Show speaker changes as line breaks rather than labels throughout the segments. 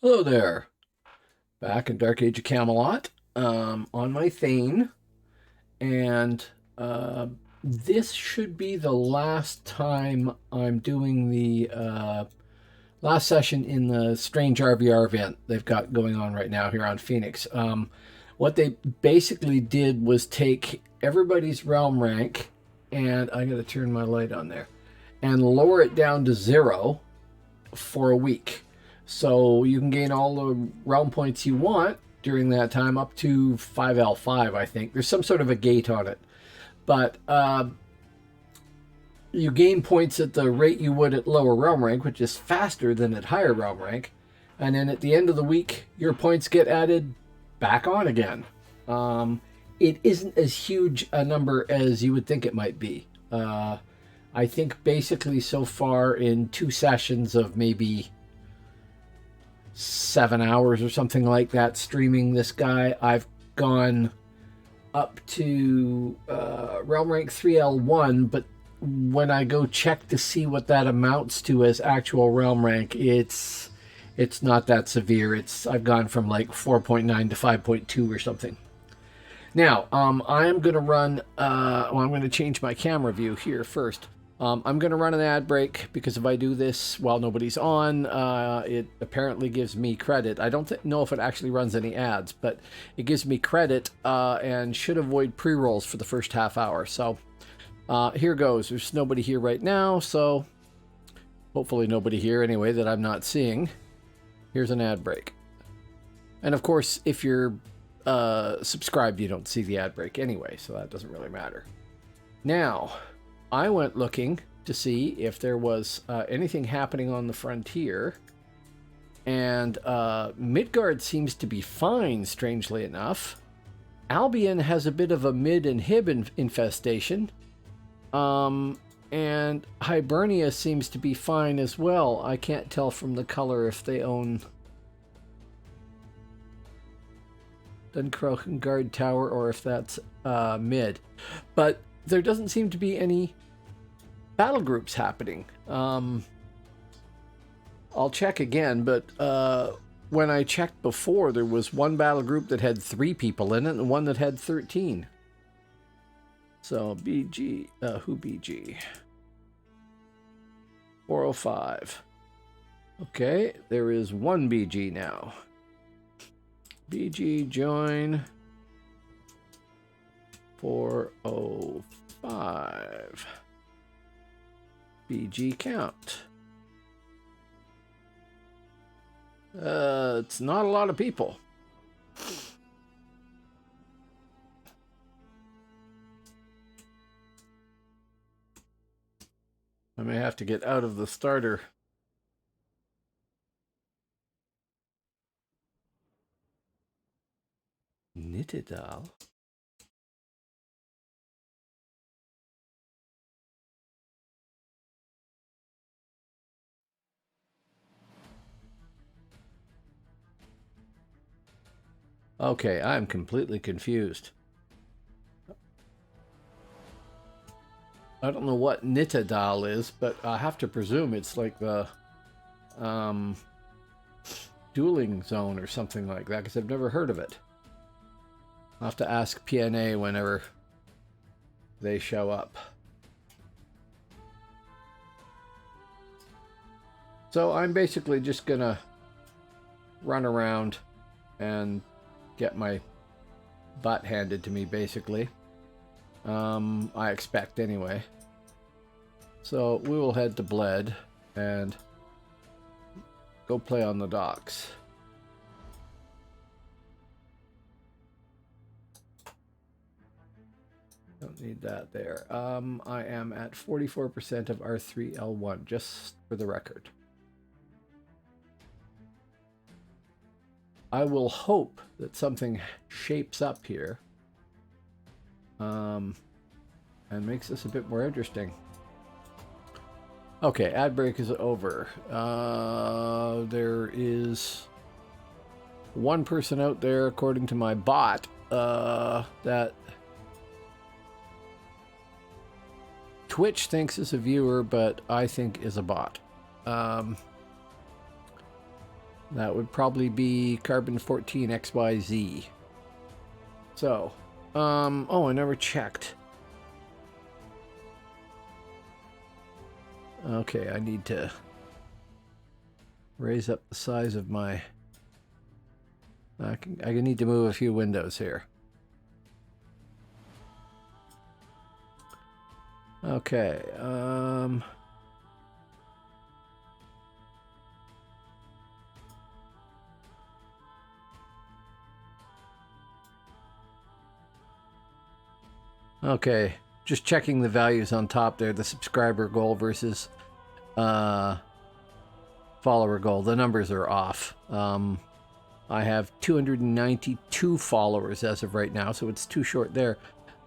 Hello there, back in Dark Age of Camelot, on my Thane, and this should be the last time I'm doing the last session in the strange RvR event they've got going on right now here on Phoenix. What they basically did was take everybody's realm rank, and I gotta turn my light on there, and lower it down to 0 for a week. So you can gain all the realm points you want during that time, up to 5L5, I think. There's some sort of a gate on it. But you gain points at the rate you would at lower realm rank, which is faster than at higher realm rank. And then at the end of the week, your points get added back on again. It isn't as huge a number as you would think it might be. I think basically so far in 2 sessions of maybe 7 hours or something like that streaming this guy, I've gone up to realm rank 3L1, but when I go check to see what that amounts to as actual realm rank, it's not that severe. I've gone from like 4.9 to 5.2 or something. Now, I am going to run, I'm going to change my camera view here first. I'm going to run an ad break because if I do this while nobody's on, it apparently gives me credit. I don't know if it actually runs any ads, but it gives me credit and should avoid pre-rolls for the first half hour. So here goes. There's nobody here right now, so hopefully nobody here anyway that I'm not seeing. Here's an ad break. And of course, if you're subscribed, you don't see the ad break anyway, so that doesn't really matter. Now, I went looking to see if there was anything happening on the frontier, and Midgard seems to be fine, strangely enough. Albion has a bit of a mid and hib infestation, and Hibernia seems to be fine as well. I can't tell from the color if they own Dunkirk Guard Tower or if that's mid, but there doesn't seem to be any battle groups happening. I'll check again, but when I checked before, there was one battle group that had 3 people in it and one that had 13. So BG, who BG? 405. Okay, there is one BG now. BG join 405. BG count. It's not a lot of people. I may have to get out of the starter. Nittedal. Okay, I'm completely confused. I don't know what Nittedal is, but I have to presume it's like the dueling zone or something like that, because I've never heard of it. I'll have to ask PNA whenever they show up. So I'm basically just gonna run around and get my butt handed to me, basically. I expect anyway. So we will head to Bled and go play on the docks. Don't need that there. I am at 44% of R3L1, just for the record. I will hope that something shapes up here and makes this a bit more interesting. Okay, ad break is over. There is one person out there, according to my bot, that Twitch thinks is a viewer, but I think is a bot. That would probably be Carbon14XYZ. So, oh, I never checked. Okay, I need to raise up the size of my... I need to move a few windows here. Okay, okay, just checking the values on top there, the subscriber goal versus follower goal. The numbers are off. I have 292 followers as of right now, so it's too short there.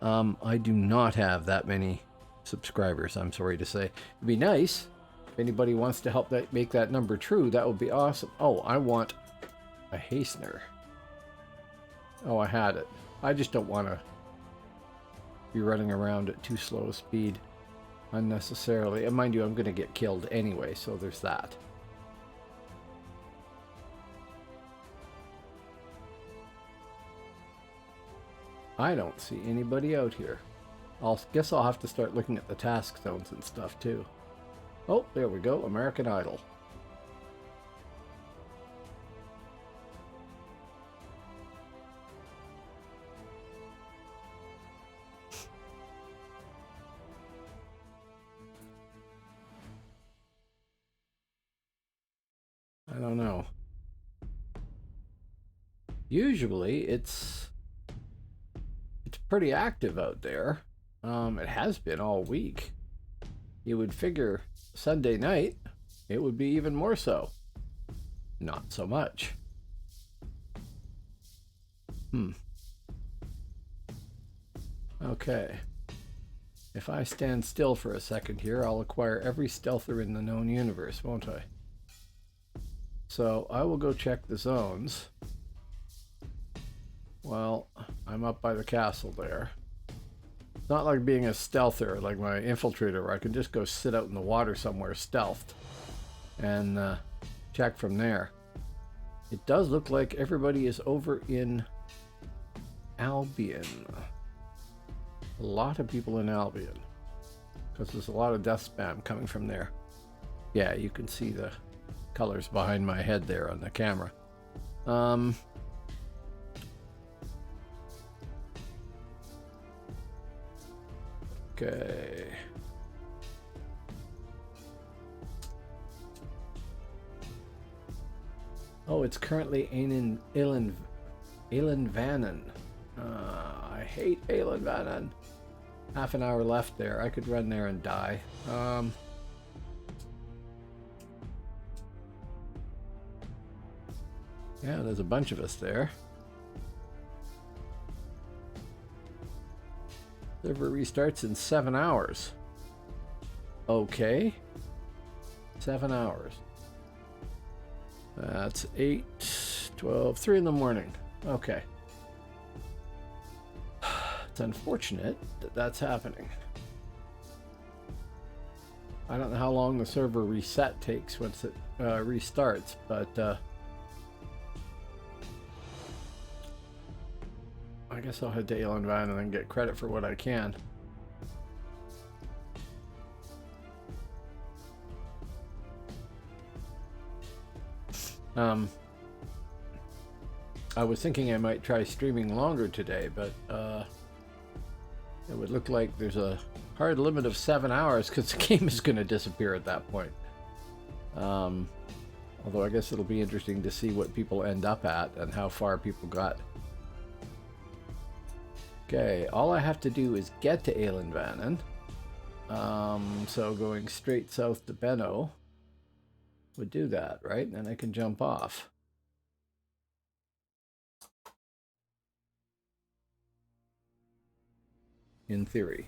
I do not have that many subscribers, I'm sorry to say. It'd be nice if anybody wants to help make that number true. That would be awesome. Oh, I want a hastener. Oh, I had it. I just don't want to be running around at too slow a speed unnecessarily. And mind you, I'm going to get killed anyway, so there's that. I don't see anybody out here. Guess I'll have to start looking at the task zones and stuff too. Oh, there we go, American Idol. I don't know. Usually it's pretty active out there. It has been all week. You would figure Sunday night it would be even more so. Not so much. Okay. If I stand still for a second here, I'll acquire every stealther in the known universe, won't I? So I will go check the zones. Well, I'm up by the castle there. It's not like being a stealther like my infiltrator, where I can just go sit out in the water somewhere stealthed and check from there. It does look like everybody is over in Albion. A lot of people in Albion, because there's a lot of death spam coming from there. Yeah, you can see the colors behind my head there on the camera. Okay. Oh, it's currently Ailen Vannon. I hate Ailen Vannon. Half an hour left there. I could run there and die. Yeah, there's a bunch of us there. Server restarts in 7 hours. Okay. 7 hours. That's 8, 12, 3 in the morning. Okay. It's unfortunate that that's happening. I don't know how long the server reset takes once it restarts, but I guess I'll head to Alien Van and then get credit for what I can. I was thinking I might try streaming longer today, but it would look like there's a hard limit of 7 hours because the game is going to disappear at that point. Although I guess it'll be interesting to see what people end up at and how far people got. Okay, all I have to do is get to Eilenvanen. So going straight south to Benno would do that, right? And then I can jump off. In theory.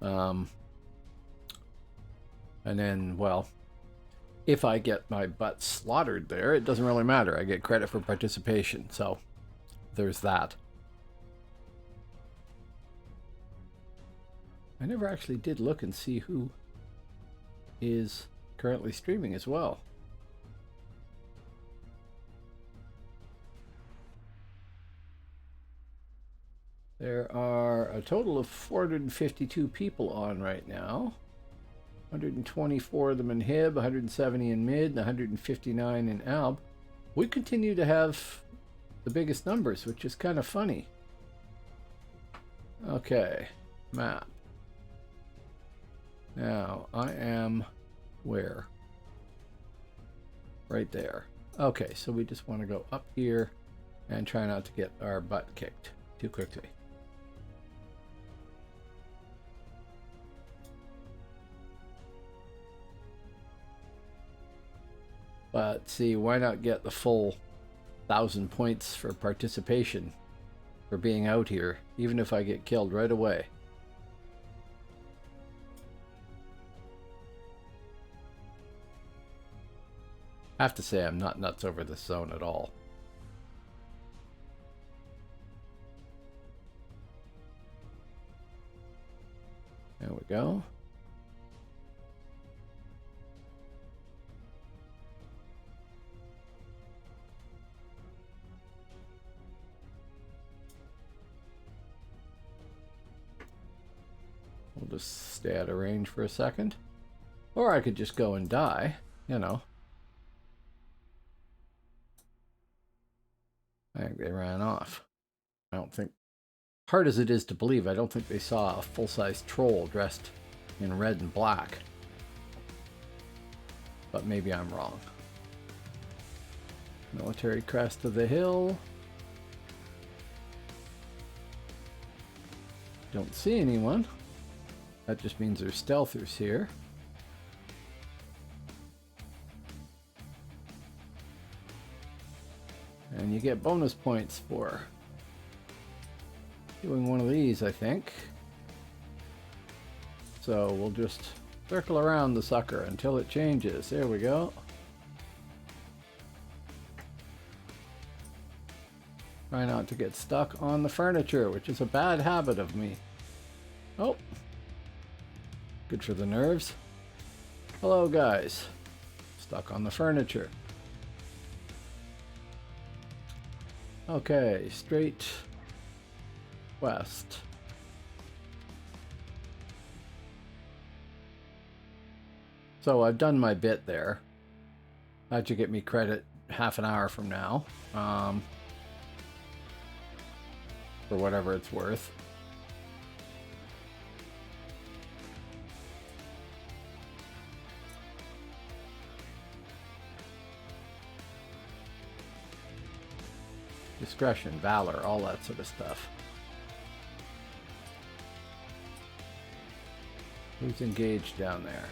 And then, well, if I get my butt slaughtered there, it doesn't really matter. I get credit for participation, so there's that. I never actually did look and see who is currently streaming as well. There are a total of 452 people on right now. 124 of them in HIB, 170 in mid, and 159 in ALB. We continue to have the biggest numbers, which is kind of funny. Okay, map. Now, I am where? Right there. Okay, so we just want to go up here and try not to get our butt kicked too quickly. But see, why not get the full 1,000 points for participation for being out here, even if I get killed right away? I have to say I'm not nuts over this zone at all. There we go. We'll just stay out of range for a second. Or I could just go and die, you know. I think they ran off. I don't think, hard as it is to believe, I don't think they saw a full-size troll dressed in red and black. But maybe I'm wrong. Military crest of the hill. Don't see anyone. That just means there's stealthers here. And you get bonus points for doing one of these, I think. So we'll just circle around the sucker until it changes. There we go. Try not to get stuck on the furniture, which is a bad habit of me. Oh. Good for the nerves. Hello, guys. Stuck on the furniture. Okay, straight west. So I've done my bit there. That should get me credit half an hour from now. For whatever it's worth. Discretion, valor, all that sort of stuff. Who's engaged down there?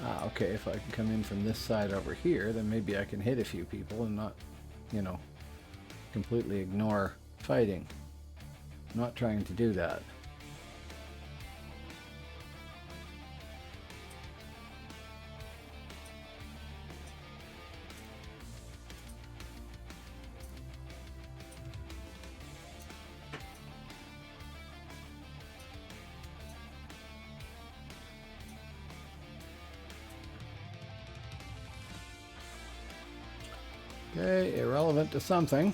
Ah, okay, if I can come in from this side over here, then maybe I can hit a few people and not, you know, completely ignore fighting. I'm not trying to do that. Okay, irrelevant to something.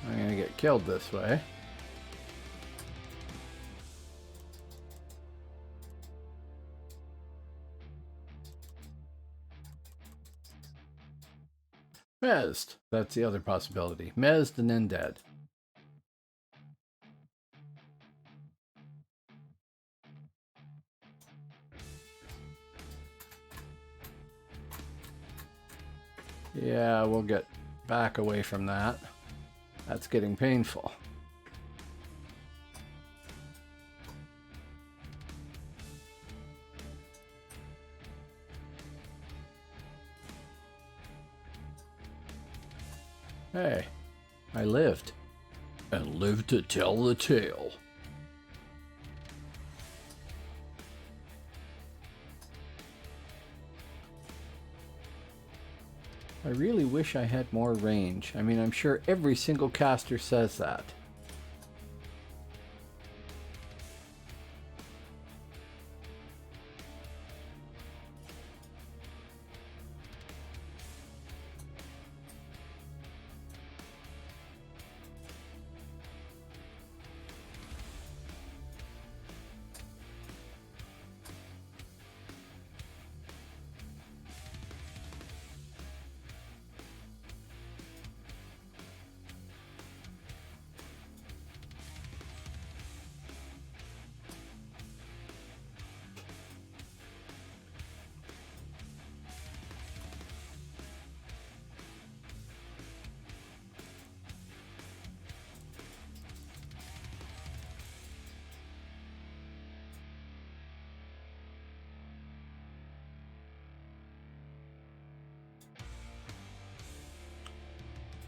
I'm gonna get killed this way. Mezzed. That's the other possibility. Mezzed and then dead. Yeah, we'll get back away from that. That's getting painful. Hey, I lived. And lived to tell the tale. I really wish I had more range. I mean, I'm sure every single caster says that.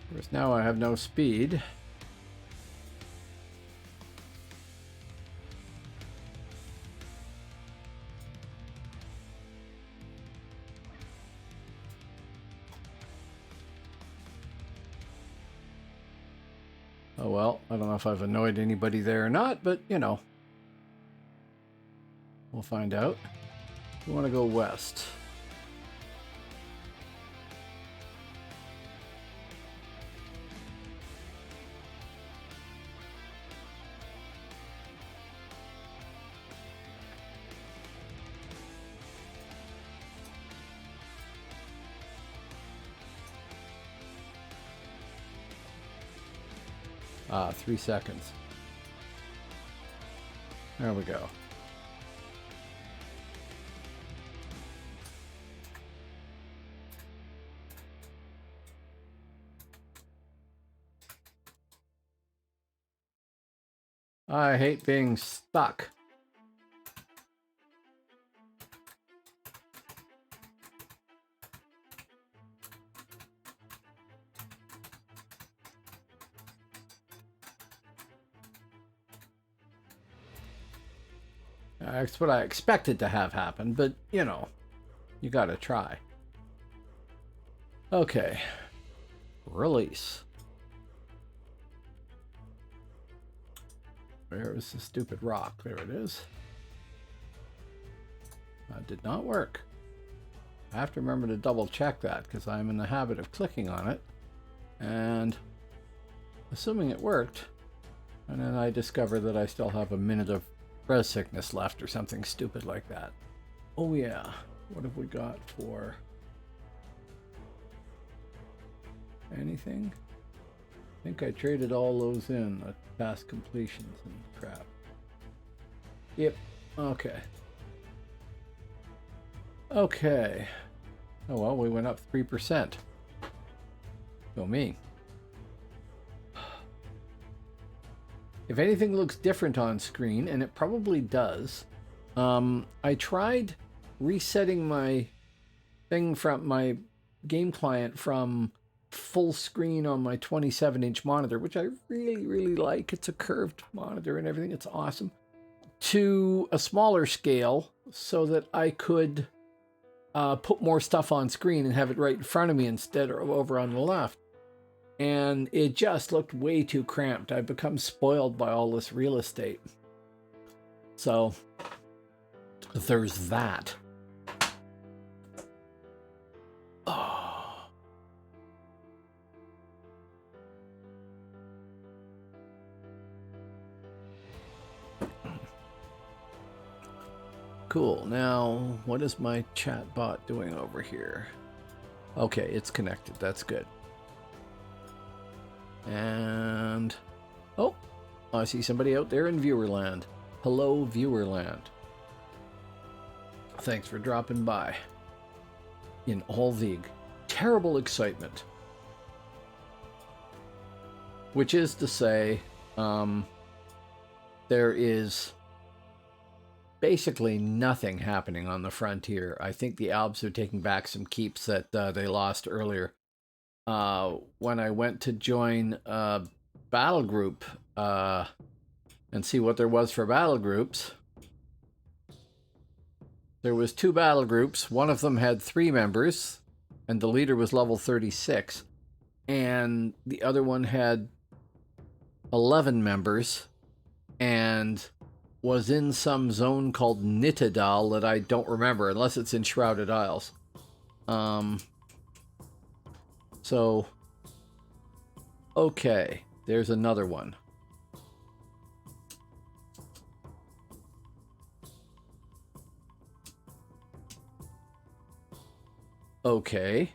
Of course, now I have no speed. Oh well, I don't know if I've annoyed anybody there or not, but you know. We'll find out. We want to go west. Ah, 3 seconds. There we go. I hate being stuck. That's what I expected to have happen, but you know, you gotta try. Okay. Release. Where is the stupid rock? There it is. That did not work. I have to remember to double check that because I'm in the habit of clicking on it and assuming it worked, and then I discover that I still have a minute of res sickness left or something stupid like that. Oh yeah, what have we got for anything? I think I traded all those in, past completions and crap. Yep, okay. Okay. Oh well, we went up 3%. Go me. If anything looks different on screen, and it probably does, I tried resetting my thing from my game client from full screen on my 27-inch monitor, which I really, really like. It's a curved monitor and everything. It's awesome. to a smaller scale so that I could put more stuff on screen and have it right in front of me instead of over on the left. And it just looked way too cramped. I've become spoiled by all this real estate. So there's that. Oh. Cool. Now, what is my chat bot doing over here? Okay, it's connected. That's good. And oh, I see somebody out there in Viewerland. Hello, Viewerland. Thanks for dropping by in all the terrible excitement. Which is to say, there is basically nothing happening on the frontier. I think the Albs are taking back some keeps that they lost earlier. When I went to join a battle group and see what there was for battle groups, there was 2 battle groups. One of them had 3 members, and the leader was level 36. And the other one had 11 members, and was in some zone called Nittedal that I don't remember, unless it's in Shrouded Isles. So, okay, there's another one. Okay.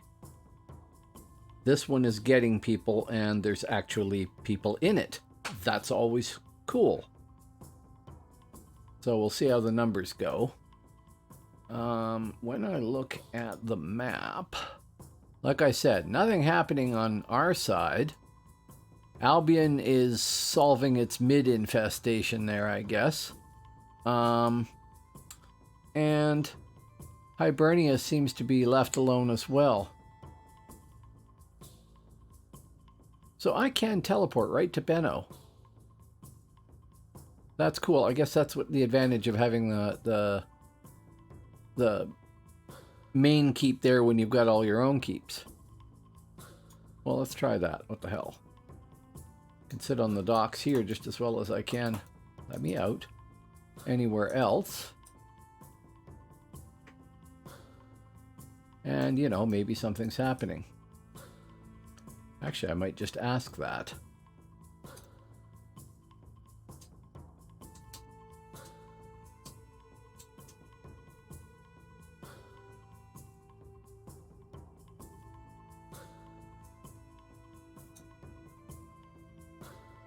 This one is getting people, and there's actually people in it. That's always cool. So we'll see how the numbers go. When I look at the map, like I said, nothing happening on our side. Albion is solving its mid-infestation there, I guess. And Hibernia seems to be left alone as well. So I can teleport right to Benno. That's cool. I guess that's what the advantage of having the main keep there when you've got all your own keeps. Well, let's try that. What the hell? I can sit on the docks here just as well as I can. Let me out. Anywhere else. And, you know, maybe something's happening. Actually, I might just ask that.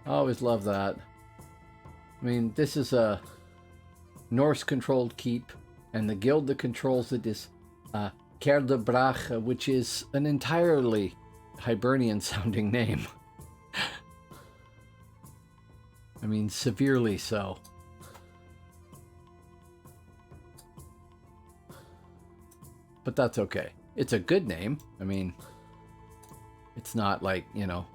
I always love that. I mean, this is a Norse-controlled keep, and the guild that controls it is Kerdebrach, which is an entirely Hibernian-sounding name. I mean, severely so. But that's okay. It's a good name. I mean, it's not like, you know...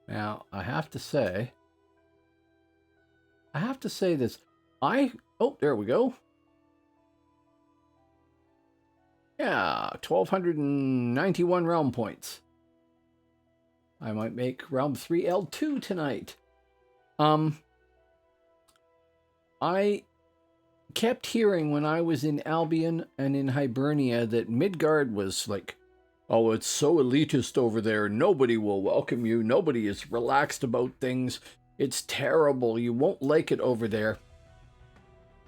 Now, I have to say this. Oh, there we go. Yeah, 1,291 realm points. I might make realm 3L2 tonight. I kept hearing when I was in Albion and in Hibernia that Midgard was like Oh, it's so elitist over there. Nobody will welcome you. Nobody is relaxed about things. It's terrible. You won't like it over there.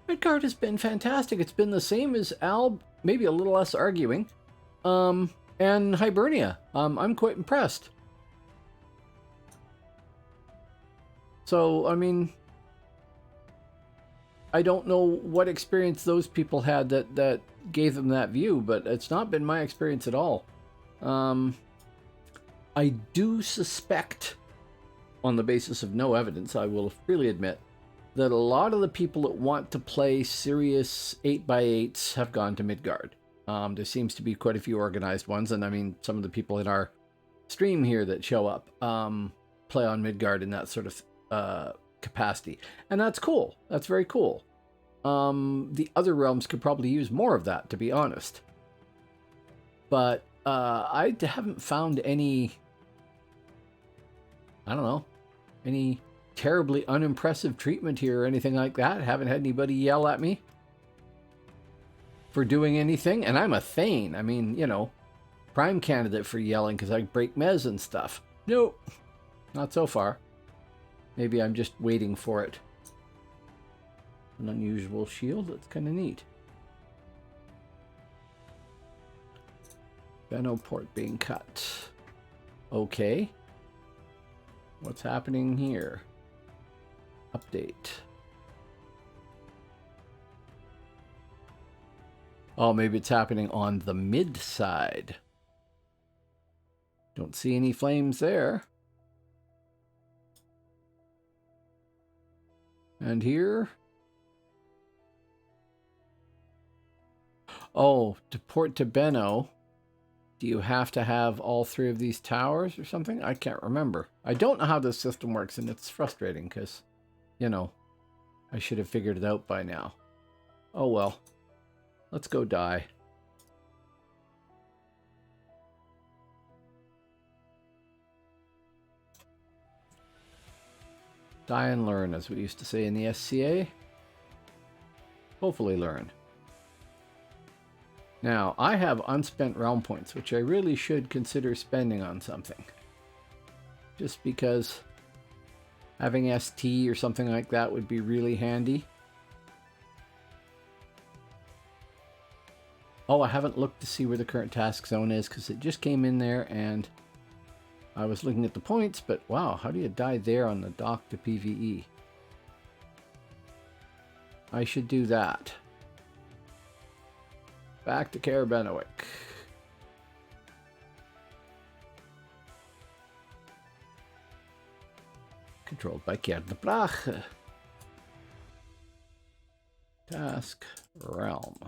Midgard has been fantastic. It's been the same as Alb, maybe a little less arguing. And Hibernia. I'm quite impressed. So, I mean, I don't know what experience those people had that gave them that view, but it's not been my experience at all. I do suspect, on the basis of no evidence, I will freely admit, that a lot of the people that want to play serious 8x8s have gone to Midgard. There seems to be quite a few organized ones, and I mean, some of the people in our stream here that show up play on Midgard in that sort of capacity. And that's cool. That's very cool. The other realms could probably use more of that, to be honest. But I haven't found any, I don't know, any terribly unimpressive treatment here or anything like that. Haven't had anybody yell at me for doing anything. And I'm a Thane. I mean, you know, prime candidate for yelling because I break mez and stuff. Nope, not so far. Maybe I'm just waiting for it. An unusual shield. That's kind of neat. Benno port being cut. Okay. What's happening here? Update. Oh, maybe it's happening on the mid side. Don't see any flames there. And here? Oh, to port to Benno, do you have to have all three of these towers or something? I can't remember. I don't know how this system works, and it's frustrating because, you know, I should have figured it out by now. Oh well. Let's go die. Die and learn, as we used to say in the SCA. Hopefully learn. Now, I have unspent realm points, which I really should consider spending on something. Just because having ST or something like that would be really handy. Oh, I haven't looked to see where the current task zone is because it just came in there and I was looking at the points, but wow, how do you die there on the dock to PvE? I should do that. Back to Karabenowick. Controlled by Kernbrach. Task realm.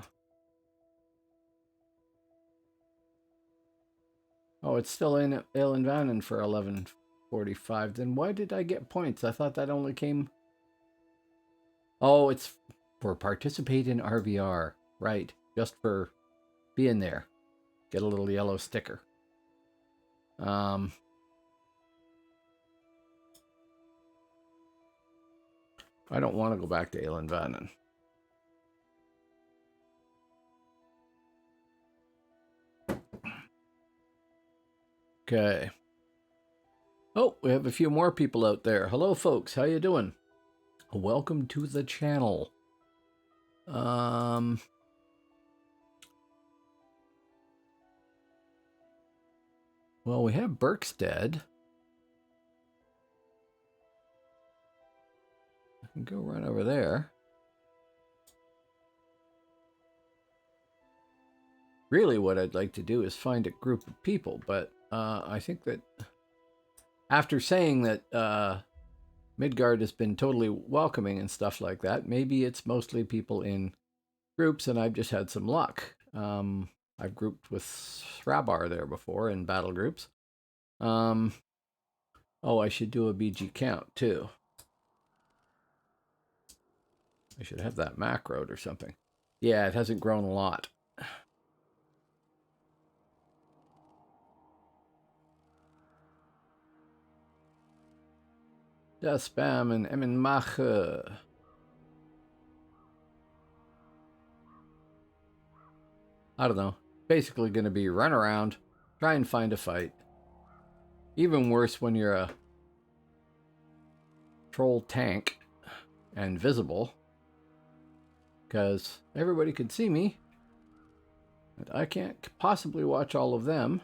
Oh, it's still in Elenvanen for 11:45. Then why did I get points? I thought that only came... Oh, it's for participate in RvR. Right. Just for being there. Get a little yellow sticker. I don't want to go back to Elenvanen. Okay. Oh, we have a few more people out there. Hello, folks. How you doing? Welcome to the channel. Well, we have Berkstead. I can go right over there. Really, what I'd like to do is find a group of people, but I think that after saying that Midgard has been totally welcoming and stuff like that, maybe it's mostly people in groups, and I've just had some luck. I've grouped with RvR there before in battle groups. Oh, I should do a BG count too. I should have that macroed or something. Yeah, it hasn't grown a lot. Das Spam and Emmenmache. I don't know. Basically going to be run around, try and find a fight. Even worse when you're a troll tank and visible, because everybody can see me, and I can't possibly watch all of them.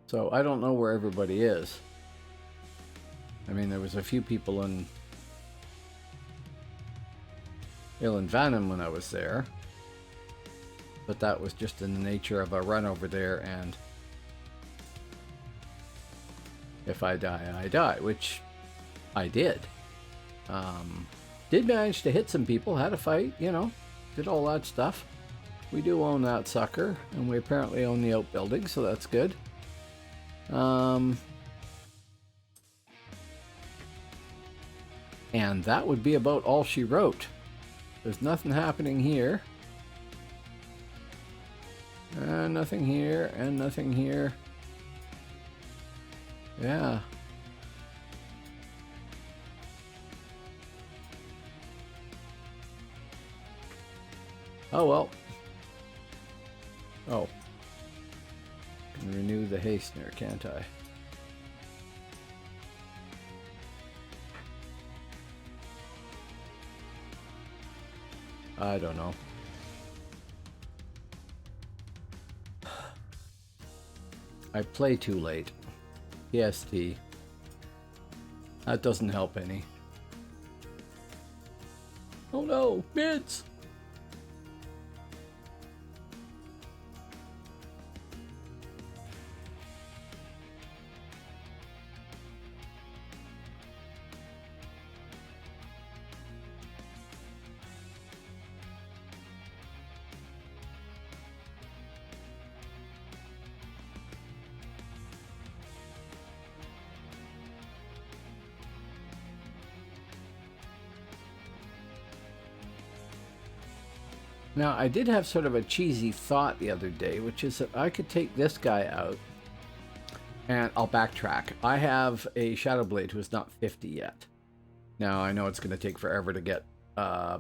So I don't know where everybody is. I mean, there was a few people in Vanham when I was there, but that was just in the nature of a run over there, and if I die, I die, which I did. Did manage to hit some people, had a fight, you know, did all that stuff. We do own that sucker, and we apparently own the outbuilding, so that's good. And that would be about all she wrote. There's nothing happening here. And nothing here, and nothing here. Yeah. Oh well. Oh. Can renew the hastener, can't I? I don't know. I play too late. PST. That doesn't help any. Oh no, mids! Now, I did have sort of a cheesy thought the other day, which is that I could take this guy out, and I'll backtrack. I have a Shadowblade who is not 50 yet. Now, I know it's going to take forever to get a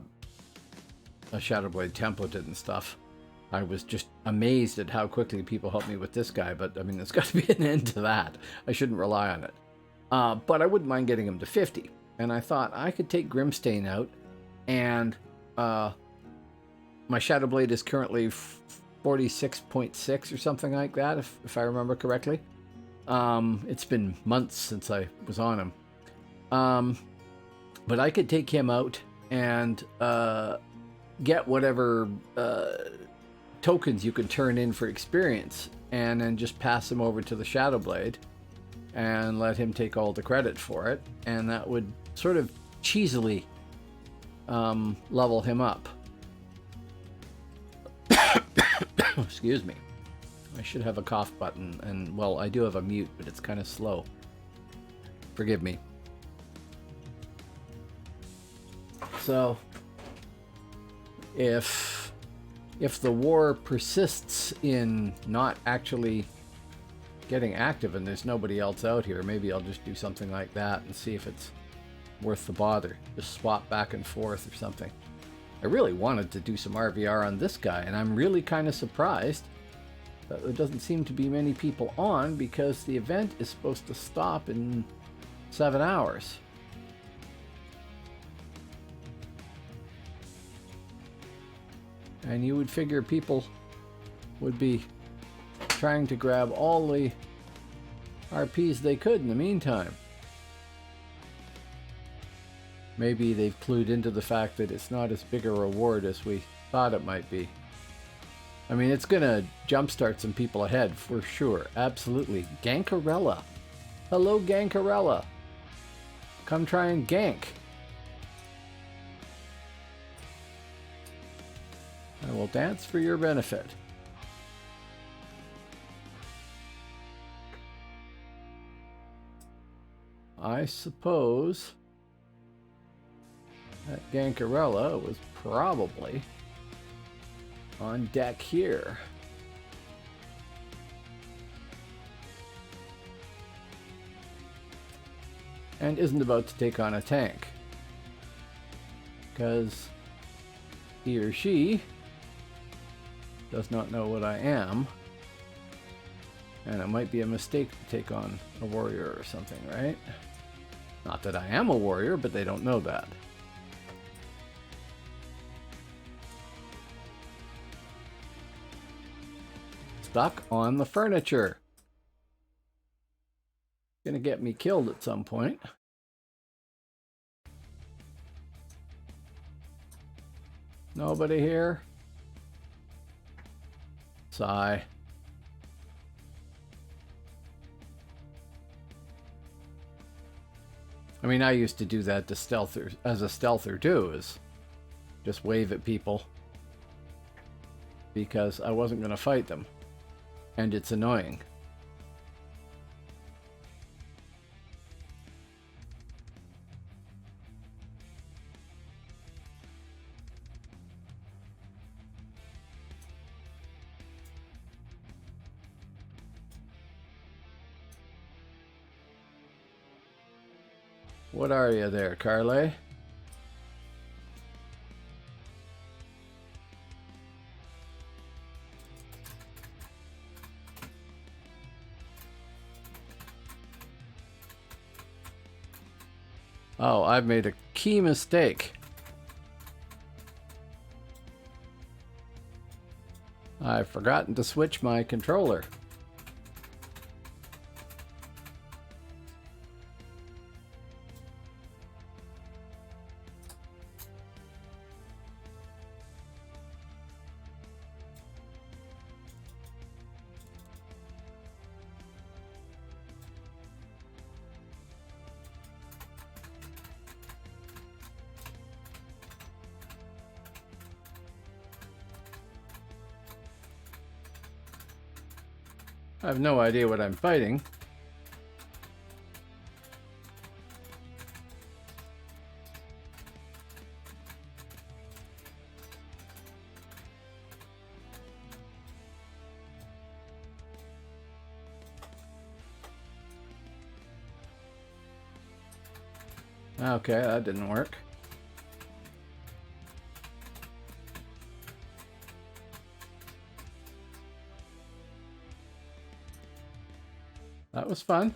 Shadowblade templated and stuff. I was just amazed at how quickly people helped me with this guy, but I mean, there's got to be an end to that. I shouldn't rely on it. But I wouldn't mind getting him to 50. And I thought I could take Grimstain out, and my Shadowblade is currently 46.6 or something like that, if I remember correctly. It's been months since I was on him. But I could take him out and get whatever tokens you can turn in for experience, and then just pass him over to the Shadowblade and let him take all the credit for it, and that would sort of cheesily level him up. Excuse me. I should have a cough button, and well, I do have a mute, but it's kind of slow. Forgive me. So, if the war persists in not actually getting active and there's nobody else out here, maybe I'll just do something like that and see if it's worth the bother. Just swap back and forth or something. I really wanted to do some RvR on this guy, and I'm really kind of surprised that there doesn't seem to be many people on, because the event is supposed to stop in 7 hours. And you would figure people would be trying to grab all the RPs they could in the meantime. Maybe they've clued into the fact that it's not as big a reward as we thought it might be. I mean, it's gonna jumpstart some people ahead for sure. Absolutely. Gankarella. Hello, Gankarella. Come try and gank. I will dance for your benefit. I suppose that Gankarella was probably on deck here. And isn't about to take on a tank. Because he or she does not know what I am. And it might be a mistake to take on a warrior or something, right? Not that I am a warrior, but they don't know that. Stuck on the furniture. Gonna get me killed at some point. Nobody here? Sigh. I mean, I used to do that to stealther, as a stealther too, is just wave at people because I wasn't going to fight them, and it's annoying. What are you there, Carly? Oh, I've made a key mistake. I've forgotten to switch my controller. I have no idea what I'm fighting. Okay, that didn't work. That was fun.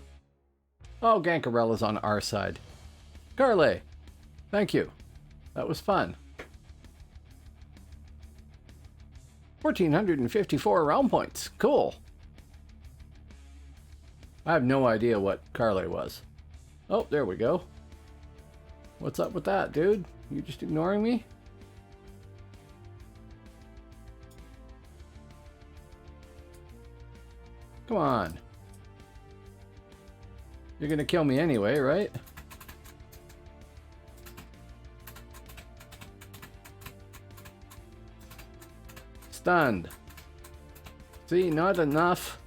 Oh, Gankarella's on our side. Carly, thank you. That was fun. 1,454 round points. Cool. I have no idea what Carly was. Oh, there we go. What's up with that, dude? You just ignoring me? Come on. You're gonna kill me anyway, right? Stunned. See, not enough.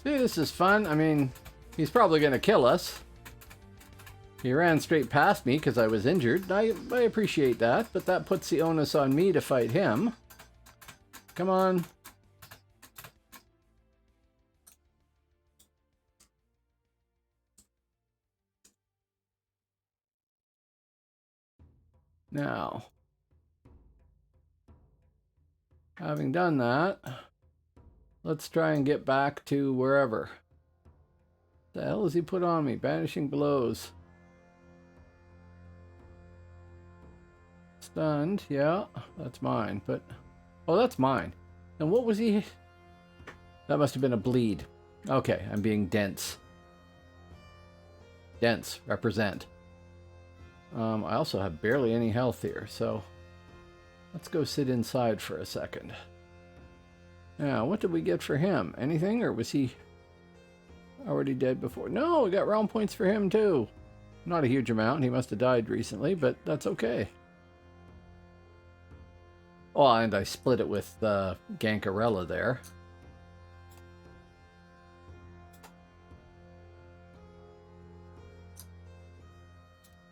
See, this is fun. I mean, he's probably gonna kill us. He ran straight past me because I was injured. I appreciate that, but that puts the onus on me to fight him. Come on. Now, having done that, let's try and get back to wherever. The hell has he put on me? Banishing blows. Stunned, yeah, that's mine, but... Oh, that's mine. And what was he... That must have been a bleed. Okay, I'm being dense. Dense, represent. I also have barely any health here, so... Let's go sit inside for a second. Now, what did we get for him? Anything, or was he already dead before? No, we got round points for him, too. Not a huge amount. He must have died recently, but that's okay. Oh, and I split it with Gankarella there.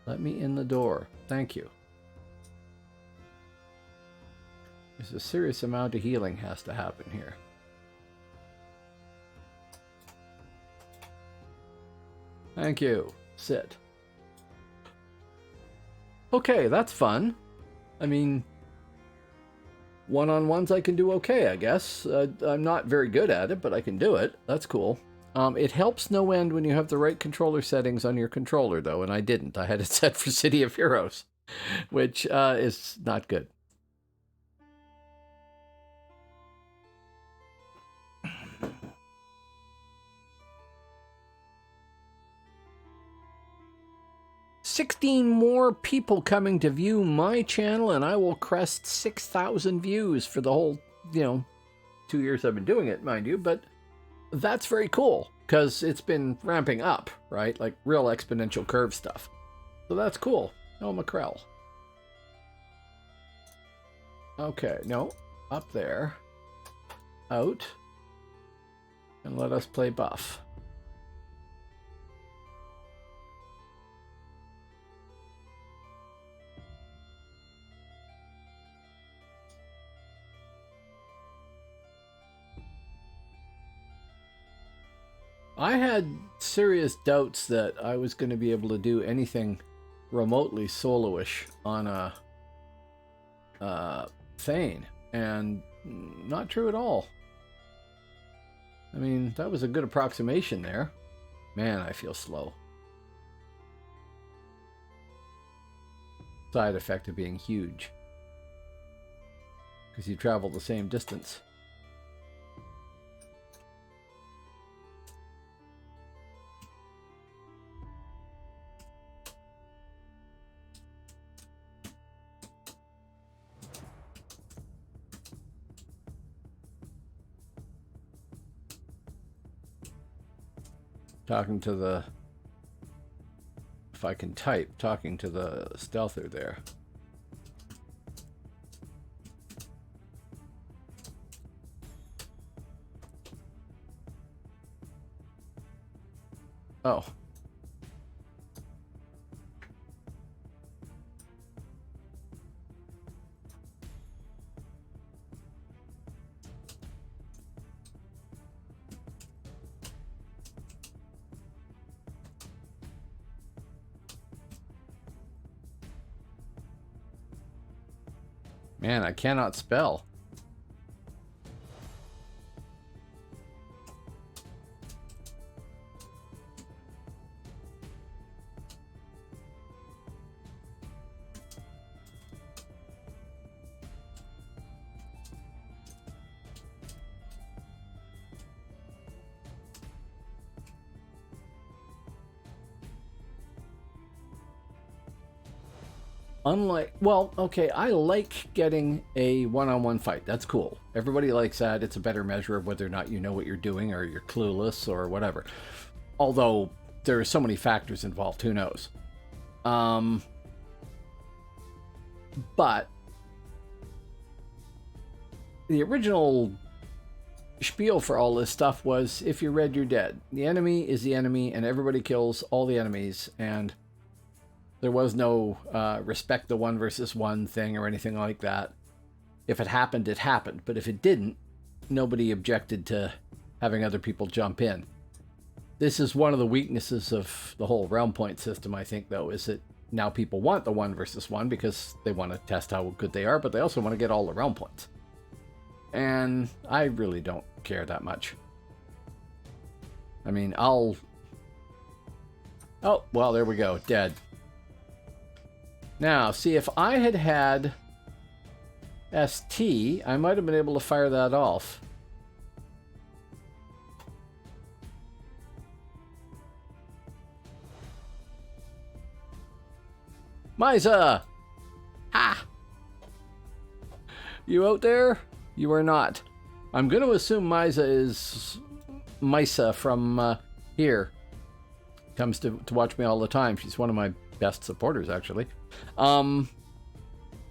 Let me in the door. Thank you. There's a serious amount of healing has to happen here. Thank you. Sit. Okay, that's fun. I mean, one-on-ones I can do okay, I guess. I'm not very good at it, but I can do it. That's cool. It helps no end when you have the right controller settings on your controller, though, and I didn't. I had it set for City of Heroes, which is not good. $16 more people coming to view my channel, and I will crest 6,000 views for the whole, 2 years I've been doing it, mind you. But that's very cool, because it's been ramping up, right? Like real exponential curve stuff. So that's cool. Oh, Mackerel. Okay, no. Up there. Out. And let us play buff. I had serious doubts that I was going to be able to do anything remotely solo-ish on a Thane, and not true at all. I mean, that was a good approximation there. Man, I feel slow. Side effect of being huge. Because you travel the same distance. Talking to the, if I can type, talking to the stealther there. Oh. Man, I cannot spell. Unlike, well, okay, I like getting a one-on-one fight. That's cool. Everybody likes that. It's a better measure of whether or not you know what you're doing or you're clueless or whatever. Although there are so many factors involved, who knows? But the original spiel for all this stuff was, if you're red, you're dead. The enemy is the enemy, and everybody kills all the enemies, and there was no respect the one versus one thing or anything like that. If it happened, it happened. But if it didn't, nobody objected to having other people jump in. This is one of the weaknesses of the whole realm point system, I think, though, is that now people want the one versus one because they want to test how good they are, but they also want to get all the realm points. And I really don't care that much. I mean, Oh, well, there we go. Dead. Now, see, if I had had ST, I might have been able to fire that off. Misa! Ha! You out there? You are not. I'm going to assume Misa is Misa from here. Comes to watch me all the time. She's one of my best supporters, actually. Along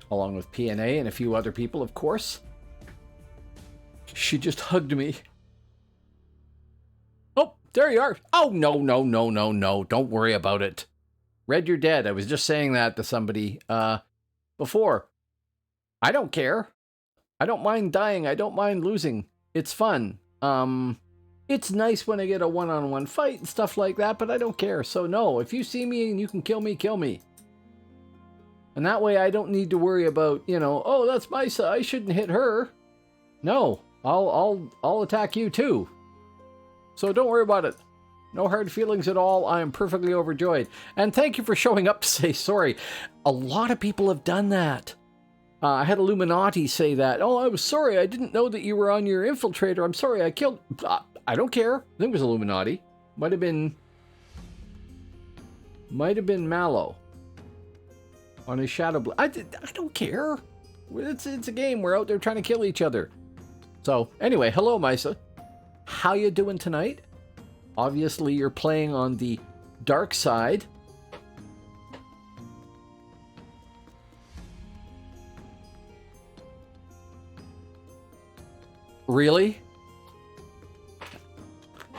with PNA and a few other people, of course. She just hugged me. Oh, there you are. Oh, no. Don't worry about it. Red, you're dead. I was just saying that to somebody before. I don't care. I don't mind dying. I don't mind losing. It's fun. It's nice when I get a one-on-one fight and stuff like that, but I don't care. So no, if you see me and you can kill me, kill me. And that way I don't need to worry about, you know, oh, that's my side. I shouldn't hit her. No, I'll attack you too. So don't worry about it. No hard feelings at all. I am perfectly overjoyed. And thank you for showing up to say sorry. A lot of people have done that. I had Illuminati say that. Oh, I was sorry. I didn't know that you were on your infiltrator. I'm sorry. I killed... I don't care. I think it was Illuminati. Might have been Mallow. On his Shadow Blade. I don't care. It's a game. We're out there trying to kill each other. So, anyway, hello, Misa. How you doing tonight? Obviously, you're playing on the dark side. Really?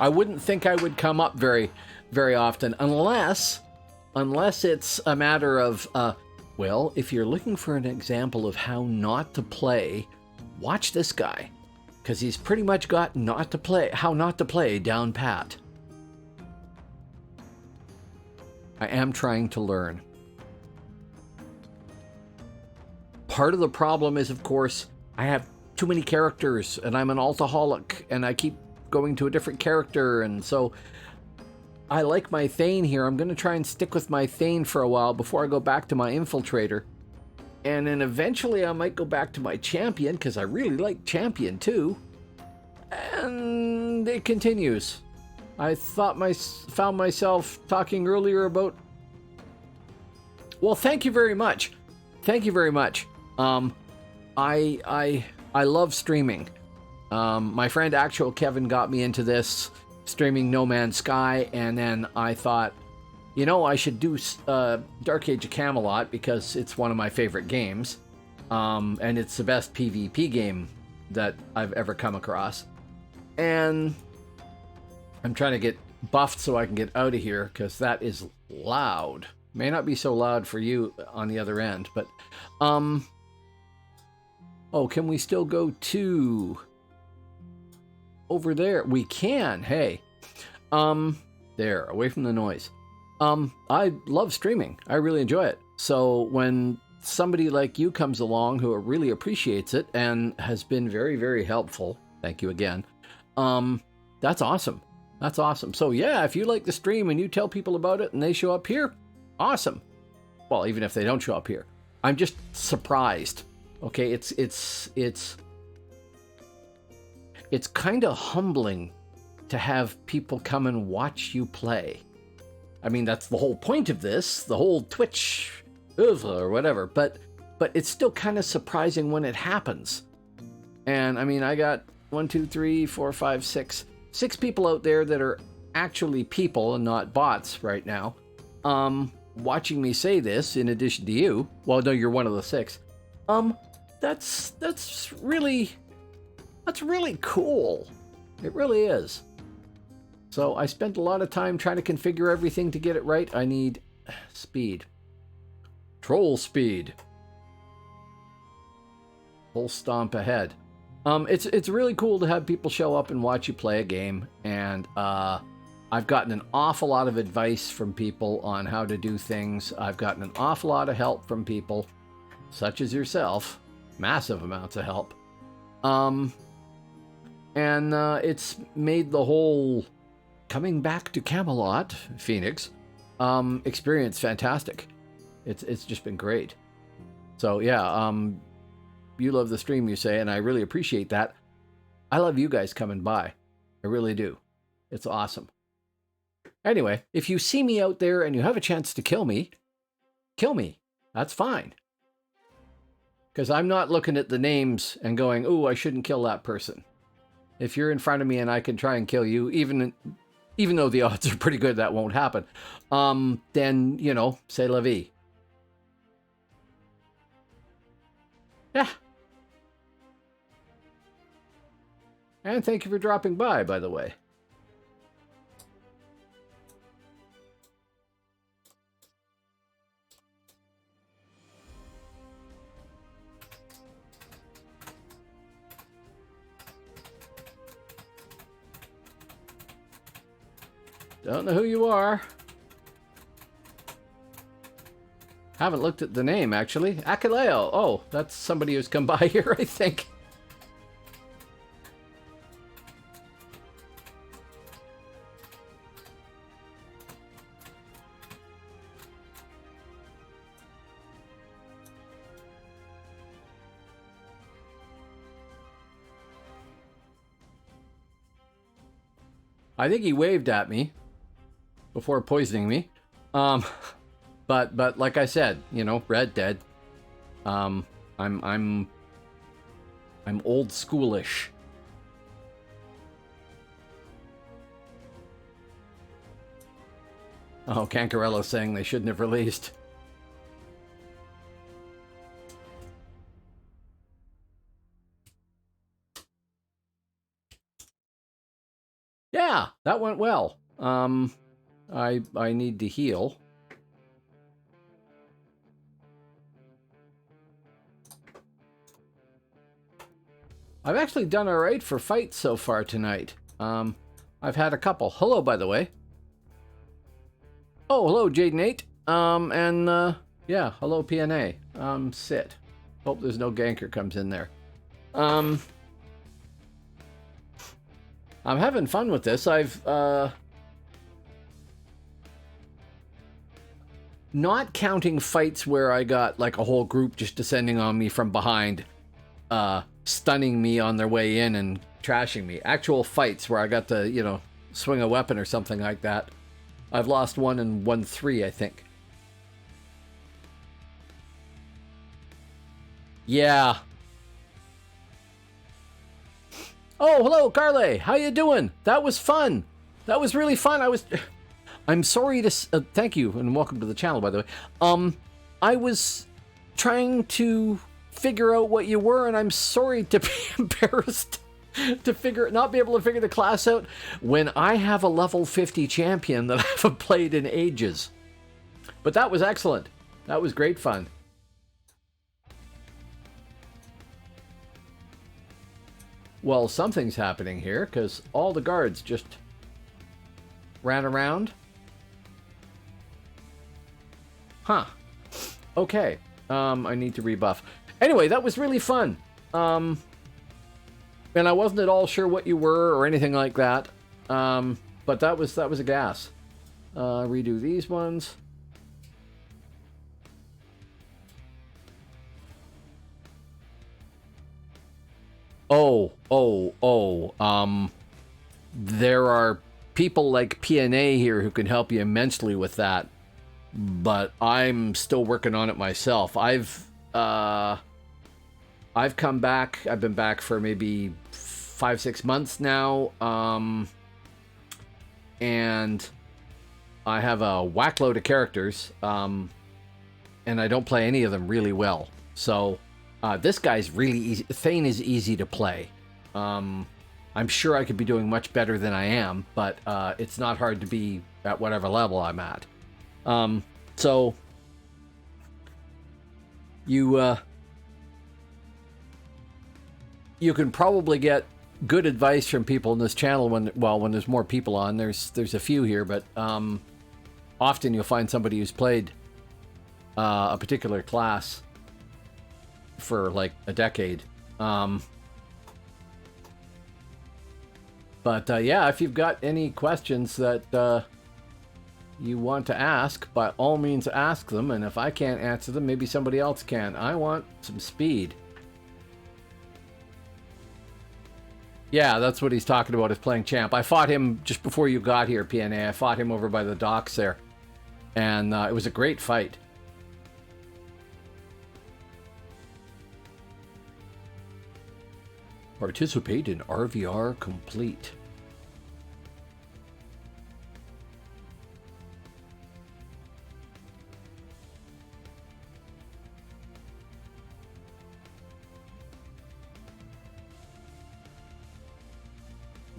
I wouldn't think I would come up very, very often unless it's a matter of, well, if you're looking for an example of how not to play, watch this guy, because he's pretty much got how not to play down pat. I am trying to learn. Part of the problem is, of course, I have too many characters, and I'm an altaholic, and I keep going to a different character, and so I like my Thane here. I'm going to try and stick with my Thane for a while before I go back to my infiltrator. And then eventually I might go back to my champion, because I really like champion too. And it continues. I found myself talking earlier about... Well, thank you very much. Thank you very much. I love streaming. My friend Actual Kevin got me into this, streaming No Man's Sky, and then I thought, you know, I should do Dark Age of Camelot because it's one of my favorite games, and it's the best PvP game that I've ever come across. And I'm trying to get buffed so I can get out of here, because that is loud. May not be so loud for you on the other end, but... Oh, can we still go to... over there? We can, hey. There, away from the noise. I love streaming. I really enjoy it. So when somebody like you comes along who really appreciates it and has been very, very helpful, thank you again, that's awesome. That's awesome. So yeah, if you like the stream and you tell people about it and they show up here, awesome. Well, even if they don't show up here, I'm just surprised. Okay, it's kind of humbling to have people come and watch you play. I mean, that's the whole point of this, the whole Twitch oeuvre or whatever, but it's still kind of surprising when it happens. And I mean, I got 6 people out there that are actually people and not bots right now, watching me say this in addition to you. Well, no, you're one of the 6. That's really cool. It really is. So I spent a lot of time trying to configure everything to get it right. I need speed. Troll speed. Full stomp ahead. It's really cool to have people show up and watch you play a game, and I've gotten an awful lot of advice from people on how to do things. I've gotten an awful lot of help from people, such as yourself. Massive amounts of help. And it's made the whole coming back to Camelot, Phoenix, experience fantastic. It's just been great. So yeah, you love the stream, you say, and I really appreciate that. I love you guys coming by. I really do. It's awesome. Anyway, if you see me out there and you have a chance to kill me. That's fine. Because I'm not looking at the names and going, ooh, I shouldn't kill that person. If you're in front of me and I can try and kill you, even though the odds are pretty good that won't happen, then, you know, c'est la vie. Yeah. And thank you for dropping by the way. Don't know who you are. Haven't looked at the name, actually. Akileo. Oh, that's somebody who's come by here, I think. I think he waved at me before poisoning me. But like I said, you know, Red Dead. I'm old schoolish. Oh, Cancarella's saying they shouldn't have released. Yeah, that went well. I need to heal. I've actually done all right for fights so far tonight. I've had a couple. Hello, by the way. Oh, hello, Jaden 8. Yeah, hello, PNA. Sit. Hope there's no ganker comes in there. I'm having fun with this. I've, not counting fights where I got, like, a whole group just descending on me from behind, stunning me on their way in and trashing me. Actual fights where I got to, you know, swing a weapon or something like that. I've lost 1 and won 3, I think. Yeah. Oh, hello, Carly. How you doing? That was fun. That was really fun. I'm sorry to... thank you, and welcome to the channel, by the way. I was trying to figure out what you were, and I'm sorry to be embarrassed to not be able to figure the class out when I have a level 50 champion that I haven't played in ages. But that was excellent. That was great fun. Well, something's happening here, because all the guards just ran around. Huh. Okay. I need to rebuff. Anyway, that was really fun. And I wasn't at all sure what you were or anything like that. But that was a gas. Redo these ones. There are people like PNA here who can help you immensely with that, but I'm still working on it myself. I've come back. I've been back for maybe 5-6 months now, and I have a whack load of characters, and I don't play any of them really well. So this guy's really easy. Thane is easy to play. I'm sure I could be doing much better than I am, but it's not hard to be at whatever level I'm at. So you can probably get good advice from people in this channel when there's more people on. There's a few here, but often you'll find somebody who's played a particular class for like a decade. But yeah, if you've got any questions that you want to ask, by all means ask them, and if I can't answer them, maybe somebody else can. I want some speed. Yeah, that's what he's talking about, is playing champ. I fought him just before you got here, PNA. I fought him over by the docks there, and it was a great fight. Participate in RvR complete.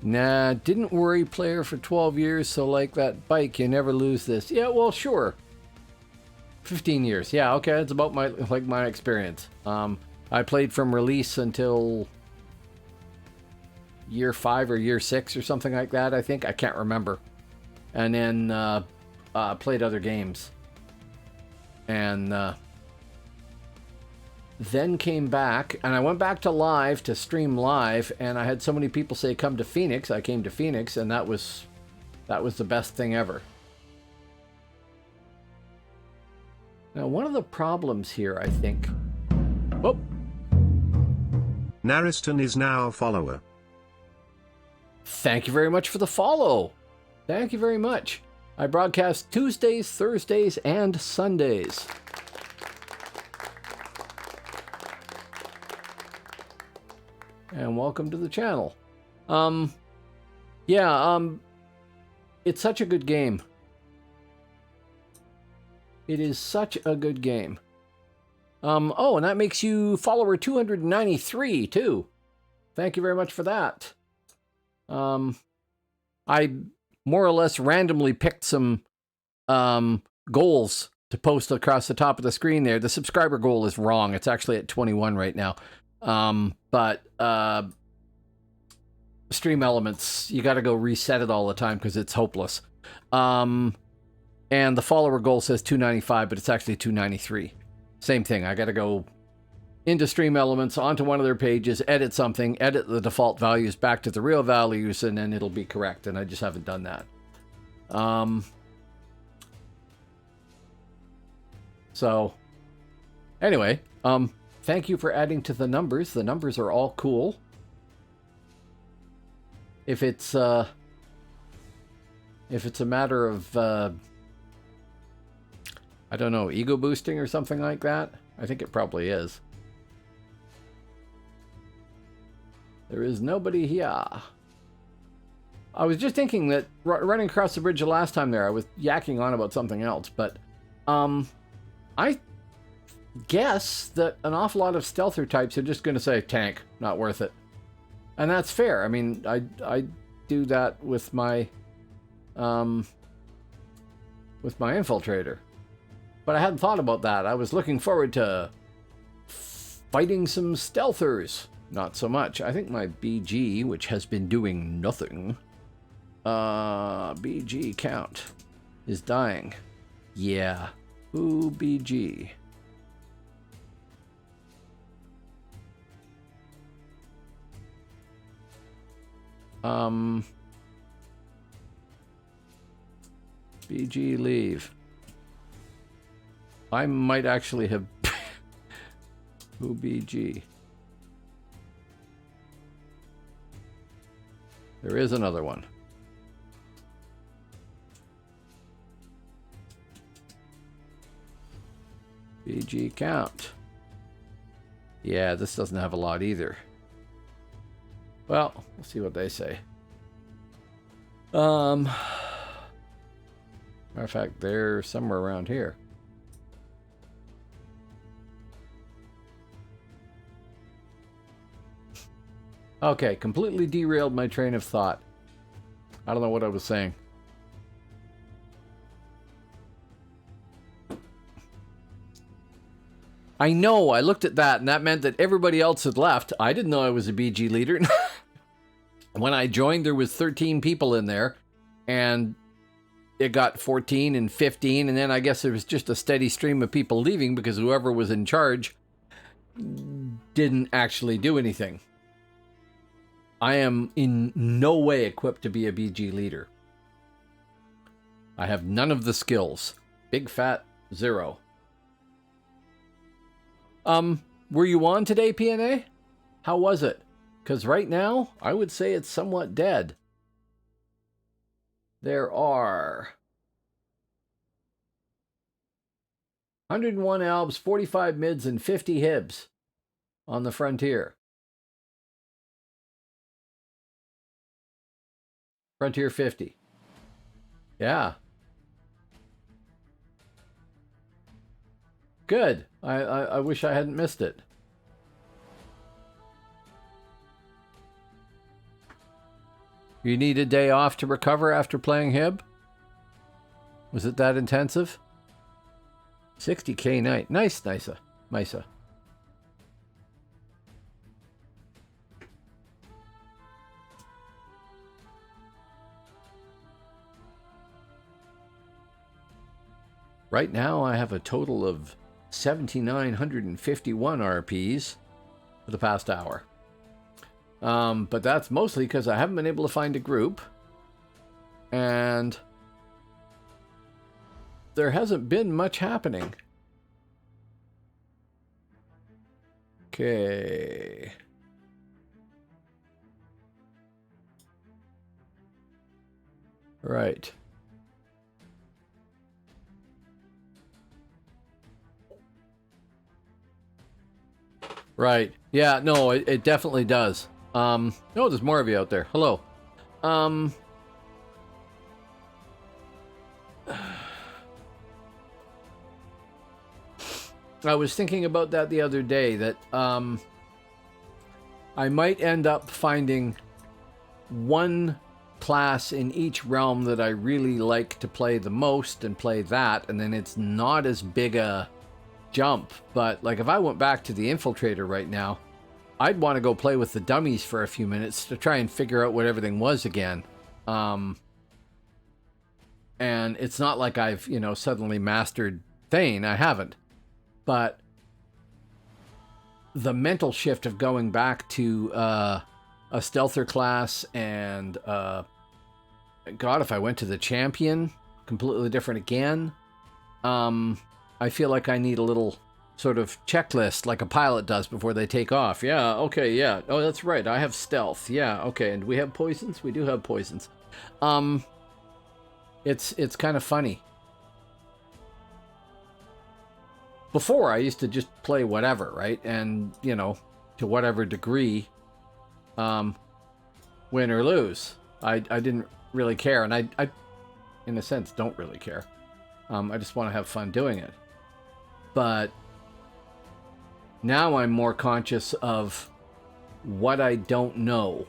Nah, didn't worry player for 12 years, so like that bike, you never lose this. Yeah, well, sure. 15 years. Yeah, okay, that's about my experience. I played from release until year 5 or year 6 or something like that, I think. I can't remember. and then played other games. And then came back, and I went back to live to stream live, and I had so many people say come to Phoenix. I came to Phoenix, and that was the best thing ever. Now, one of the problems here, I think... Oh!
Nariston is now a follower.
Thank you very much for the follow. Thank you very much. I broadcast Tuesdays, Thursdays, and Sundays. And welcome to the channel. It's such a good game. It is such a good game. Oh, and that makes you follower 293 too. Thank you very much for that. I more or less randomly picked some goals to post across the top of the screen there. The subscriber goal is wrong. It's actually at 21 right now. But Stream Elements, you got to go reset it all the time because it's hopeless. And the follower goal says 295, but it's actually 293. Same thing. I got to go into Stream Elements, onto one of their pages, edit something, edit the default values back to the real values, and then it'll be correct. And I just haven't done that. So, anyway, thank you for adding to the numbers. The numbers are all cool. If it's a matter of I don't know, ego boosting or something like that, I think it probably is. There is nobody here. I was just thinking that running across the bridge the last time there, I was yakking on about something else, but I guess that an awful lot of stealther types are just going to say, tank, not worth it. And that's fair. I mean, I do that with my infiltrator. But I hadn't thought about that. I was looking forward to fighting some stealthers. Not so much. I think my BG, which has been doing nothing, BG count, is dying. Yeah. Ooh, BG. BG leave. I might actually have Ooh, BG. There is another one. BG count. Yeah, this doesn't have a lot either. Well, we'll see what they say. Matter of fact, they're somewhere around here. Okay, completely derailed my train of thought. I don't know what I was saying. I know, I looked at that, and that meant that everybody else had left. I didn't know I was a BG leader. When I joined, there was 13 people in there, and it got 14 and 15, and then I guess there was just a steady stream of people leaving because whoever was in charge didn't actually do anything. I am in no way equipped to be a BG leader. I have none of the skills. Big fat 0. Were you on today, PNA? How was it? Because right now, I would say it's somewhat dead. There are 101 albs, 45 mids, and 50 hibs on the frontier. Frontier 50. Yeah. Good. I wish I hadn't missed it. You need a day off to recover after playing Hib? Was it that intensive? 60k night. Nice, Misa. Right now I have a total of 7,951 RPs for the past hour. But that's mostly because I haven't been able to find a group. And there hasn't been much happening. Okay. Right. Right. Yeah, no, it definitely does. Oh, there's more of you out there. Hello. I was thinking about that the other day, that I might end up finding one class in each realm that I really like to play the most and play that, and then it's not as big a jump. But like if I went back to the Infiltrator right now, I'd want to go play with the dummies for a few minutes to try and figure out what everything was again. And it's not like I've, suddenly mastered Thane. I haven't. But the mental shift of going back to a stealther class and, God, if I went to the champion, completely different again. I feel like I need a little sort of checklist like a pilot does before they take off. Yeah, okay, yeah. Oh, that's right. I have stealth. Yeah, okay. And we have poisons? We do have poisons. It's kind of funny. Before, I used to just play whatever, right? And, to whatever degree, win or lose. I didn't really care. And I, in a sense, don't really care. I just want to have fun doing it. But now I'm more conscious of what I don't know.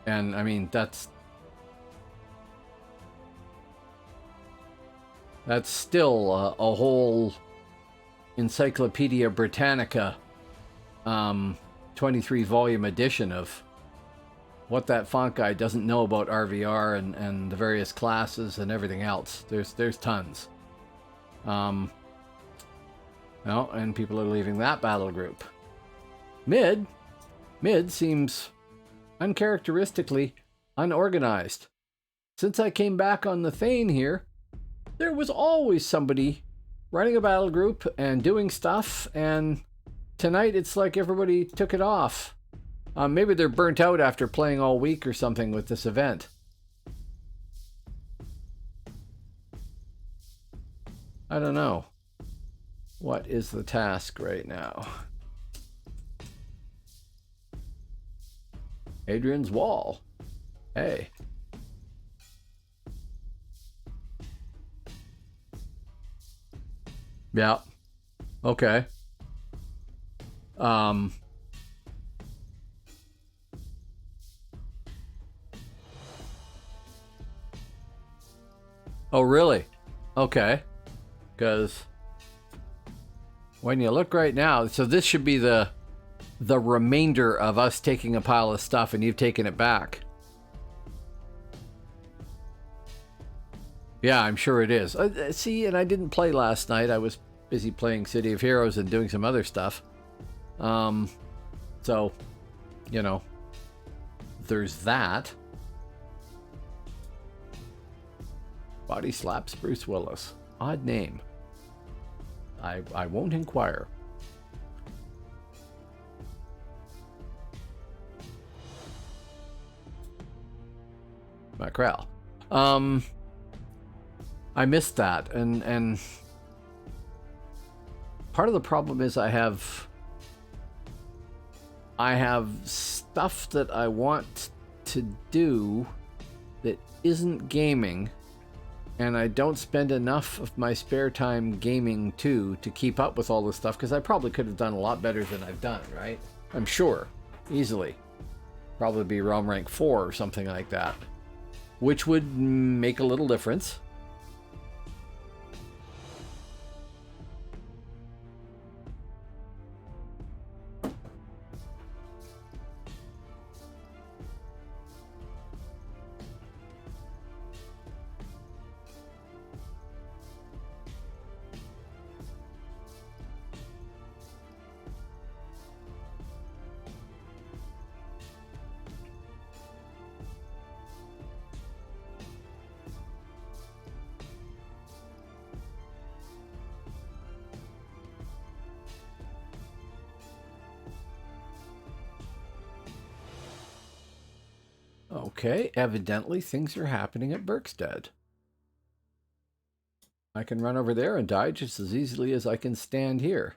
And, I mean, that's still a whole Encyclopedia Britannica 23-volume edition of what that font guy doesn't know about RvR and the various classes and everything else. There's tons. Well, and people are leaving that battle group. Mid seems uncharacteristically unorganized. Since I came back on the Thane here, there was always somebody running a battle group and doing stuff, and tonight it's like everybody took it off. Maybe they're burnt out after playing all week or something with this event. I don't know. What is the task right now? Adrian's Wall. Hey. Yeah. Okay. Oh, really? Okay. Because when you look right now, so this should be the remainder of us taking a pile of stuff, and you've taken it back. Yeah, I'm sure it is. See, and I didn't play last night. I was busy playing City of Heroes and doing some other stuff. So, there's that. Body slaps Bruce Willis. Odd name. I won't inquire. Mackerel. I missed that, and part of the problem is I have stuff that I want to do that isn't gaming, and I don't spend enough of my spare time gaming too to keep up with all this stuff, because I probably could have done a lot better than I've done, right? I'm sure, easily. Probably be realm rank 4 or something like that, which would make a little difference. Okay, evidently things are happening at Berkstead. I can run over there and die just as easily as I can stand here.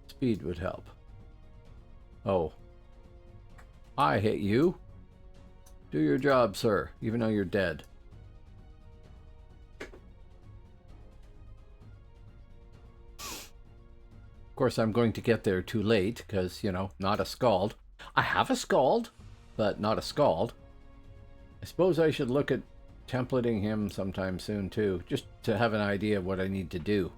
Speed would help. Oh. I hate you. Do your job, sir, even though you're dead. Of course, I'm going to get there too late, because, you know, not a scald. I have a scald, but not a scald. I suppose I should look at templating him sometime soon, too, just to have an idea of what I need to do.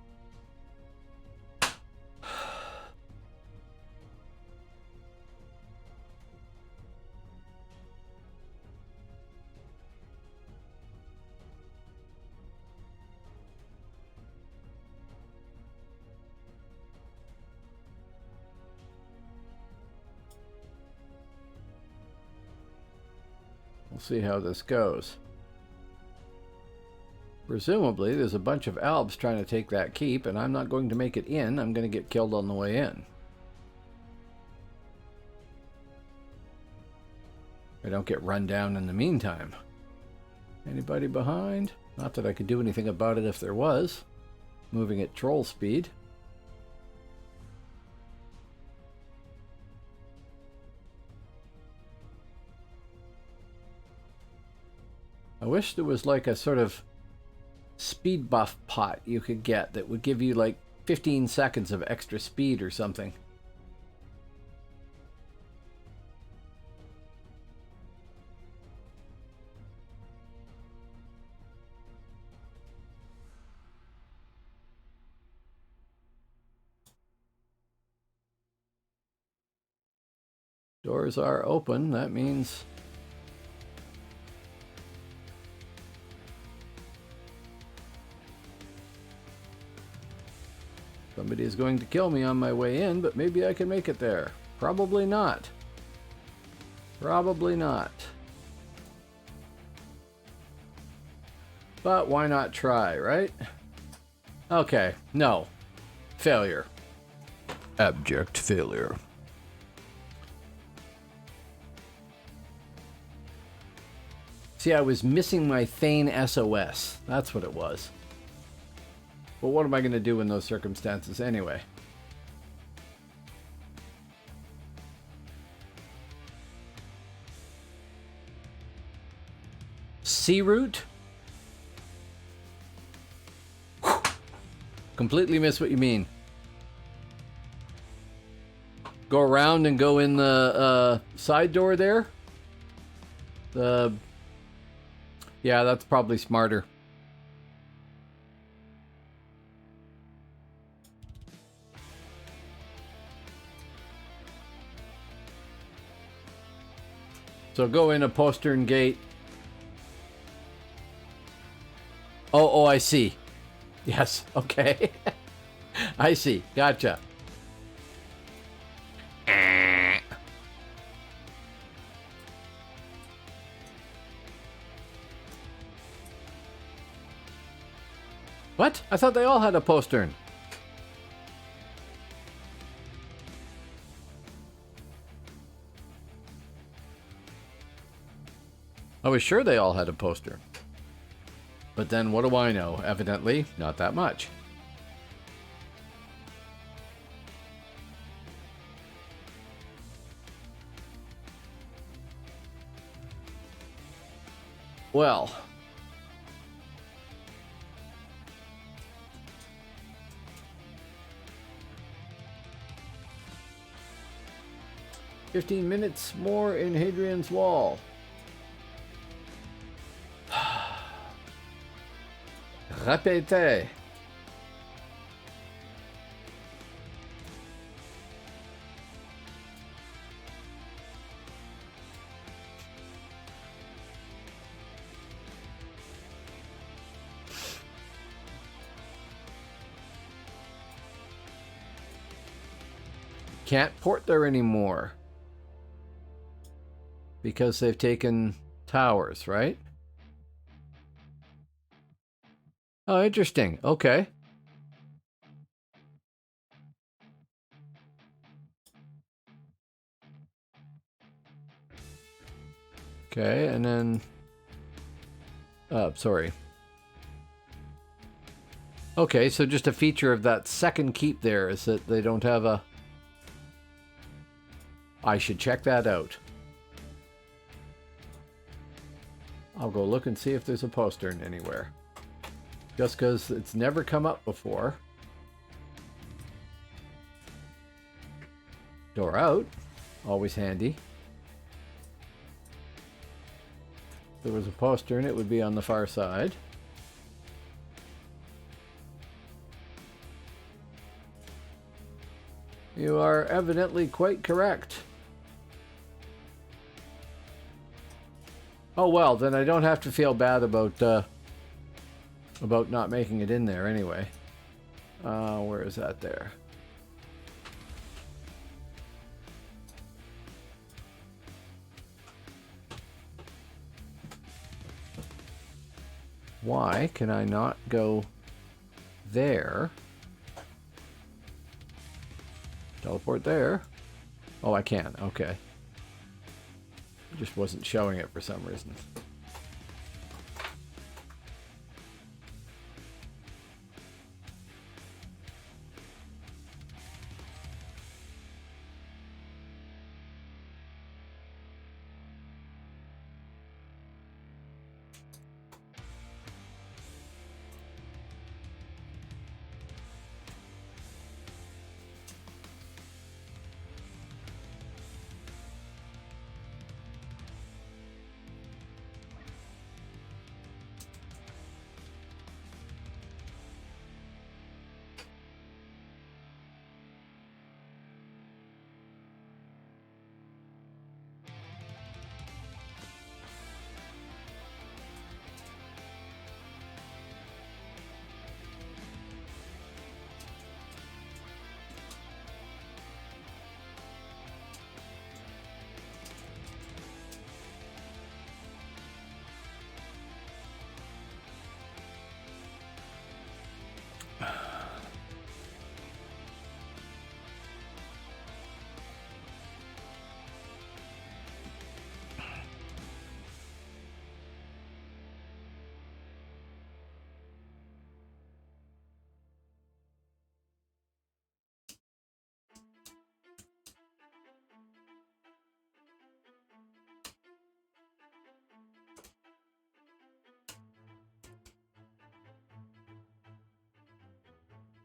We'll see how this goes. Presumably, there's a bunch of Albs trying to take that keep, and I'm not going to make it in. I'm going to get killed on the way in. I don't get run down in the meantime. Anybody behind? Not that I could do anything about it if there was. Moving at troll speed. I wish there was like a sort of speed buff pot you could get that would give you like 15 seconds of extra speed or something. Doors are open. That means somebody is going to kill me on my way in, but maybe I can make it there. Probably not. Probably not. But why not try, right? Okay, no. Failure. Abject failure. See, I was missing my Thane SOS. That's what it was. But what am I going to do in those circumstances anyway? Sea route? Completely miss what you mean. Go around and go in the side door there? Yeah, that's probably smarter. So go in a postern gate. Oh, I see. Yes, okay. I see. Gotcha. What? I thought they all had a postern. I was sure they all had a poster. But then what do I know? Evidently, not that much. Well. "15 minutes more in Hadrian's Wall." Répétez. Can't port there anymore because they've taken towers, right? Oh, interesting. Okay. Okay, and then... sorry. Okay, so just a feature of that second keep there is that they don't have a... I should check that out. I'll go look and see if there's a postern anywhere. Just because it's never come up before. Door out. Always handy. If there was a postern, it would be on the far side. You are evidently quite correct. Oh well, then I don't have to feel bad about not making it in there anyway. Where is that there? Why can I not go there? Teleport there. Oh, I can. Okay. It just wasn't showing it for some reason.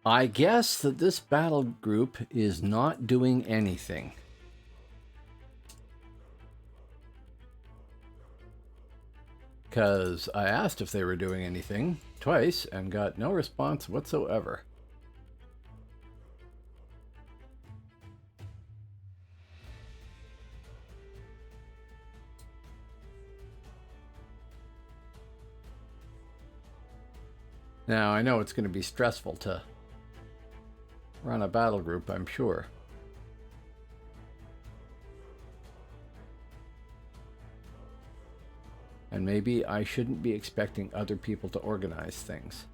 I guess that this battle group is not doing anything. Because I asked if they were doing anything twice and got no response whatsoever. Now, I know it's going to be stressful to run a battle group, I'm sure. And maybe I shouldn't be expecting other people to organize things.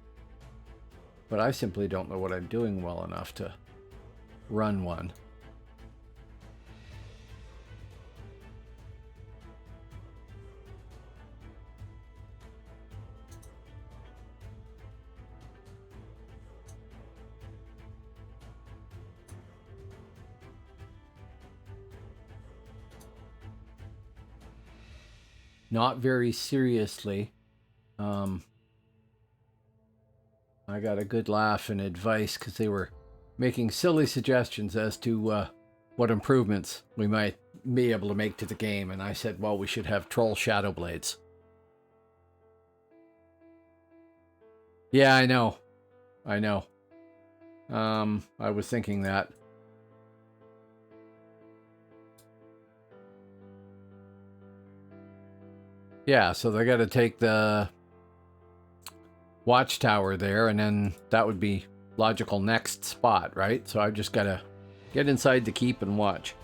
But I simply don't know what I'm doing well enough to run one. Not very seriously. I got a good laugh and advice because they were making silly suggestions as to what improvements we might be able to make to the game. And I said, well, we should have troll shadow blades. Yeah, I know. I know. I was thinking that. Yeah, so they got to take the watchtower there, and then that would be logical next spot, right? So I've just got to get inside the keep and watch.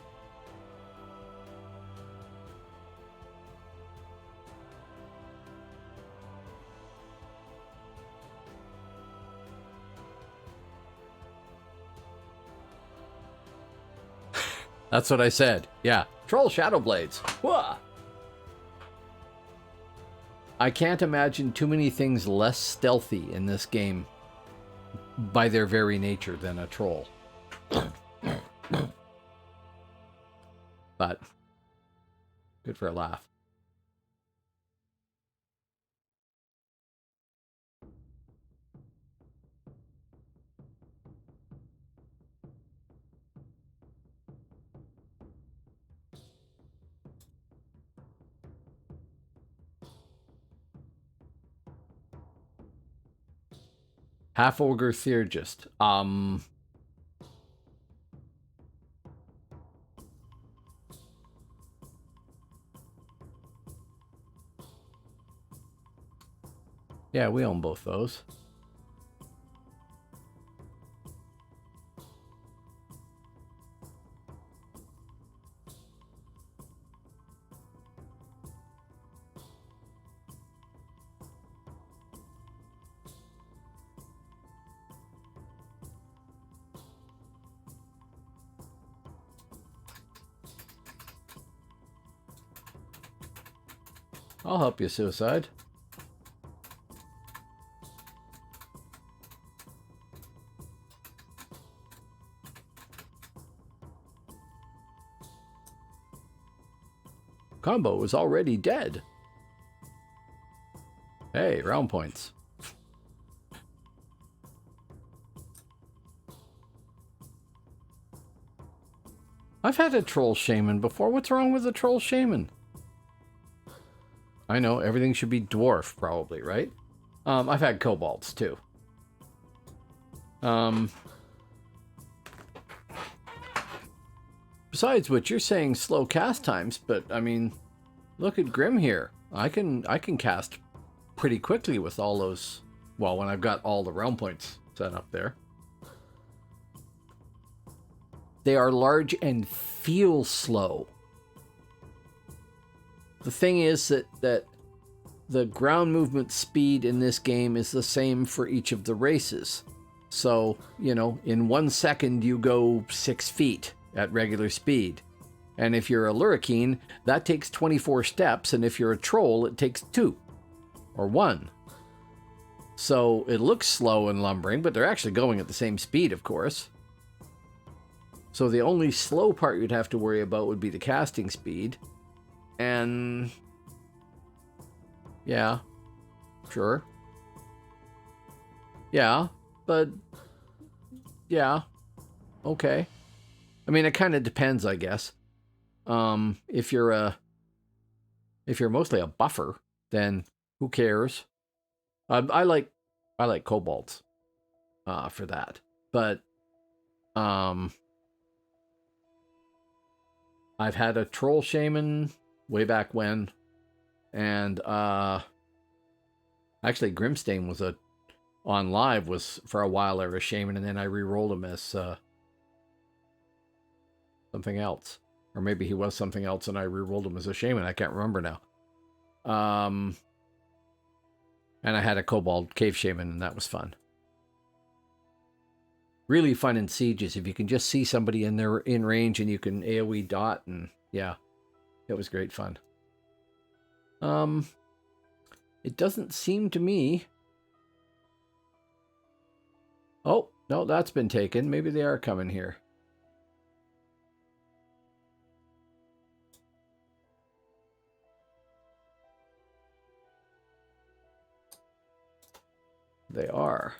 That's what I said. Yeah. Troll Shadow Blades. Whoa. I can't imagine too many things less stealthy in this game by their very nature than a troll. But good for a laugh. Half Ogre Theurgist. Yeah, we own both those. I'll help you, Suicide. Combo is already dead. Hey, round points. I've had a troll shaman before. What's wrong with a troll shaman? I know, everything should be dwarf, probably, right? I've had kobolds, too. Besides which, you're saying slow cast times, but, I mean, look at Grim here. I can cast pretty quickly with all those... Well, when I've got all the realm points set up there. They are large and feel slow. The thing is that the ground movement speed in this game is the same for each of the races. So, you know, in 1 second you go 6 feet at regular speed. And if you're a Lurrikeen, that takes 24 steps, and if you're a troll, it takes 2 or 1. So it looks slow and lumbering, but they're actually going at the same speed, of course. So the only slow part you'd have to worry about would be the casting speed. And yeah, sure. Yeah, but yeah, okay. I mean, it kind of depends, I guess. If you're mostly a buffer, then who cares? I like kobolds for that, but I've had a troll shaman way back when, and actually Grimstain was on live was for a while there a shaman, and then I re-rolled him as something else, or maybe he was something else and I re-rolled him as a shaman. I can't remember now. And I had a kobold cave shaman, and that was fun. Really fun in sieges if you can just see somebody in range and you can AoE dot, and yeah, it was great fun. It doesn't seem to me. Oh, no, that's been taken. Maybe they are coming here. They are.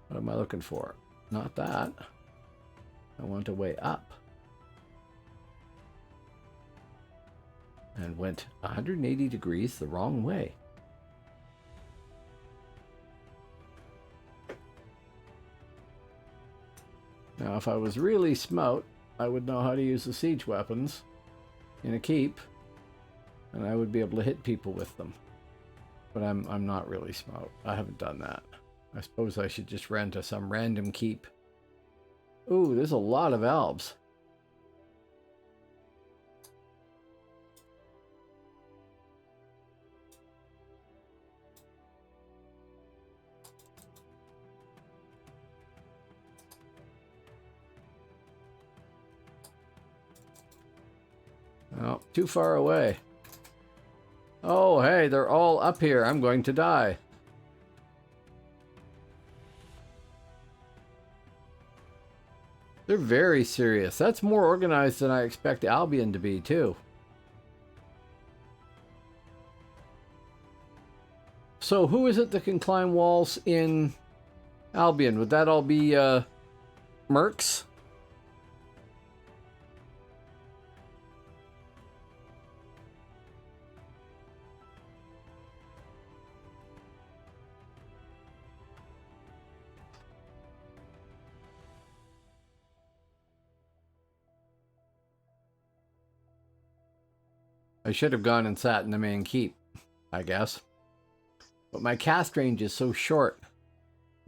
What am I looking for? Not that. I want a way up. And went 180 degrees the wrong way. Now, if I was really smout, I would know how to use the siege weapons in a keep, and I would be able to hit people with them. But I'm not really smout. I haven't done that. I suppose I should just rent to some random keep Ooh, there's a lot of Albs. Oh, too far away. Oh, hey, they're all up here. I'm going to die. They're very serious. That's more organized than I expect Albion to be, too. So who is it that can climb walls in Albion? Would that all be mercs? I should have gone and sat in the main keep, I guess. But my cast range is so short.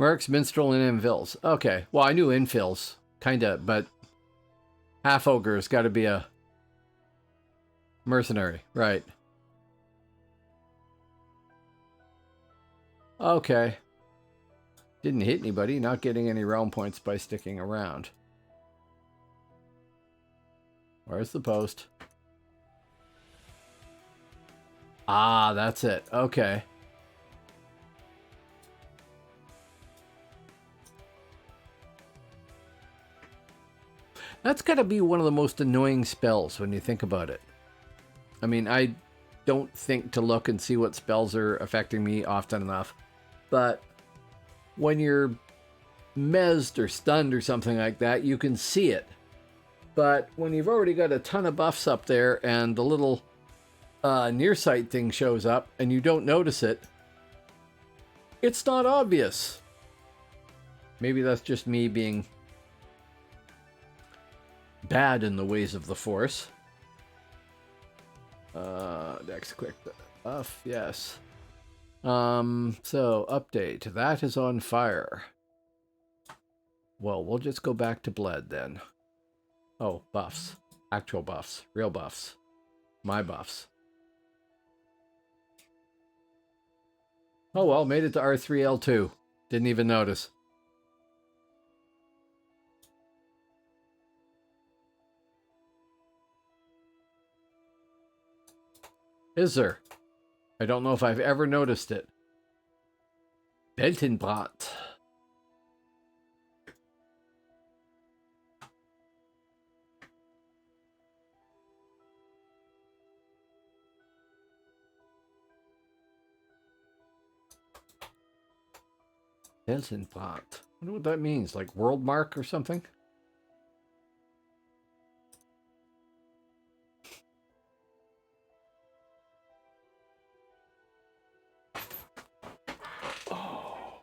Mercs, Minstrel, and Infills. Okay, well, I knew Infills, kinda, but half ogre's got to be a mercenary, right? Okay. Didn't hit anybody, not getting any realm points by sticking around. Where's the post? Ah, that's it. Okay. That's got to be one of the most annoying spells when you think about it. I mean, I don't think to look and see what spells are affecting me often enough. But when you're mezzed or stunned or something like that, you can see it. But when you've already got a ton of buffs up there and the little near sight thing shows up and you don't notice it, it's not obvious. Maybe that's just me being bad in the ways of the Force. Next quick buff, yes. So update, that is on fire. Well, we'll just go back to Bled then. Oh, buffs. Actual buffs. Real buffs. My buffs. Oh well, made it to R3L2. Didn't even notice. Is there? I don't know if I've ever noticed it. Beltenbrat. Beltenbrat. I wonder what that means. Like world mark or something? Oh.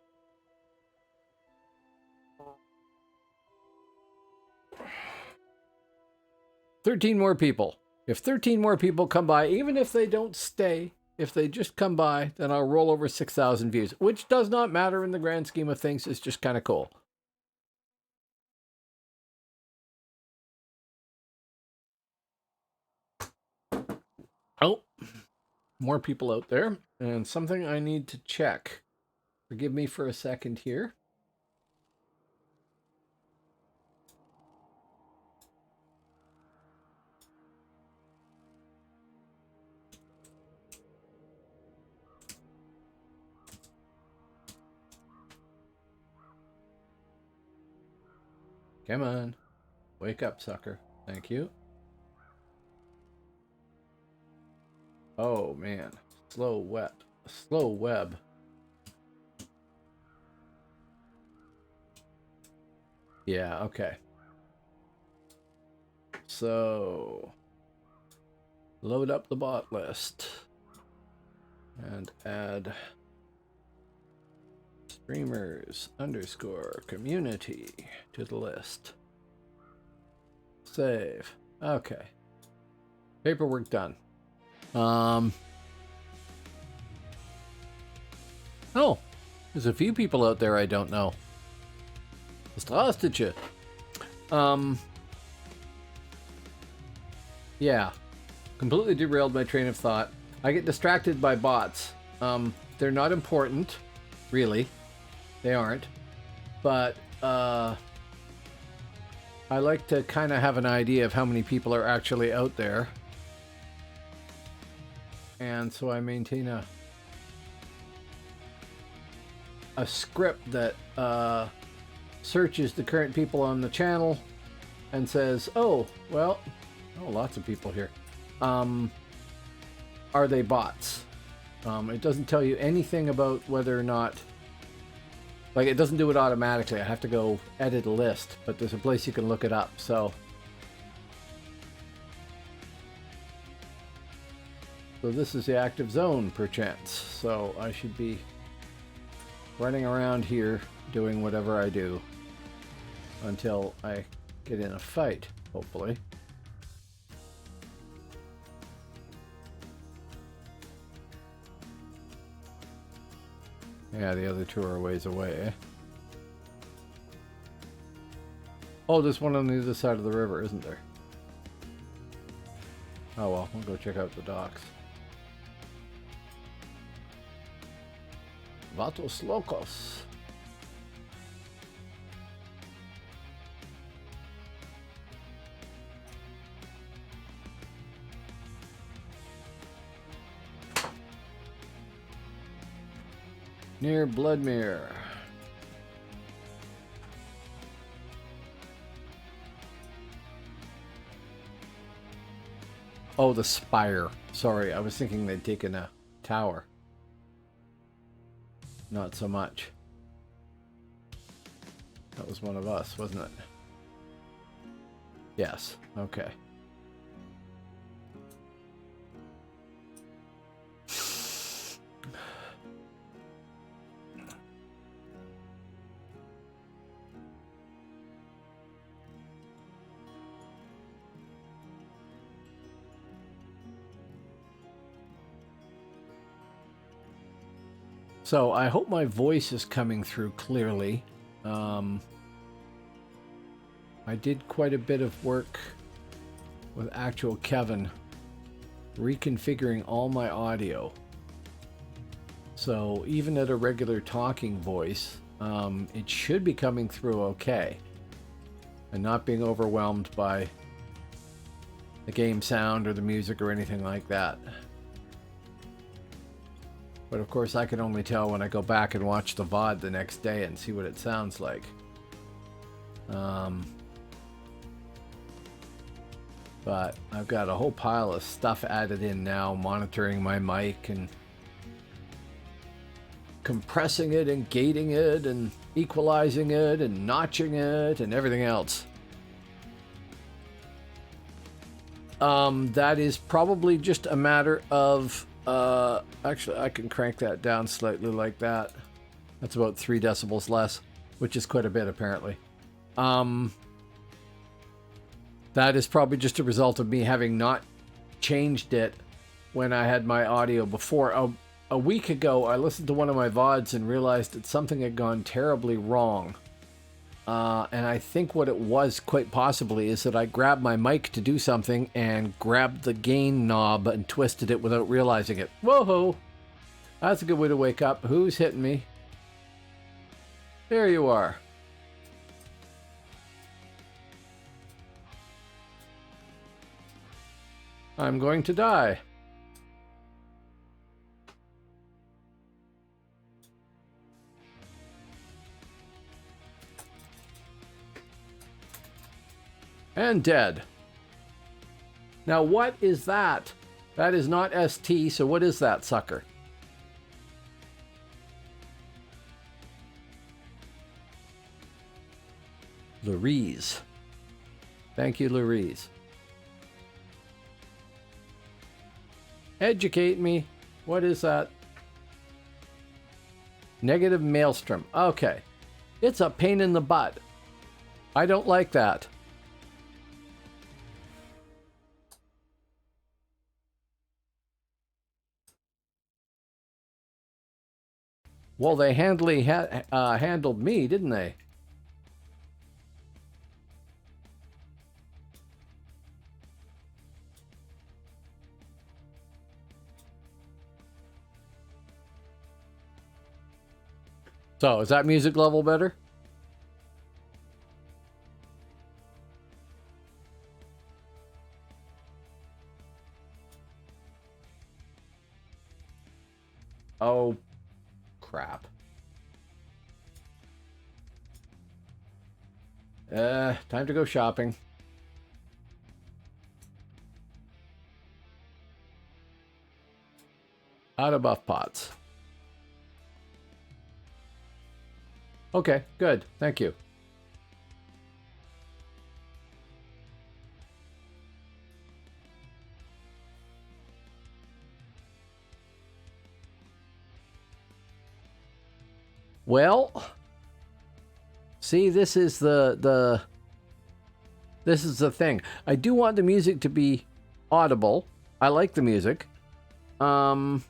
13 more people. If 13 more people come by, even if they don't stay, if they just come by, then I'll roll over 6,000 views, which does not matter in the grand scheme of things. It's just kind of cool. Oh, more people out there, and something I need to check. Forgive me for a second here. Come on. Wake up, sucker. Thank you. Oh, man. Slow web. Slow web. Yeah, okay. So, load up the bot list. And add streamers _ community to the list. Save. Okay. Paperwork done. Oh, there's a few people out there I don't know. Здравствуйте. Yeah. Completely derailed my train of thought. I get distracted by bots. They're not important, really. They aren't. But I like to kind of have an idea of how many people are actually out there. And so I maintain a script that searches the current people on the channel and says, oh, well, lots of people here. Are they bots? It doesn't tell you anything about whether or not, like, it doesn't do it automatically. I have to go edit a list, but there's a place you can look it up. So this is the active zone, perchance. So I should be running around here doing whatever I do until I get in a fight, hopefully. Yeah, the other two are a ways away, eh? Oh, there's one on the other side of the river, isn't there? Oh well, we'll go check out the docks. Vatos Locos. Near Bloodmere. Oh, the spire. Sorry, I was thinking they'd taken a tower. Not so much. That was one of us, wasn't it? Yes. Okay. So I hope my voice is coming through clearly. I did quite a bit of work with actual Kevin reconfiguring all my audio. So even at a regular talking voice, it should be coming through okay and not being overwhelmed by the game sound or the music or anything like that. But of course I can only tell when I go back and watch the VOD the next day and see what it sounds like. But I've got a whole pile of stuff added in now, monitoring my mic and compressing it and gating it and equalizing it and notching it and everything else. That is probably just a matter of actually I can crank that down slightly like that. That's about 3 decibels less, which is quite a bit apparently. That is probably just a result of me having not changed it when I had my audio before. A week ago I listened to one of my VODs and realized that something had gone terribly wrong. And I think what it was, quite possibly, is that I grabbed my mic to do something and grabbed the gain knob and twisted it without realizing it. Whoa-ho! That's a good way to wake up. Who's hitting me? There you are. I'm going to die. And dead. Now what is that? That is not ST, so what is that sucker? Louise. Thank you, Louise. Educate me. What is that? Negative maelstrom. Okay. It's a pain in the butt. I don't like that. Well, they handled me, didn't they? So, is that music level better? Oh, crap. Time to go shopping. Out of buff pots. Okay, good. Thank you. Well, see, this is the thing. I do want the music to be audible. I like the music. But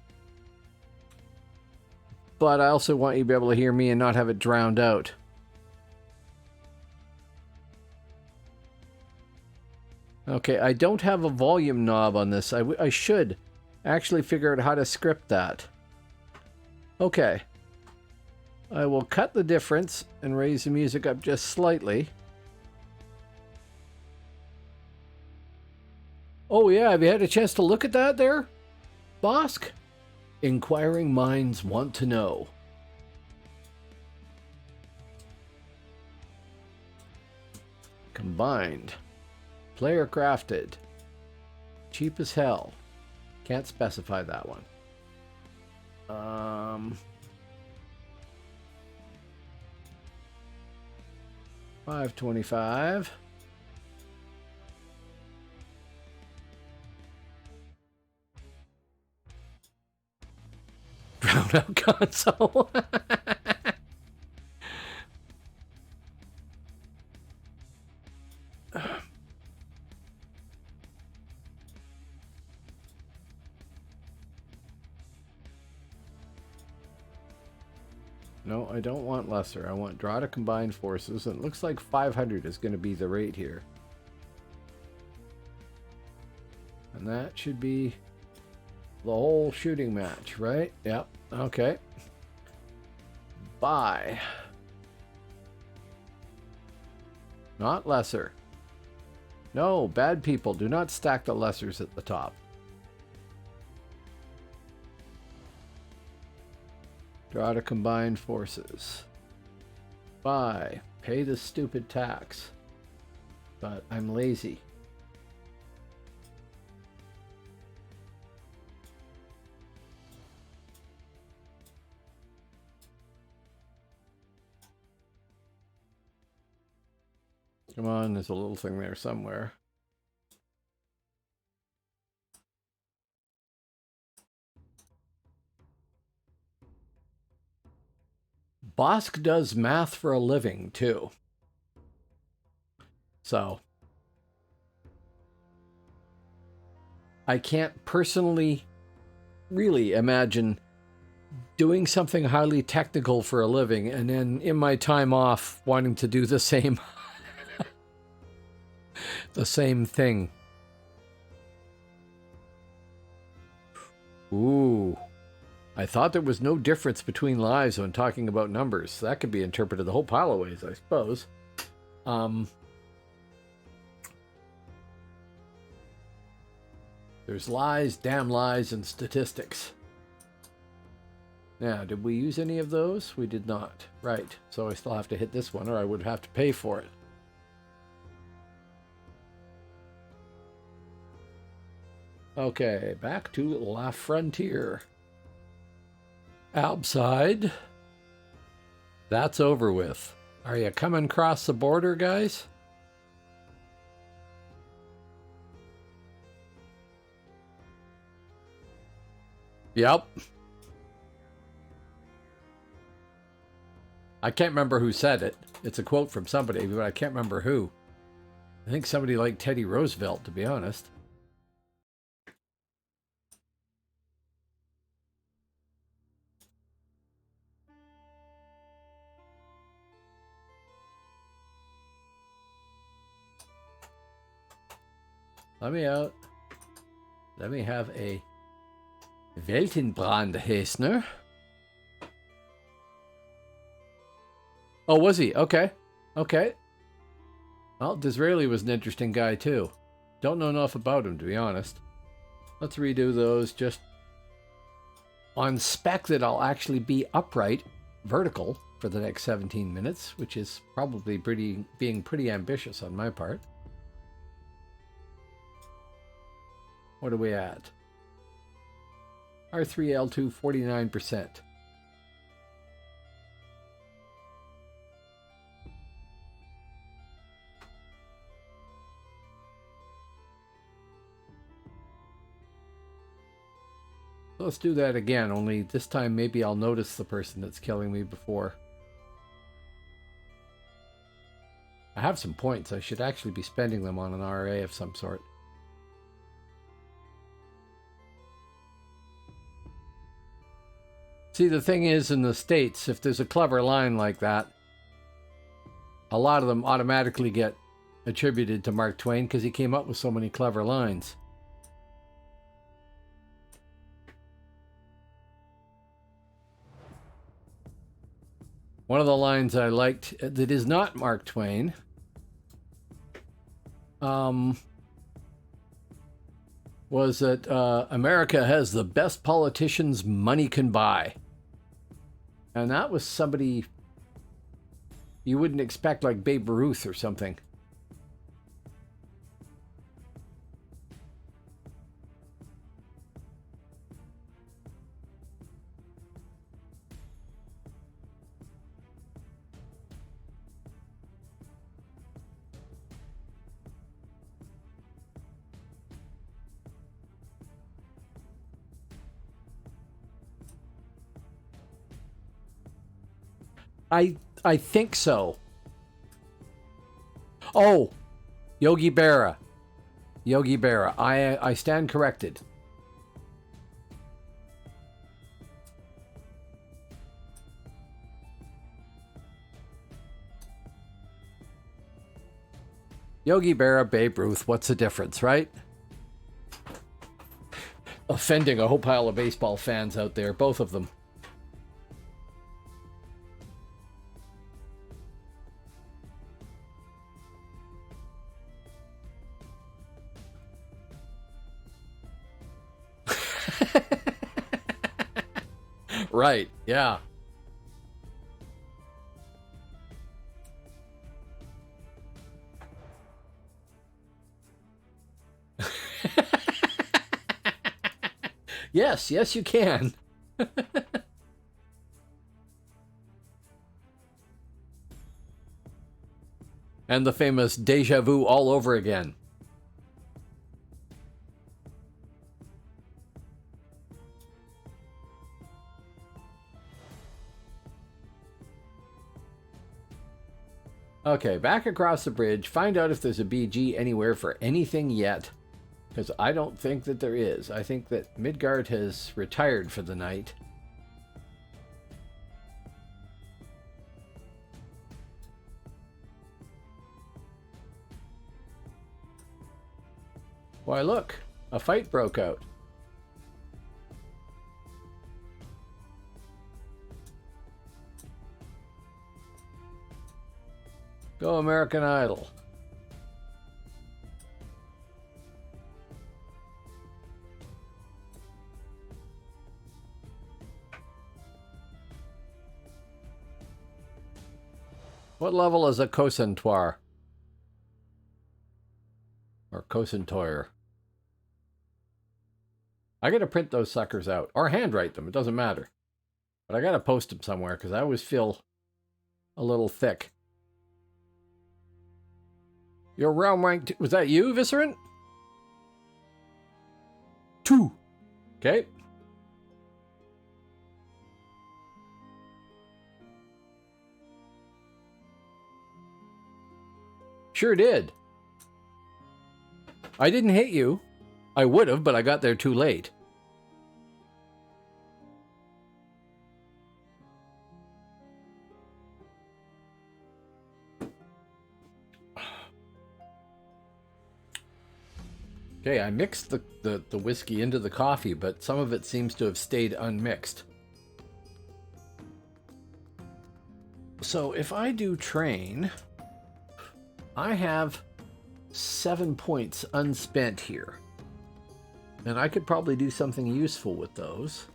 I also want you to be able to hear me and not have it drowned out. Okay, I don't have a volume knob on this. I should actually figure out how to script that. Okay. I will cut the difference and raise the music up just slightly. Oh yeah, have you had a chance to look at that there, Bosk? Inquiring minds want to know. Combined. Player crafted. Cheap as hell. Can't specify that one. $5.25. Drown out console. No, I don't want lesser. I want draw to combine forces, and it looks like 500 is going to be the rate here. And that should be the whole shooting match, right? Yep. Okay. Buy. Not lesser. No, bad people. Do not stack the lessers at the top. Draw to combine forces. Buy. Pay the stupid tax. But I'm lazy. Come on, there's a little thing there somewhere. Bosk does math for a living, too. So, I can't personally really imagine doing something highly technical for a living and then in my time off wanting to do the same the same thing. Ooh. I thought there was no difference between lives when talking about numbers. That could be interpreted a whole pile of ways, I suppose. There's lies, damn lies, and statistics. Now, did we use any of those? We did not. Right. So I still have to hit this one, or I would have to pay for it. Okay, back to La Frontier. Outside. That's over with. Are you coming across the border, guys? Yep. I can't remember who said it. It's a quote from somebody, but I can't remember who. I think somebody like Teddy Roosevelt, to be honest. Let me out. Let me have a Weltenbrandhäsner. Oh, was he? Okay. Okay. Well, Disraeli was an interesting guy, too. Don't know enough about him, to be honest. Let's redo those just on spec that I'll actually be upright, vertical, for the next 17 minutes, which is probably being pretty ambitious on my part. What are we at? R3L2, 49%. Let's do that again, only this time maybe I'll notice the person that's killing me before. I have some points. I should actually be spending them on an RA of some sort. See, the thing is, in the States, if there's a clever line like that, a lot of them automatically get attributed to Mark Twain because he came up with so many clever lines. One of the lines I liked that is not Mark Twain was that America has the best politicians money can buy. And that was somebody you wouldn't expect, like Babe Ruth or something. I think so. Oh, Yogi Berra. Yogi Berra. I stand corrected. Yogi Berra, Babe Ruth, what's the difference, right? Offending a whole pile of baseball fans out there, both of them. Right, yeah. Yes, yes, you can. And the famous deja vu all over again. Okay, back across the bridge. Find out if there's a BG anywhere for anything yet. Because I don't think that there is. I think that Midgard has retired for the night. Why, look. A fight broke out. Go American Idol. What level is a cocentoire? Or cocentoire? I gotta print those suckers out. Or handwrite them, it doesn't matter. But I gotta post them somewhere, because I always feel a little thick. Your realm rank... Was that you, Viscerant? 2. Okay. Sure did. I didn't hit you. I would have, but I got there too late. Okay, I mixed the whiskey into the coffee, but some of it seems to have stayed unmixed. So if I do train, I have 7 points unspent here. And I could probably do something useful with those.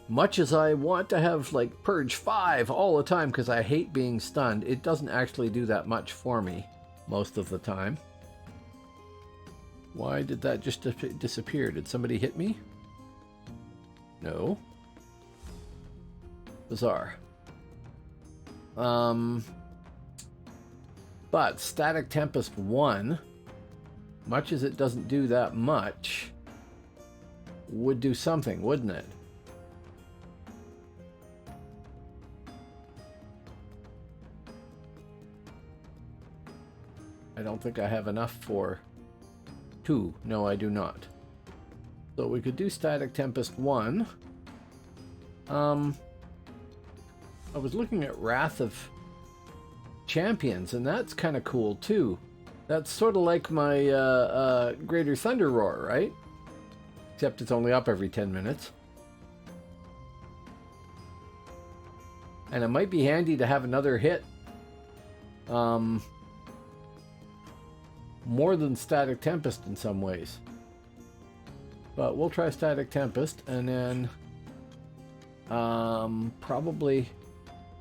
Much as I want to have, like, Purge 5 all the time because I hate being stunned, it doesn't actually do that much for me most of the time. Why did that just disappear? Did somebody hit me? No. Bizarre. But Static Tempest 1, much as it doesn't do that much, would do something, wouldn't it? I don't think I have enough for 2. No, I do not. So we could do Static Tempest 1. I was looking at Wrath of Champions, and that's kind of cool too. That's sort of like my Greater Thunder Roar, right? Except it's only up every 10 minutes. And it might be handy to have another hit. More than Static Tempest in some ways. But we'll try Static Tempest, and then probably,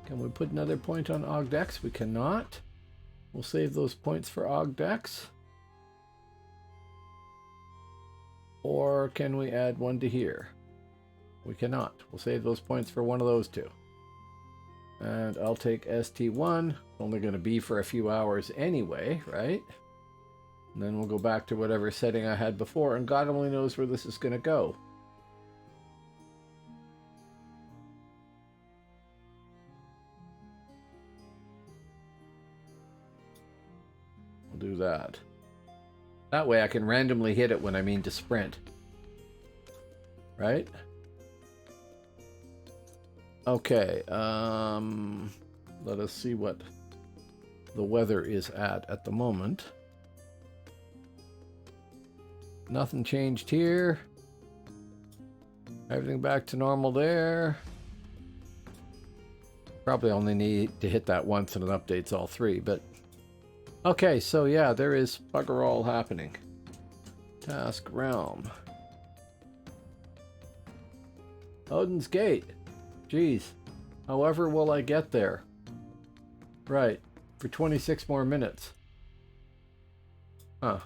can we put another point on Ogdex? We cannot. We'll save those points for Ogdex. Or can we add one to here? We cannot. We'll save those points for one of those two. And I'll take ST1. Only going to be for a few hours anyway, right? And then we'll go back to whatever setting I had before, and God only knows where this is going to go. We'll do that. That way I can randomly hit it when I mean to sprint. Right? Okay, let us see what the weather is at the moment. Nothing changed here. Everything back to normal there. Probably only need to hit that once and it updates all 3, but... Okay, so yeah, there is bugger all happening. Task Realm. Odin's Gate. Jeez. However will I get there? Right. For 26 more minutes. Huh.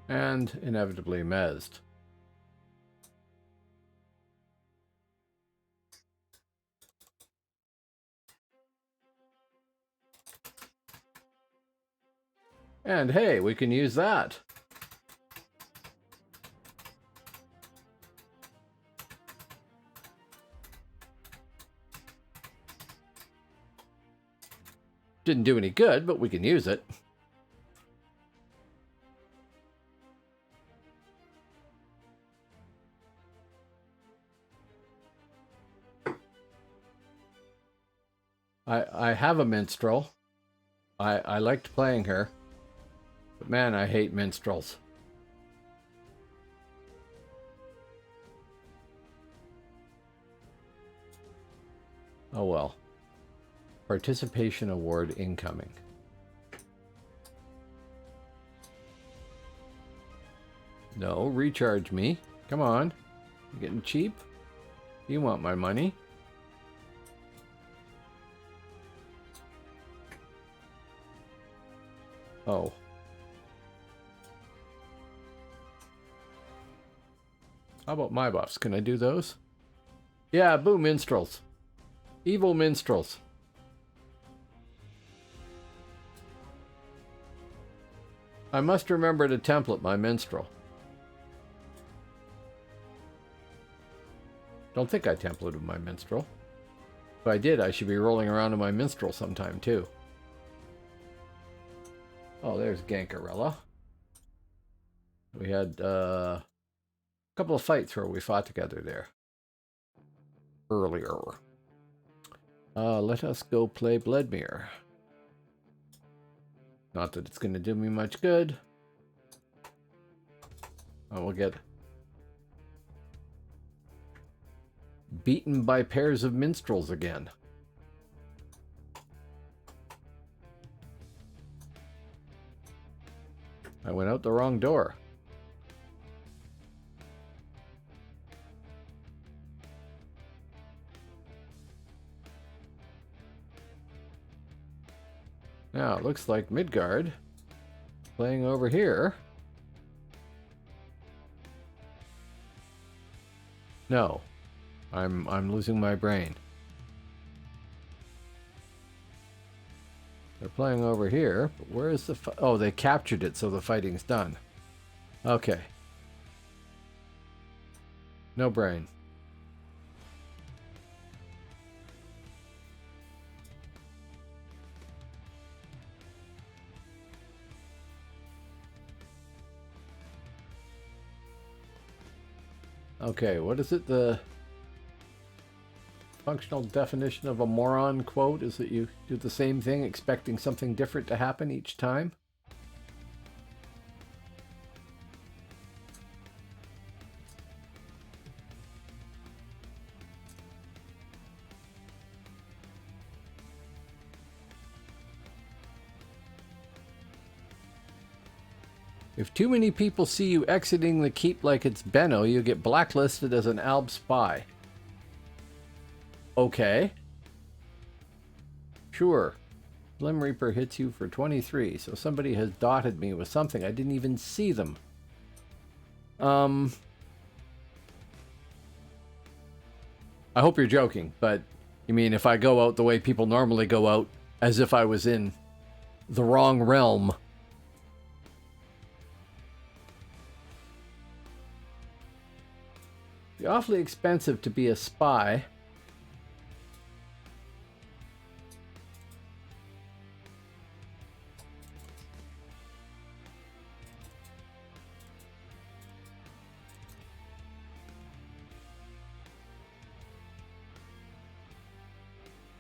And inevitably mezzed. And hey, we can use that. Didn't do any good, but we can use it. I have a minstrel. I liked playing her. But man, I hate minstrels. Oh well. Participation award incoming. No, recharge me. Come on. You getting cheap? You want my money? Oh. How about my buffs? Can I do those? Yeah, boo minstrels. Evil minstrels. I must remember to template my minstrel. Don't think I templated my minstrel. If I did, I should be rolling around in my minstrel sometime too. Oh, there's Gankarella. We had a couple of fights where we fought together there earlier. Let us go play Bledmere. Not that it's going to do me much good. I will get beaten by pairs of minstrels again. I went out the wrong door. Now, it looks like Midgard playing over here. No. I'm losing my brain. They're playing over here, but where is the oh, they captured it, so the fighting's done. Okay. No brain. Okay, what is it? The functional definition of a moron quote is that you do the same thing expecting something different to happen each time. If too many people see you exiting the keep like it's Benno, you get blacklisted as an Alb spy. Okay. Sure. Slim Reaper hits you for 23, so somebody has dotted me with something. I didn't even see them. I hope you're joking, but you mean if I go out the way people normally go out, as if I was in the wrong realm? It's awfully expensive to be a spy.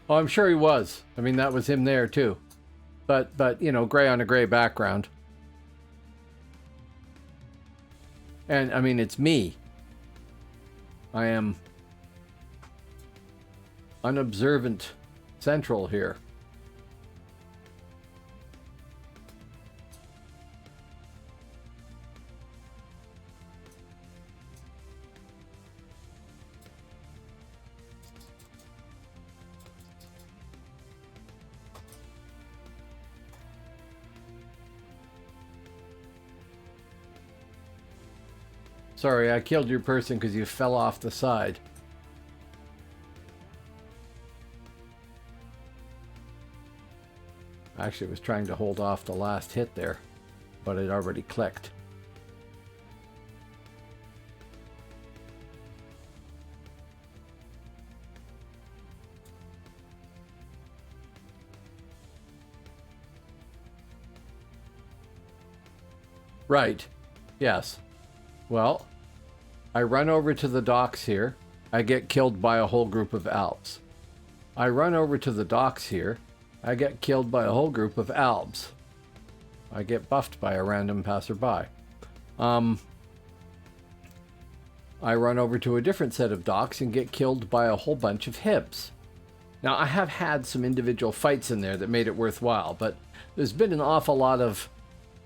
Oh, I'm sure he was. I mean, that was him there too. But you know, gray on a gray background. And I mean, it's me. I am unobservant central here. Sorry, I killed your person because you fell off the side. Actually, I was trying to hold off the last hit there, but it already clicked. Right. Yes. Well, I run over to the docks here. I get killed by a whole group of Alps. I run over to the docks here. I get killed by a whole group of Albs. I get buffed by a random passerby. I run over to a different set of docks and get killed by a whole bunch of Hibs. Now, I have had some individual fights in there that made it worthwhile, but there's been an awful lot of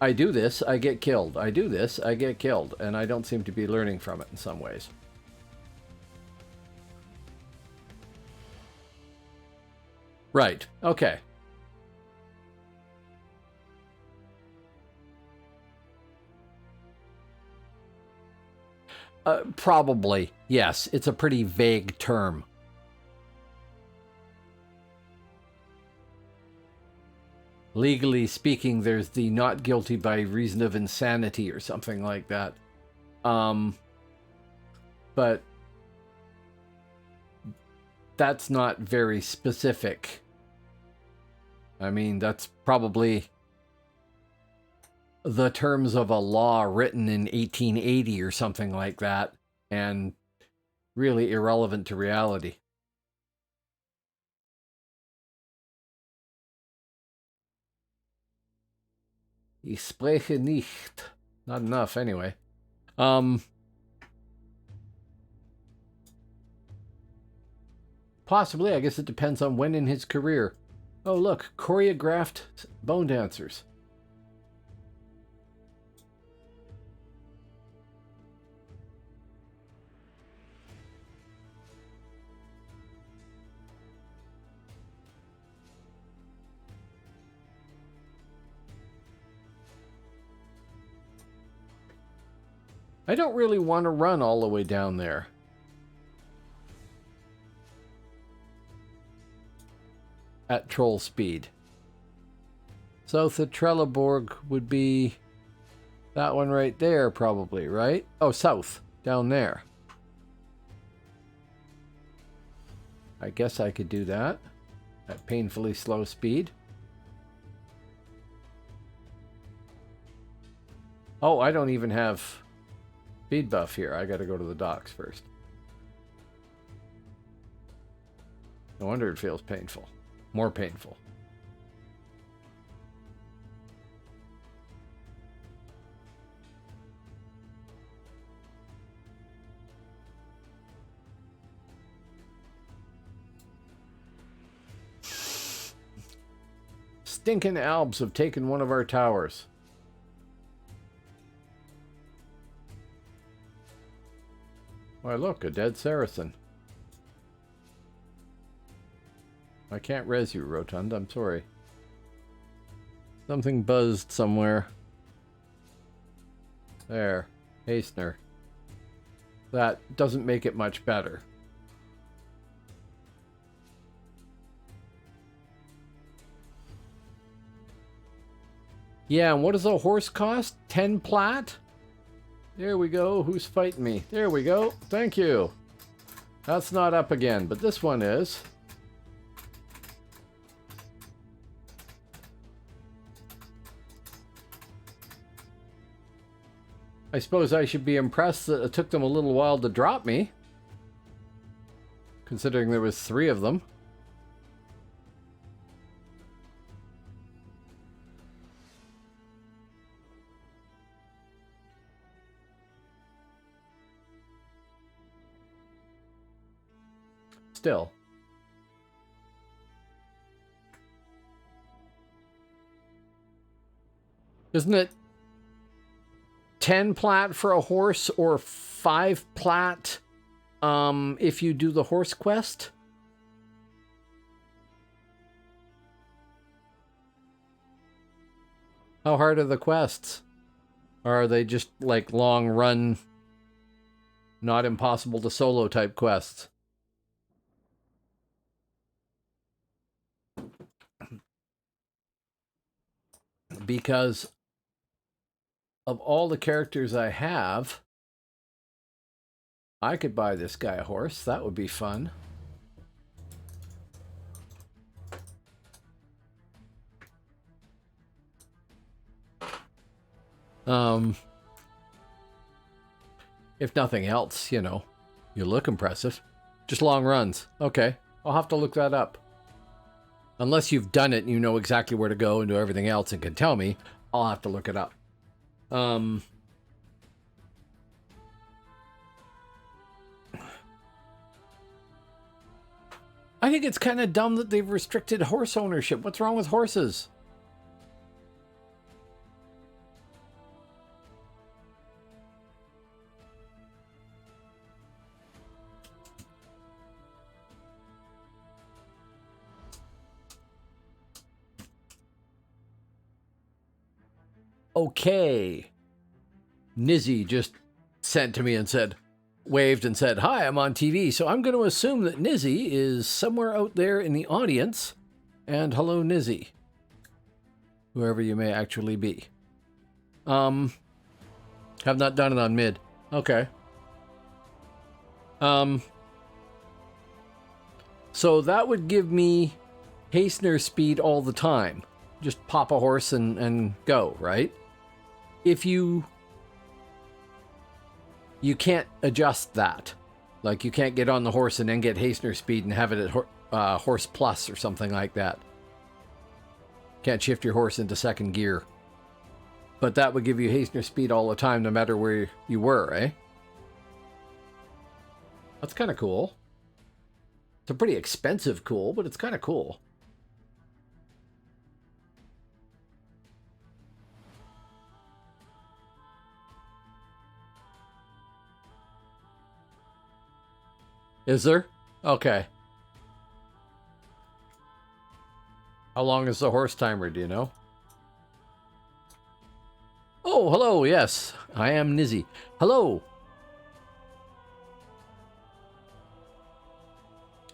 I do this, I get killed. I do this, I get killed. And I don't seem to be learning from it in some ways. Right. Okay. Probably. Yes. It's a pretty vague term. Legally speaking, there's the not guilty by reason of insanity or something like that. But that's not very specific. I mean, that's probably the terms of a law written in 1880 or something like that, and really irrelevant to reality. Ich spreche nicht. Not enough, anyway. Possibly, I guess it depends on when in his career. Oh, look, choreographed bone dancers. I don't really want to run all the way down there. At troll speed. South of Trelleborg would be that one right there, probably, right? Oh, south, down there. I guess I could do that at painfully slow speed. Oh, I don't even have speed buff here. I gotta go to the docks first. No wonder it feels painful. More painful. Stinking Alps have taken one of our towers. Why, look, a dead Saracen. I can't res you, Rotund. I'm sorry. Something buzzed somewhere. There. Hastener. That doesn't make it much better. Yeah, and what does a horse cost? 10 plat? There we go. Who's fighting me? There we go. Thank you. That's not up again, but this one is. I suppose I should be impressed that it took them a little while to drop me, considering there was 3 of them. Still. Isn't it 10 plat for a horse or 5 plat if you do the horse quest? How hard are the quests? Or are they just like long run, not impossible to solo type quests? Because of all the characters I have, I could buy this guy a horse. That would be fun. If nothing else, you know, you look impressive. Just long runs. Okay, I'll have to look that up. Unless you've done it and you know exactly where to go and do everything else and can tell me, I'll have to look it up. I think it's kind of dumb that they've restricted horse ownership. What's wrong with horses? Okay. Nizzy just sent to me and said, waved and said, hi, I'm on TV. So I'm going to assume that Nizzy is somewhere out there in the audience. And hello, Nizzy. Whoever you may actually be. Have not done it on mid. Okay. So that would give me hastener speed all the time. Just pop a horse and go, right? If you can't adjust that. Like, you can't get on the horse and then get hastener speed and have it at horse plus or something like that. Can't shift your horse into second gear. But that would give you hastener speed all the time, no matter where you were, eh? That's kind of cool. It's a pretty expensive cool, but it's kind of cool. Is there? Okay. How long is the horse timer, do you know? Oh, hello, yes. I am Nizzy. Hello.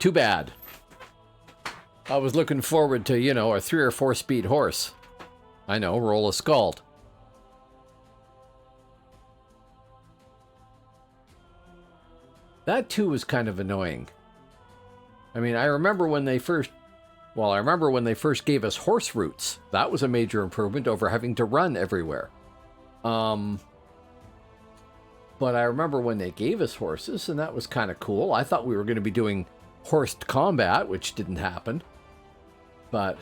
Too bad. I was looking forward to, you know, a 3 or 4 speed horse. I know, roll a scald. That too was kind of annoying. I mean, I remember when they first gave us horse routes. That was a major improvement over having to run everywhere. But I remember when they gave us horses, and that was kind of cool. I thought we were going to be doing horsed combat, which didn't happen. But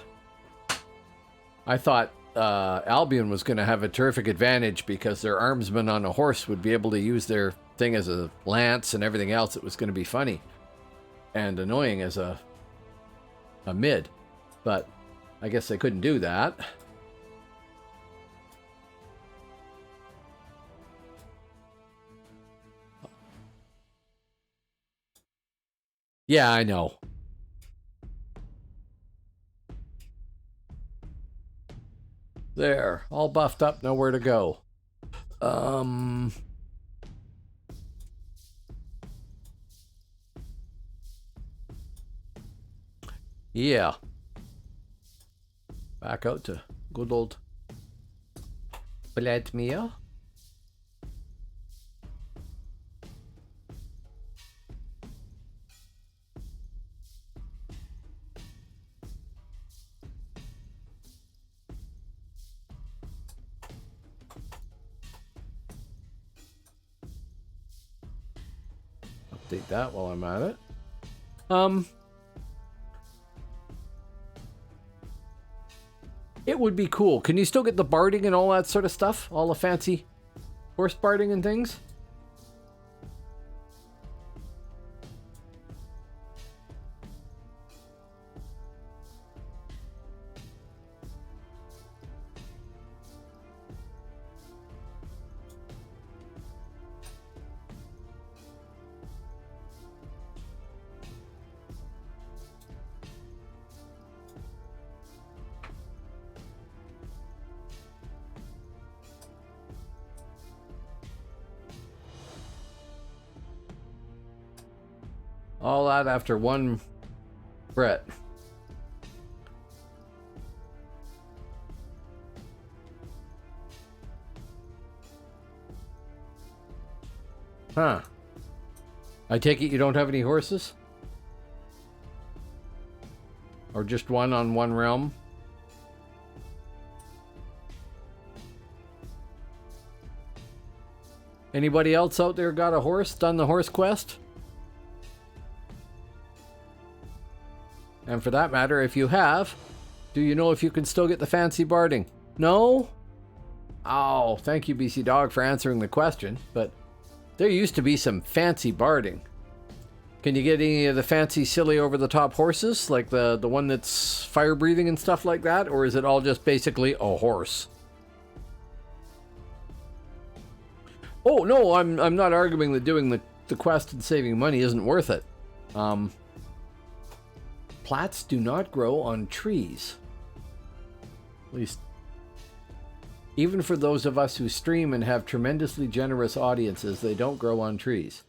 I thought Albion was going to have a terrific advantage because their armsmen on a horse would be able to use their thing as a lance and everything else. It was going to be funny and annoying as a mid. But I guess they couldn't do that. Yeah, I know. There, all buffed up, nowhere to go. Yeah. Back out to good old Vladimir. Update that while I'm at it. It would be cool. Can you still get the barding and all that sort of stuff? All the fancy horse barding and things? All that after one Brett. Huh. I take it you don't have any horses? Or just one on one realm? Anybody else out there got a horse? Done the horse quest? And for that matter, if you have, do you know if you can still get the fancy barding? No? Oh, thank you, BC Dog, for answering the question. But there used to be some fancy barding. Can you get any of the fancy, silly, over-the-top horses? Like the one that's fire-breathing and stuff like that? Or is it all just basically a horse? Oh, no, I'm not arguing that doing the quest and saving money isn't worth it. Plats do not grow on trees. At least, even for those of us who stream and have tremendously generous audiences, they don't grow on trees.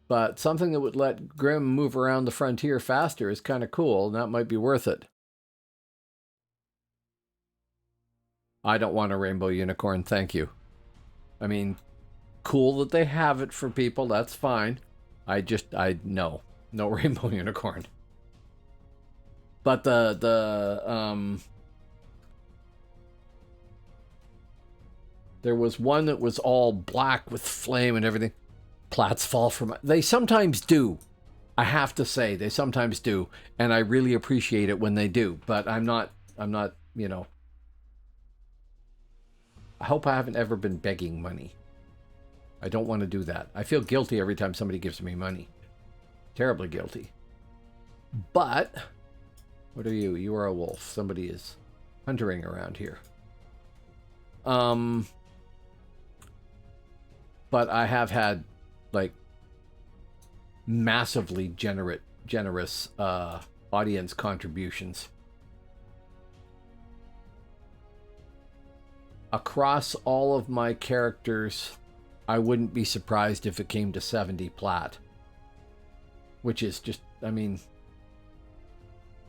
But something that would let Grim move around the frontier faster is kind of cool, and that might be worth it. I don't want a rainbow unicorn, thank you. I mean, cool that they have it for people, that's fine. No rainbow unicorn. But there was one that was all black with flame and everything. Plats fall from... They sometimes do. I have to say, they sometimes do. And I really appreciate it when they do. But I'm not, you know... I hope I haven't ever been begging money. I don't want to do that. I feel guilty every time somebody gives me money. Terribly guilty. But... What are you? You are a wolf. Somebody is huntering around here. But I have had, like, massively generous audience contributions. Across all of my characters, I wouldn't be surprised if it came to 70 plat. Which is just, I mean,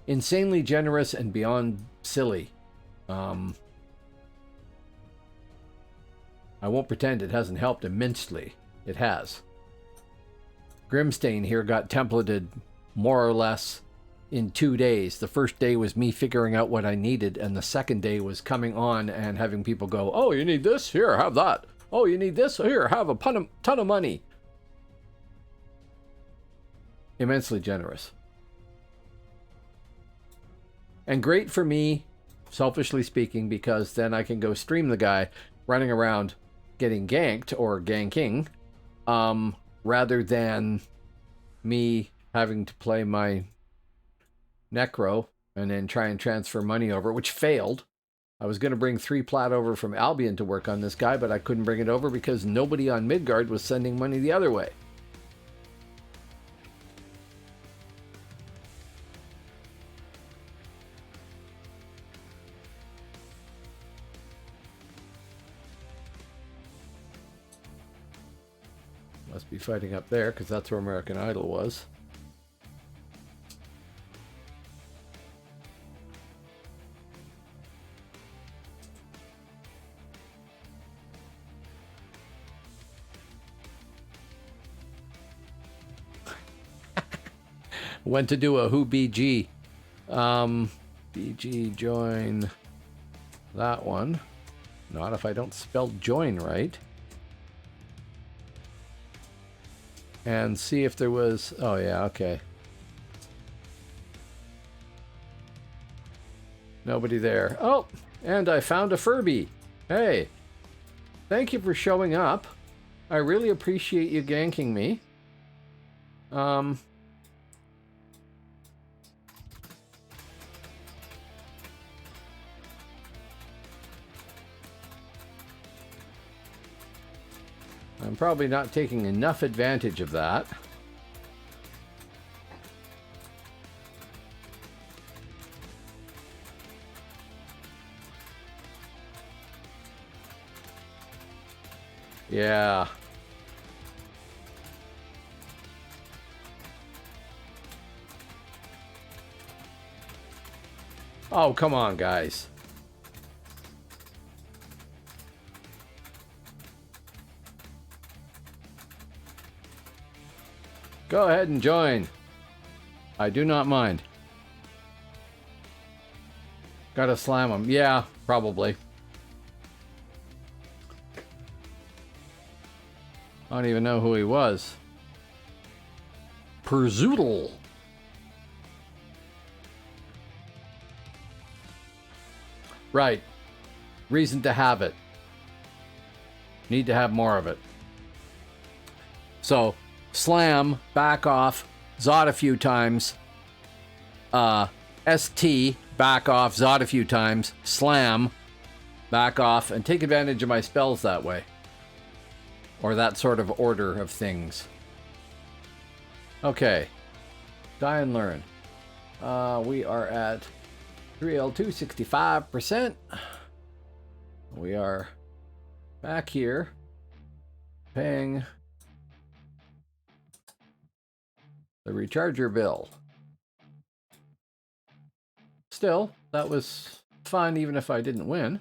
insanely generous and beyond silly. I won't pretend it hasn't helped immensely. It has. Grimstain here got templated more or less in 2 days. The first day was me figuring out what I needed, and the second day was coming on and having people go, oh, you need this? Here, have that. Oh, you need this? Here, have a ton of money. Immensely generous. And great for me, selfishly speaking, because then I can go stream the guy running around getting ganked or ganking, rather than me having to play my necro and then try and transfer money over, which failed. I was going to bring 3 plat over from Albion to work on this guy, but I couldn't bring it over because nobody on Midgard was sending money the other way. Must be fighting up there, because that's where American Idol was. Went to do a who BG. BG join that one. Not if I don't spell join right. And see if there was... Oh, yeah, okay. Nobody there. Oh, and I found a Furby. Hey, thank you for showing up. I really appreciate you ganking me. I'm probably not taking enough advantage of that. Yeah. Oh, come on, guys. Go ahead and join. I do not mind. Gotta slam him. Yeah, probably. I don't even know who he was. Perzoodle. Right. Reason to have it. Need to have more of it. So... Slam, back off, Zod a few times. ST, back off, Zod a few times. Slam, back off, and take advantage of my spells that way. Or that sort of order of things. Okay. Die and learn. We are at 3L2, 65%. We are back here. Paying... the recharger bill. Still, that was fun even if I didn't win.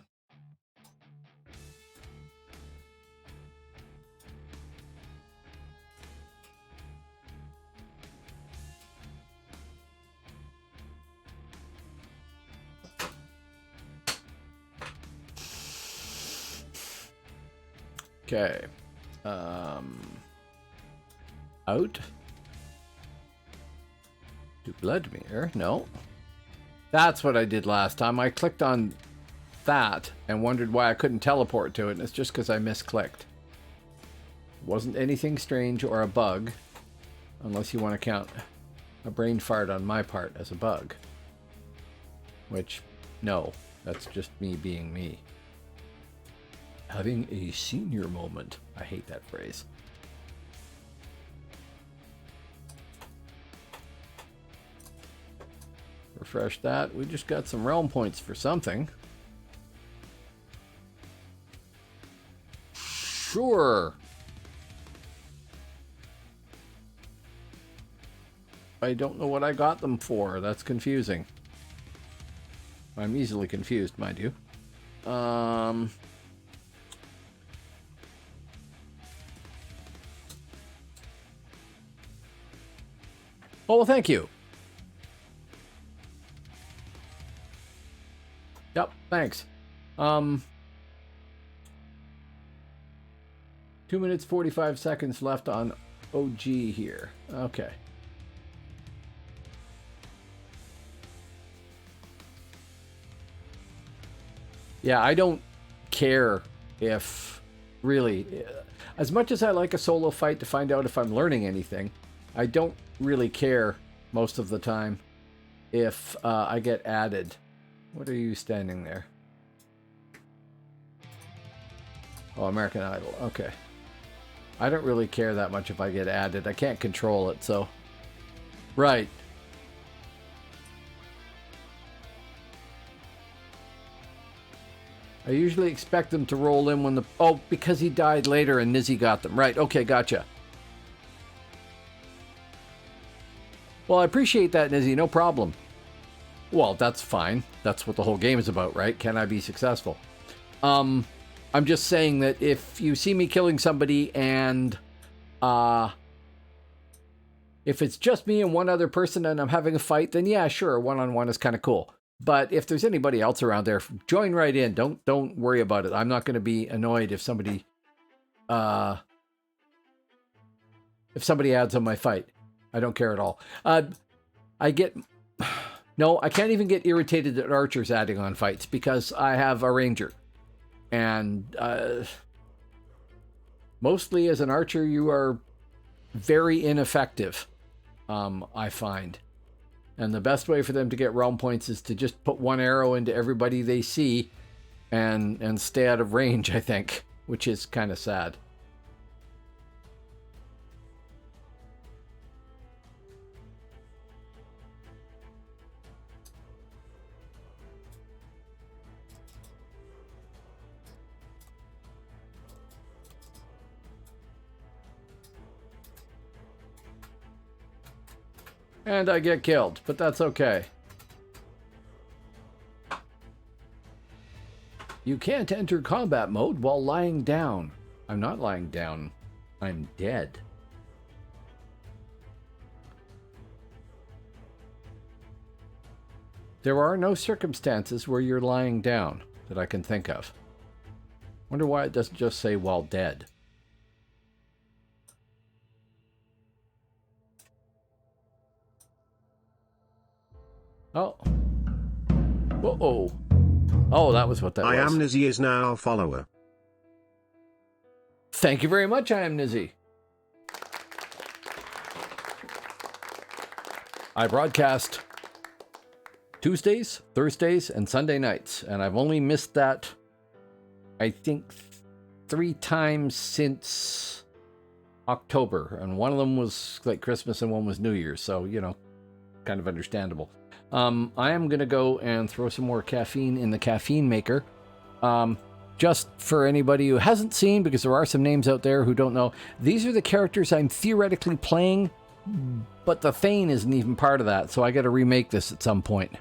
Okay. Out. To Bloodmere. No. That's what I did last time. I clicked on that and wondered why I couldn't teleport to it, and it's just because I misclicked. Wasn't anything strange or a bug, unless you want to count a brain fart on my part as a bug. Which, no, that's just me being me. Having a senior moment. I hate that phrase. Refresh that. We just got some realm points for something. Sure. I don't know what I got them for. That's confusing. I'm easily confused, mind you. Oh, well, thank you. Yep, thanks. 2 minutes 45 seconds left on OG here. Okay. Yeah, I don't care if, really, as much as I like a solo fight to find out if I'm learning anything, I don't really care most of the time if I get added. What are you standing there? Oh, American Idol. Okay. I don't really care that much if I get added. I can't control it, so... Right. I usually expect them to roll in when the... Oh, because he died later and Nizzy got them. Right, okay, gotcha. Well, I appreciate that, Nizzy, no problem. Well, that's fine. That's what the whole game is about, right? Can I be successful? I'm just saying that if you see me killing somebody and if it's just me and one other person and I'm having a fight, then yeah, sure, one-on-one is kind of cool. But if there's anybody else around there, join right in. Don't worry about it. I'm not going to be annoyed if somebody adds on my fight. I don't care at all. No, I can't even get irritated at archers adding on fights because I have a ranger. And mostly as an archer, you are very ineffective, I find. And the best way for them to get realm points is to just put one arrow into everybody they see and stay out of range, I think, which is kind of sad. And I get killed, but that's okay. You can't enter combat mode while lying down. I'm not lying down. I'm dead. There are no circumstances where you're lying down that I can think of. Wonder why it doesn't just say while dead. Oh. Whoa. Oh, that was what that was.
I am Nizzy is now a follower.
Thank you very much, I am Nizzy. I broadcast Tuesdays, Thursdays, and Sunday nights, and I've only missed that, I think, 3 times since October, and one of them was like Christmas and one was New Year's, so, you know, kind of understandable. I am going to go and throw some more caffeine in the caffeine maker. Just for anybody who hasn't seen, because there are some names out there who don't know, these are the characters I'm theoretically playing, but the Thane isn't even part of that, so I got to remake this at some point.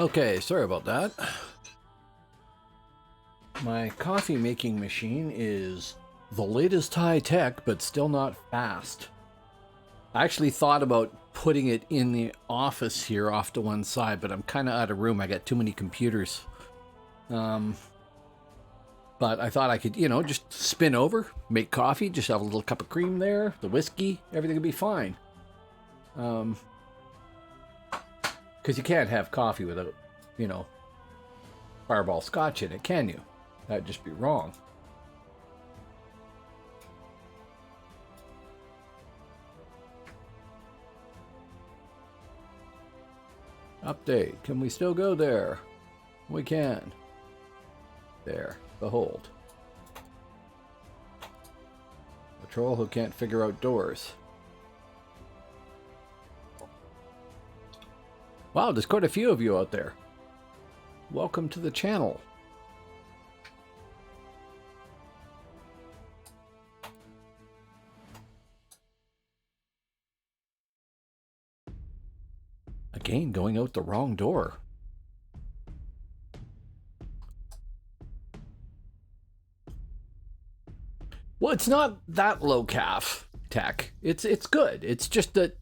Okay, sorry about that. My coffee making machine is the latest high tech, but still not fast. I actually thought about putting it in the office here off to one side, but I'm kind of out of room. I got too many computers. But I thought I could, you know, just spin over, make coffee, just have a little cup of cream there, the whiskey, everything would be fine. Because you can't have coffee without, you know, Fireball Scotch in it, can you? That'd just be wrong. Update. Can we still go there? We can. There. Behold. A troll who can't figure out doors. Wow, there's quite a few of you out there. Welcome to the channel. Again, going out the wrong door. Well, it's not that low calf tech. It's good. It's just that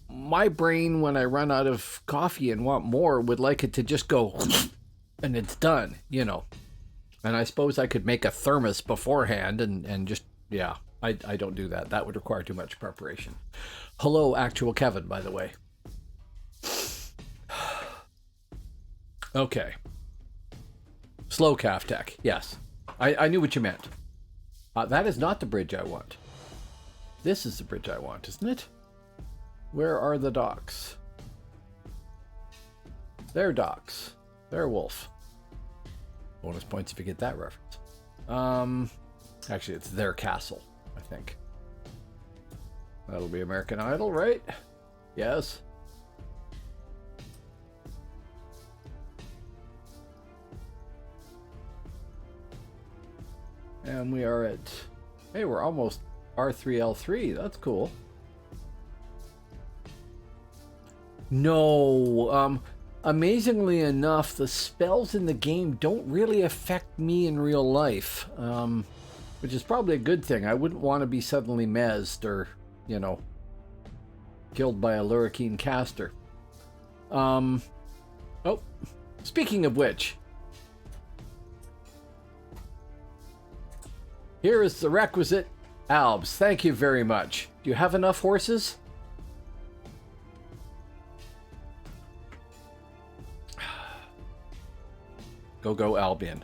my brain, when I run out of coffee and want more, would like it to just go and it's done, you know. And I suppose I could make a thermos beforehand and just, yeah, I don't do that. That would require too much preparation. Hello, actual Kevin, by the way. Okay. Slow calf tech, yes. I knew what you meant. That is not the bridge I want. This is the bridge I want, isn't it? Where are the docks? They're docks. They're wolf. Bonus points if you get that reference. Actually, it's their castle, I think. That'll be American Idol, right? Yes. And we are at... Hey, we're almost R3L3. That's cool. No, amazingly enough, the spells in the game don't really affect me in real life, which is probably a good thing. I wouldn't want to be suddenly mezzed or, you know, killed by a Lurricane caster. Oh, speaking of which, here is the requisite albs. Thank you very much. Do you have enough horses? Go Albion.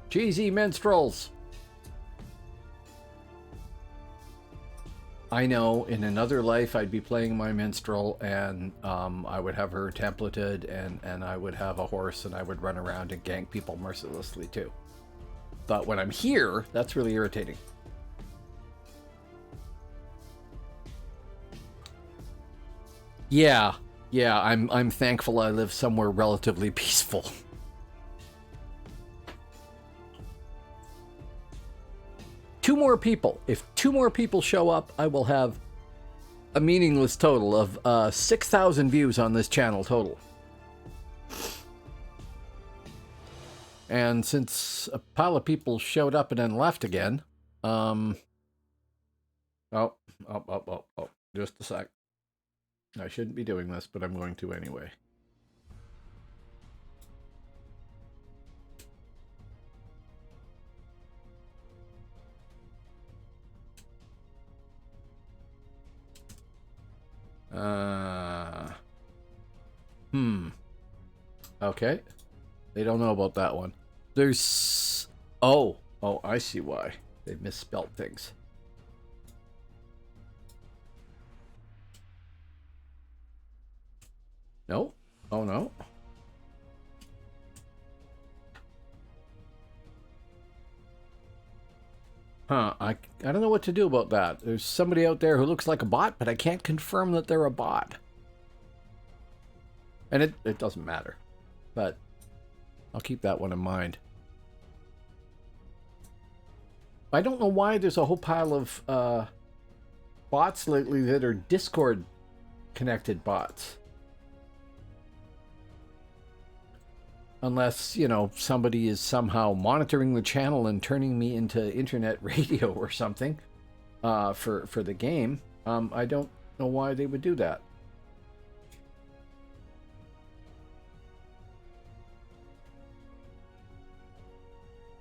Cheesy minstrels. I know in another life I'd be playing my minstrel and I would have her templated and I would have a horse and I would run around and gank people mercilessly too. But when I'm here, that's really irritating. Yeah, I'm thankful I live somewhere relatively peaceful. Two more people. If two more people show up, I will have a meaningless total of 6,000 views on this channel total. And since a pile of people showed up and then left again, just a sec. I shouldn't be doing this, but I'm going to anyway. Okay. They don't know about that one. There's... Oh, I see why. They misspelled things. No? Oh, no. Huh, I don't know what to do about that. There's somebody out there who looks like a bot, but I can't confirm that they're a bot. And it doesn't matter. But I'll keep that one in mind. I don't know why there's a whole pile of bots lately that are Discord connected bots. Unless, you know, somebody is somehow monitoring the channel and turning me into internet radio or something for the game. I don't know why they would do that.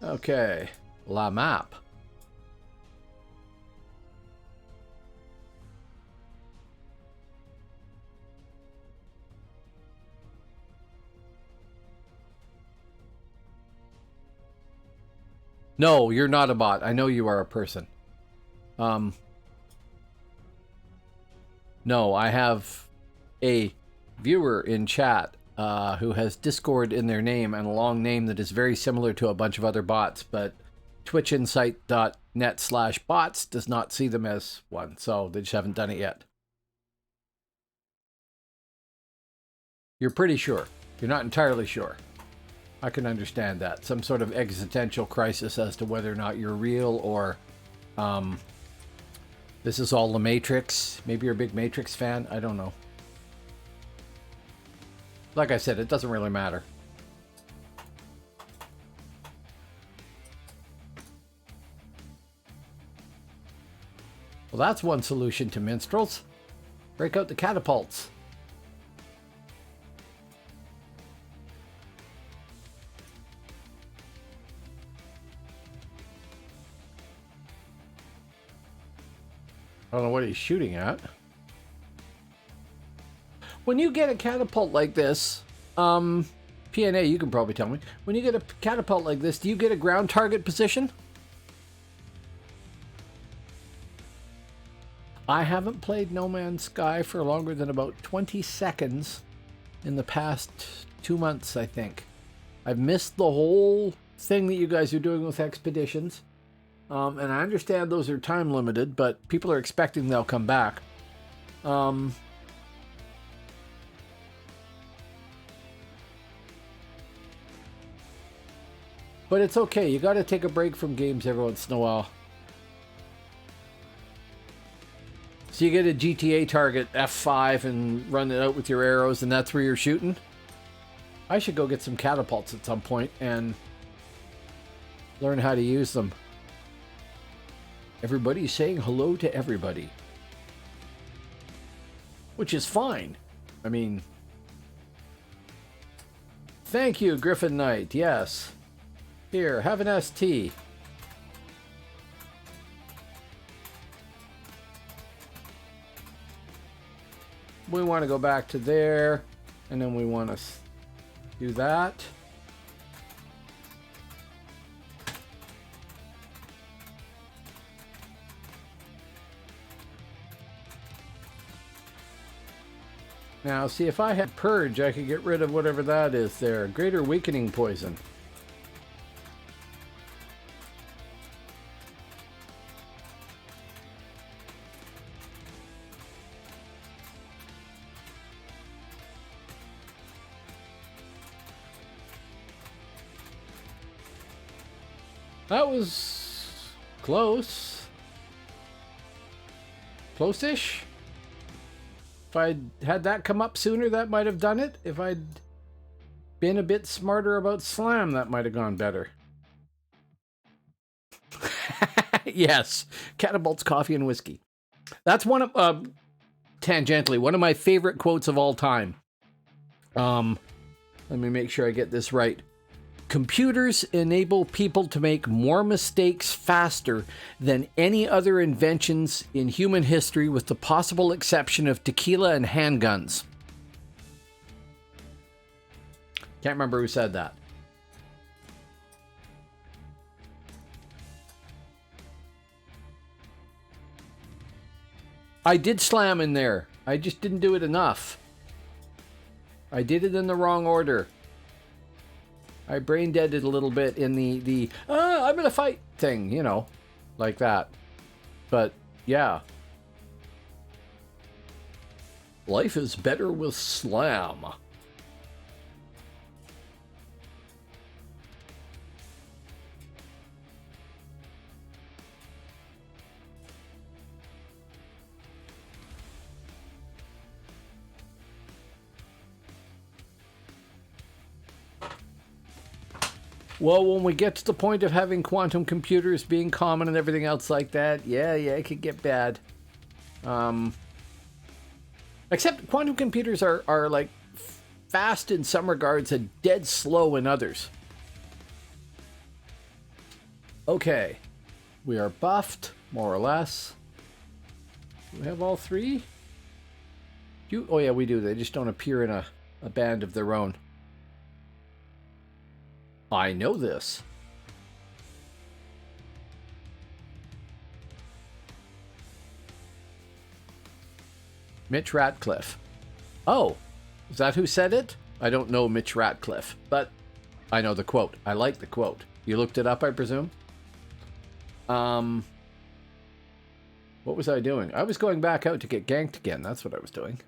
Okay, La Map. No, you're not a bot. I know you are a person. No, I have a viewer in chat who has Discord in their name and a long name that is very similar to a bunch of other bots, but twitchinsight.net/bots does not see them as one, so they just haven't done it yet. You're pretty sure. You're not entirely sure. I can understand that. Some sort of existential crisis as to whether or not you're real or this is all the Matrix. Maybe you're a big Matrix fan. I don't know. Like I said, it doesn't really matter. Well, that's one solution to minstrels. Break out the catapults. I don't know what he's shooting at. When you get a catapult like this, PNA, you can probably tell me. When you get a catapult like this, do you get a ground target position? I haven't played No Man's Sky for longer than about 20 seconds in the past 2 months, I think. I've missed the whole thing that you guys are doing with expeditions. And I understand those are time limited, but people are expecting they'll come back. But it's okay. You got to take a break from games every once in a while. So you get a GTA target F5 and run it out with your arrows, and that's where you're shooting. I should go get some catapults at some point and learn how to use them. Everybody's saying hello to everybody. Which is fine. I mean... Thank you, Griffin Knight. Yes. Here, have an ST. We want to go back to there. And then we want to do that. Now, see, if I had Purge, I could get rid of whatever that is there. Greater Weakening Poison. That was close. Close-ish? If I'd had that come up sooner, that might have done it. If I'd been a bit smarter about Slam, that might have gone better. Yes. Catapults, coffee, and whiskey. That's one of, tangentially, one of my favorite quotes of all time. Let me make sure I get this right. Computers enable people to make more mistakes faster than any other inventions in human history, with the possible exception of tequila and handguns. Can't remember who said that. I did Slam in there. I just didn't do it enough. I did it in the wrong order. I brain deaded a little bit in the I'm gonna fight thing, you know, like that. But yeah, life is better with Slam. Well, when we get to the point of having quantum computers being common and everything else like that, yeah, it could get bad. Except quantum computers are like fast in some regards and dead slow in others. Okay. We are buffed, more or less. Do we have all three? Oh yeah, we do. They just don't appear in a band of their own. I know this. Mitch Ratcliffe. Oh, is that who said it? I don't know Mitch Ratcliffe, but I know the quote. I like the quote. You looked it up, I presume? What was I doing? I was going back out to get ganked again. That's what I was doing.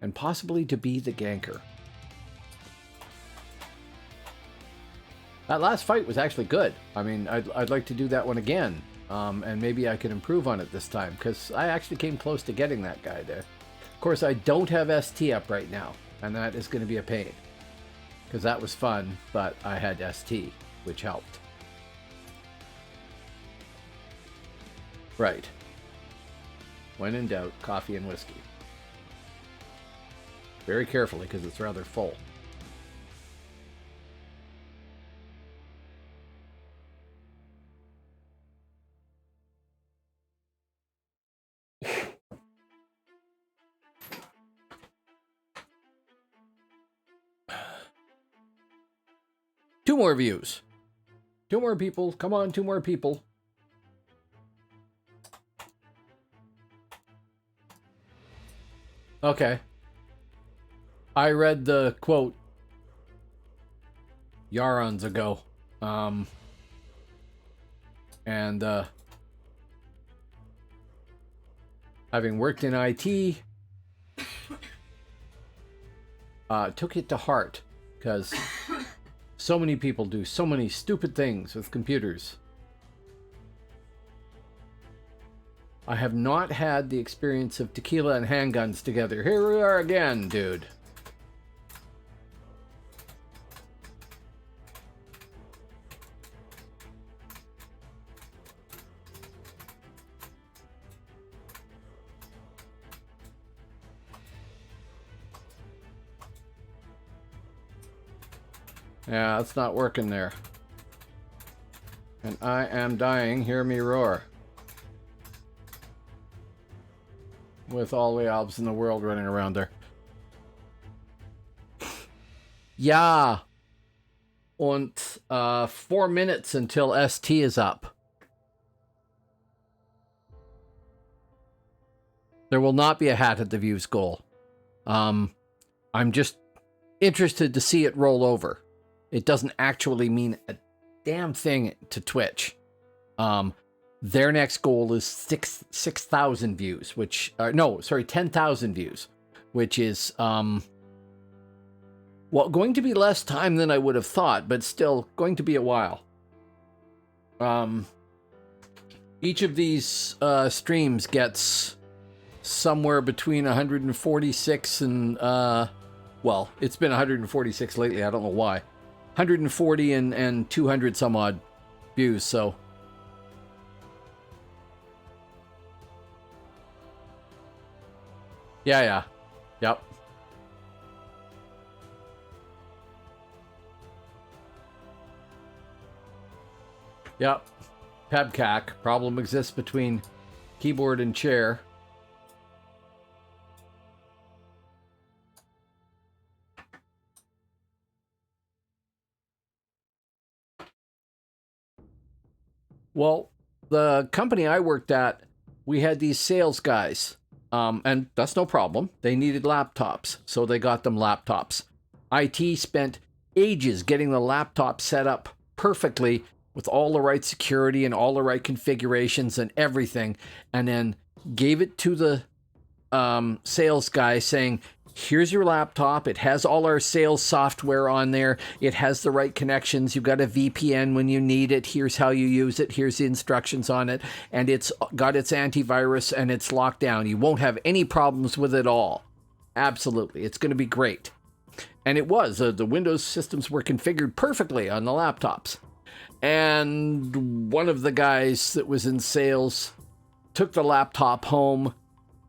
And possibly to be the ganker. That last fight was actually good. I mean, I'd like to do that one again. And maybe I could improve on it this time, because I actually came close to getting that guy there. Of course, I don't have ST up right now, and that is going to be a pain. Because that was fun, but I had ST, which helped. Right. When in doubt, coffee and whiskey. Very carefully, because it's rather full. Two more views. Two more people. Come on, two more people. Okay. I read the quote yarons ago. Having worked in IT, took it to heart, because so many people do so many stupid things with computers. I have not had the experience of tequila and handguns together. Here we are again, dude. Yeah, it's not working there. And I am dying, hear me roar. With all the Alps in the world running around there. Yeah. Und 4 minutes until ST is up. There will not be a hat at the Views goal. I'm just interested to see it roll over. It doesn't actually mean a damn thing to Twitch. Their next goal is 6,000 views, which... no, sorry, 10,000 views, which is, well, going to be less time than I would have thought, but still going to be a while. Each of these streams gets somewhere between 146 and... well, it's been 146 lately, I don't know why. 140 and 200 some odd views, so... Yeah. Yep. Yep. Pebcac. Problem exists between keyboard and chair. Well, the company I worked at, we had these sales guys. And that's no problem. They needed laptops, so they got them laptops. IT spent ages getting the laptop set up perfectly with all the right security and all the right configurations and everything, and then gave it to the sales guy saying, here's your laptop. It has all our sales software on there. It has the right connections. You've got a VPN when you need it. Here's how you use it. Here's the instructions on it. And it's got its antivirus and it's locked down. You won't have any problems with it all. Absolutely. It's going to be great. And it was. The Windows systems were configured perfectly on the laptops. And one of the guys that was in sales took the laptop home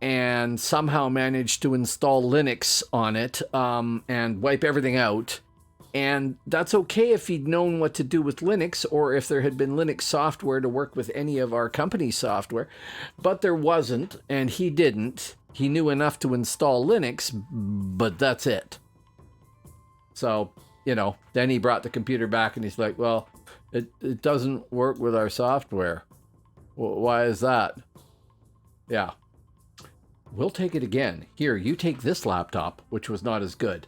and somehow managed to install Linux on it and wipe everything out. And that's okay if he'd known what to do with Linux, or if there had been Linux software to work with any of our company software. But there wasn't, and he didn't. He knew enough to install Linux, but that's it. So, you know, then he brought the computer back and he's like, well, it doesn't work with our software. Why is that? Yeah. We'll take it again. Here, you take this laptop, which was not as good.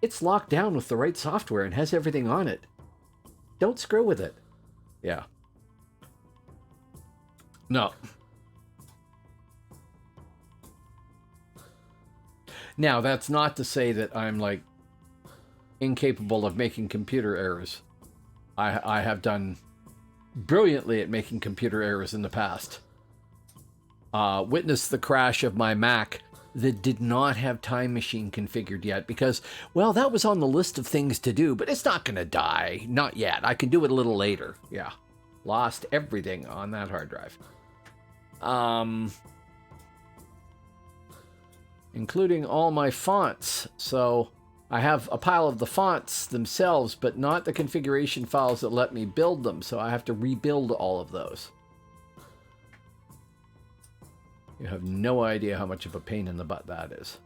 It's locked down with the right software and has everything on it. Don't screw with it. Yeah. No. Now, that's not to say that I'm, like, incapable of making computer errors. I have done brilliantly at making computer errors in the past. Witnessed the crash of my Mac that did not have Time Machine configured yet because, well, that was on the list of things to do, but it's not going to die. Not yet. I can do it a little later. Yeah. Lost everything on that hard drive. Including all my fonts. So I have a pile of the fonts themselves, but not the configuration files that let me build them. So I have to rebuild all of those. You have no idea how much of a pain in the butt that is.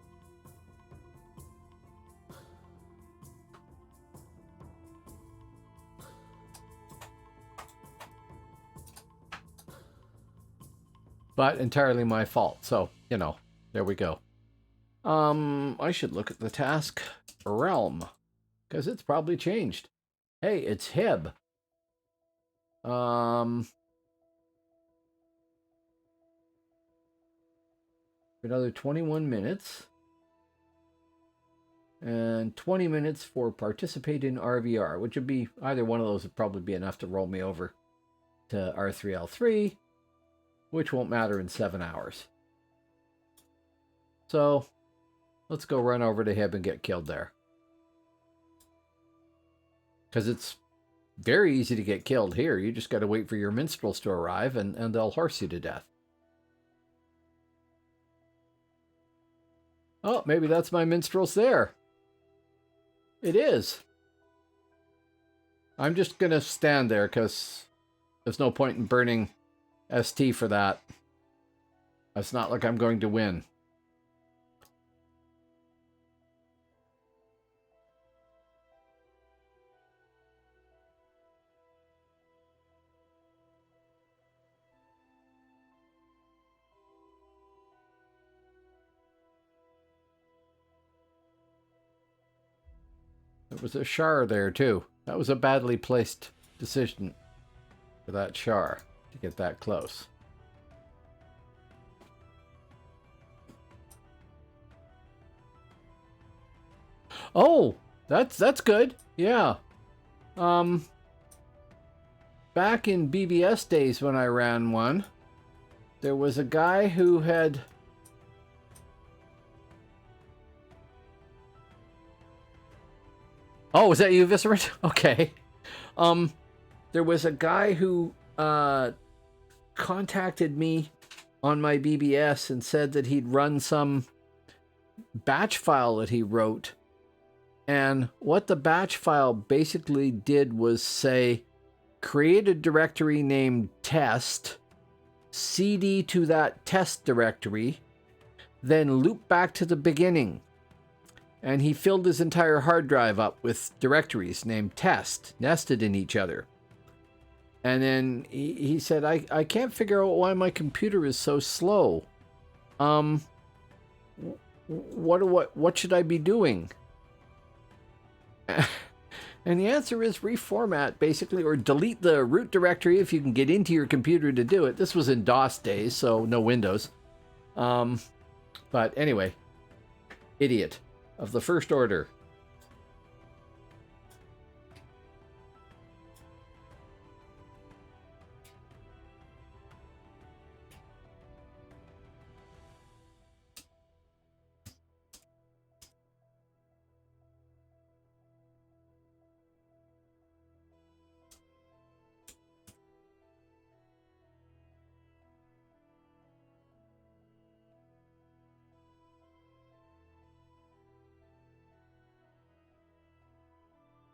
But entirely my fault. So, you know, there we go. I should look at the task realm because it's probably changed. Hey, it's Hib. Another 21 minutes. And 20 minutes for participate in RvR, which would be either one of those would probably be enough to roll me over to R3L3, which won't matter in 7 hours. So let's go run over to Hib and get killed there. Because it's very easy to get killed here. You just got to wait for your minstrels to arrive and they'll horse you to death. Oh, maybe that's my minstrels there. It is. I'm just going to stand there because there's no point in burning ST for that. It's not like I'm going to win. There was a Char there too. That was a badly placed decision for that Char to get that close. Oh, that's good. Yeah. Back in BBS days when I ran one, there was a guy who had Oh, was that you, Viscerant? Okay. There was a guy who contacted me on my BBS and said that he'd run some batch file that he wrote. And what the batch file basically did was say, create a directory named test, cd to that test directory, then loop back to the beginning. And he filled his entire hard drive up with directories named test, nested in each other. And then he said, I can't figure out why my computer is so slow. What should I be doing? And the answer is reformat, basically, or delete the root directory if you can get into your computer to do it. This was in DOS days, so no Windows. But anyway, idiot of the first order.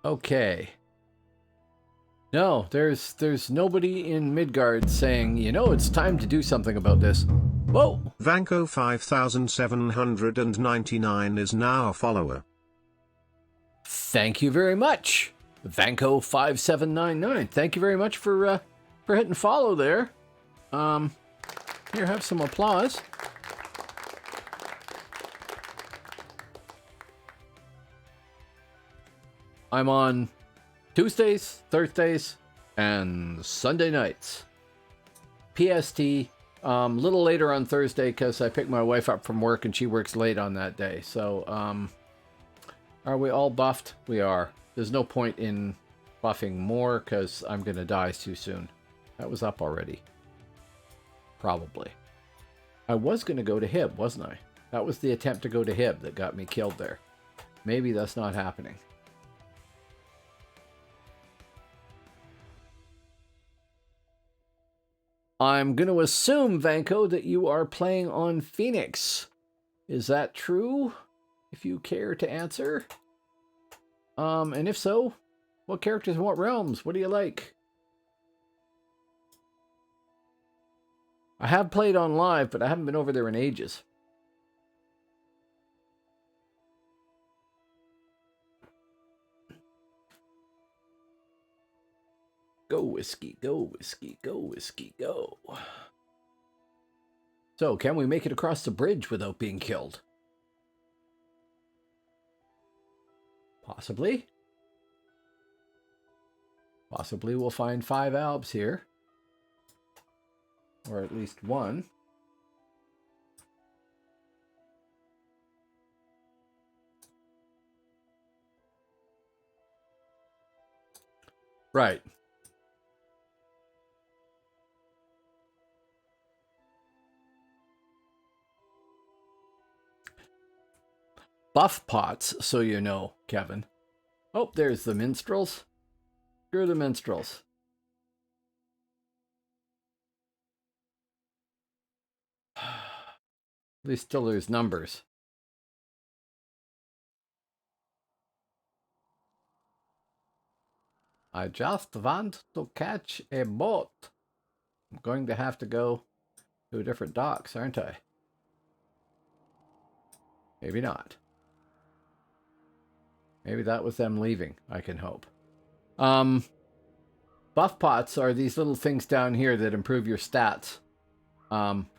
Okay. No, there's nobody in Midgard saying, you know, it's time to do something about this. Whoa!
Vanko 5799 is now a follower.
Thank you very much, Vanko 5799. Thank you very much for hitting follow there. Here, have some applause. I'm on Tuesdays, Thursdays, and Sunday nights. PST, little later on Thursday because I picked my wife up from work and she works late on that day. So, are we all buffed? We are. There's no point in buffing more because I'm going to die too soon. That was up already. Probably. I was going to go to Hib, wasn't I? That was the attempt to go to Hib that got me killed there. Maybe that's not happening. I'm going to assume, Vanko, that you are playing on Phoenix. Is that true? If you care to answer. And if so, what characters and what realms? What do you like? I have played on live, but I haven't been over there in ages. Go whiskey, go whiskey, go whiskey, go. So, can we make it across the bridge without being killed? Possibly. Possibly we'll find 5 Alps here. Or at least one. Right. Buff pots, so you know, Kevin. Oh, there's the minstrels. Screw the minstrels. At least still there's numbers. I just want to catch a boat. I'm going to have to go to a different docks, aren't I? Maybe not. Maybe that was them leaving, I can hope. Buff pots are these little things down here that improve your stats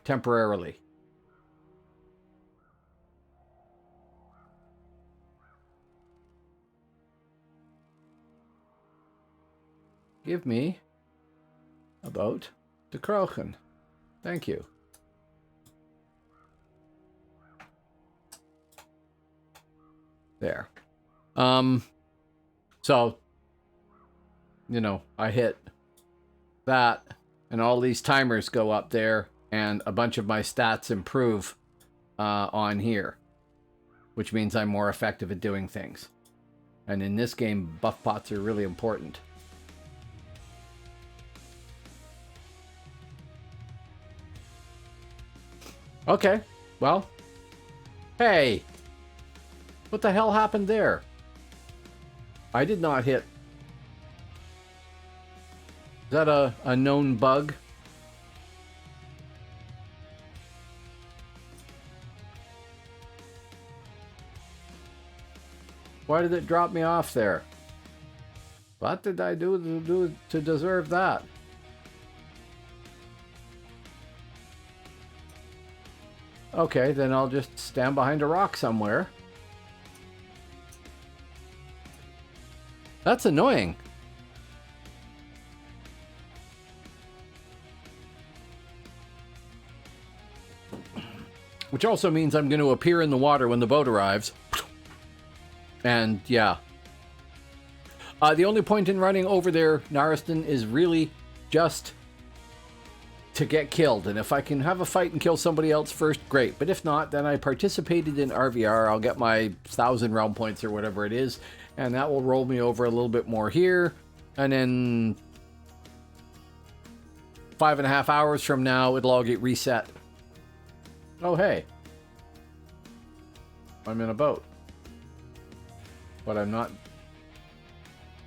temporarily. Give me a boat to Krochen. Thank you. There. So, you know, I hit that and all these timers go up there and a bunch of my stats improve on here, which means I'm more effective at doing things. And in this game, buff pots are really important. Okay, well, hey, what the hell happened there? I did not hit. Is that a known bug? Why did it drop me off there? What did I do to deserve that? Okay, then I'll just stand behind a rock somewhere. That's annoying. Which also means I'm going to appear in the water when the boat arrives. And yeah. The only point in running over there, Naristan, is really just to get killed. And if I can have a fight and kill somebody else first, great. But if not, then I participated in RvR. I'll get my 1,000 realm points or whatever it is. And that will roll me over a little bit more here. And then 5.5 hours from now, it'll all get reset. Oh, hey. I'm in a boat. But I'm not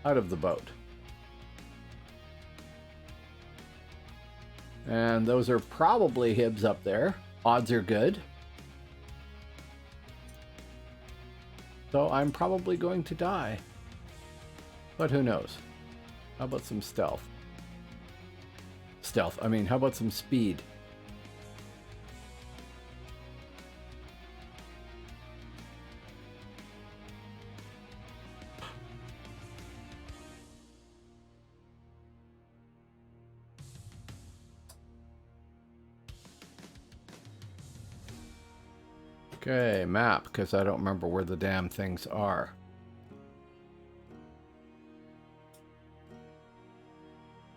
out of the boat. And those are probably hibs up there. Odds are good. So I'm probably going to die. But who knows? How about some stealth? How about some speed? Okay, map, because I don't remember where the damn things are.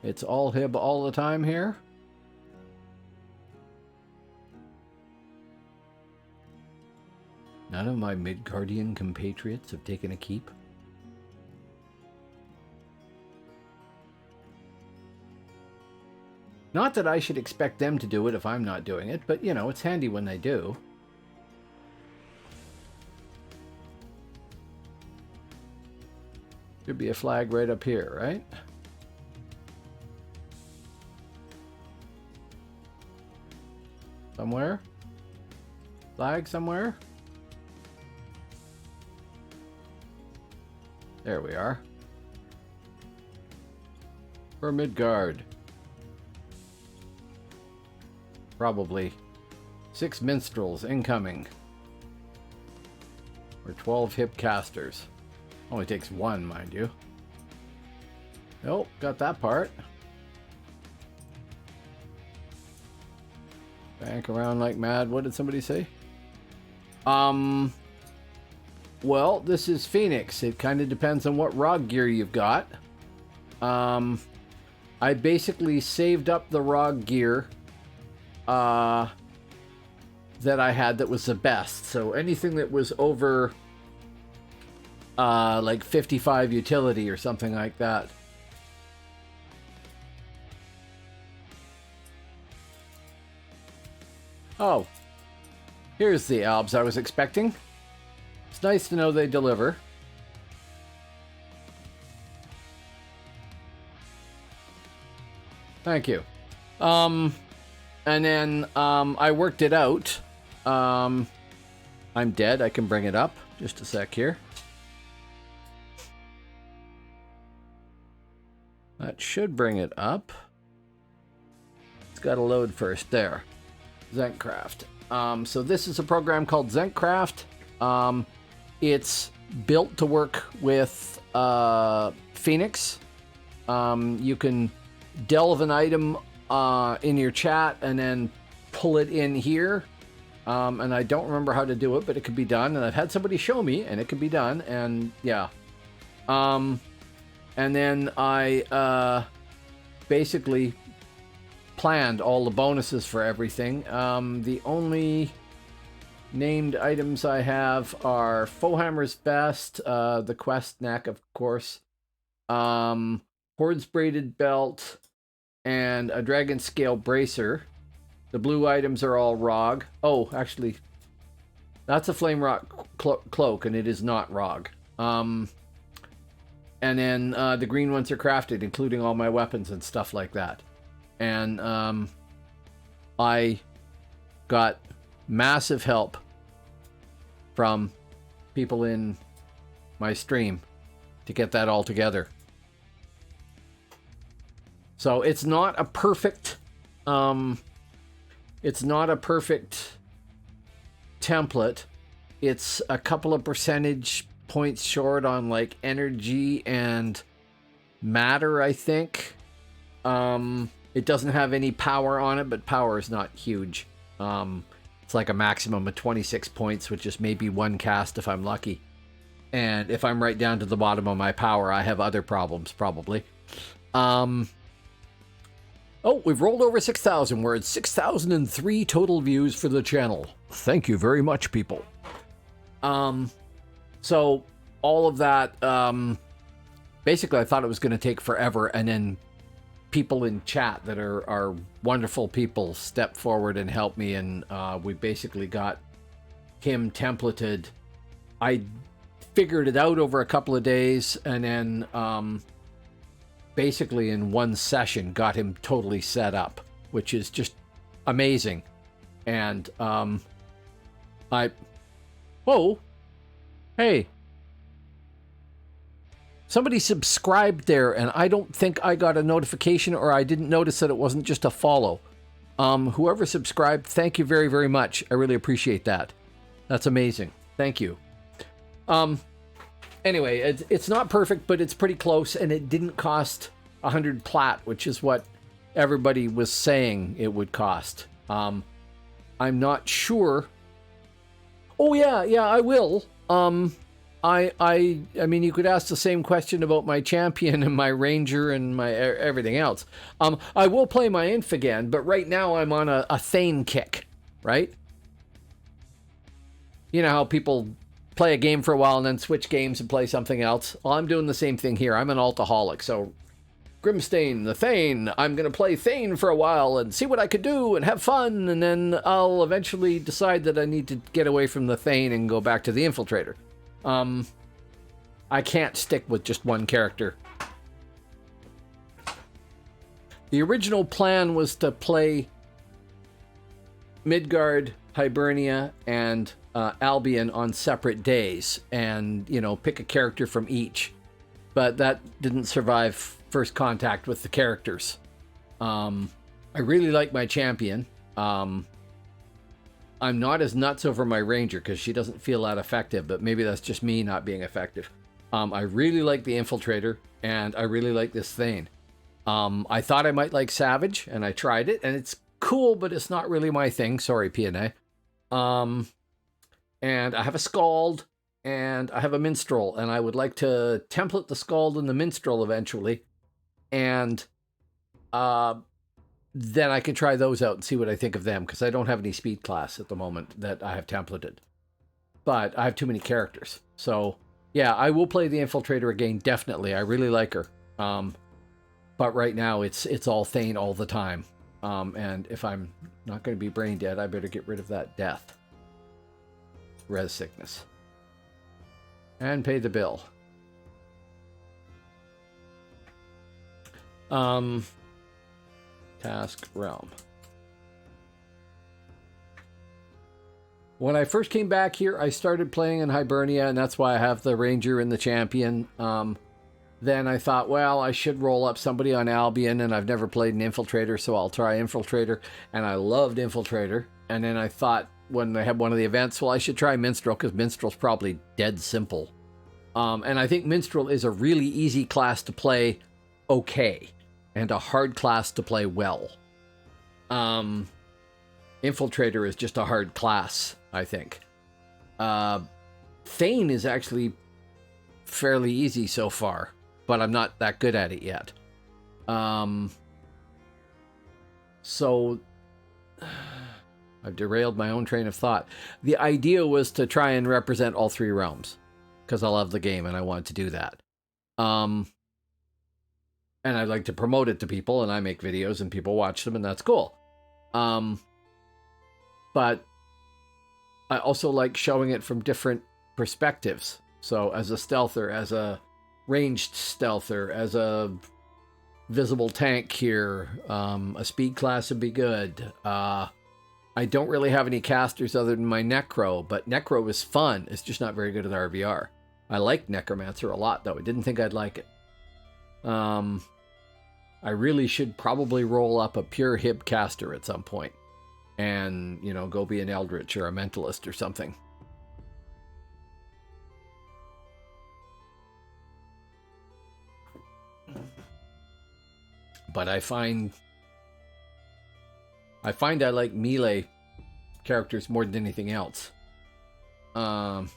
It's all hib all the time here. None of my Midgardian compatriots have taken a keep. Not that I should expect them to do it if I'm not doing it, but, you know, it's handy when they do. Should be a flag right up here, right? Somewhere? Flag somewhere? There we are. For Midgard. Probably 6 minstrels incoming. Or 12 hip casters. Only takes 1, mind you. Nope, got that part. Bank around like mad. What did somebody say? Well, this is Phoenix. It kind of depends on what ROG gear you've got. I basically saved up the ROG gear that I had that was the best. So anything that was over like 55 utility or something like that. Oh, here's the albs I was expecting. It's nice to know they deliver. Thank you. And then I worked it out. I'm dead. I can bring it up. Just a sec here. That should bring it up. It's got to load first. There. Zencraft. So this is a program called Zencraft. It's built to work with Phoenix. You can delve an item in your chat and then pull it in here. And I don't remember how to do it, but it could be done. And I've had somebody show me, and it could be done. And yeah. And then I basically planned all the bonuses for everything. The only named items I have are Foehammer's Best, the Quest Neck, of course, Horde's Braided Belt, and a Dragon Scale Bracer. The blue items are all ROG. Oh, actually, that's a Flame Rock cloak, and it is not ROG. And then the green ones are crafted, including all my weapons and stuff like that. And I got massive help from people in my stream to get that all together. So it's not a perfect template. It's a couple of percentage points short on like energy and matter, I think. It doesn't have any power on it, but power is not huge. It's like a maximum of 26 points, which is maybe one cast if I'm lucky. And if I'm right down to the bottom of my power, I have other problems, probably. Oh, we've rolled over 6,000 words. 6,003 total views for the channel. Thank you very much, people. So all of that, basically I thought it was going to take forever, and then people in chat that are wonderful people stepped forward and helped me, and we basically got him templated. I figured it out over a couple of days, and then basically in one session got him totally set up, which is just amazing. And whoa, hey, somebody subscribed there, and I don't think I got a notification, or I didn't notice that it wasn't just a follow. Whoever subscribed, thank you very, very much. I really appreciate that. That's amazing. Thank you. Anyway, it's not perfect, but it's pretty close, and it didn't cost 100 plat, which is what everybody was saying it would cost. I'm not sure. Oh yeah, I will. I mean, you could ask the same question about my champion and my ranger and my everything else. I will play my inf again, but right now I'm on a Thane kick, right? You know how people play a game for a while and then switch games and play something else? Well, I'm doing the same thing here. I'm an altaholic, so Grimstain, the Thane. I'm going to play Thane for a while and see what I could do and have fun, and then I'll eventually decide that I need to get away from the Thane and go back to the Infiltrator. I can't stick with just one character. The original plan was to play Midgard, Hibernia, and Albion on separate days, and, you know, pick a character from each. But that didn't survive first contact with the characters. I really like my champion. I'm not as nuts over my ranger because she doesn't feel that effective, but maybe that's just me not being effective. I really like the Infiltrator, and I really like this Thane. I thought I might like Savage, and I tried it, and it's cool, but it's not really my thing. Sorry, PNA. And I have a Scald, and I have a Minstrel, and I would like to template the Scald and the Minstrel eventually, and then I can try those out and see what I think of them, because I don't have any speed class at the moment that I have templated. But I have too many characters. So, yeah, I will play the Infiltrator again, definitely. I really like her. But right now, it's all Thane all the time. And if I'm not going to be brain dead, I better get rid of that death. Res sickness. And pay the bill. Task realm. When I first came back here, I started playing in Hibernia, and that's why I have the Ranger and the Champion. Then I thought, well, I should roll up somebody on Albion, and I've never played an Infiltrator, so I'll try Infiltrator. And I loved Infiltrator. And then I thought, when they had one of the events, well, I should try Minstrel, because Minstrel's probably dead simple. And I think Minstrel is a really easy class to play okay, and a hard class to play well. Infiltrator is just a hard class, I think. Thane is actually fairly easy so far, but I'm not that good at it yet. So I've derailed my own train of thought. The idea was to try and represent all three realms, because I love the game and I wanted to do that. And I'd like to promote it to people, and I make videos and people watch them, and that's cool. But I also like showing it from different perspectives. So as a stealther, as a ranged stealther, as a visible tank here, a speed class would be good. I don't really have any casters other than my Necro, but Necro is fun. It's just not very good at RvR. I like Necromancer a lot, though. I didn't think I'd like it. I really should probably roll up a pure Hib caster at some point. And, you know, go be an Eldritch or a Mentalist or something. But I find I like melee characters more than anything else. And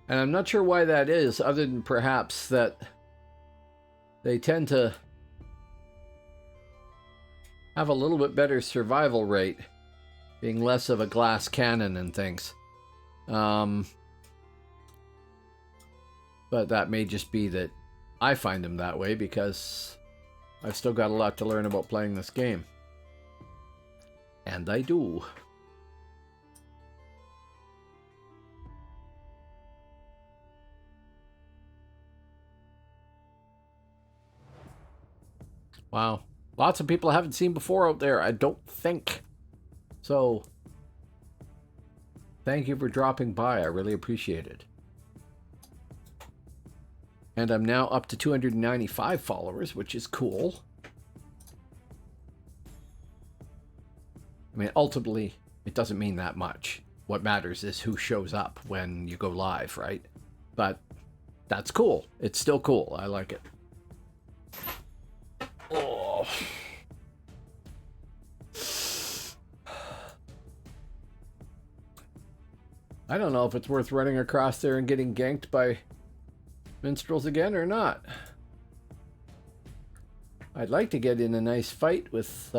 I'm not sure why that is, other than perhaps that they tend to have a little bit better survival rate, being less of a glass cannon and things. But that may just be that I find them that way, because I've still got a lot to learn about playing this game. And I do. Wow. Lots of people I haven't seen before out there, I don't think. So, thank you for dropping by. I really appreciate it. And I'm now up to 295 followers, which is cool. I mean, ultimately, it doesn't mean that much. What matters is who shows up when you go live, right? But that's cool. It's still cool. I like it. Oh. I don't know if it's worth running across there and getting ganked by minstrels again or not. I'd like to get in a nice fight with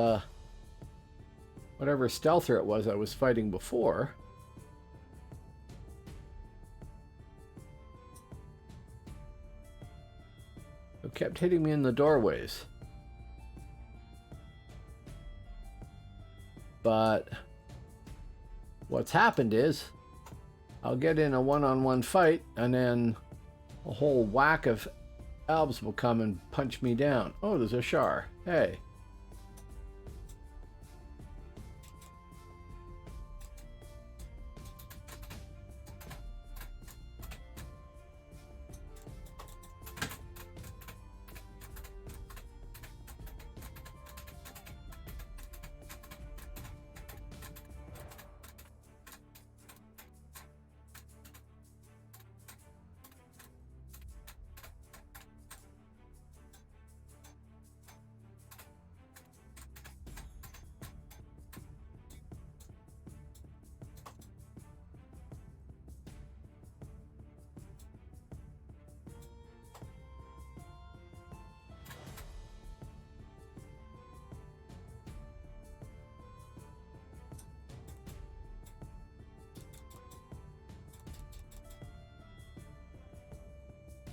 whatever stealther it was I was fighting before. Who kept hitting me in the doorways. But what's happened is I'll get in a one-on-one fight and then a whole whack of elves will come and punch me down. Oh, there's a Shar. Hey.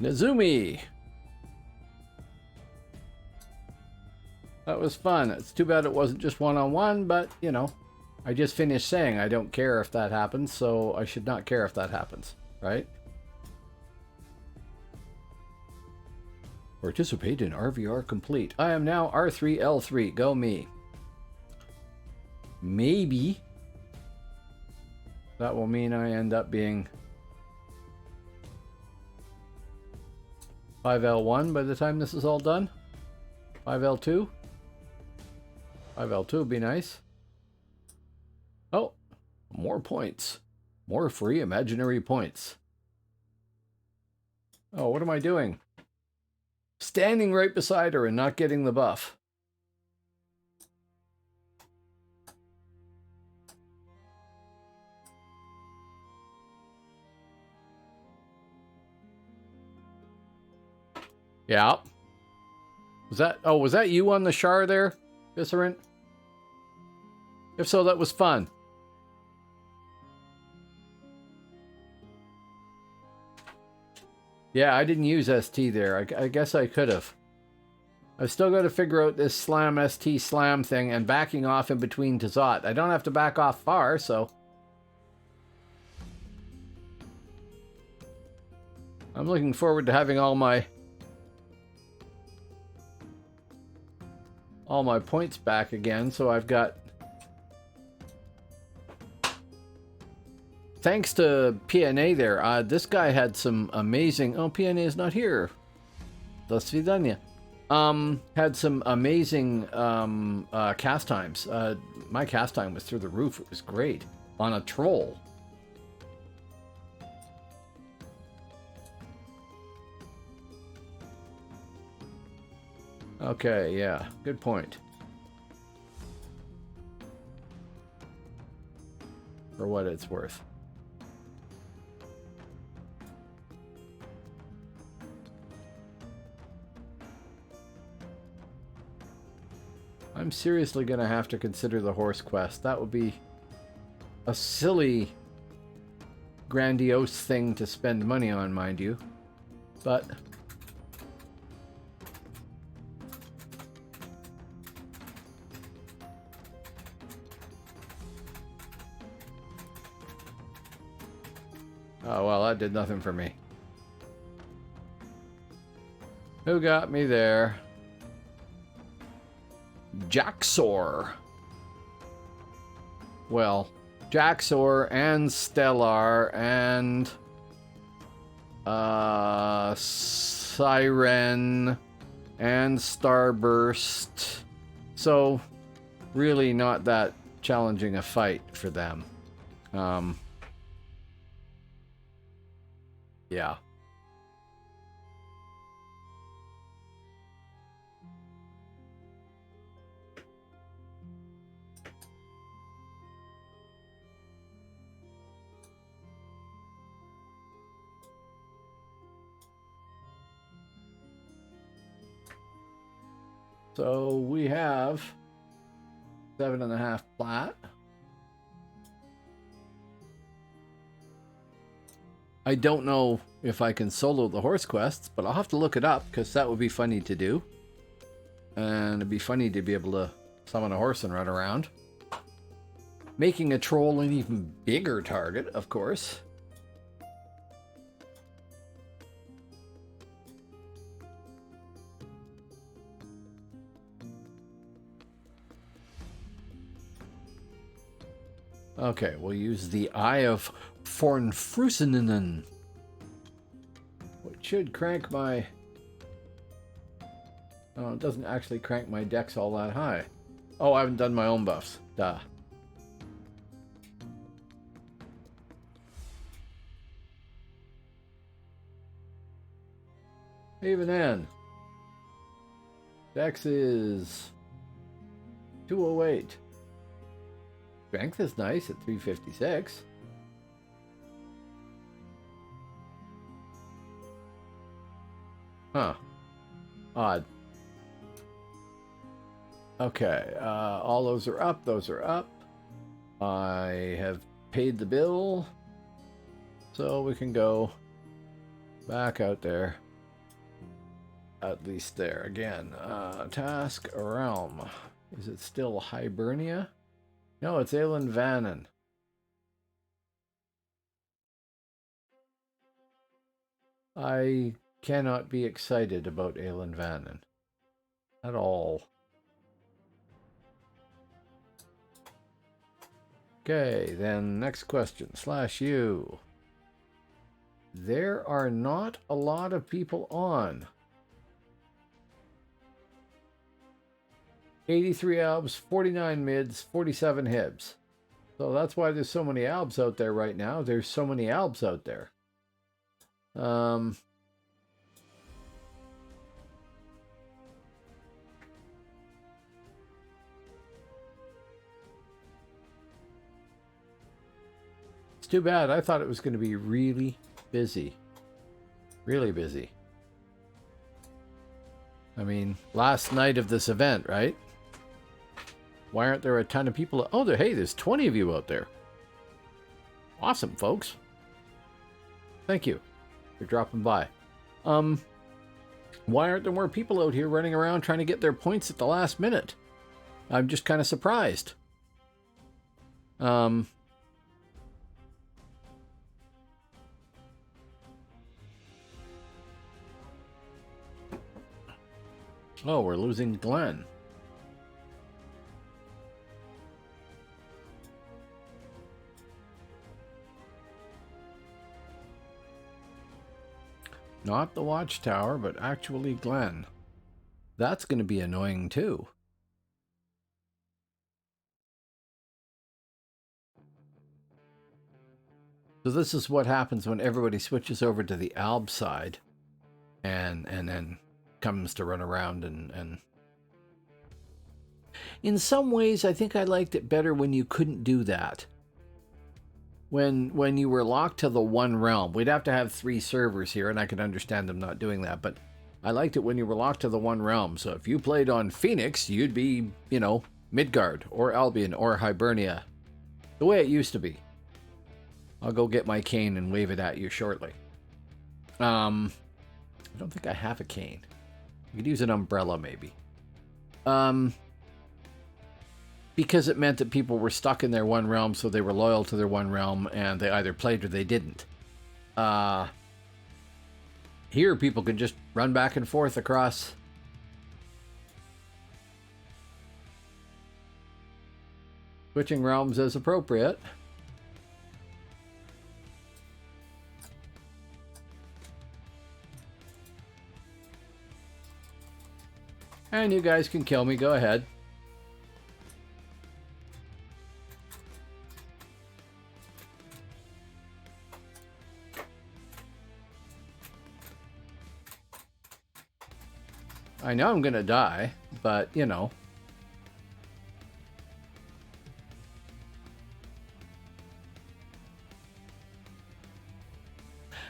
Nezumi! That was fun. It's too bad it wasn't just one-on-one, but, you know, I just finished saying I don't care if that happens, so I should not care if that happens, right? Participate in RvR complete. I am now R3L3. Go me. Maybe that will mean I end up being 5L1 by the time this is all done. 5L2. 5L2 would be nice. Oh, more points. More free imaginary points. Oh, what am I doing? Standing right beside her and not getting the buff. Yeah. Was that you on the Shar there, Viscerant? If so, that was fun. Yeah, I didn't use ST there. I guess I could have. I've still got to figure out this slam ST slam thing and backing off in between to Zot. I don't have to back off far, so I'm looking forward to having all my points back again. So I've got, thanks to PNA there, this guy had some amazing, oh, PNA is not here. Do svidaniya. Had some amazing cast times. My cast time was through the roof. It was great. On a troll. Okay, yeah. Good point. For what it's worth. I'm seriously going to have to consider the horse quest. That would be a silly, grandiose thing to spend money on, mind you. But oh, well, that did nothing for me. Who got me there? Jaxor. Well, Jaxor and Stellar and Siren and Starburst. So really not that challenging a fight for them. Yeah. So we have 7.5 plat. I don't know if I can solo the horse quests, but I'll have to look it up because that would be funny to do. And it'd be funny to be able to summon a horse and run around. Making a troll an even bigger target, of course. Okay, we'll use the Eye of Fornfruseninen, which should crank my... Oh, it doesn't actually crank my dex all that high. Oh, I haven't done my own buffs. Duh. Even then, dex is 208. Strength is nice at 356. Huh. Odd. Okay, all those are up. Those are up. I have paid the bill. So we can go back out there. At least there. Again, task realm. Is it still Hibernia? No, it's Aelin Vannon. I cannot be excited about Aelin Vannon. At all. Okay, then next question. /U. There are not a lot of people on. 83 albs, 49 mids, 47 hibs. So that's why there's so many albs out there right now. There's so many albs out there. It's too bad. I thought it was going to be really busy. Really busy. I mean, last night of this event, right? Why aren't there a ton of people? Oh, hey, there's 20 of you out there. Awesome, folks. Thank you for dropping by. Why aren't there more people out here running around trying to get their points at the last minute? I'm just kind of surprised. Oh, we're losing Glenn. Not the watchtower, but actually Glenn. That's going to be annoying too. So this is what happens when everybody switches over to the Alb side and then comes to run around and... In some ways, I think I liked it better when you couldn't do that. When you were locked to the one realm. We'd have to have 3 servers here, and I could understand them not doing that, but I liked it when you were locked to the one realm. So if you played on Phoenix, you'd be, you know, Midgard, or Albion, or Hibernia. The way it used to be. I'll go get my cane and wave it at you shortly. I don't think I have a cane. I could use an umbrella, maybe. Because it meant that people were stuck in their one realm, so they were loyal to their one realm, and they either played or they didn't. Here, people can just run back and forth across Switching realms as appropriate. And you guys can kill me. Go ahead. I know I'm gonna die, but, you know.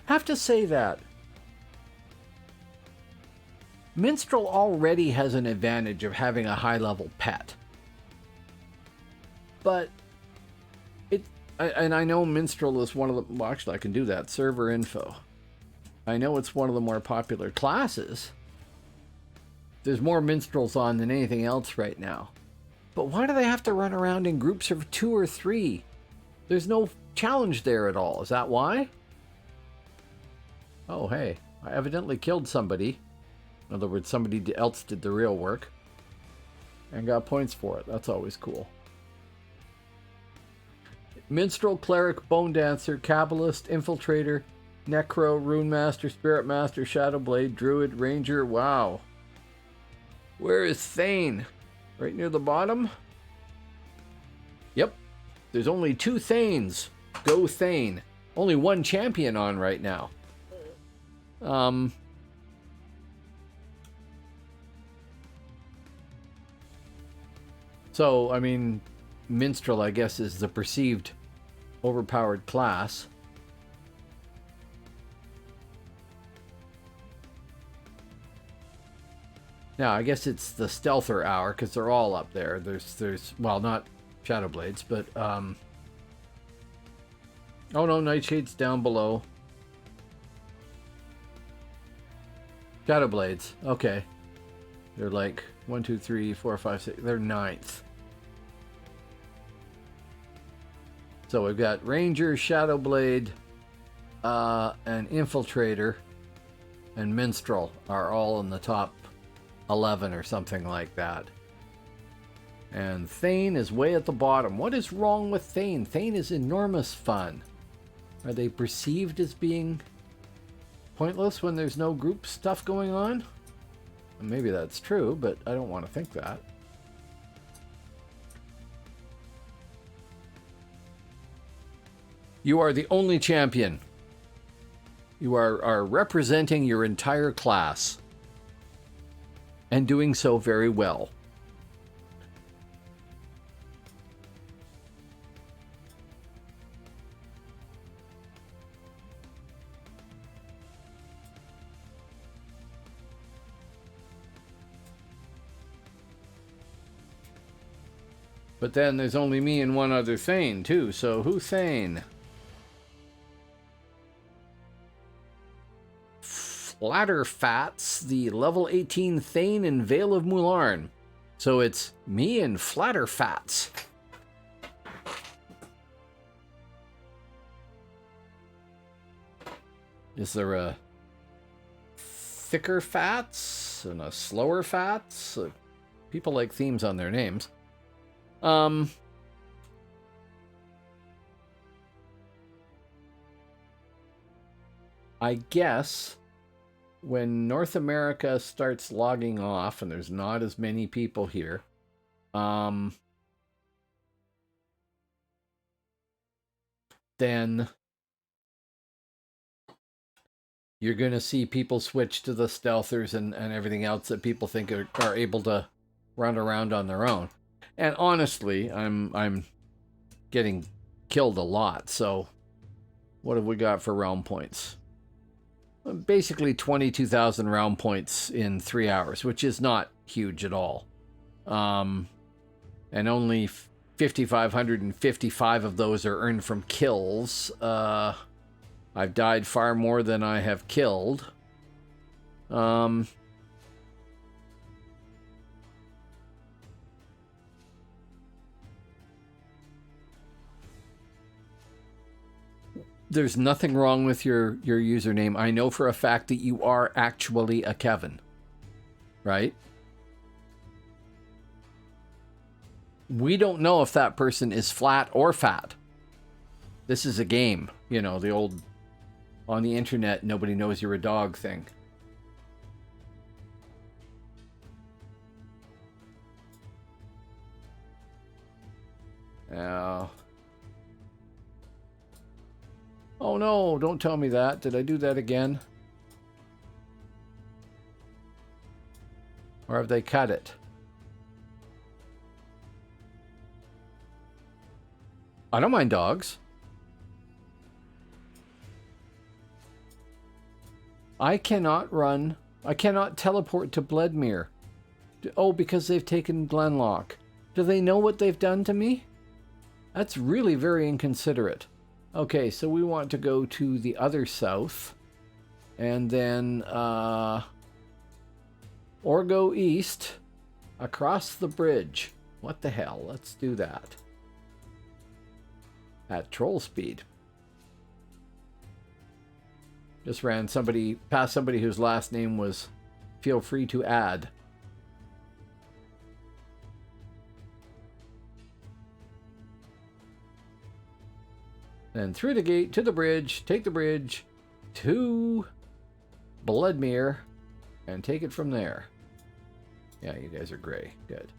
Have to say that Minstrel already has an advantage of having a high-level pet. But and I know Minstrel is one of the... Well, actually, I can do that. Server info. I know it's one of the more popular classes. There's more Minstrels on than anything else right now. But why do they have to run around in groups of 2 or 3? There's no challenge there at all. Is that why? Oh, hey. I evidently killed somebody. In other words, somebody else did the real work. And got points for it. That's always cool. Minstrel, Cleric, Bone Dancer, Kabbalist, Infiltrator, Necro, Rune Master, Spirit Master, Shadowblade, Druid, Ranger. Wow. Where is Thane? Right near the bottom? Yep. There's only 2 Thanes. Go Thane. Only 1 champion on right now. So, I mean, Minstrel, I guess, is the perceived overpowered class. Now, I guess it's the Stealther Hour, because they're all up there. There's, well, not Shadowblades, but, oh no, Nightshade's down below. Shadowblades, okay. They're like 1, 2, 3, 4, 5, 6. They're 9th. So we've got Ranger, Shadowblade, and Infiltrator, and Minstrel are all in the top 11 or something like that. And Thane is way at the bottom. What is wrong with Thane? Thane is enormous fun. Are they perceived as being pointless when there's no group stuff going on? Maybe that's true, but I don't want to think that. You are the only champion. You are representing your entire class. And doing so very well. But then there's only me and one other Thane, too. So who Thane? Flatterfats, the level 18 Thane in Vale of Mularn. So it's me and Flatterfats. Is there a thicker Fats and a slower Fats? People like themes on their names. I guess when North America starts logging off and there's not as many people here, then you're going to see people switch to the stealthers and everything else that people think are able to run around on their own. And honestly, I'm getting killed a lot, so what have we got for realm points? Basically 22,000 round points in 3 hours, which is not huge at all. And only 5,555 of those are earned from kills. I've died far more than I have killed. There's nothing wrong with your username. I know for a fact that you are actually a Kevin. Right? we don't know if that person is flat or fat. This is a game, you know, the old on the internet, nobody knows you're a dog thing. Oh no, don't tell me that. Did I do that again? Or have they cut it? I don't mind dogs. I cannot run. I cannot teleport to Bledmere. Oh, because they've taken Glenlock. Do they know what they've done to me? That's really very inconsiderate. Okay, so we want to go to the other south. And then, or go east across the bridge. What the hell? Let's do that. At troll speed. Just ran somebody past somebody whose last name was feel free to add. Then through the gate to the bridge, take the bridge to Bloodmere and take it from there. Yeah, you guys are gray. Good.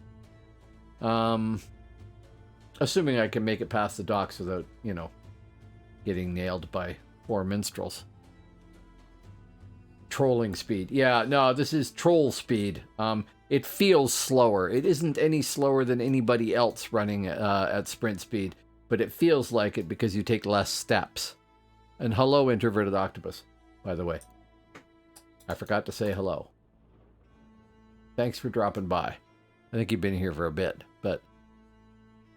Assuming I can make it past the docks without, you know, getting nailed by 4 minstrels. Trolling speed. Yeah, no, this is troll speed. It feels slower. It isn't any slower than anybody else running at sprint speed, but it feels like it because you take less steps. And hello, introverted octopus, by the way. I forgot to say hello. Thanks for dropping by. I think you've been here for a bit, but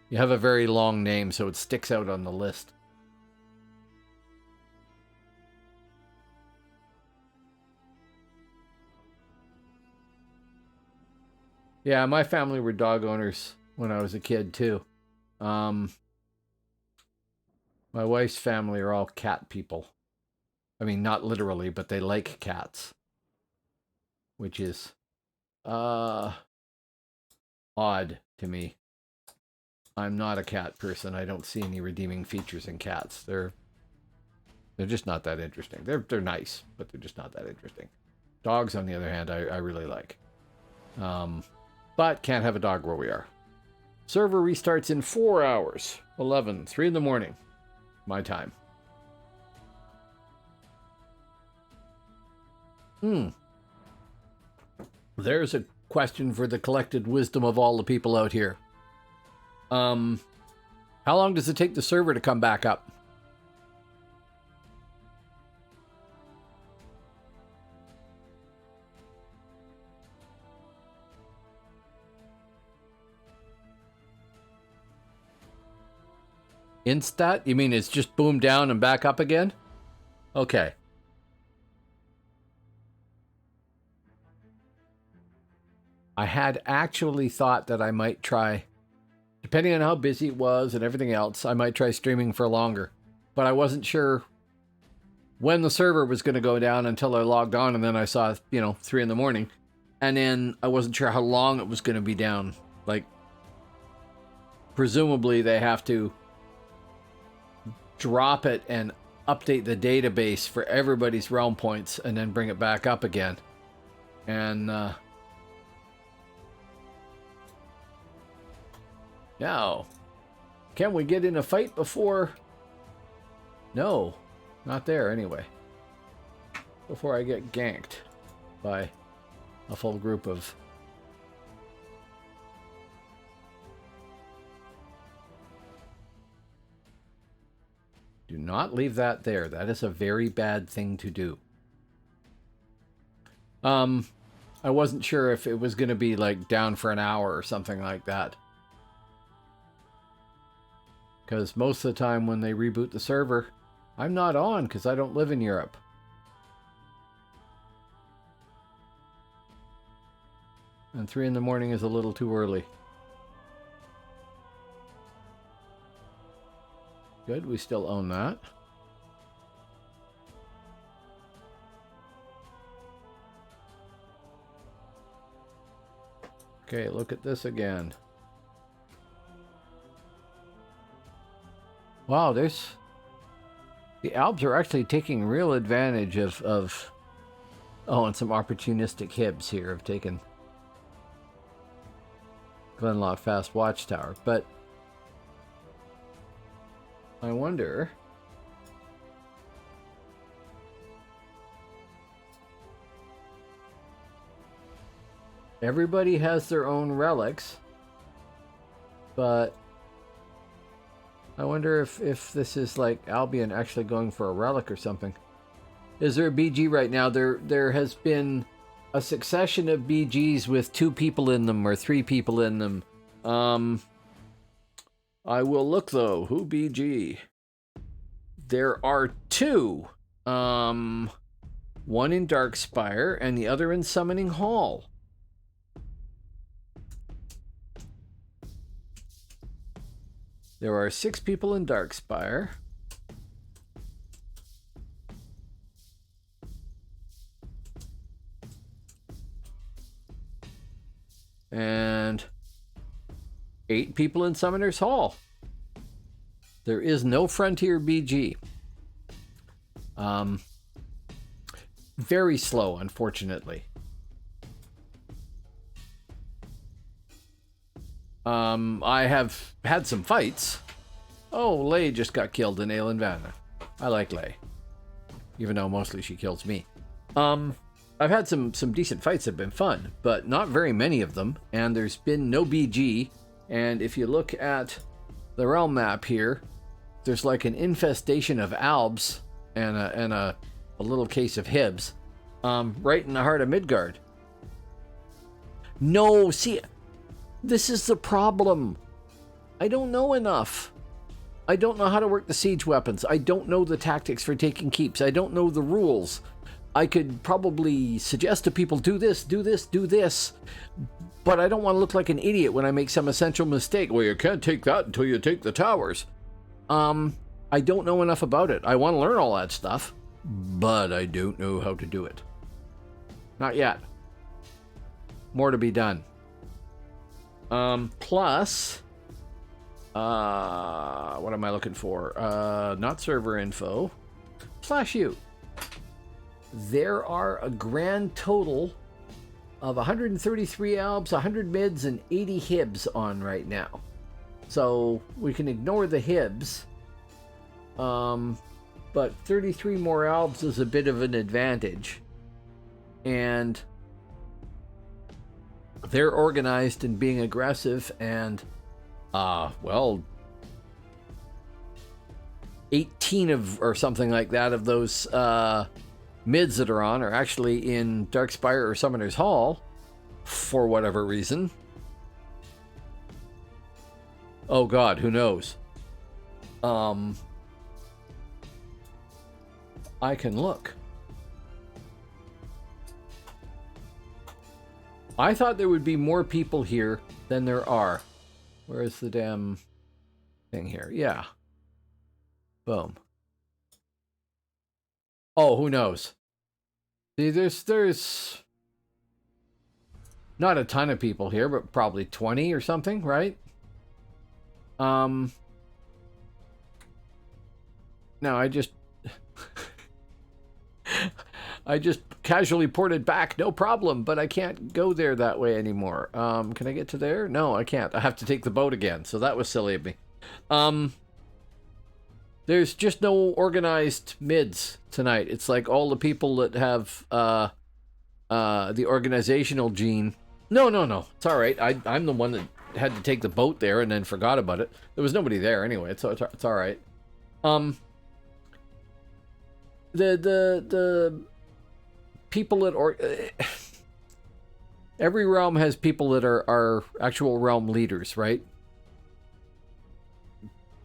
you have a very long name, so it sticks out on the list. Yeah, my family were dog owners when I was a kid, too. My wife's family are all cat people. I mean, not literally, but they like cats. Which is odd to me. I'm not a cat person. I don't see any redeeming features in cats. They're just not that interesting. They're nice, but they're just not that interesting. Dogs, on the other hand, I really like. But can't have a dog where we are. Server restarts in 4 hours. 3 in the morning. My time. There's a question for the collected wisdom of all the people out here. How long does it take the server to come back up? Instat? You mean it's just boomed down and back up again? Okay. I had actually thought that I might try, depending on how busy it was and everything else, I might try streaming for longer. But I wasn't sure when the server was going to go down until I logged on, and then I saw, 3 in the morning. And then I wasn't sure how long it was going to be down. Like, presumably they have to drop it and update the database for everybody's realm points and then bring it back up again. And now, can we get in a fight before? No, not there anyway. Before I get ganked by a full group of do not leave that there. That is a very bad thing to do. I wasn't sure if it was going to be like down for an hour or something like that. Because most of the time when they reboot the server, I'm not on because I don't live in Europe. And 3 in the morning is a little too early. Good, we still own that. Okay, look at this again. Wow, there's... The Albs are actually taking real advantage of... Oh, and some opportunistic Hibs here have taken Glenlock Fast Watchtower. But I wonder... Everybody has their own relics, but I wonder if this is like Albion actually going for a relic or something. Is there a BG right now? There has been a succession of BGs with 2 people in them or 3 people in them. I will look though. Who BG? There are 2. One in Darkspire and the other in Summoning Hall. There are 6 people in Darkspire. And 8 people in Summoner's Hall. There is no Frontier BG. Very slow, unfortunately. I have had some fights. Oh, Lei just got killed in Aelin Vanna. I like Lei, even though mostly she kills me. I've had some decent fights that have been fun, but not very many of them, and there's been no BG. And if you look at the realm map here, there's like an infestation of Albs and a little case of Hibs, right in the heart of Midgard. No, see, this is the problem. I don't know enough. I don't know how to work the siege weapons. I don't know the tactics for taking keeps. I don't know the rules. I could probably suggest to people, do this, do this, do this. But I don't want to look like an idiot when I make some essential mistake. Well, you can't take that until you take the towers. I don't know enough about it. I want to learn all that stuff, but I don't know how to do it. Not yet. More to be done. Plus, what am I looking for? Not server info. /U. There are a grand total of 133 Albs, 100 mids, and 80 Hibs on right now. So we can ignore the Hibs. But 33 more Albs is a bit of an advantage. And they're organized and being aggressive, and well, 18 of or something like that of those mids that are on are actually in Darkspire or Summoner's Hall for whatever reason. Oh god, who knows? I can look. I thought there would be more people here than there are. Where's the damn thing here? Yeah. Boom. Oh, who knows? See, there's not a ton of people here, but probably 20 or something, right? Now I just I just casually ported back, no problem, but I can't go there that way anymore. Can I get to there? No, I can't. I have to take the boat again, so that was silly of me. There's just no organized mids tonight. It's like all the people that have the organizational gene. No. It's all right. I'm the one that had to take the boat there and then forgot about it. There was nobody there anyway, so it's all right. The people that every realm has people that are actual realm leaders, right?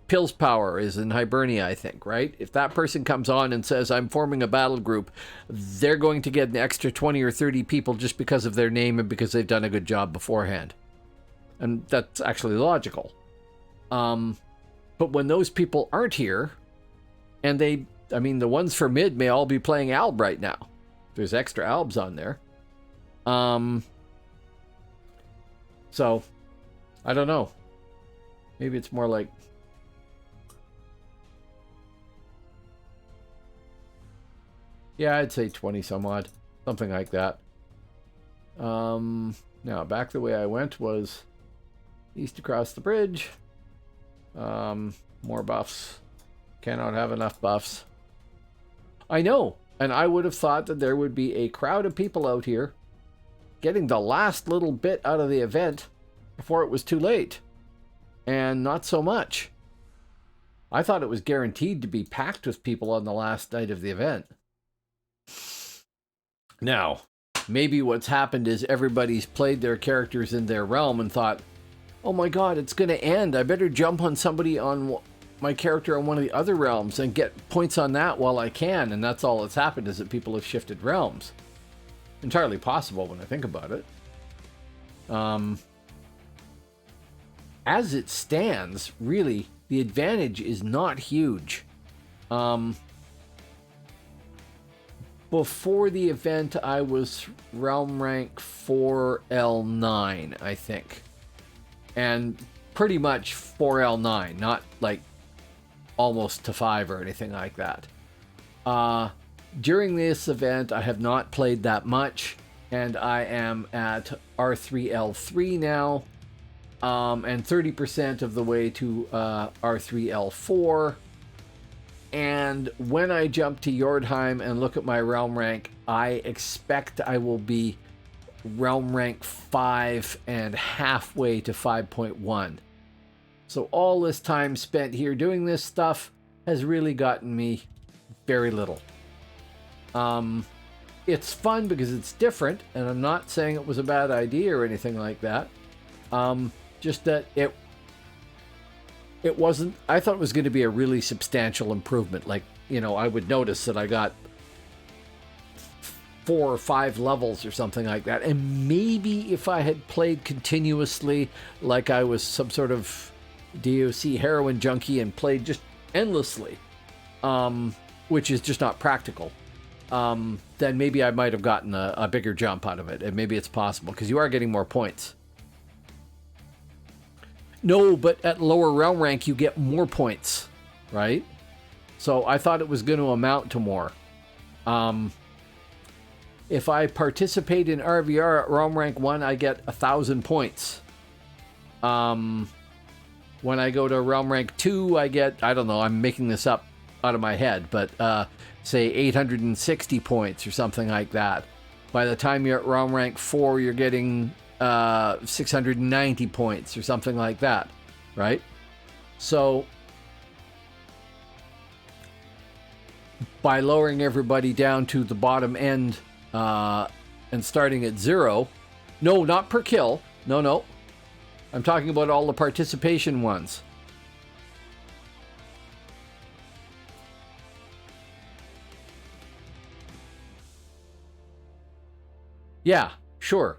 Pill's Power is in Hibernia, I think, right? If that person comes on and says, I'm forming a battle group, they're going to get an extra 20 or 30 people just because of their name and because they've done a good job beforehand. And that's actually logical. But when those people aren't here, and the ones for mid may all be playing Alb right now. There's extra Albs on there. So, I don't know. Maybe it's more like Yeah, I'd say 20 some odd. Something like that. Now, back the way I went was east across the bridge. More buffs. Cannot have enough buffs. I know, and I would have thought that there would be a crowd of people out here getting the last little bit out of the event before it was too late. And not so much. I thought it was guaranteed to be packed with people on the last night of the event. Now, maybe what's happened is everybody's played their characters in their realm and thought, oh my god, it's going to end. I better jump on somebody on my character on one of the other realms and get points on that while I can. And that's all that's happened, is that people have shifted realms. Entirely possible when I think about it. As it stands, really, the advantage is not huge. Before the event, I was realm rank 4L9, I think. And pretty much 4L9, not like almost to 5 or anything like that. During this event, I have not played that much, and I am at R3L3 now, and 30% of the way to R3L4. And when I jump to Yordheim and look at my realm rank, I expect I will be realm rank 5 and halfway to 5.1. So all this time spent here doing this stuff has really gotten me very little. It's fun because it's different, and I'm not saying it was a bad idea or anything like that. Just that it wasn't, I thought it was going to be a really substantial improvement. Like, you know, I would notice that I got 4 or 5 levels or something like that. And maybe if I had played continuously, like I was some sort of DAOC heroin junkie and played just endlessly, which is just not practical, then maybe I might have gotten a bigger jump out of it. And maybe it's possible, because you are getting more points. No, but at lower realm rank, you get more points, right? So I thought it was going to amount to more. If I participate in RvR at realm rank 1, I get 1,000 points. When I go to realm rank 2, I get, I don't know, I'm making this up out of my head, but say 860 points or something like that. By the time you're at realm rank 4, you're getting 690 points or something like that, right? So by lowering everybody down to the bottom end and starting at 0, no, not per kill, no, I'm talking about all the participation ones. Yeah, sure.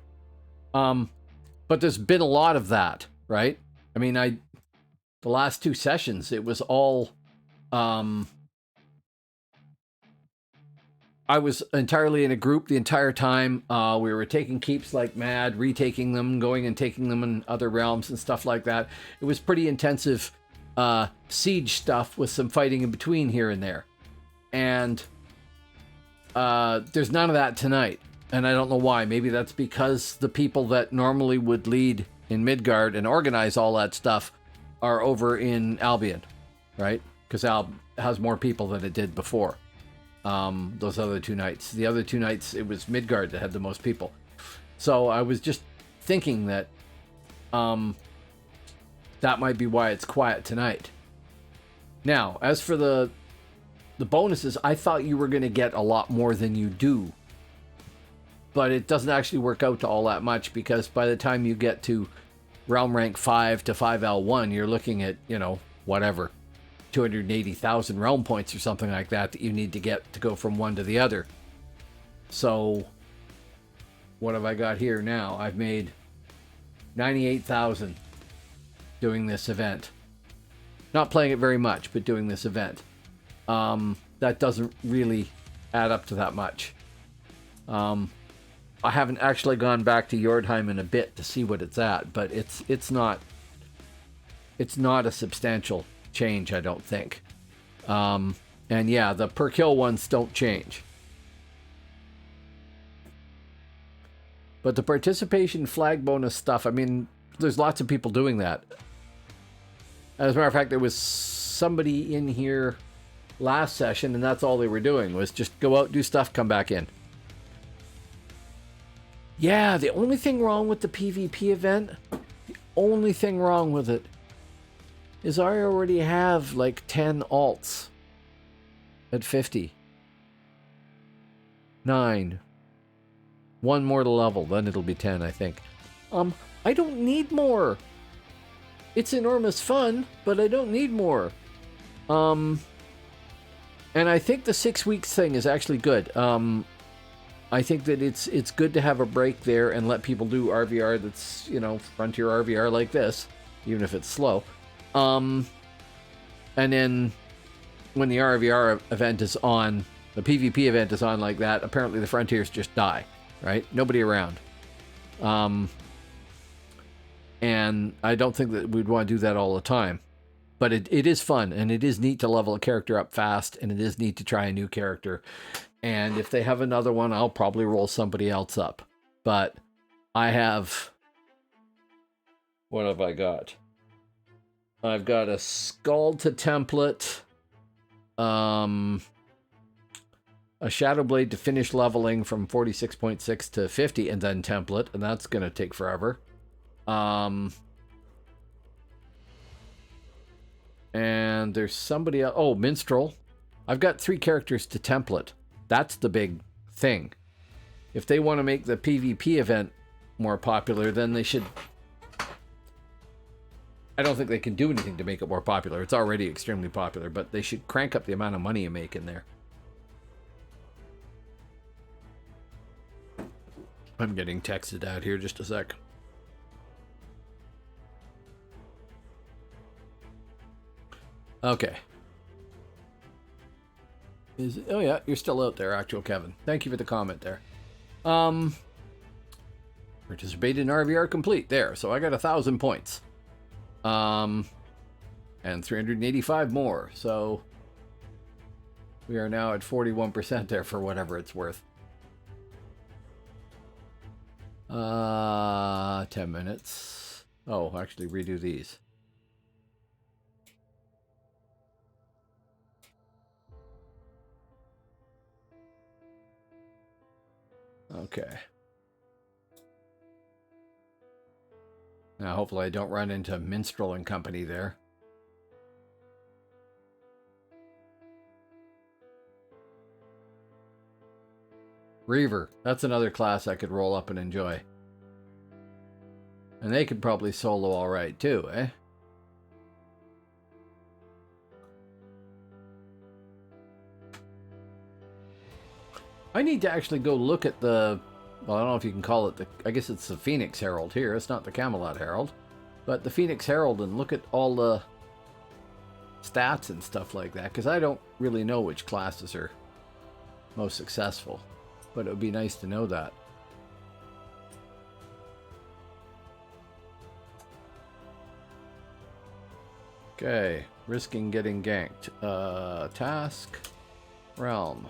But there's been a lot of that, right? I mean, the last 2 sessions, it was all, I was entirely in a group the entire time. We were taking keeps like mad, retaking them, going and taking them in other realms and stuff like that. It was pretty intensive siege stuff with some fighting in between here and there. And there's none of that tonight. And I don't know why. Maybe that's because the people that normally would lead in Midgard and organize all that stuff are over in Albion, right? Because Alb has more people than it did before. Those other 2 nights. The other 2 nights, it was Midgard that had the most people. So I was just thinking that that might be why it's quiet tonight. Now, as for the bonuses, I thought you were going to get a lot more than you do. But it doesn't actually work out to all that much, because by the time you get to realm rank 5 to 5L1, you're looking at, you know, whatever, 280,000 realm points or something like that you need to get to go from one to the other. So what have I got here now? I've made 98,000 doing this event. Not playing it very much, but doing this event. That doesn't really add up to that much. I haven't actually gone back to Yordheim in a bit to see what it's at, but it's not a substantial change, I don't think. And yeah, the per kill ones don't change. But the participation flag bonus stuff, I mean, there's lots of people doing that. As a matter of fact, there was somebody in here last session, and that's all they were doing, was just go out, do stuff, come back in. Yeah, the only thing wrong with the PvP event, the only thing wrong with it, is I already have like 10 alts at 50. 9. One more to level, then it'll be 10, I think. I don't need more. It's enormous fun, but I don't need more. And I think the 6 weeks thing is actually good. I think that it's good to have a break there and let people do RvR that's, you know, Frontier RvR like this, even if it's slow. And then when the RvR event is on, the PvP event is on like that, apparently the Frontiers just die, right? Nobody around. And I don't think that we'd want to do that all the time. But it is fun, and it is neat to level a character up fast, and it is neat to try a new character. And if they have another one, I'll probably roll somebody else up. But I have... What have I got? I've got a Scald to template, a Shadow Blade to finish leveling from 46.6 to 50, and then template, and that's going to take forever. And there's somebody else. Oh, Minstrel. I've got 3 characters to template. That's the big thing. If they want to make the PvP event more popular, then they should... I don't think they can do anything to make it more popular. It's already extremely popular, but they should crank up the amount of money you make in there. I'm getting texted out here, just a sec. Okay. Oh yeah, you're still out there, actual Kevin. Thank you for the comment there. Participate in RvR complete. There, so I got 1,000 points. And 385 more, so we are now at 41% there for whatever it's worth. 10 minutes. Oh, actually redo these. Okay. Now, hopefully I don't run into Minstrel and company there. Reaver. That's another class I could roll up and enjoy. And they could probably solo all right, too, eh? I need to actually go look at the... Well, I don't know if you can call it the... I guess it's the Phoenix Herald here. It's not the Camelot Herald. But the Phoenix Herald, and look at all the stats and stuff like that. Because I don't really know which classes are most successful. But it would be nice to know that. Okay. Risking getting ganked. Task. Realm.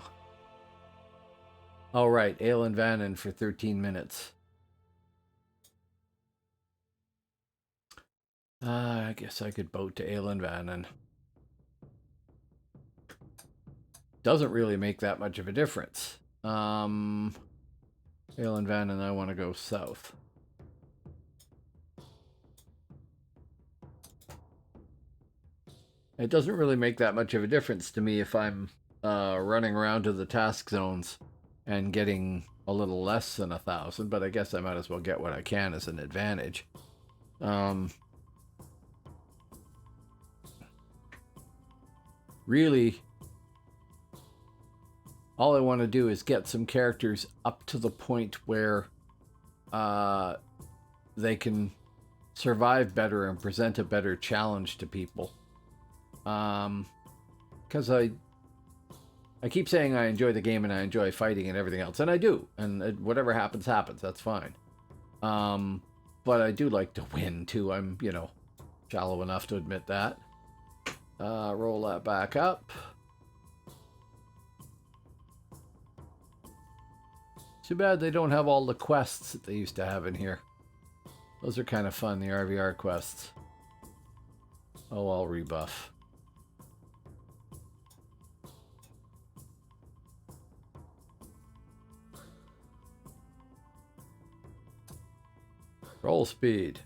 All right, Aelin Vannon for 13 minutes. I guess I could boat to Aelin Vannon. Doesn't really make that much of a difference. Aelin Vannon, I want to go south. It doesn't really make that much of a difference to me if I'm running around to the task zones and getting a little less than 1,000, but I guess I might as well get what I can as an advantage. Really, all I want to do is get some characters up to the point where they can survive better and present a better challenge to people. Because I keep saying I enjoy the game and I enjoy fighting and everything else, and I do. And whatever happens, happens. That's fine. But I do like to win, too. I'm, you know, shallow enough to admit that. Roll that back up. Too bad they don't have all the quests that they used to have in here. Those are kind of fun, the RvR quests. Oh, I'll rebuff. Roll speed.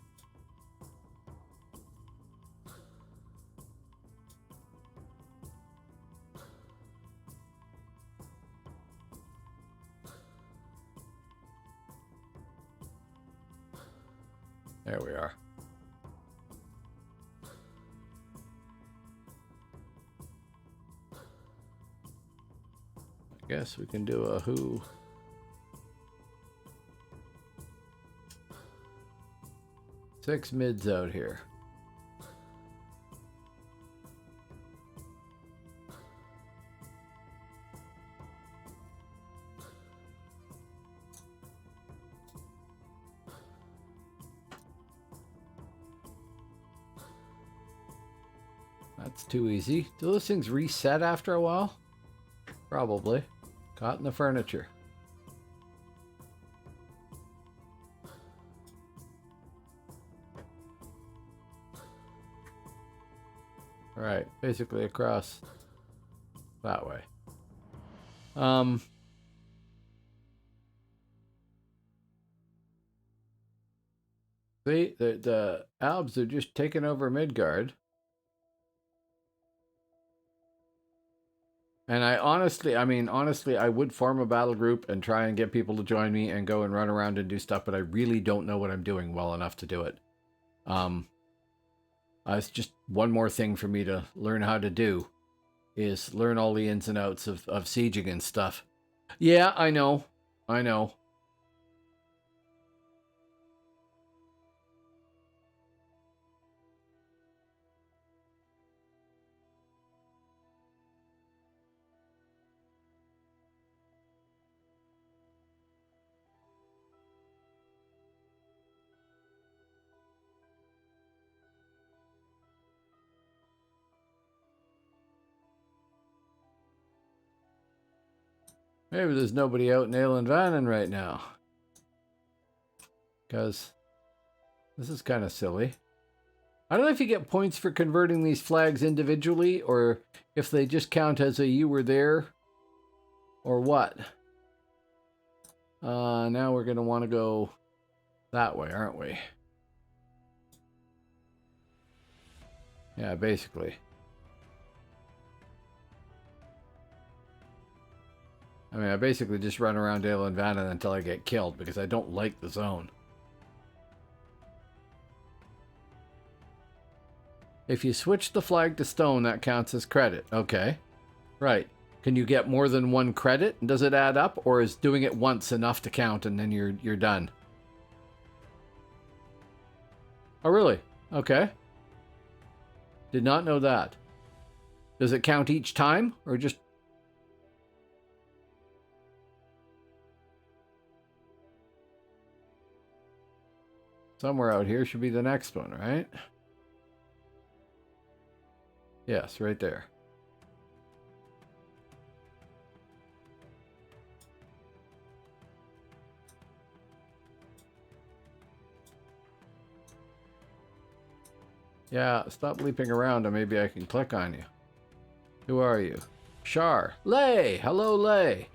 There we are. I guess we can do a who. Six mids out here. That's too easy. Do those things reset after a while? Probably. Caught in the furniture. Right, basically across that way. See, the Albs are just taking over Midgard. And honestly, I would form a battle group and try and get people to join me and go and run around and do stuff, but I really don't know what I'm doing well enough to do it. It's just one more thing for me to learn how to do, is learn all the ins and outs of sieging and stuff. Yeah, I know. Maybe there's nobody out in Vannon right now. Because this is kind of silly. I don't know if you get points for converting these flags individually, or if they just count as a you were there, or what. Now we're going to want to go that way, aren't we? Yeah, basically. I mean, I basically just run around Dale and Vannon until I get killed, because I don't like the zone. If you switch the flag to stone, that counts as credit. Okay. Right. Can you get more than one credit? Does it add up, or is doing it once enough to count and then you're done? Oh, really? Okay. Did not know that. Does it count each time, or just... Somewhere out here should be the next one, right? Yes, right there. Yeah, stop leaping around and maybe I can click on you. Who are you? Shar. Lay! Hello, Lay!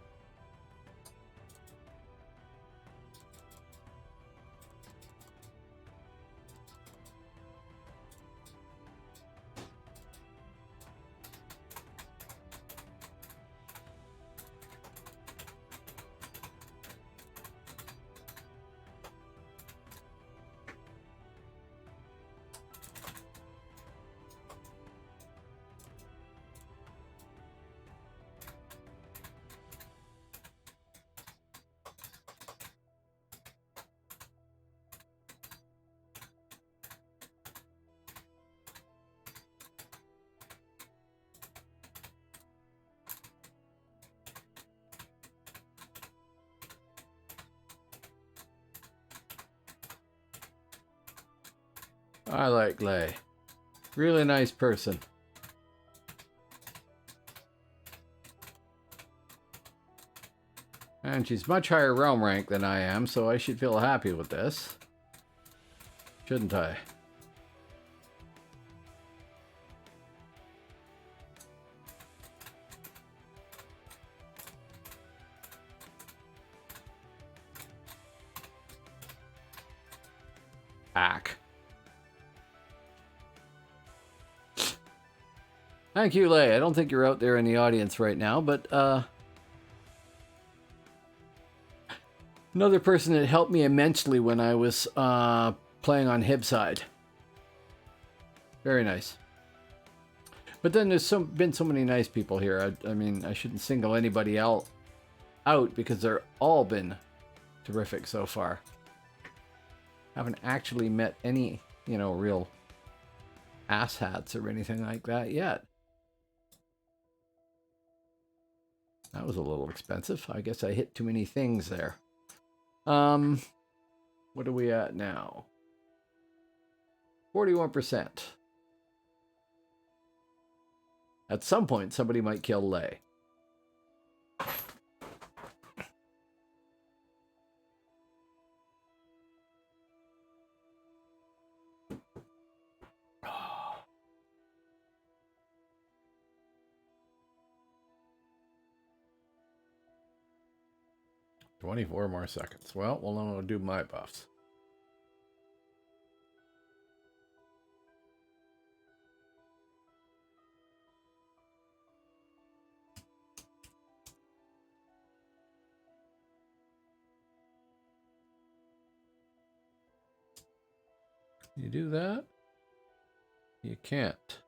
I like Lay. Really nice person. And she's much higher realm rank than I am, so I should feel happy with this. Shouldn't I? Back. Thank you, Lay. I don't think you're out there in the audience right now, but another person that helped me immensely when I was playing on Hibside. Very nice. But then there's been so many nice people here. I mean, I shouldn't single anybody out because they're all been terrific so far. Haven't actually met any, you know, real asshats or anything like that yet. That was a little expensive. I guess I hit too many things there. What are we at now? 41%. At some point, somebody might kill Lay. Oh. 24 more seconds. Well, I'm going to do my buffs. You do that? You can't.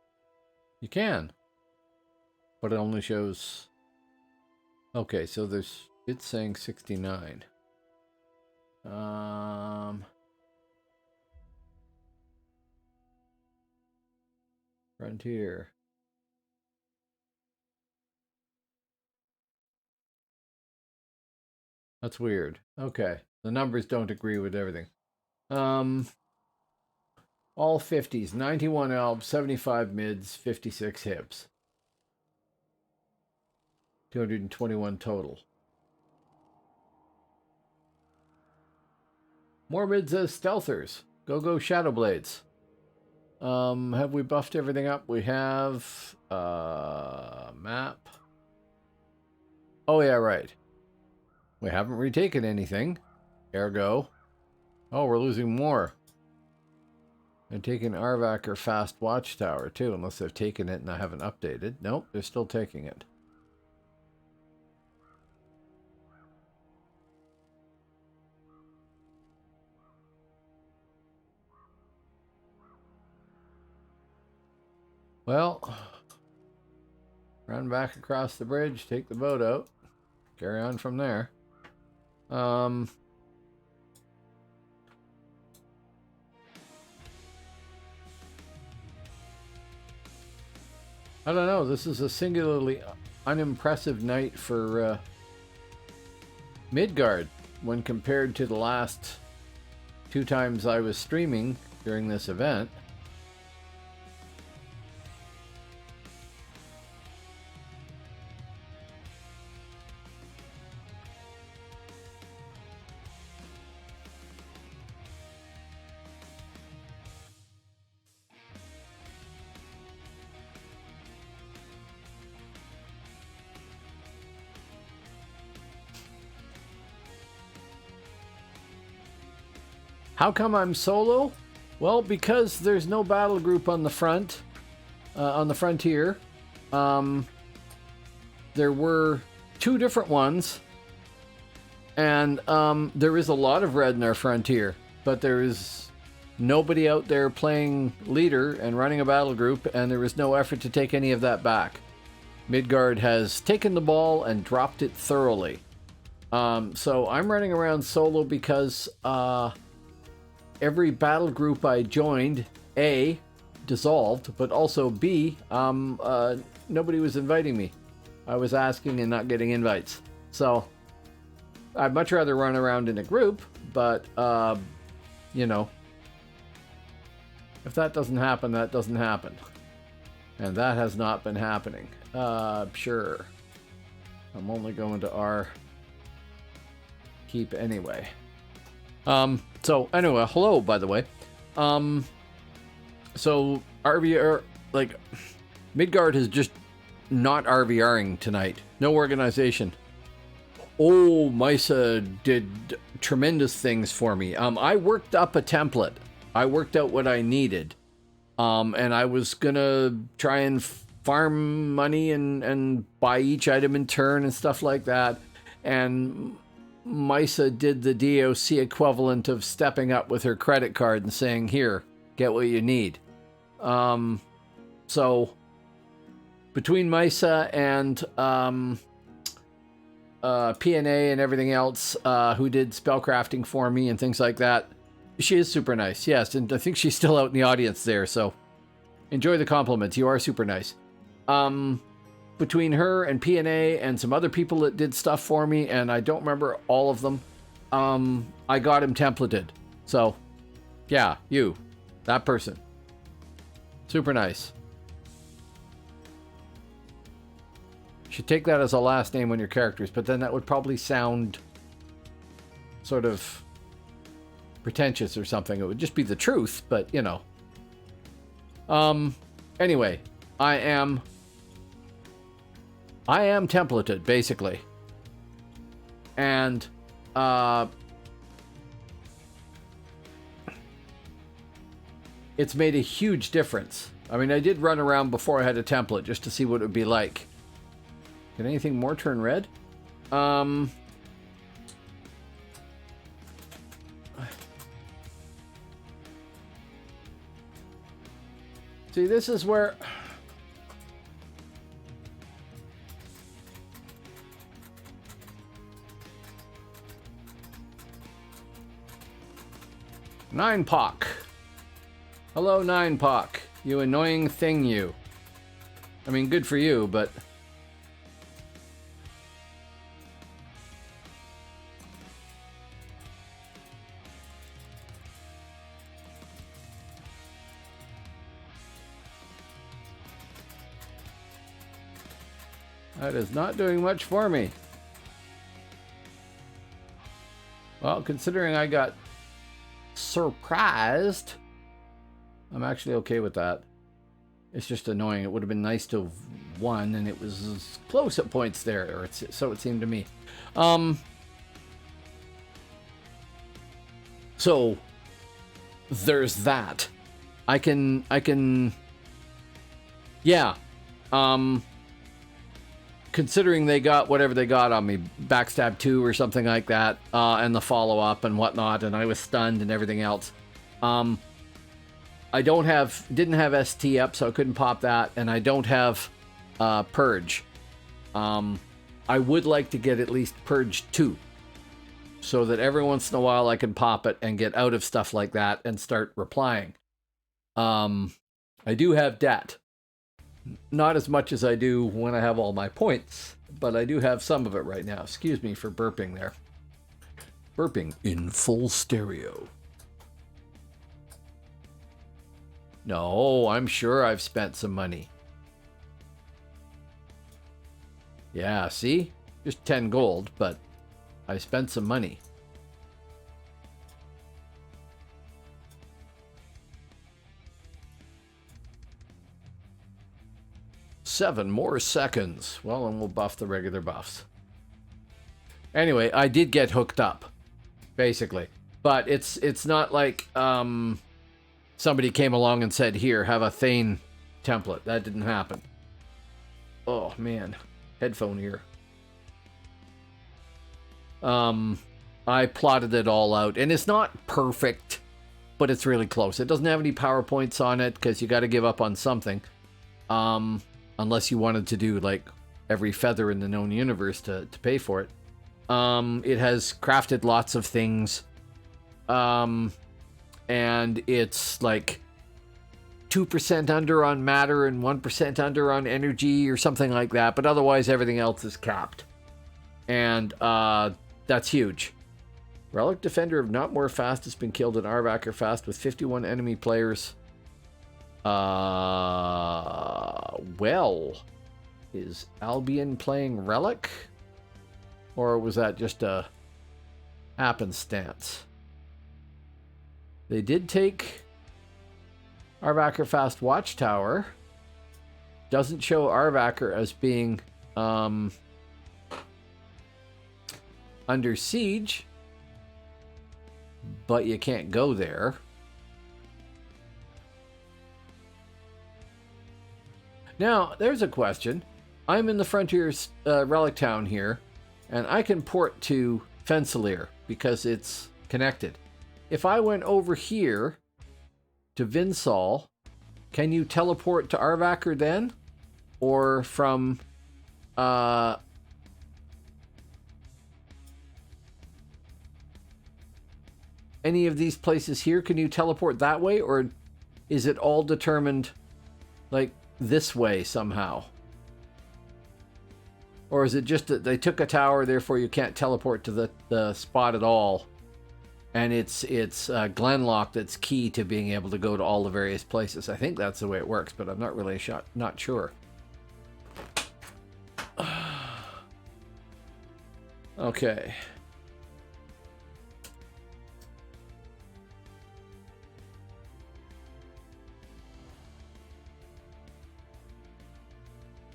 You can. But it only shows... Okay, so there's... It's saying 69. Frontier. That's weird. Okay. The numbers don't agree with everything. All 50s, 91 elves, 75 mids, 56 hibs. 221 total. More mids as stealthers. Go Shadowblades. Have we buffed everything up? We have map. Oh yeah, right. We haven't retaken anything. Ergo. Oh, we're losing more. And taking RvR or Fast Watchtower too, unless they've taken it and I haven't updated. Nope, they're still taking it. Well, run back across the bridge, take the boat out, carry on from there. I don't know, this is a singularly unimpressive night for Midgard when compared to the last 2 times I was streaming during this event. How come I'm solo? Well, because there's no battle group on the front, on the frontier. There were 2 different ones, and there is a lot of red in our frontier, but there is nobody out there playing leader and running a battle group, and there is no effort to take any of that back. Midgard has taken the ball and dropped it thoroughly. So I'm running around solo because every battle group I joined, A, dissolved, but also B, nobody was inviting me. I was asking and not getting invites. So I'd much rather run around in a group, but, you know, if that doesn't happen, that doesn't happen. And that has not been happening. Sure. I'm only going to keep anyway. So anyway, hello, by the way. So RvR, like, Midgard is just not RvRing tonight. No organization. Oh, Misa did tremendous things for me. I worked up a template. I worked out what I needed. And I was gonna try and farm money and buy each item in turn and stuff like that. And Misa did the DAOC equivalent of stepping up with her credit card and saying, here, get what you need. So between Misa and PNA and everything else, who did spellcrafting for me and things like that, she is super nice. Yes, and I think she's still out in the audience there, so enjoy the compliments. You are super nice. Between her and PNA and some other people that did stuff for me, and I don't remember all of them, I got him templated. So, yeah, you, that person. Super nice. Should take that as a last name on your characters, but then that would probably sound sort of pretentious or something. It would just be the truth, but you know. Anyway, I am templated, basically. And it's made a huge difference. I mean, I did run around before I had a template just to see what it would be like. Did anything more turn red? See, this is where... Ninepock. Hello, Ninepock. You annoying thing, you. I mean, good for you, but... That is not doing much for me. Well, considering I got surprised, I'm actually okay with that. It's just annoying. It would have been nice to have won, and it was close at points there, or so it seemed to me. So there's that. I can yeah. Considering they got whatever they got on me, Backstab 2 or something like that, and the follow-up and whatnot, and I was stunned and everything else. I didn't have ST up, so I couldn't pop that, and I don't have Purge. I would like to get at least Purge 2, so that every once in a while I can pop it and get out of stuff like that and start replying. I do have debt. Not as much as I do when I have all my points, but I do have some of it right now. Excuse me for burping there. Burping in full stereo. No, I'm sure I've spent some money. Yeah, see? Just 10 gold, but I spent some money. Seven more seconds. Well, and we'll buff the regular buffs. Anyway, I did get hooked up, basically. But it's not like somebody came along and said, here, have a Thane template. That didn't happen. Oh, man. Headphone ear. I plotted it all out. And it's not perfect, but it's really close. It doesn't have any PowerPoints on it, because you got to give up on something. Unless you wanted to do like every feather in the known universe to pay for it. It has crafted lots of things. And it's like 2% under on matter and 1% under on energy or something like that. But otherwise everything else is capped. And that's huge. Relic Defender of Not More Fast has been killed in RvR Fast with 51 enemy players. Well, is Albion playing Relic? Or was that just a happenstance. They did take RvR Fast Watchtower. Doesn't show RvR as being under siege, but you can't go there. Now, there's a question. I'm in the Frontiers Relic Town here, and I can port to Fensalir because it's connected. If I went over here to Vinsal, can you teleport to RvR then? Or from any of these places here, can you teleport that way? Or is it all determined like this way somehow? Or is it just that they took a tower, therefore you can't teleport to the spot at all? And it's Glenlock that's key to being able to go to all the various places. I think that's the way it works, but I'm not really not sure. Okay.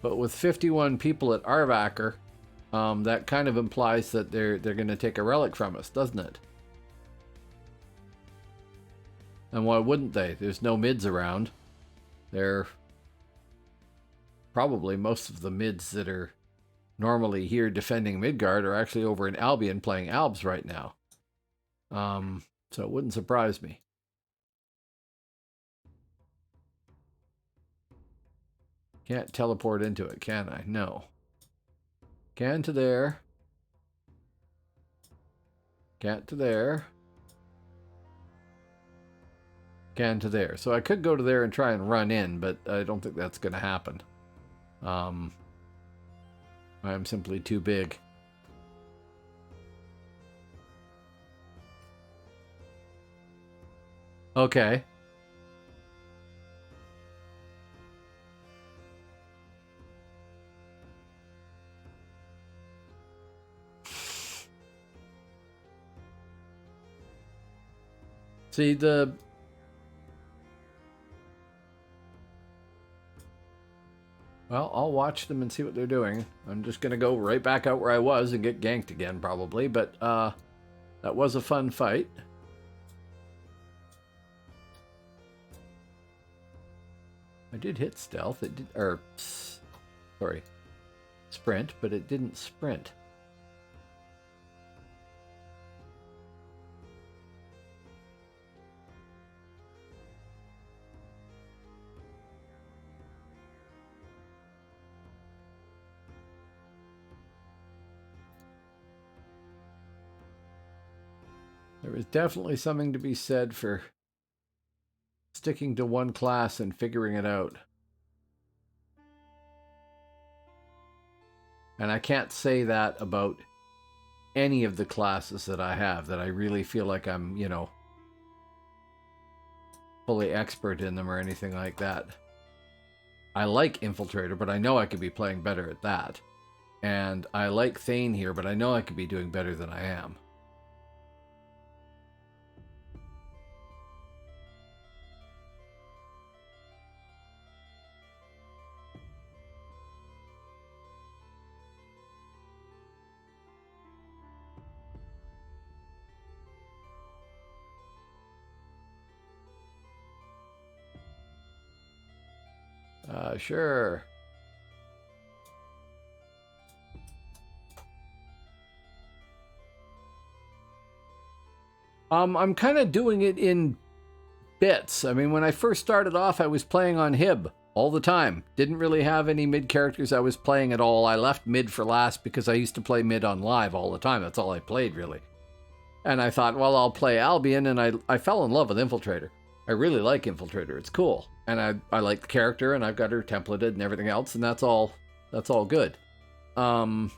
But with 51 people at RvR, that kind of implies that they're going to take a relic from us, doesn't it? And why wouldn't they? There's no mids around. They're probably most of the mids that are normally here defending Midgard are actually over in Albion playing Albs right now. So it wouldn't surprise me. Can't teleport into it, can I? No. Can to there. Can't to there. Can to there. So I could go to there and try and run in, but I don't think that's going to happen. I'm simply too big. Okay. See, well, I'll watch them and see what they're doing. I'm just going to go right back out where I was and get ganked again, probably. But that was a fun fight. I did hit stealth. It did, or sorry, sprint, but it didn't sprint. There is definitely something to be said for sticking to one class and figuring it out. And I can't say that about any of the classes that I have, that I really feel like I'm, you know, fully expert in them or anything like that. I like Infiltrator, but I know I could be playing better at that. And I like Thane here, but I know I could be doing better than I am. Sure. I'm kind of doing it in bits. I mean, when I first started off, I was playing on Hib all the time. Didn't really have any mid characters I was playing at all. I left mid for last because I used to play mid on live all the time. That's all I played, really. And I thought, well, I'll play Albion, and I fell in love with Infiltrator. I really like Infiltrator. It's cool. And I like the character, and I've got her templated and everything else, and that's all good. And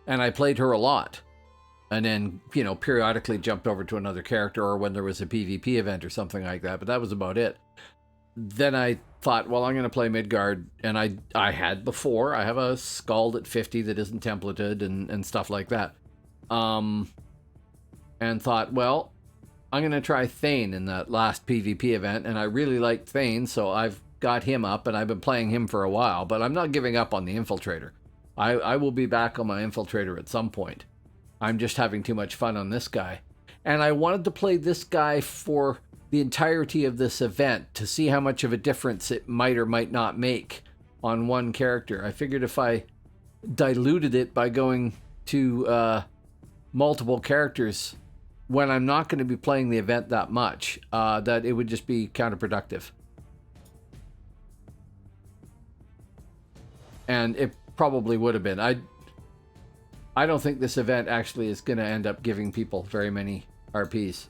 I played her a lot. And then, you know, periodically jumped over to another character or when there was a PvP event or something like that, but that was about it. Then I thought, well, I'm going to play Midgard, and I had before. I have a Scald at 50 that isn't templated and stuff like that. And thought, well, I'm going to try Thane in that last PvP event, and I really liked Thane, so I've got him up, and I've been playing him for a while, but I'm not giving up on the Infiltrator. I will be back on my Infiltrator at some point. I'm just having too much fun on this guy. And I wanted to play this guy for the entirety of this event to see how much of a difference it might or might not make on one character. I figured if I diluted it by going to multiple characters when I'm not going to be playing the event that much, that it would just be counterproductive. And it probably would have been. I don't think this event actually is going to end up giving people very many RPs.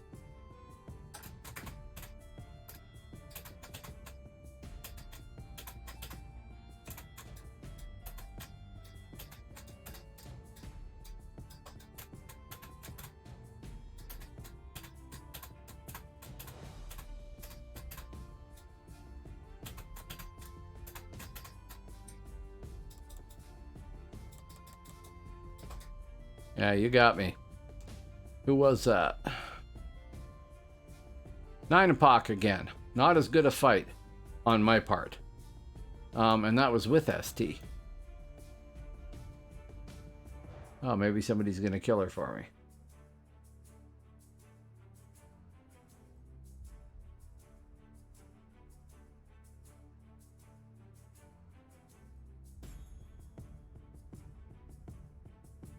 Yeah, you got me. Who was that? Ninepak again. Not as good a fight on my part. And that was with ST. Oh, maybe somebody's going to kill her for me.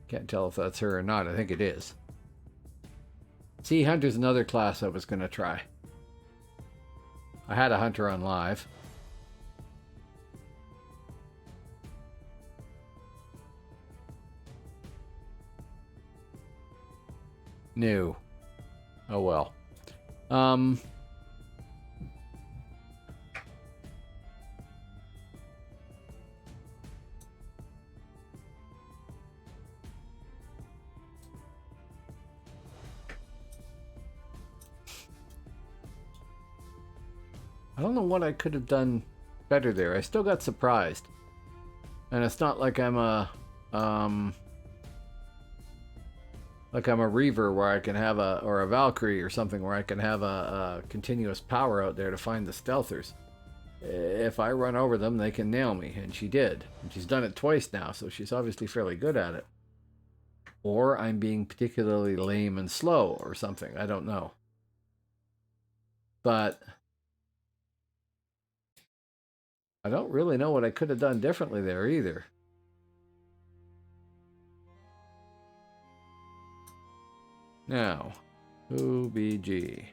Can't tell if that's her or not. I think it is. Sea Hunter's another class I was going to try. I had a Hunter on live. New. Oh well. I don't know what I could have done better there. I still got surprised. And it's not like I'm a Reaver where I can have or a Valkyrie or something where I can have a continuous power out there to find the stealthers. If I run over them, they can nail me, and she did. And she's done it twice now, so she's obviously fairly good at it. Or I'm being particularly lame and slow or something. I don't know. But I don't really know what I could have done differently there either. Now, OBG.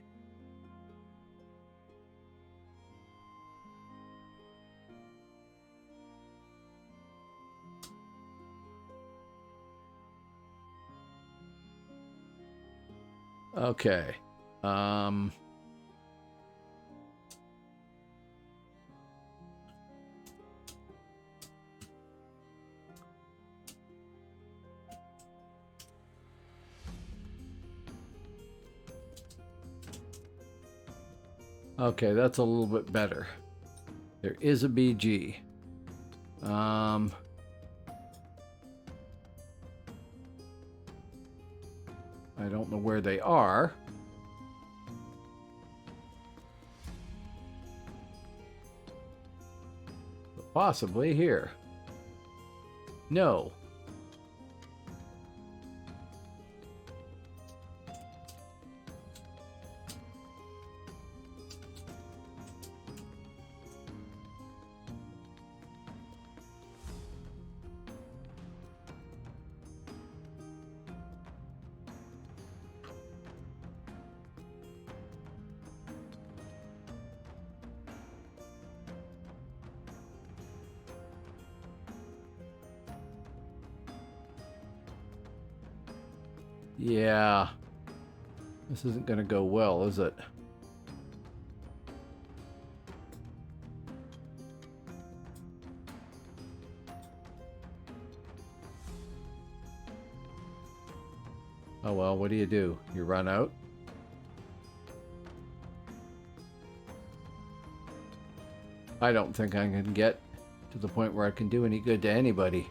Okay. Okay, that's a little bit better. There is a BG. I don't know where they are. But possibly here. No. Yeah. This isn't going to go well, is it? Oh well, what do? You run out? I don't think I can get to the point where I can do any good to anybody.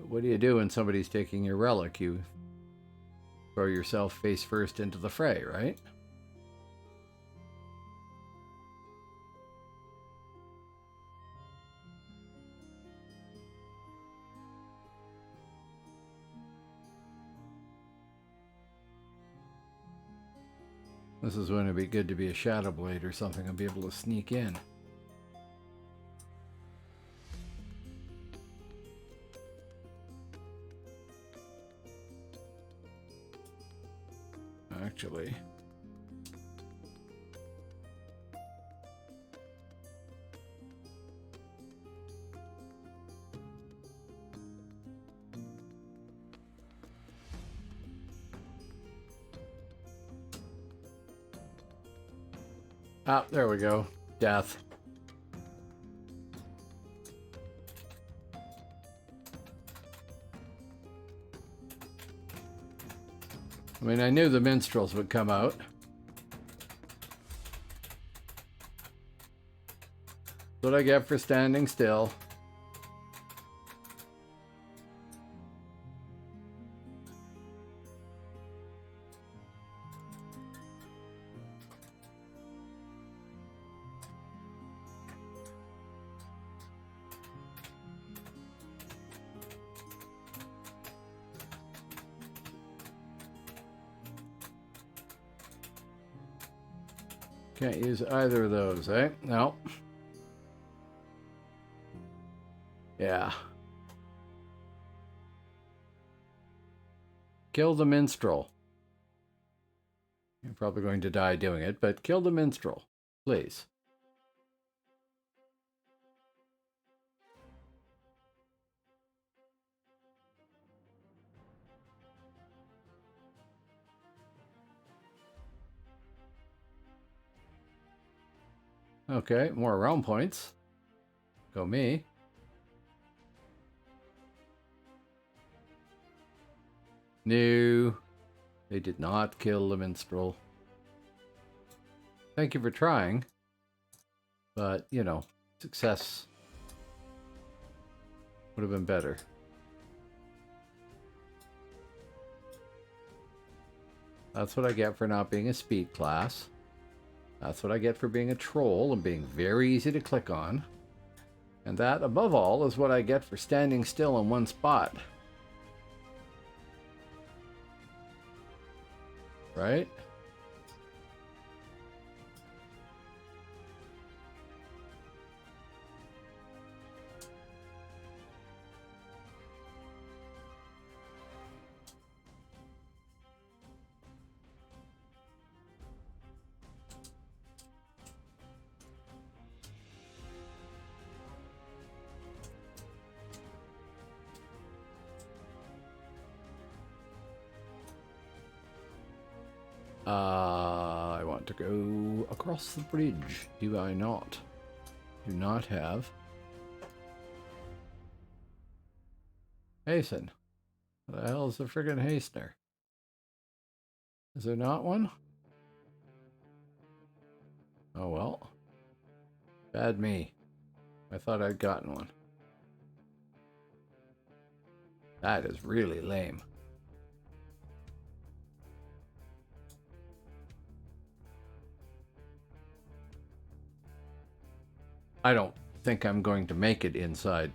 What do you do when somebody's taking your relic? You throw yourself face first into the fray, right? This is when it'd be good to be a Shadow Blade or something and be able to sneak in. Actually. Ah, there we go. Death. I mean, I knew the minstrels would come out. That's what I get for standing still. Can't use either of those, eh? No. Yeah. Kill the minstrel. You're probably going to die doing it, but kill the minstrel, please. Okay, more realm points. Go me. No, they did not kill the minstrel. Thank you for trying. But, you know, success would have been better. That's what I get for not being a speed class. That's what I get for being a troll and being very easy to click on. And that, above all, is what I get for standing still in one spot. Right? I want to go across the bridge. Do I not? Do not have. Hasten. What the hell is the friggin' hastener? Is there not one? Oh well. Bad me. I thought I'd gotten one. That is really lame. I don't think I'm going to make it inside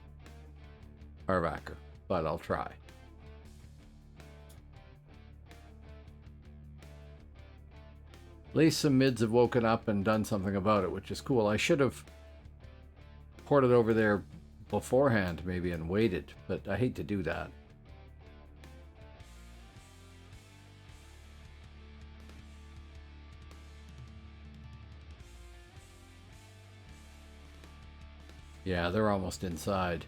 RvR, but I'll try. At least some mids have woken up and done something about it, which is cool. I should have ported over there beforehand, maybe, and waited, but I hate to do that. Yeah, they're almost inside.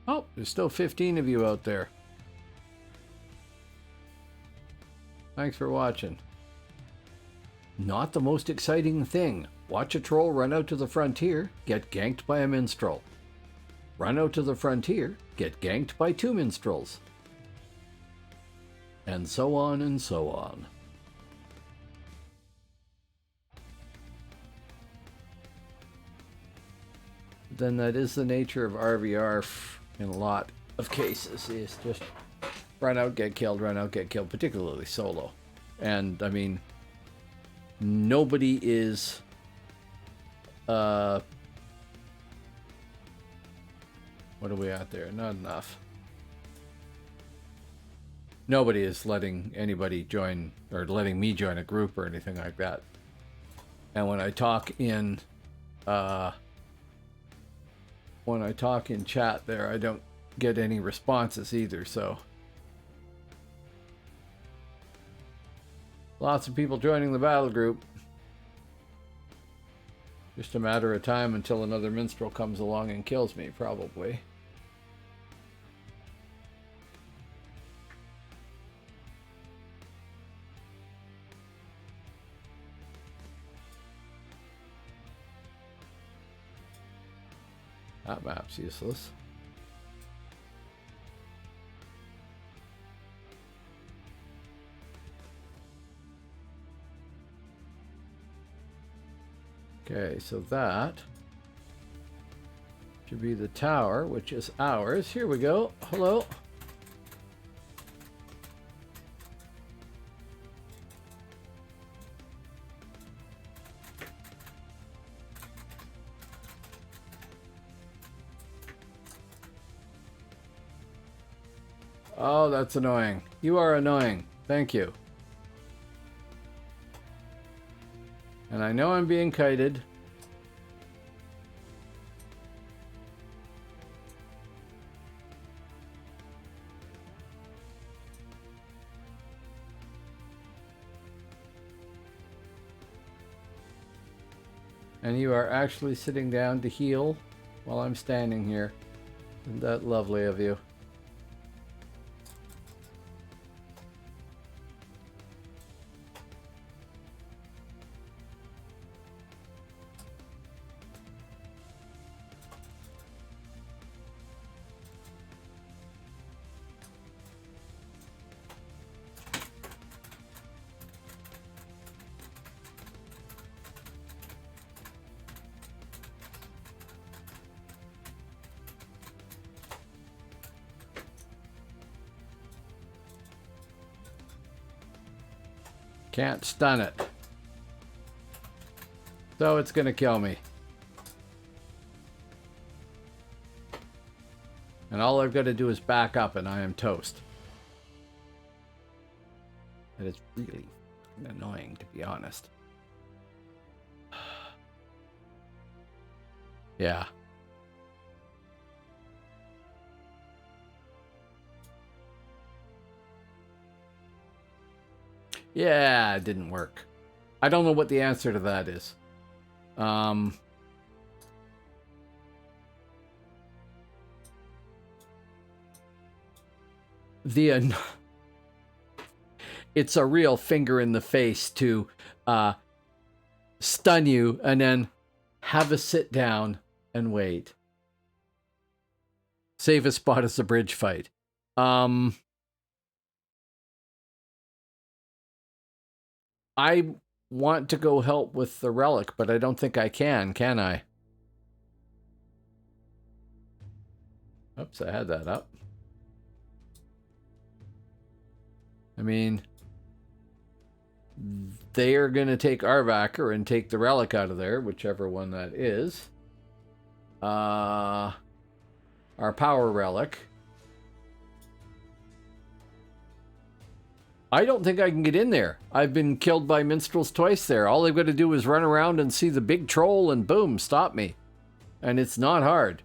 Oh, there's still 15 of you out there. Thanks for watching. Not the most exciting thing. Watch a troll run out to the frontier, get ganked by a minstrel. Run out to the frontier, get ganked by 2 minstrels. And so on and so on. then that is the nature of RvR in a lot of cases. Is just run out, get killed, particularly solo. And I mean, nobody is what are we at there? Not enough. Nobody is letting anybody join or letting me join a group or anything like that. And when I talk in chat there, I don't get any responses either, so lots of people joining the battle group. Just a matter of time until another minstrel comes along and kills me, probably. That map's useless. Okay, so that should be the tower, which is ours. Here we go. Hello. Oh, that's annoying. You are annoying. Thank you. And I know I'm being kited. And you are actually sitting down to heal while I'm standing here. Isn't that lovely of you? Can't stun it. So it's gonna kill me. And all I've got to do is back up and I am toast. That is really annoying, to be honest. Yeah. Yeah, it didn't work. I don't know what the answer to that is. It's a real finger in the face to stun you and then have a sit down and wait. Save a spot as a bridge fight. I want to go help with the relic, but I don't think I can I? Oops, I had that up. I mean, they are going to take RvR and take the relic out of there, whichever one that is. Our power relic. I don't think I can get in there. I've been killed by minstrels twice there. All I've got to do is run around and see the big troll and boom, stop me. And it's not hard.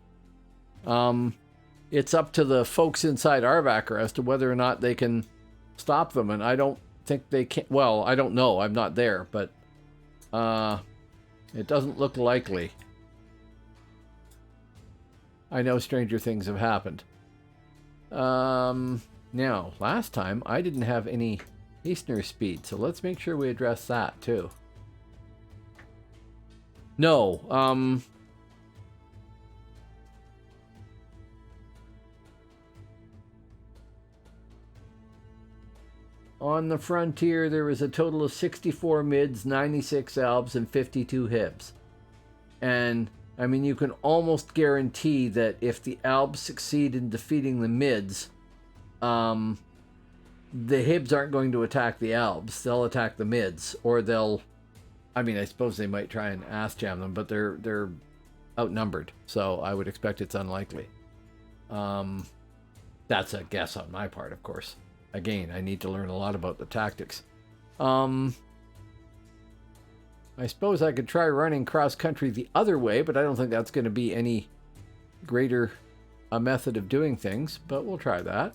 It's up to the folks inside RvR as to whether or not they can stop them. And I don't think they can. Well, I don't know. I'm not there, but it doesn't look likely. I know stranger things have happened. Now, last time, I didn't have any hastener speed, so let's make sure we address that, too. No, on the frontier, there was a total of 64 mids, 96 albs, and 52 hibs. And I mean, you can almost guarantee that if the Albs succeed in defeating the mids, the Hibs aren't going to attack the Albs. They'll attack the mids, or they'll... I mean, I suppose they might try and ass jam them, but they're outnumbered, so I would expect it's unlikely. That's a guess on my part, of course. Again, I need to learn a lot about the tactics. I suppose I could try running cross-country the other way, but I don't think that's going to be any greater a method of doing things, but we'll try that.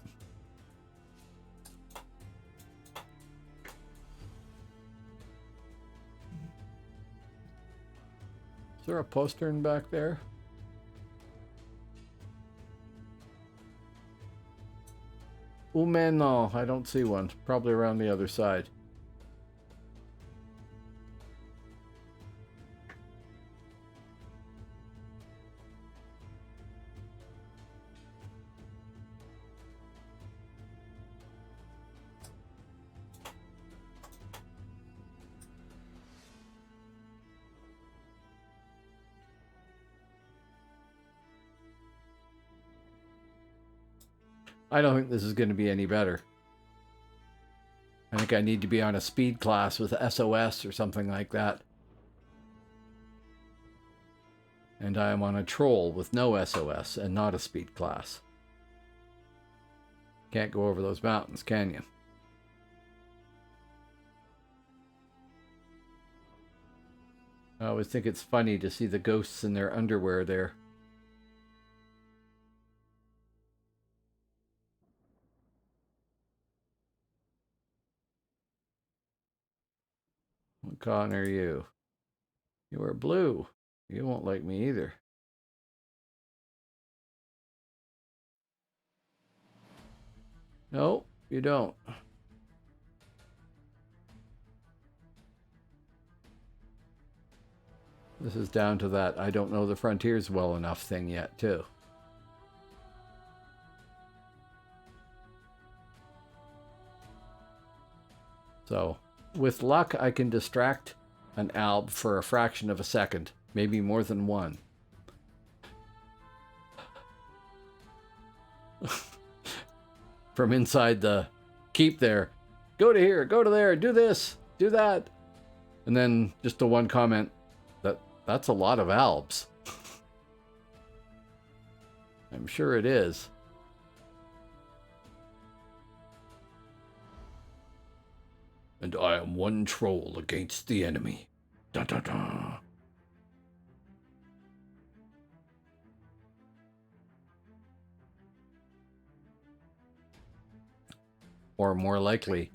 Is there a postern back there? Oh man, no, I don't see one. Probably around the other side. I don't think this is going to be any better. I think I need to be on a speed class with SOS or something like that. And I am on a troll with no SOS and not a speed class. Can't go over those mountains, can you? I always think it's funny to see the ghosts in their underwear there. What con are you? You are blue. You won't like me either. No, you don't. This is down to that I don't know the frontiers well enough thing yet, too. So, with luck, I can distract an alb for a fraction of a second. Maybe more than one. From inside the keep there. Go to here, go to there, do this, do that. And then just the one comment, that's a lot of albs. I'm sure it is. And I am one troll against the enemy. Da da da. Or more likely,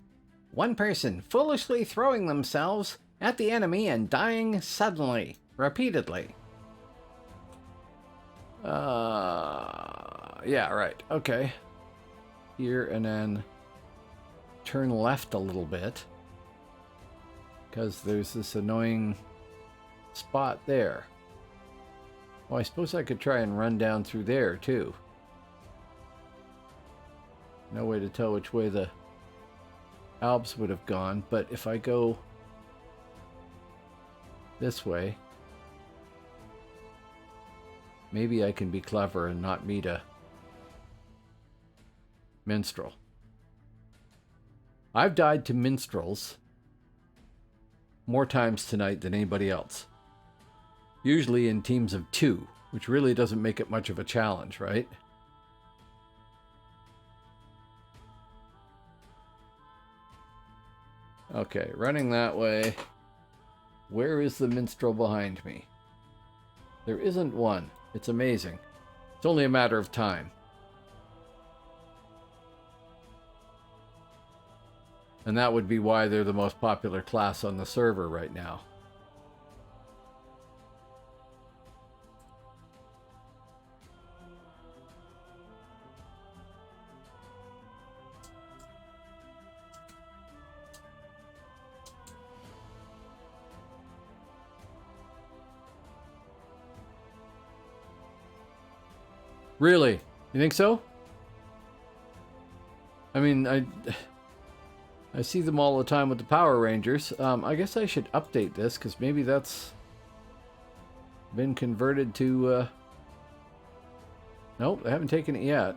one person foolishly throwing themselves at the enemy and dying suddenly, repeatedly. Yeah, right. Okay. Here and then turn left a little bit. Because there's this annoying spot there. Well, I suppose I could try and run down through there, too. No way to tell which way the Alps would have gone, but if I go this way, maybe I can be clever and not meet a minstrel. I've died to minstrels more times tonight than anybody else. Usually in teams of 2, which really doesn't make it much of a challenge, right? Okay, running that way. Where is the minstrel behind me? There isn't one. It's amazing. It's only a matter of time. And that would be why they're the most popular class on the server right now. Really? You think so? I mean, I see them all the time with the Power Rangers. I guess I should update this, because maybe that's been converted to... Nope, they haven't taken it yet.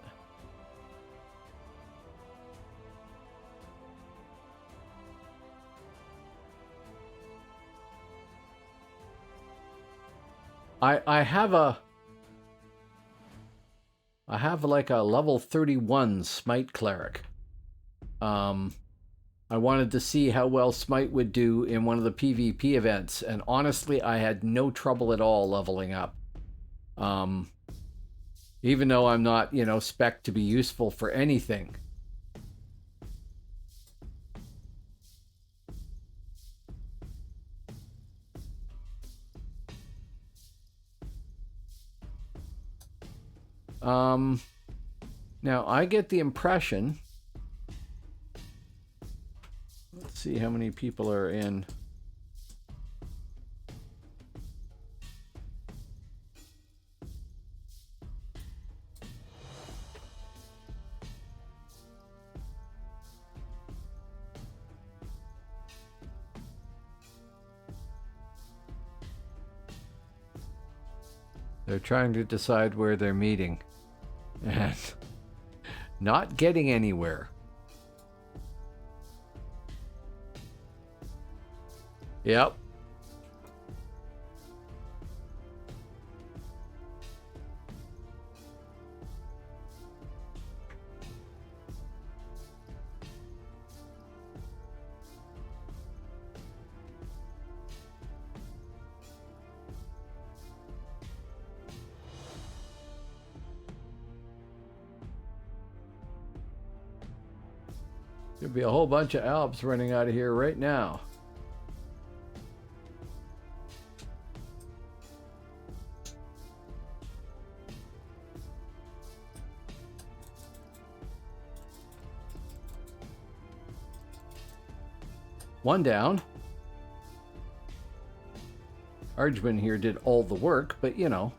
I have like a level 31 Smite Cleric. I wanted to see how well Smite would do in one of the PvP events, and honestly, I had no trouble at all leveling up. Even though I'm not, you know, spec'd to be useful for anything. Now, I get the impression... Let's see how many people are in. They're trying to decide where they're meeting. And not getting anywhere. Yep. There'll be a whole bunch of Alps running out of here right now. One down. Archman here did all the work, but you know.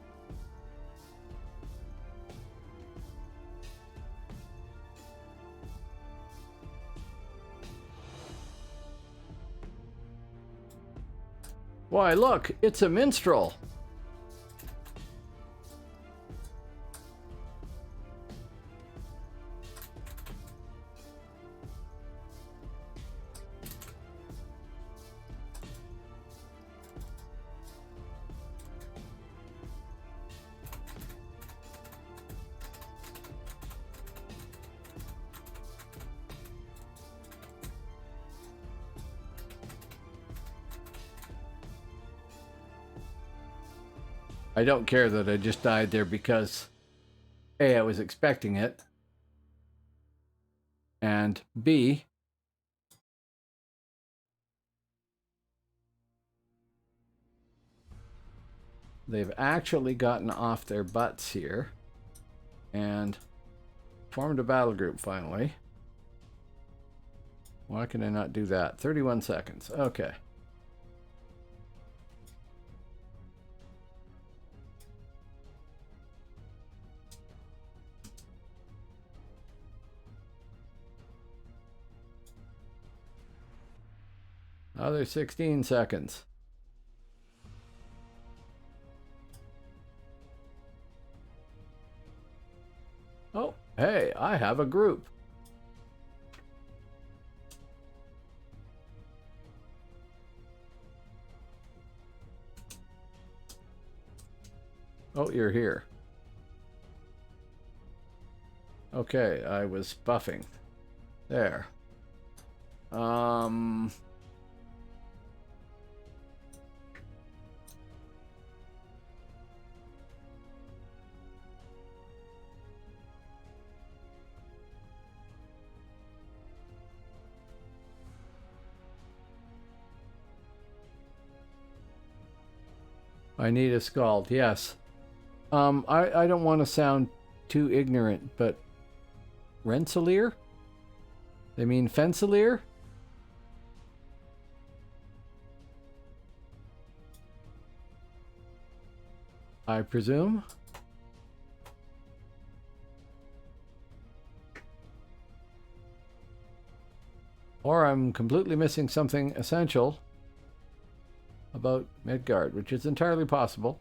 Why, look, it's a minstrel. I don't care that I just died there because A, I was expecting it, and B, they've actually gotten off their butts here and formed a battle group finally. Why can I not do that? 31 seconds. Okay. Another 16 seconds. Oh, hey, I have a group. Oh, you're here. Okay, I was buffing. There. I need a scald, yes. I don't want to sound too ignorant, but Rensselaer? They mean Fensselaer? I presume. Or I'm completely missing something essential about Midgard, which is entirely possible.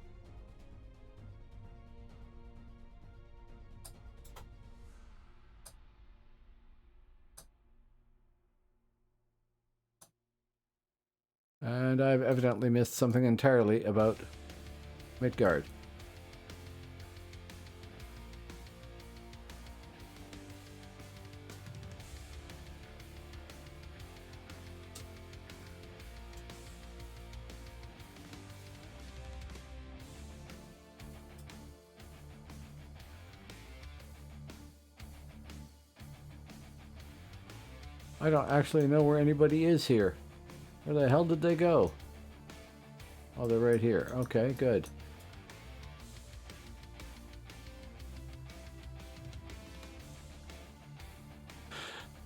And I've evidently missed something entirely about Midgard. I don't actually know where anybody is here. Where the hell did they go? Oh, they're right here. Okay, good.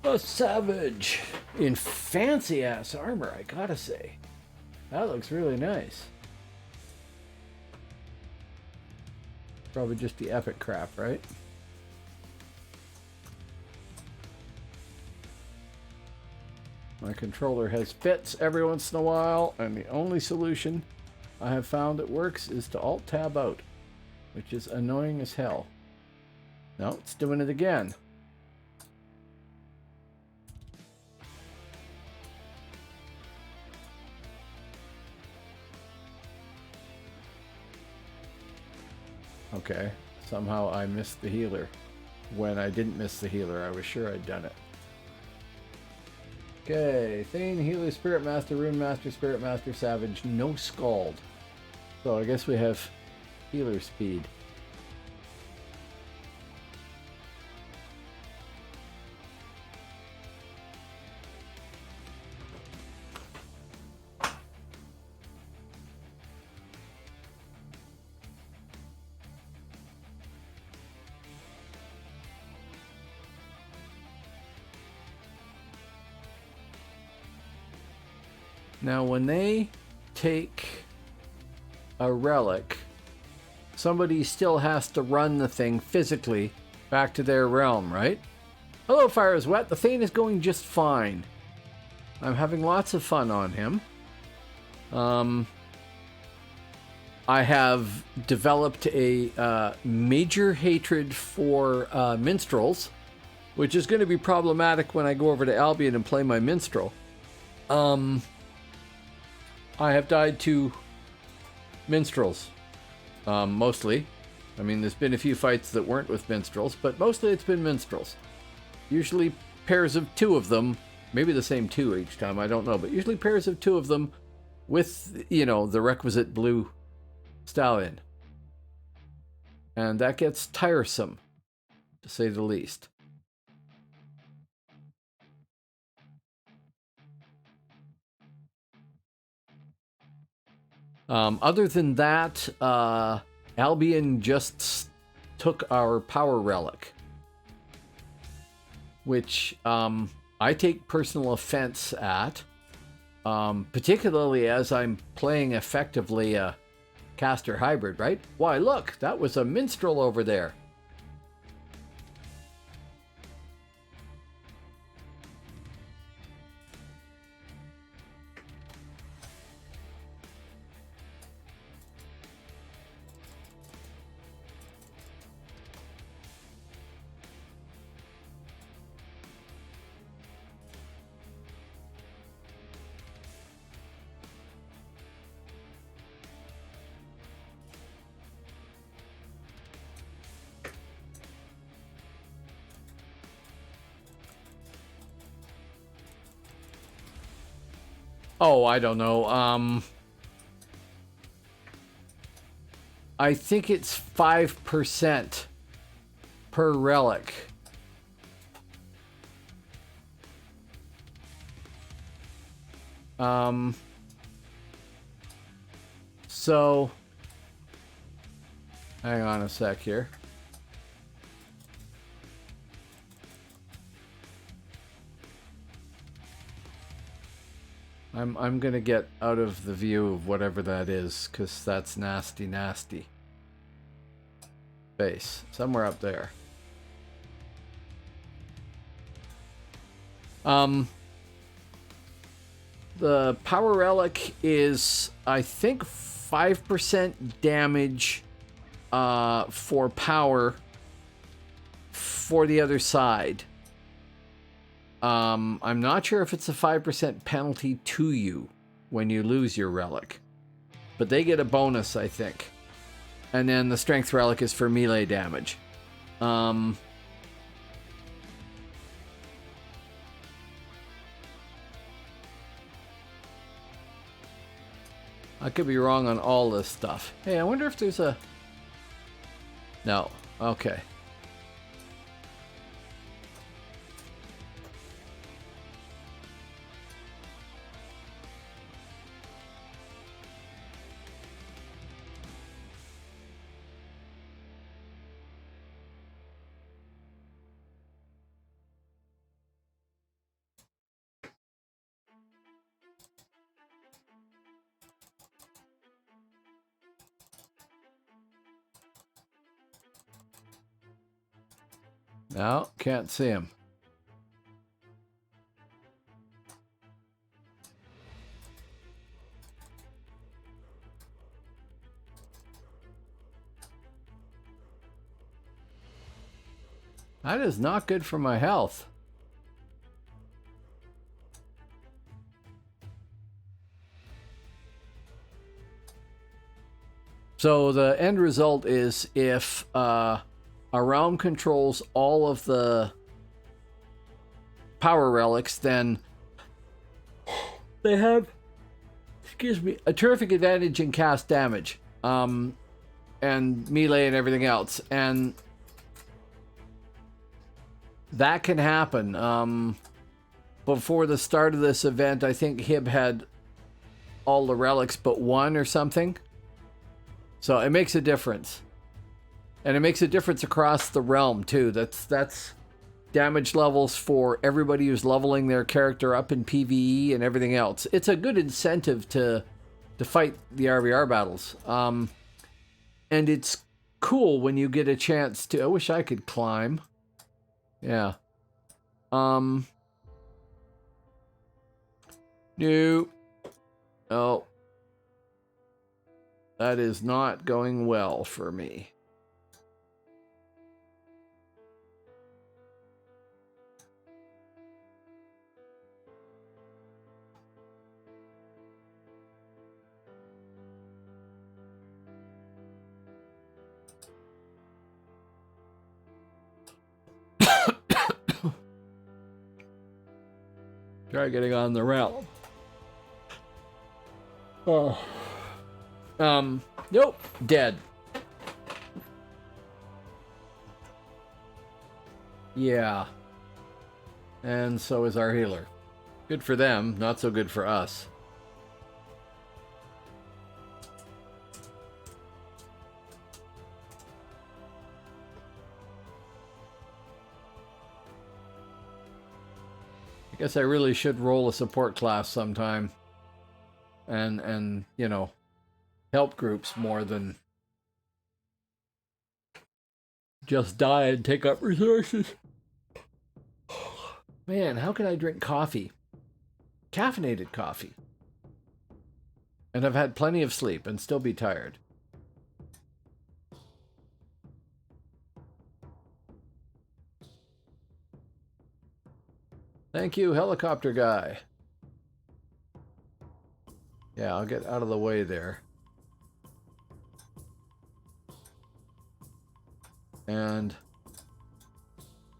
A savage in fancy ass armor, I gotta say. That looks really nice. Probably just the epic crap, right? My controller has fits every once in a while, and the only solution I have found that works is to Alt-Tab out, which is annoying as hell. No, it's doing it again. Okay, somehow I missed the healer. When I didn't miss the healer, I was sure I'd done it. Okay, Thane, Healer, Spirit Master, Rune Master, Spirit Master, Savage, no Scald. So I guess we have healer speed. Now, when they take a relic, somebody still has to run the thing physically back to their realm, right? Hello, Fire is Wet. The Thane is going just fine. I'm having lots of fun on him. I have developed a major hatred for minstrels, which is going to be problematic when I go over to Albion and play my minstrel. I have died to minstrels, mostly. I mean, there's been a few fights that weren't with minstrels, but mostly it's been minstrels. Usually pairs of two of them, maybe the same two each time, I don't know, but usually pairs of two of them with, you know, the requisite blue stallion. And that gets tiresome, to say the least. Other than that, Albion just took our power relic, which I take personal offense at, particularly as I'm playing effectively a caster hybrid, right? Why, look, that was a minstrel over there. Oh, I don't know. I think it's 5% per relic. So hang on a sec here. I'm gonna get out of the view of whatever that is, because that's nasty, nasty. Base. Somewhere up there. The power relic is, I think, 5% damage for power for the other side. I'm not sure if it's a 5% penalty to you. when you lose your relic. But they get a bonus, I think. And then the strength relic is for melee damage. I could be wrong on all this stuff. Hey, I wonder if there's a... No. Okay. No, can't see him. That is not good for my health. So the end result is if a realm controls all of the power relics, then they have, excuse me, a terrific advantage in cast damage, and melee and everything else. And that can happen. Before the start of this event, I think Hib had all the relics but one or something. So it makes a difference. And it makes a difference across the realm, too. That's damage levels for everybody who's leveling their character up in PvE and everything else. It's a good incentive to fight the RvR battles. And it's cool when you get a chance to... I wish I could climb. Yeah. No. Oh. That is not going well for me. Try getting on the realm. Oh. Nope. Dead. Yeah. And so is our healer. Good for them, not so good for us. I guess I really should roll a support class sometime. And you know, help groups more than just die and take up resources. Man, how can I drink coffee? Caffeinated coffee. And I've had plenty of sleep and still be tired. Thank you, helicopter guy. Yeah, I'll get out of the way there. And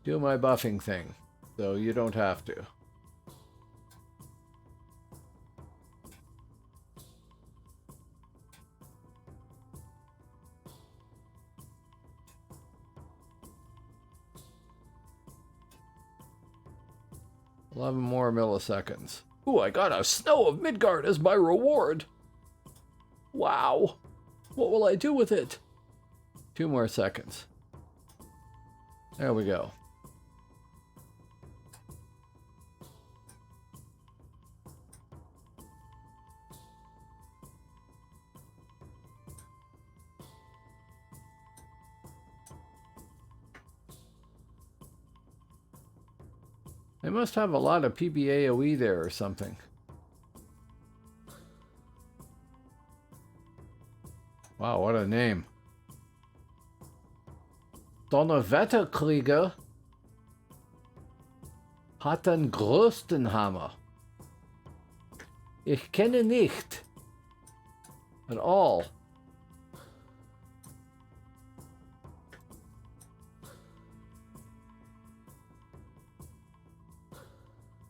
do my buffing thing, so you don't have to. 11 more milliseconds. Ooh, I got a Snow of Midgard as my reward. Wow. What will I do with it? 2 more seconds. There we go. They must have a lot of PBAOE there or something. Wow, what a name. Donnerwetterkrieger hat den größten Hammer. Ich kenne nicht. At all.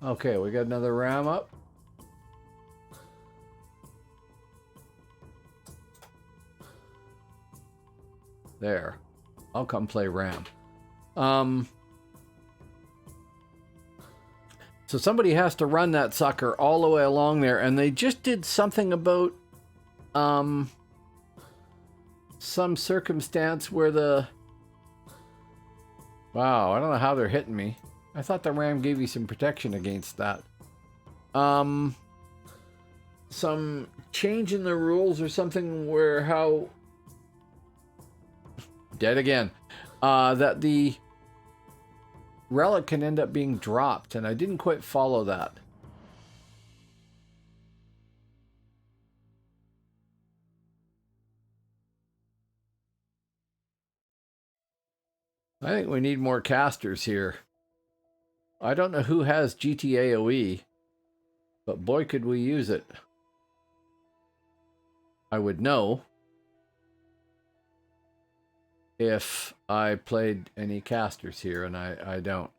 Okay, we got another ram up. There. I'll come play ram. So somebody has to run that sucker all the way along there, and they just did something about some circumstance where the... Wow, I don't know how they're hitting me. I thought the ram gave you some protection against that. Some change in the rules or something where how... Dead again. That the relic can end up being dropped, and I didn't quite follow that. I think we need more casters here. I don't know who has GTAOE, but boy could we use it. I would know if I played any casters here, and I don't.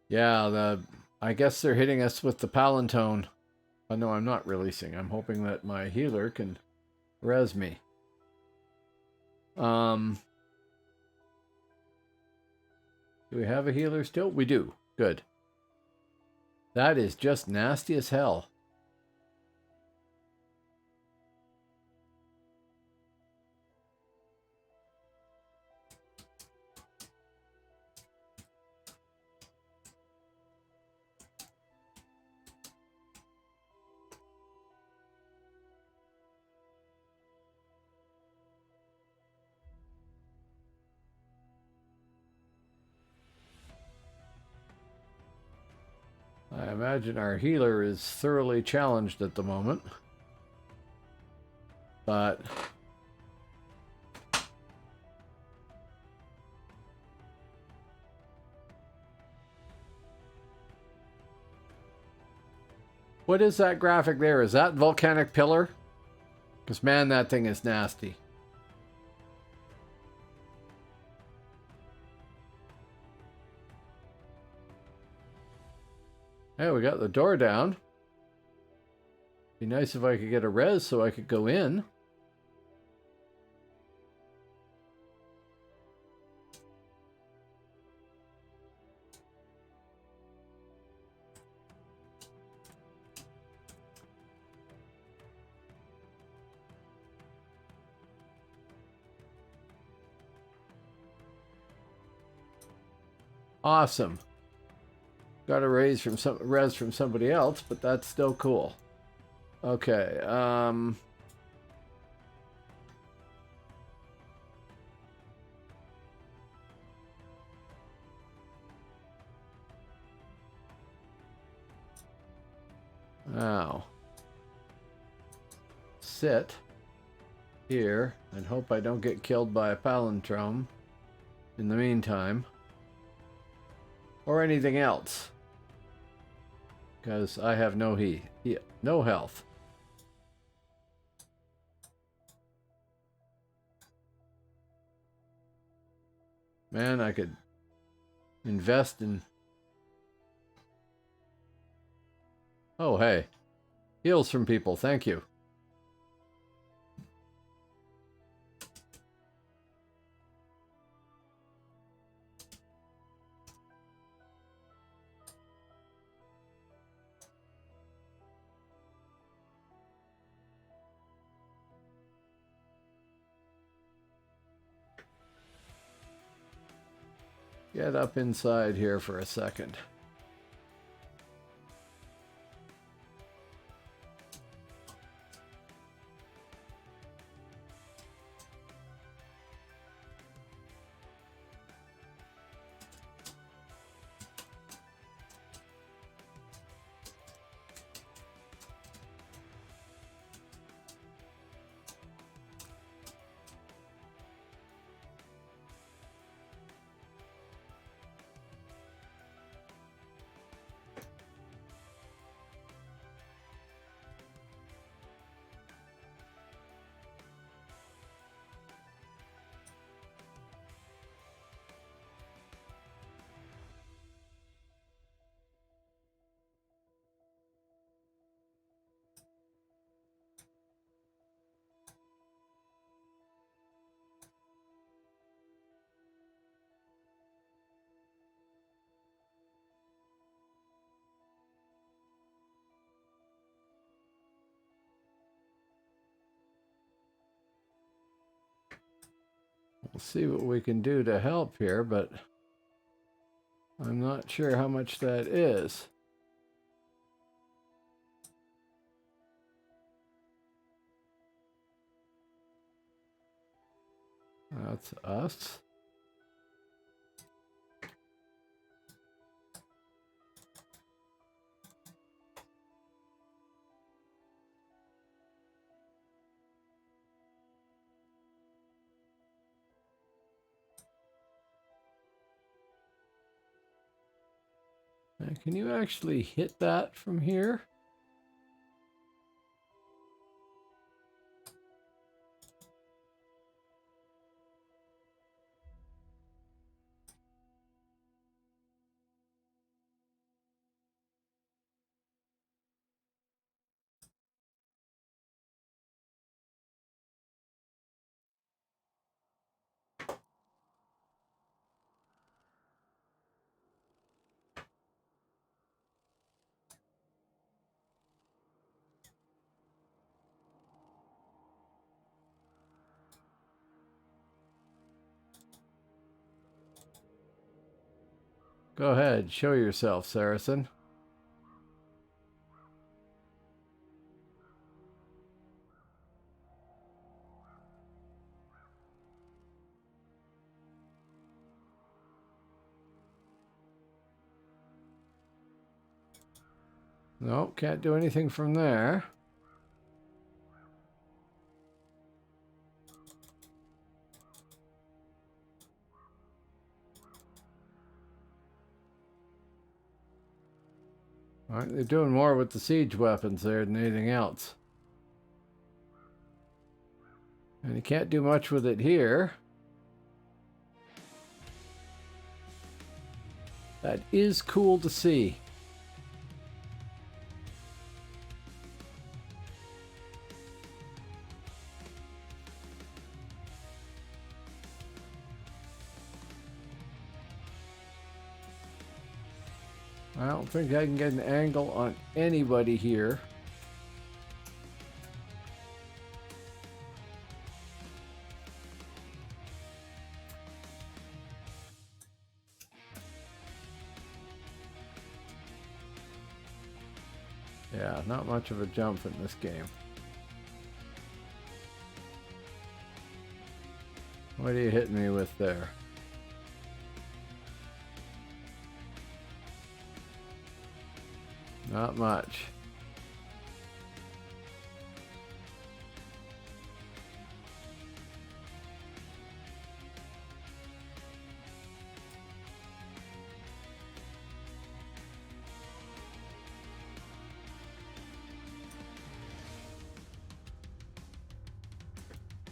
Yeah, I guess they're hitting us with the Palantone. No, I'm not releasing. I'm hoping that my healer can res me. Do we have a healer still? We do. Good. That is just nasty as hell. I imagine our healer is thoroughly challenged at the moment. But... what is that graphic there? Is that volcanic pillar? Because, man, that thing is nasty. Hey, we got the door down. Be nice if I could get a res so I could go in. Awesome. Got a res from somebody else, but that's still cool. Okay, now sit here and hope I don't get killed by a palindrome in the meantime, or anything else. Because I have no no health. Man, I could invest in... Oh, hey. Heals from people, thank you. Get up inside here for a second. We'll see what we can do to help here, but I'm not sure how much that is. That's us. Now, can you actually hit that from here? Go ahead, show yourself, Saracen. Nope, can't do anything from there. All right, they're doing more with the siege weapons there than anything else. And you can't do much with it here. That is cool to see. I don't think I can get an angle on anybody here. Yeah, not much of a jump in this game. What are you hitting me with there? Not much.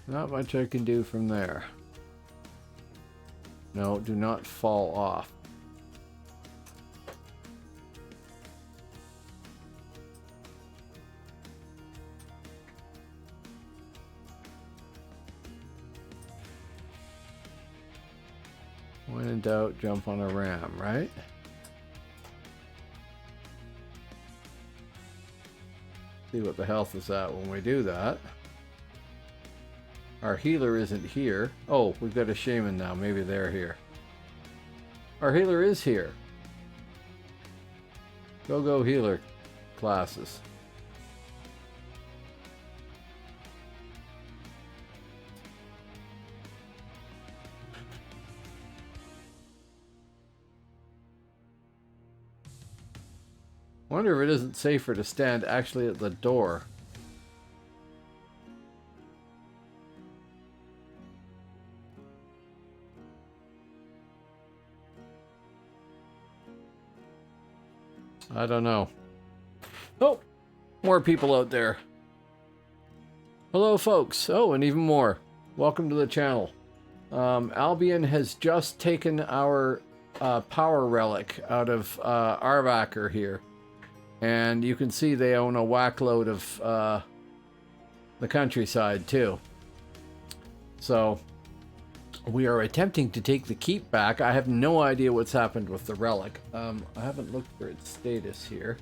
Not much I can do from there. No, do not fall off. When in doubt, jump on a ram, right? See what the health is at when we do that. Our healer isn't here. Oh, we've got a shaman now. Maybe they're here. Our healer is here. Go healer classes. Wonder if it isn't safer to stand actually at the door. I don't know. Oh, more people out there. Hello, folks. Oh, and even more. Welcome to the channel. Albion has just taken our power relic out of RvR here. And you can see they own a whackload of the countryside too. So we are attempting to take the keep back. I have no idea what's happened with the relic. I haven't looked for its status here.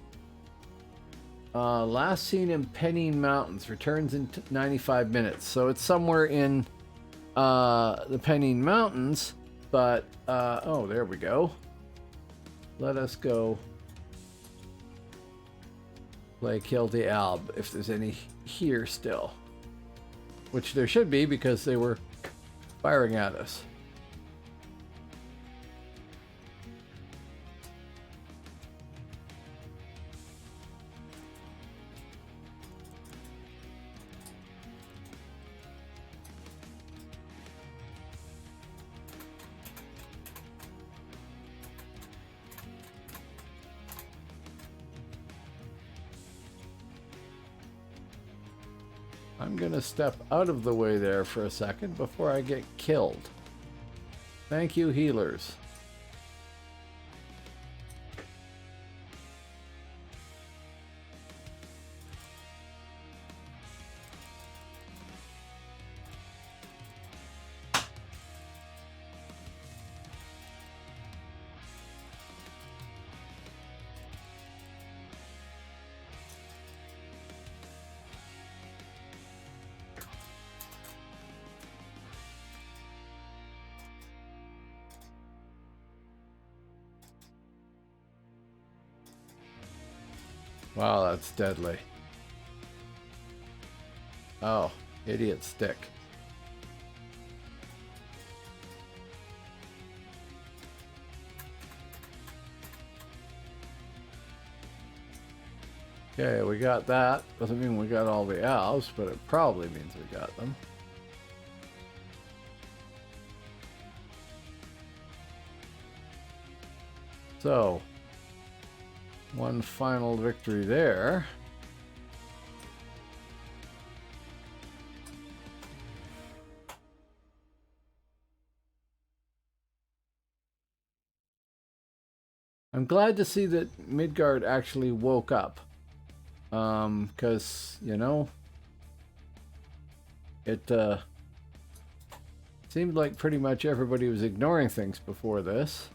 Last seen in Pennine Mountains. Returns in 95 minutes. So it's somewhere in the Pennine Mountains, but oh, there we go. Let us go play Kill the Alb if there's any here still, which there should be because they were firing at us. I'm gonna step out of the way there for a second before I get killed. Thank you, healers. Wow, that's deadly. Oh, idiot stick. Okay, we got that. Doesn't mean we got all the owls, but it probably means we got them. So, one final victory there. I'm glad to see that Midgard actually woke up. Because, you know, it seemed like pretty much everybody was ignoring things before this.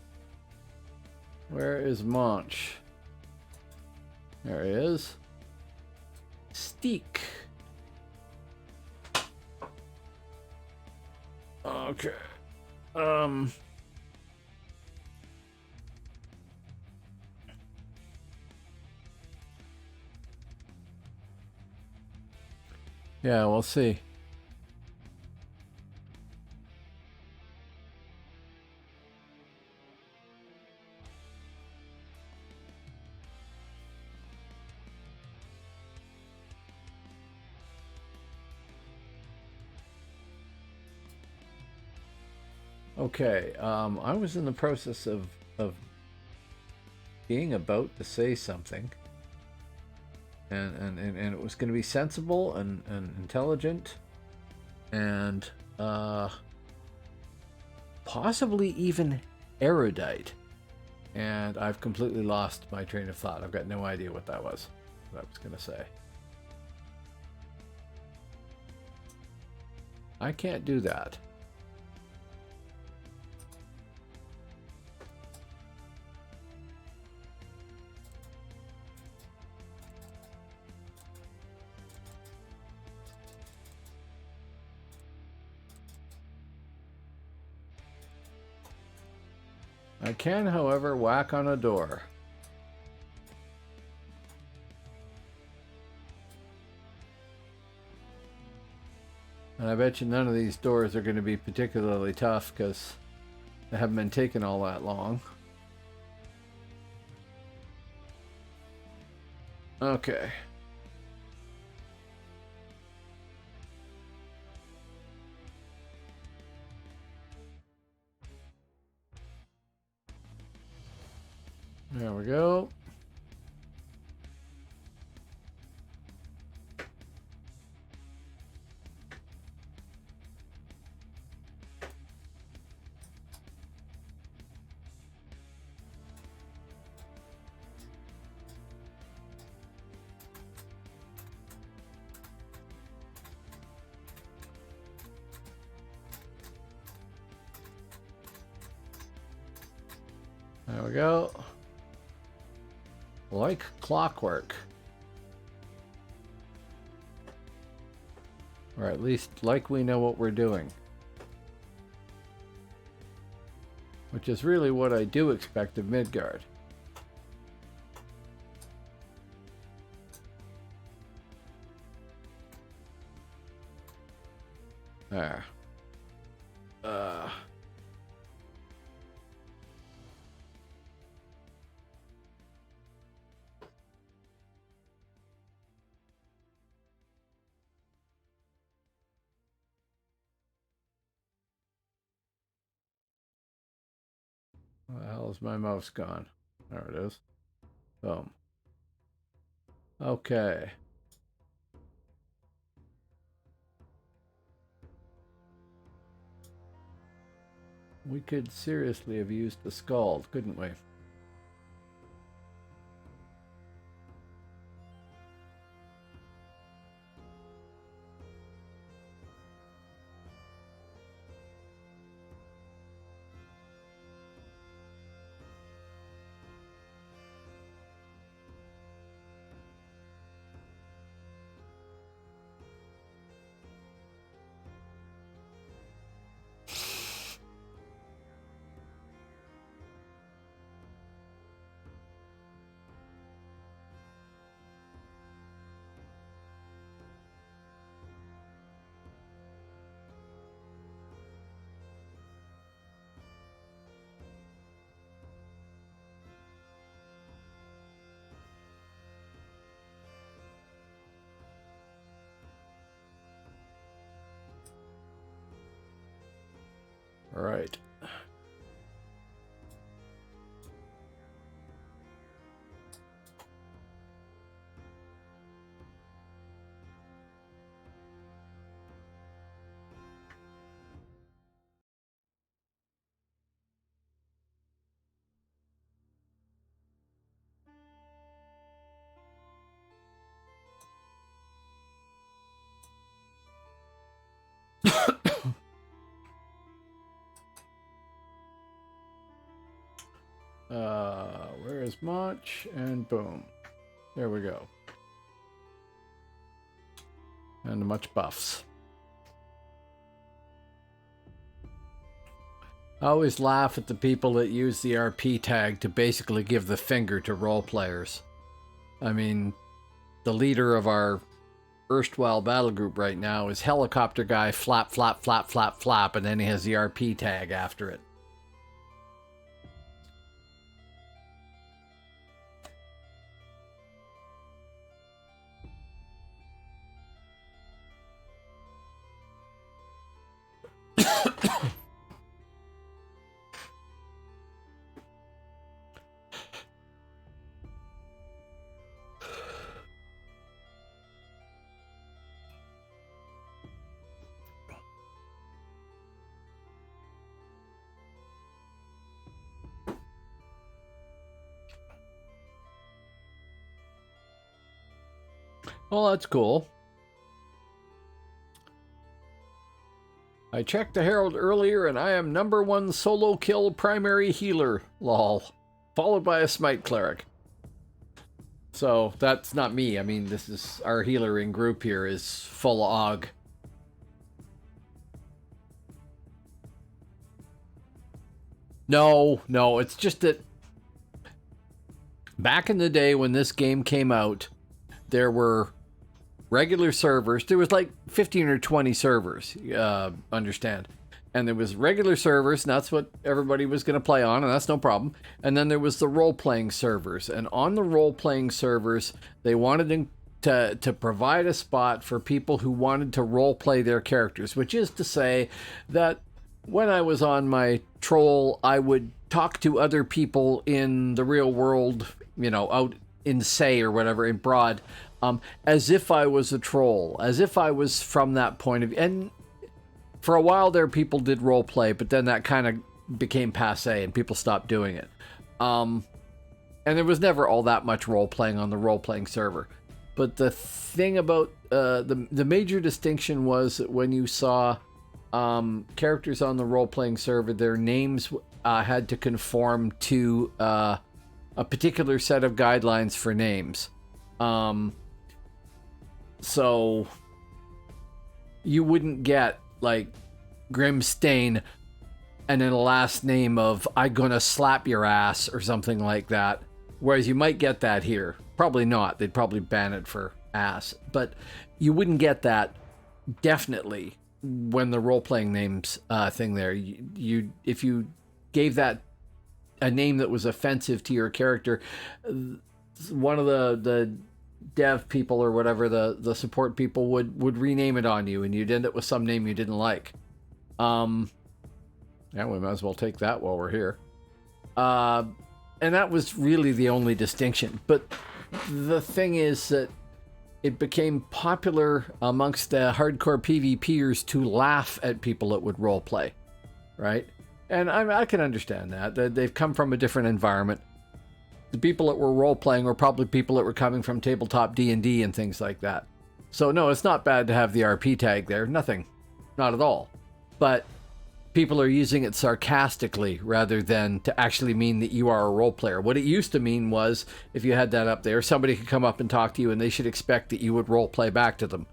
Where is Monch? There he is. Steak. Okay. Yeah, we'll see. Okay, I was in the process of being about to say something, and it was going to be sensible and intelligent, and possibly even erudite, and I've completely lost my train of thought. I've got no idea what that was, what I was going to say. I can't do that. I can, however, whack on a door. And I bet you none of these doors are going to be particularly tough because they haven't been taken all that long. Okay. There we go. There we go. Like clockwork. Or at least like we know what we're doing. which is really what I do expect of Midgard. There. Where the hell is my mouse gone? There it is. Boom. Okay. We could seriously have used the Scald, couldn't we? All right. Where is Mach? And boom. There we go. And much buffs. I always laugh at the people that use the RP tag to basically give the finger to role players. I mean, the leader of our erstwhile battle group right now is helicopter guy flap, flap, flap, flap, flap, and then he has the RP tag after it. Well, that's cool. I checked the Herald earlier and I am #1 solo kill primary healer, lol. Followed by a smite cleric. So that's not me. I mean, this is our healer in group here is full og. No, it's just that back in the day when this game came out, there were regular servers. There was like 15 or 20 servers, understand. And there was regular servers, and that's what everybody was going to play on, and that's no problem. And then there was the role-playing servers. And on the role-playing servers, they wanted to provide a spot for people who wanted to role-play their characters, which is to say that when I was on my troll, I would talk to other people in the real world, you know, out in Say or whatever, in Broad, as if I was a troll, as if I was from that point of view. And for a while there, people did role play, but then that kind of became passe and people stopped doing it. And there was never all that much role playing on the role playing server. But the thing about the major distinction was that when you saw characters on the role playing server, their names had to conform to a particular set of guidelines for names. So you wouldn't get like Grimstain and then a last name of "I gonna slap your ass" or something like that. Whereas you might get that here. Probably not. They'd probably ban it for ass. But you wouldn't get that definitely when the role-playing names thing there. You if you gave that a name that was offensive to your character, one of the dev people or whatever, the support people would rename it on you, and you'd end up with some name you didn't like. Yeah, we might as well take that while we're here. And that was really the only distinction. But the thing is that it became popular amongst the hardcore PvPers to laugh at people that would roleplay, right? And I can understand that. They've come from a different environment. The people that were role-playing were probably people that were coming from tabletop D&D and things like that. So no, it's not bad to have the RP tag there. Nothing. Not at all. But people are using it sarcastically rather than to actually mean that you are a role player. What it used to mean was, if you had that up there, somebody could come up and talk to you and they should expect that you would role play back to them.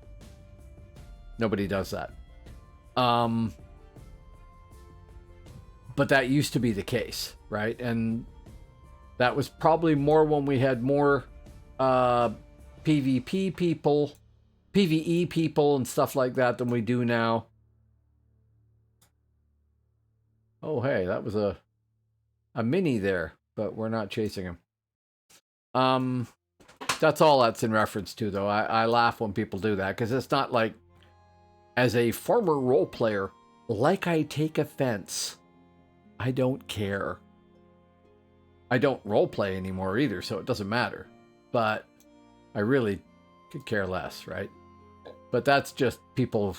Nobody does that. But that used to be the case, right? And that was probably more when we had more PvP people, PvE people and stuff like that than we do now. Oh, hey, that was a mini there, but we're not chasing him. That's all that's in reference to, though. I laugh when people do that, because it's not like, as a former role player, like I take offense. I don't care. I don't role play anymore either, so it doesn't matter. But I really could care less, right? But that's just people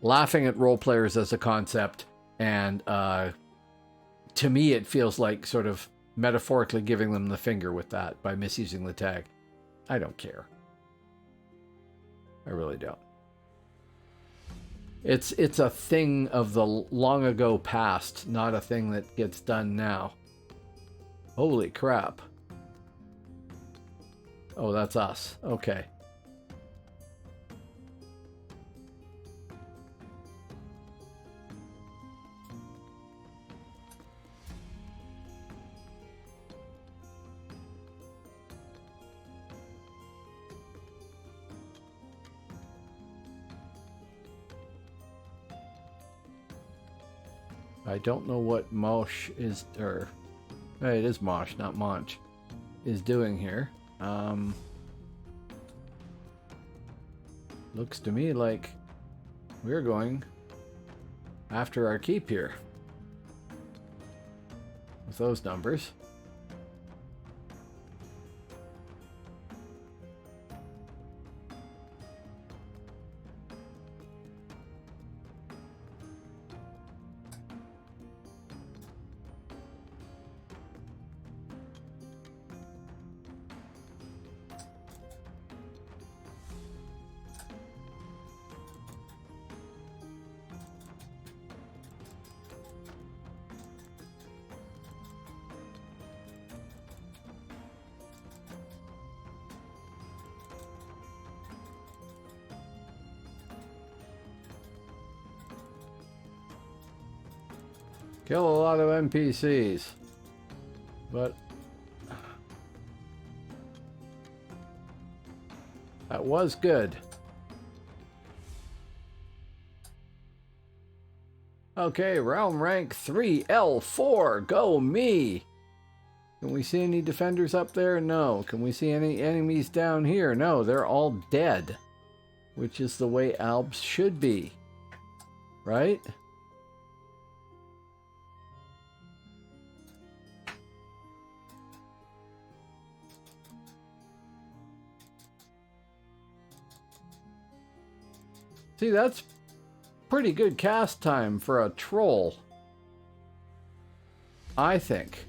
laughing at role players as a concept, and to me it feels like sort of metaphorically giving them the finger with that by misusing the tag. I don't care. I really don't. It's a thing of the long ago past, not a thing that gets done now. Holy crap. Oh, that's us. Okay. I don't know what Mosh is, or it is Mosh, not Monch, is doing here. Looks to me like we're going after our keep here with those numbers. Kill a lot of NPCs, but that was good. Okay, realm rank 3L4, go me! Can we see any defenders up there? No. Can we see any enemies down here? No, they're all dead, which is the way Albs should be, right? See, that's pretty good cast time for a troll, I think.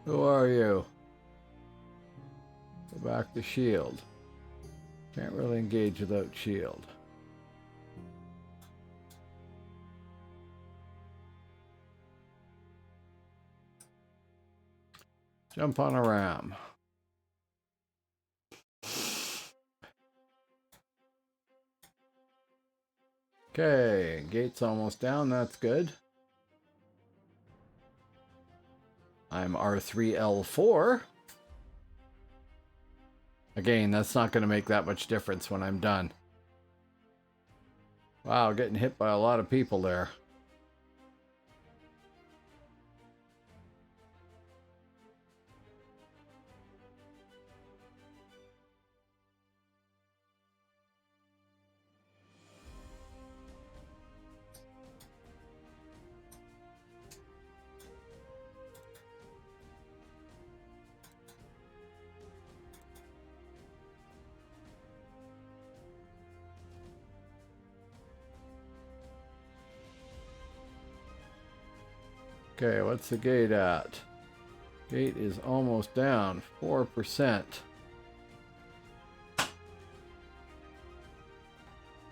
Who are you? Go back to shield. Can't really engage without shield. Jump on a ram. Okay, gate's almost down, that's good. I'm R3L4. Again, that's not going to make that much difference when I'm done. Wow, getting hit by a lot of people there. Okay, what's the gate at? Gate is almost down, 4%.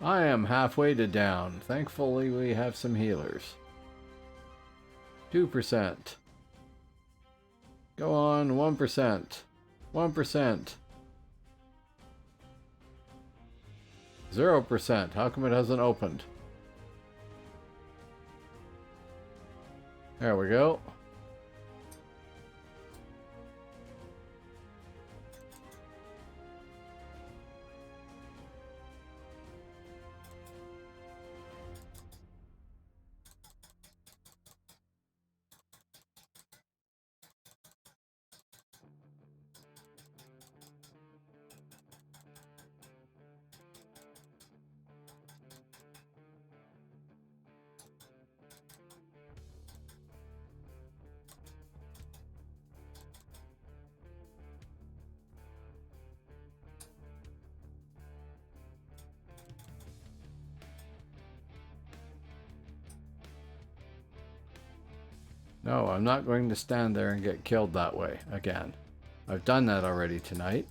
I am halfway to down. Thankfully, we have some healers. 2%. Go on, 1%. 1%. 0%. How come it hasn't opened? There we go. No, I'm not going to stand there and get killed that way again. I've done that already tonight.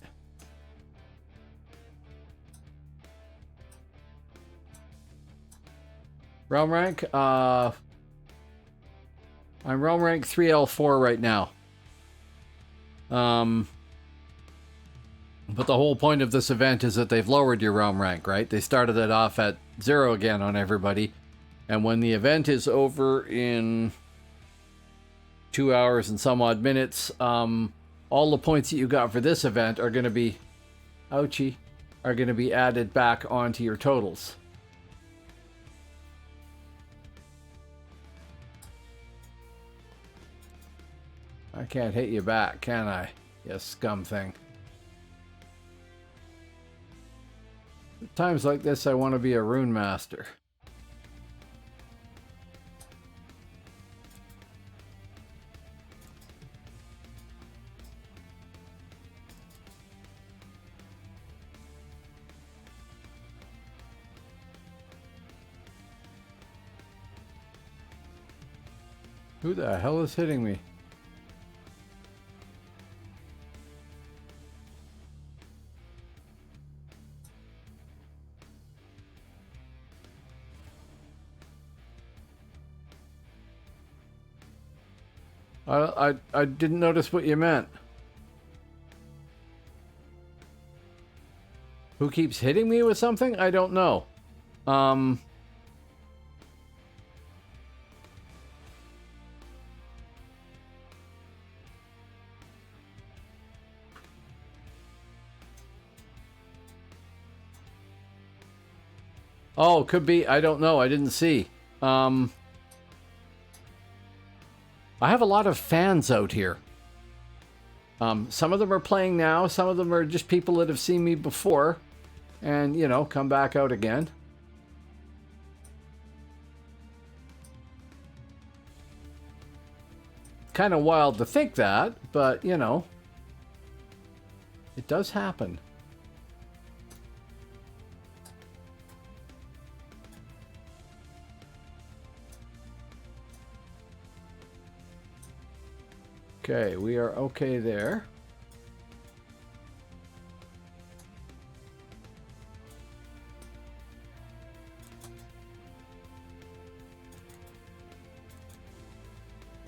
Realm rank? I'm realm rank 3L4 right now. But the whole point of this event is that they've lowered your realm rank, right? They started it off at 0 again on everybody. And when the event is over in 2 hours and some odd minutes, all the points that you got for this event are going to be, ouchie, are going to be added back onto your totals. I can't hit you back, can I? You scum thing. At times like this, I want to be a rune master. Who the hell is hitting me? I didn't notice what you meant. Who keeps hitting me with something? I don't know. Oh, could be. I don't know. I didn't see. I have a lot of fans out here. Some of them are playing now. Some of them are just people that have seen me before and, you know, come back out again. Kind of wild to think that, but, you know, it does happen. Okay, we are okay there.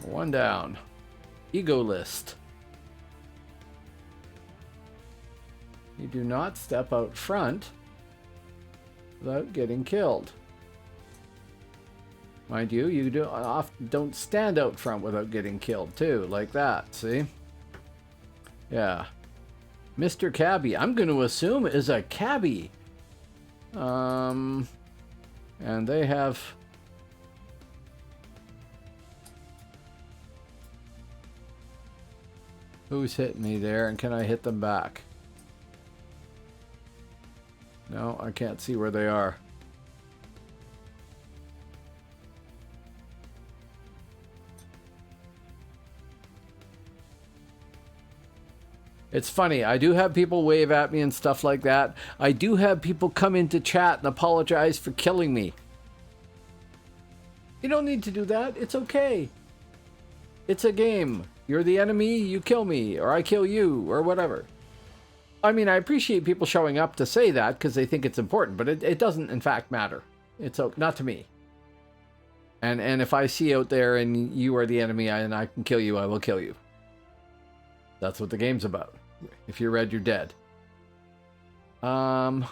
One down. Ego list. You do not step out front without getting killed. Mind you, you don't stand out front without getting killed too, like that, see? Yeah. Mr. Cabbie, I'm going to assume is a cabbie. And they have... Who's hitting me there, and can I hit them back? No, I can't see where they are. It's funny, I do have people wave at me and stuff like that. I do have people come into chat and apologize for killing me. You don't need to do that. It's okay. It's a game. You're the enemy, you kill me, or I kill you, or whatever. I mean, I appreciate people showing up to say that because they think it's important, but it doesn't, in fact, matter. It's not to me. And if I see out there and you are the enemy and I can kill you, I will kill you. That's what the game's about. If you're red, you're dead. Okay,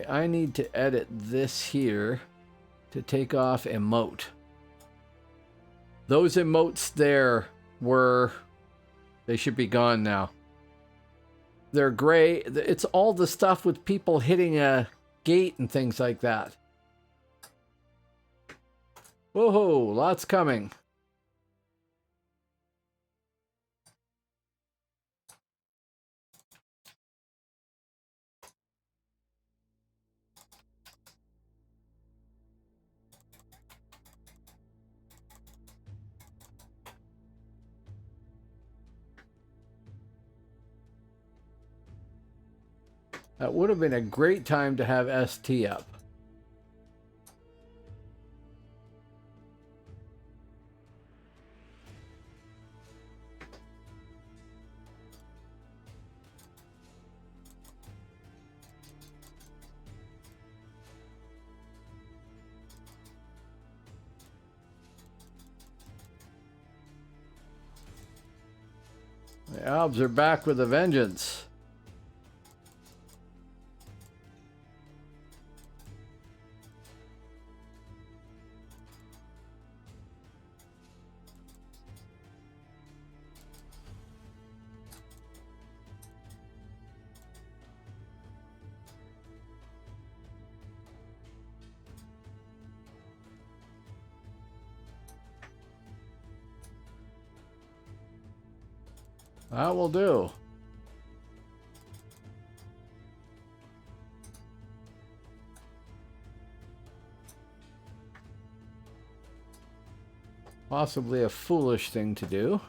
I need to edit this here to take off emote. Those emotes there were... They should be gone now. They're gray. It's all the stuff with people hitting a gate and things like that. Whoa, lots coming. That would have been a great time to have ST up. The Albs are back with a vengeance. That will do. Possibly a foolish thing to do,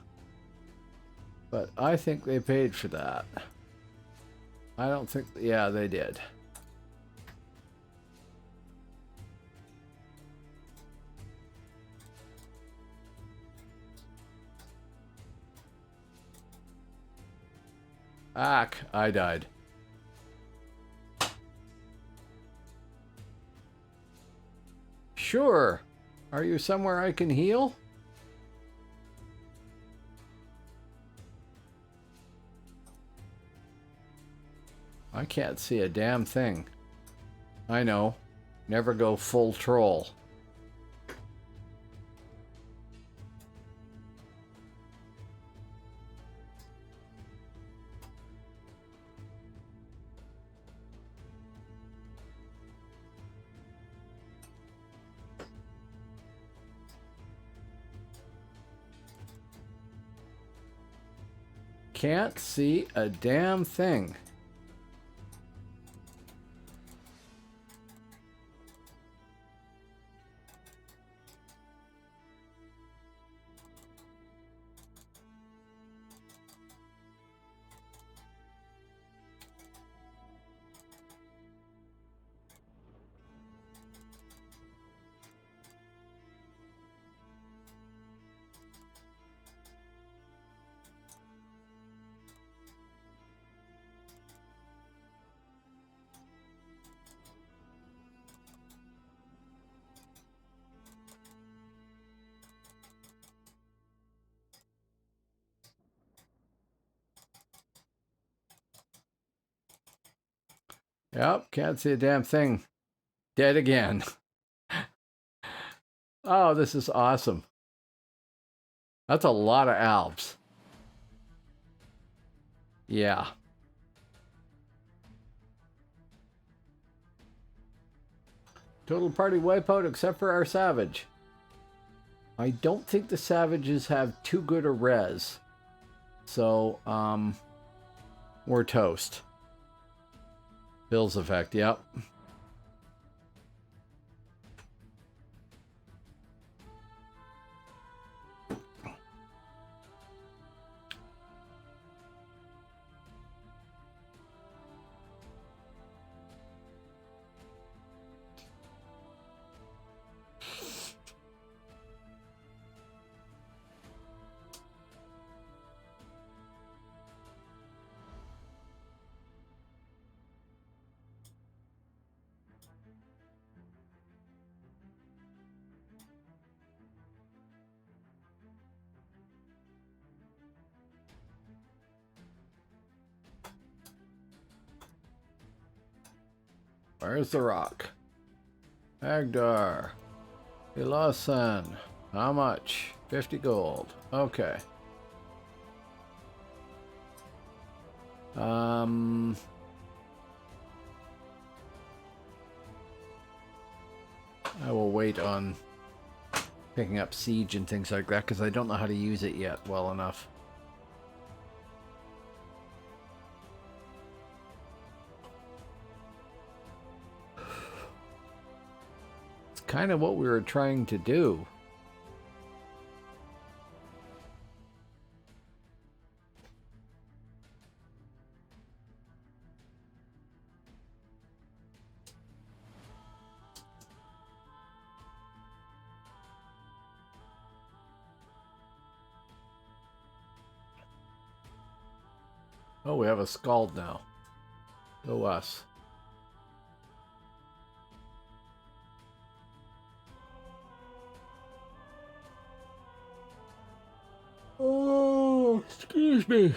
but I think they paid for that. I don't think... Yeah, they did. Ack, I died. Sure. Are you somewhere I can heal? I can't see a damn thing. I know. Never go full troll. Can't see a damn thing. Yep, can't see a damn thing. Dead again. Oh, this is awesome. That's a lot of albs. Yeah. Total party wipeout except for our savage. I don't think the savages have too good a res. So, we're toast. Bill's effect, yep. Where's the rock? Agdar. Ilasan. How much? 50 gold. Okay. I will wait on picking up siege and things like that because I don't know how to use it yet well enough. It's kind of what we were trying to do. Oh, we have a Scald now. Go us. Oh, excuse me.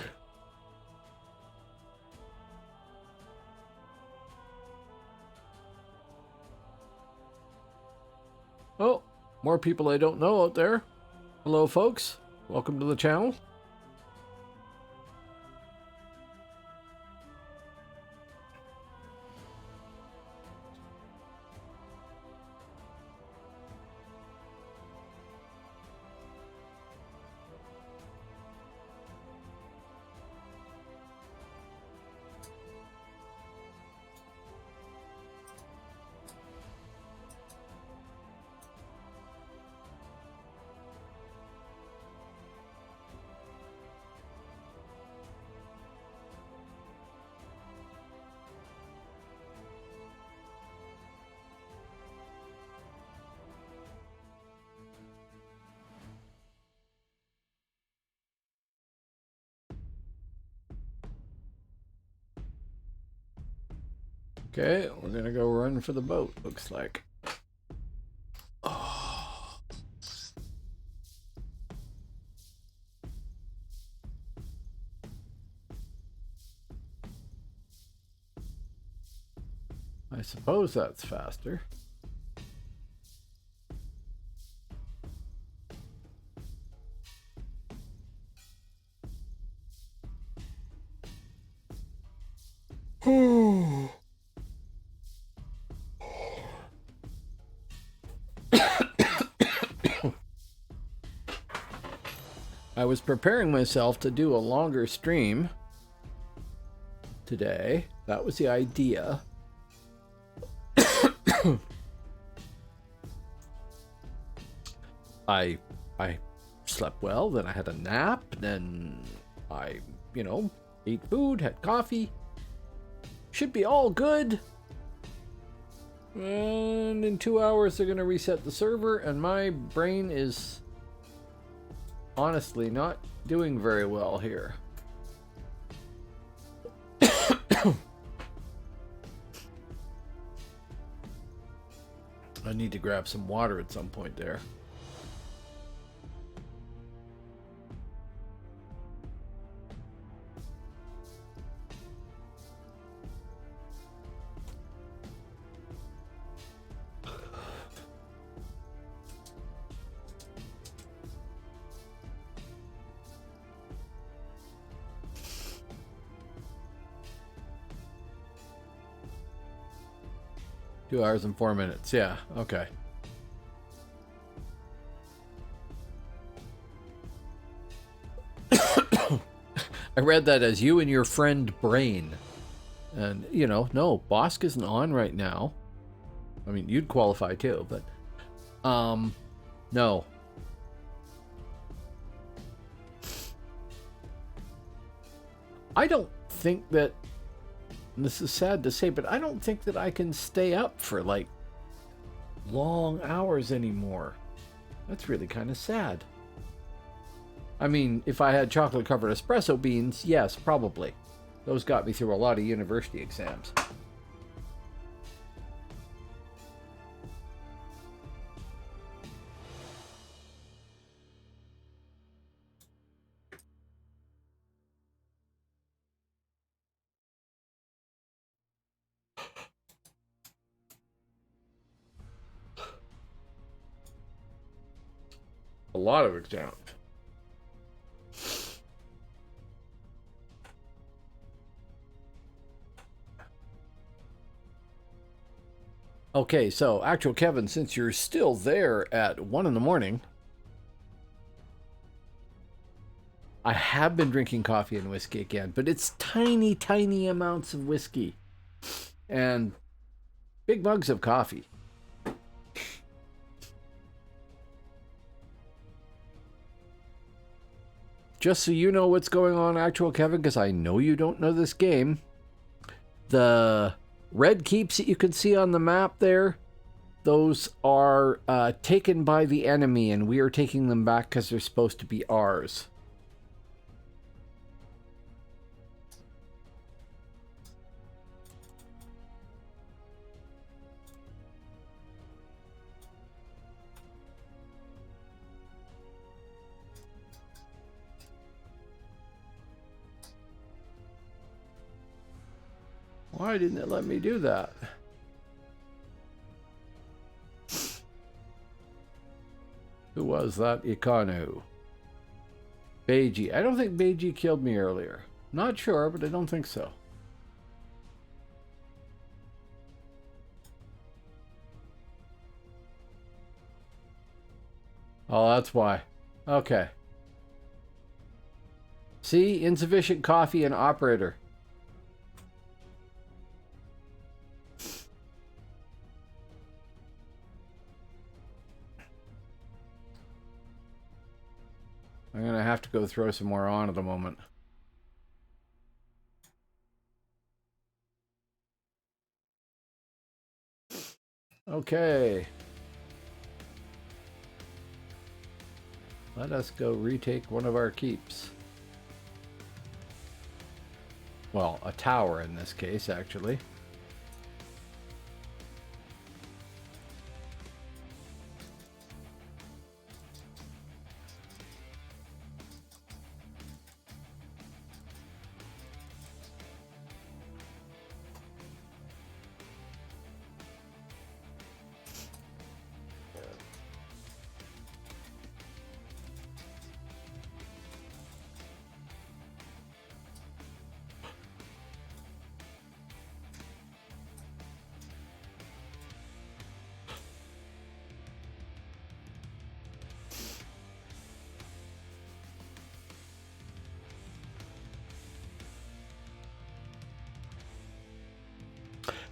Oh, more people I don't know out there. Hello, folks. Welcome to the channel. Okay, we're gonna go run for the boat, looks like. Oh. I suppose that's faster. I was preparing myself to do a longer stream today. That was the idea. I slept well, then I had a nap, then I, ate food, had coffee. Should be all good. And in 2 hours they're gonna reset the server, and my brain is honestly not doing very well here. I need to grab some water at some point there. 2 hours and 4 minutes. Yeah, okay. I read that as you and your friend Brain. And, you know, no, Bosk isn't on right now. I mean, you'd qualify too, but... no. I don't think that... And this is sad to say, but I don't think that I can stay up for, like, long hours anymore. That's really kind of sad. I mean, if I had chocolate-covered espresso beans, yes, probably. Those got me through a lot of university exams. A lot of exams. Okay, so, actual Kevin, since you're still there at 1 in the morning, I have been drinking coffee and whiskey again, but it's tiny, tiny amounts of whiskey and big mugs of coffee. Just so you know what's going on, actual Kevin, because I know you don't know this game, the red keeps that you can see on the map there, those are taken by the enemy, and we are taking them back because they're supposed to be ours. Why didn't it let me do that? Who was that? Ikanu. Beiji. I don't think Beiji killed me earlier. Not sure, but I don't think so. Oh, that's why. Okay. See? Insufficient coffee and operator. I'm going to have to go throw some more on at the moment. Okay. Let us go retake one of our keeps. Well, a tower in this case, actually.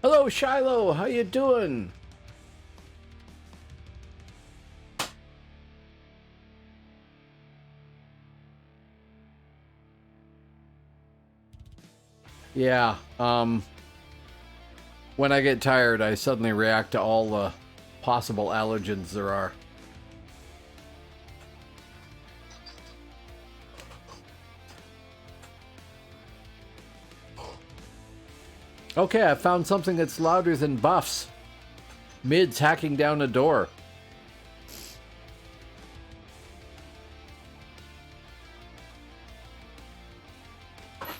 Hello, Shiloh. How you doing? Yeah, when I get tired, I suddenly react to all the possible allergens there are. Okay, I found something that's louder than buffs. Mids hacking down a door.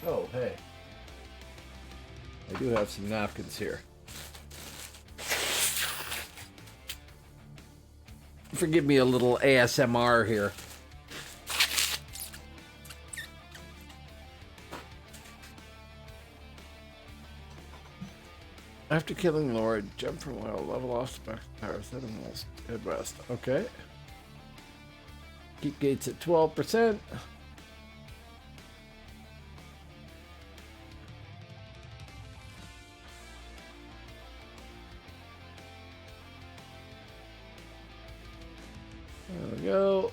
Oh, hey. I do have some napkins here. Forgive me a little ASMR here. After killing Lord, jump from well, level off the back of the tower, then almost head west. Okay. Keep gates at 12%. There we go.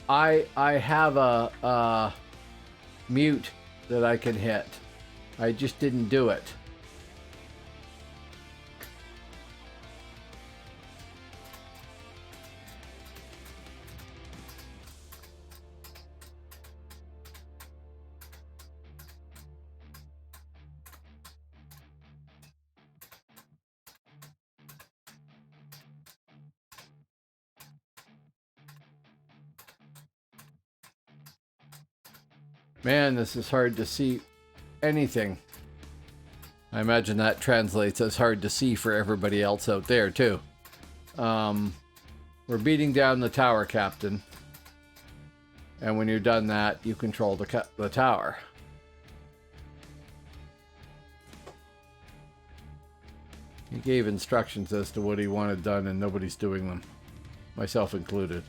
I have a mute that I can hit. I just didn't do it. Man, this is hard to see anything. I imagine that translates as hard to see for everybody else out there, too. We're beating down the tower, Captain. And when you're done that, you control the tower. He gave instructions as to what he wanted done, and nobody's doing them. Myself included.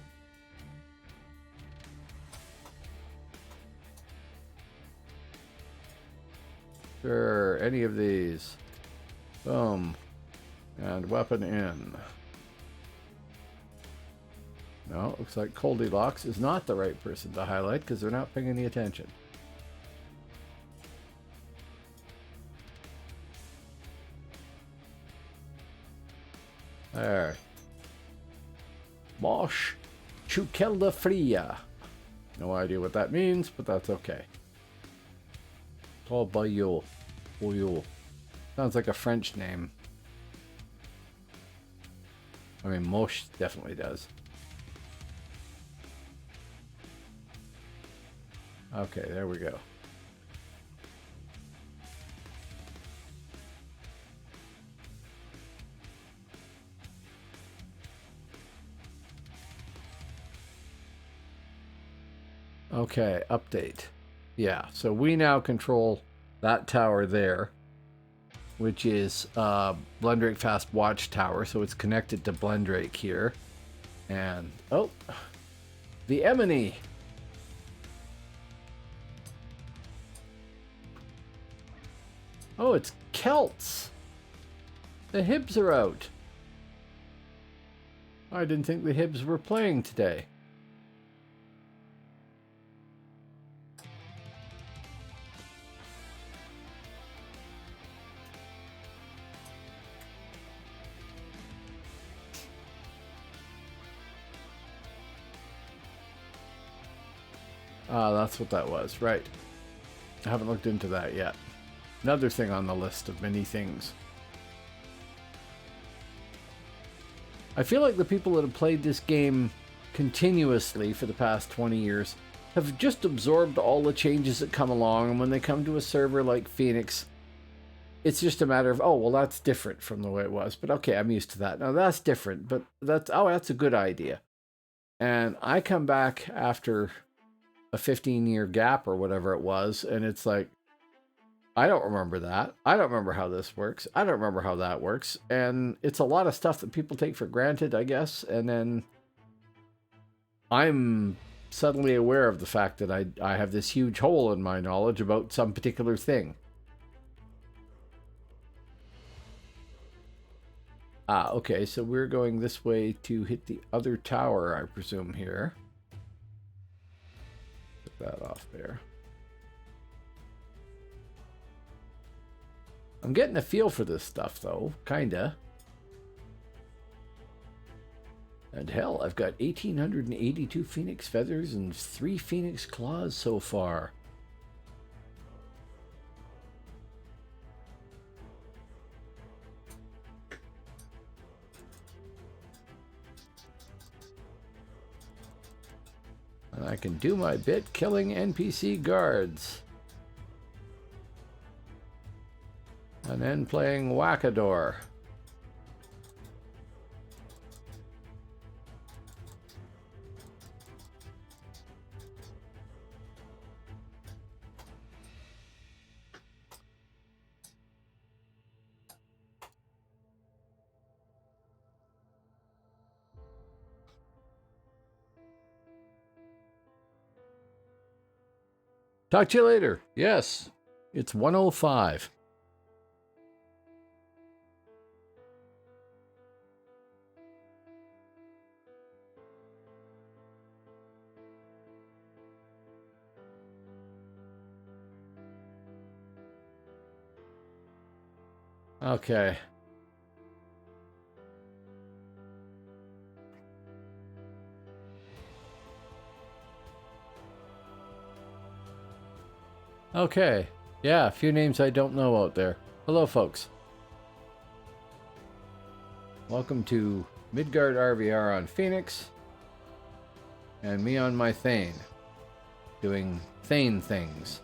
Sure, any of these. Boom. And weapon in. No, looks like Goldilocks is not the right person to highlight because they're not paying any attention. There. Mosh Chukelda Fria. No idea what that means, but that's okay. Called by you. Boyo. Sounds like a French name. I mean, Mosh definitely does. Okay, there we go. Okay, update. Yeah, so we now control that tower there, which is Blendrake Fast Watchtower, so it's connected to Blendrake here. And, oh, the Emily. Oh, it's Celts. The Hibs are out. I didn't think the Hibs were playing today. Ah, that's what that was, right. I haven't looked into that yet. Another thing on the list of many things. I feel like the people that have played this game continuously for the past 20 years have just absorbed all the changes that come along, and when they come to a server like Phoenix, it's just a matter of, oh, well, that's different from the way it was. But okay, I'm used to that. Now, that's different, but that's a good idea. And I come back after a 15-year gap or whatever it was, and it's like, I don't remember that. I don't remember how this works. I don't remember how that works. And it's a lot of stuff that people take for granted, I guess. And then I'm suddenly aware of the fact that I have this huge hole in my knowledge about some particular thing. Ah, okay, so we're going this way to hit the other tower, I presume, here. Put that off there. I'm getting a feel for this stuff, though. Kinda. And hell, I've got 1,882 Phoenix Feathers and 3 Phoenix Claws so far. And I can do my bit killing NPC guards. And then playing Whackador. Talk to you later. Yes, it's 1:05. Okay. Okay. Yeah, a few names I don't know out there. Hello, folks. Welcome to Midgard RvR on Phoenix. And me on my Thane. Doing Thane things.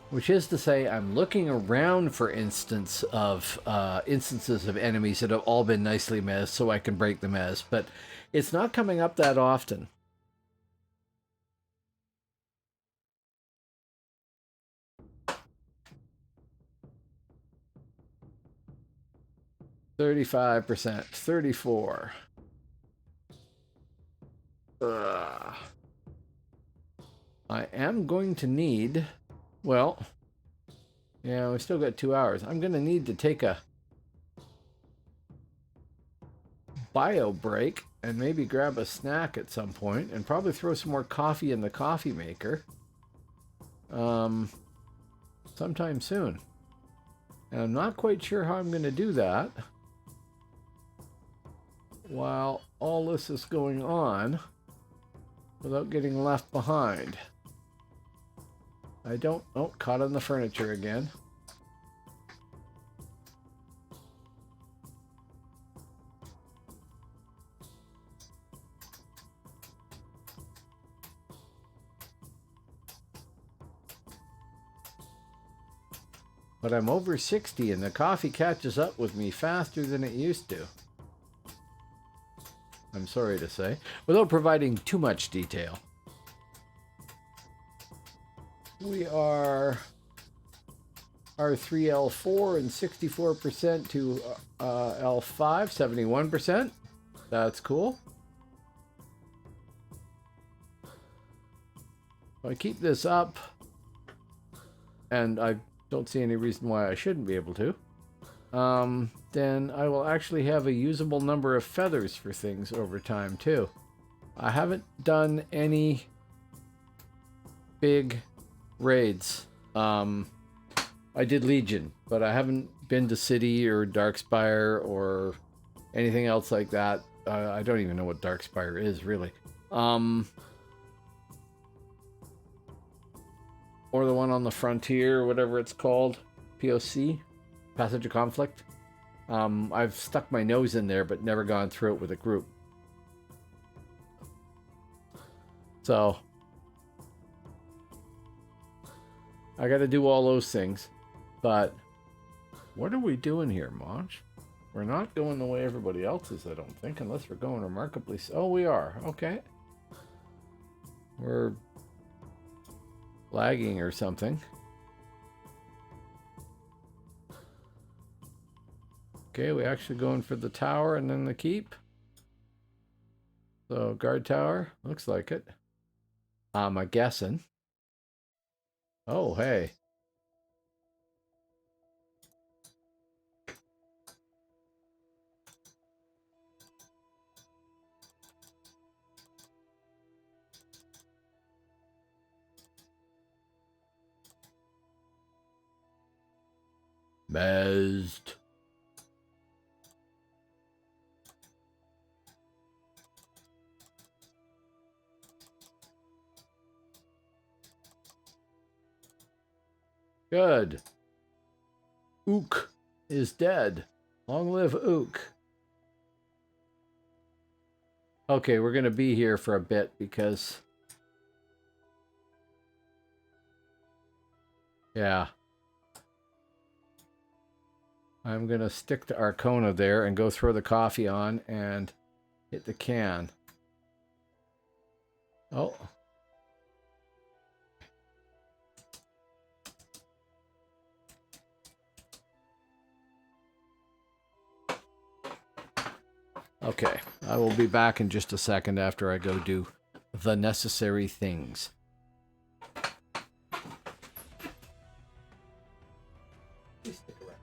Which is to say, I'm looking around for instances of enemies that have all been nicely mez so I can break the mez. But it's not coming up that often. %, 34. Ugh. I am going to need, well, yeah, we still got 2 hours. I'm going to need to take a bio break and maybe grab a snack at some point and probably throw some more coffee in the coffee maker sometime soon. And I'm not quite sure how I'm going to do that while all this is going on without getting left behind. I don't... Oh, caught on the furniture again. But I'm over 60 and the coffee catches up with me faster than it used to. I'm sorry to say, without providing too much detail. We are R3L4 and 64% to L5, 71%. That's cool. If I keep this up, and I don't see any reason why I shouldn't be able to, then I will actually have a usable number of feathers for things over time too. I haven't done any big raids. I did Legion, but I haven't been to City or Darkspire or anything else like that. I don't even know what Darkspire is, really. Or the one on the frontier, whatever it's called. POC? Passage of Conflict. I've stuck my nose in there, but never gone through it with a group. So I got to do all those things. But what are we doing here, Monch? We're not going the way everybody else is, I don't think, unless we're going remarkably... Oh, we are. Okay. We're lagging or something. Okay, we actually going for the tower and then the keep. So, guard tower. Looks like it. I'm guessing. Oh, hey. Mezzed. Good. Ook is dead. Long live Ook. Okay, we're going to be here for a bit because... Yeah. I'm going to stick to Arcona there and go throw the coffee on and hit the can. Oh. Okay, I will be back in just a second after I go do the necessary things. Please stick around.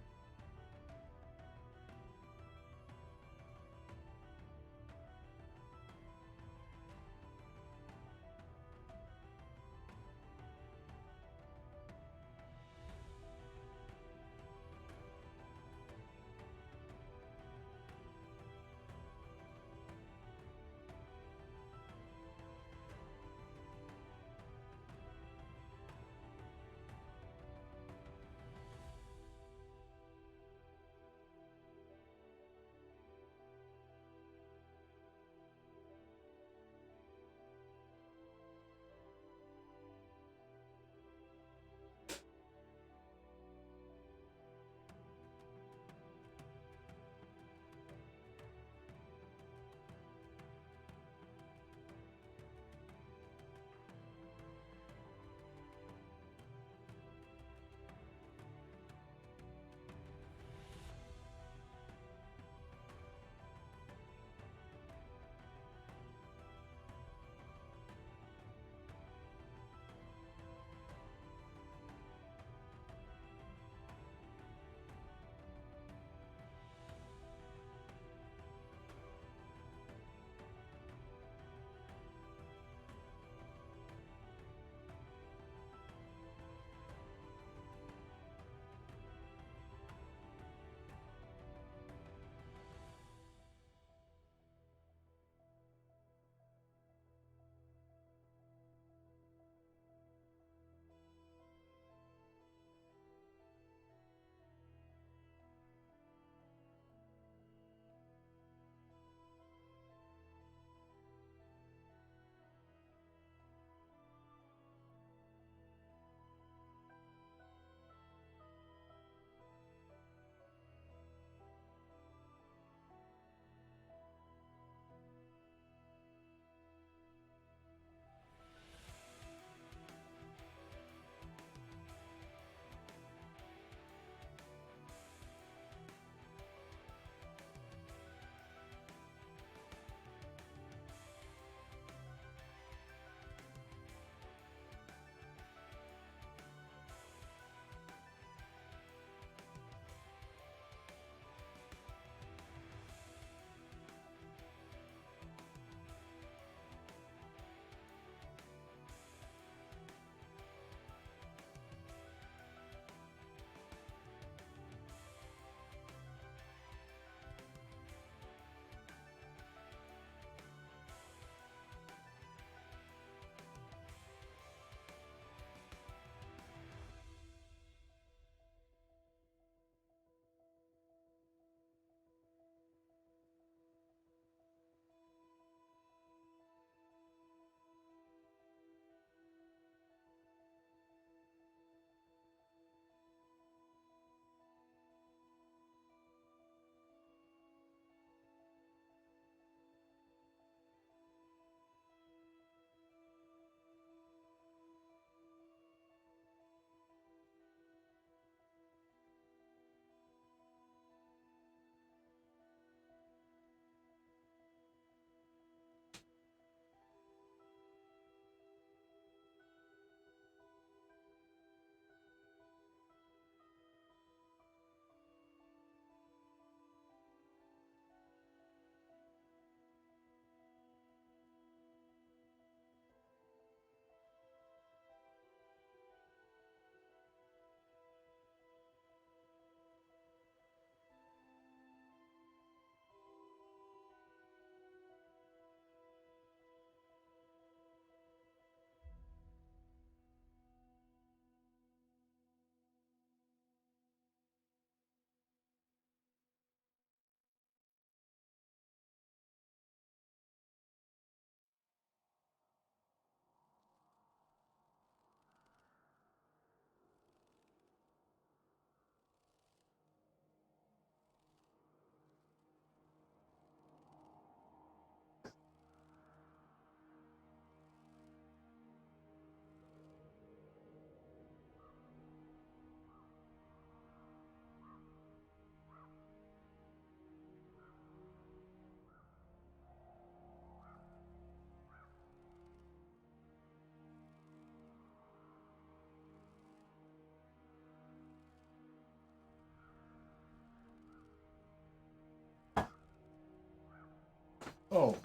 Oh.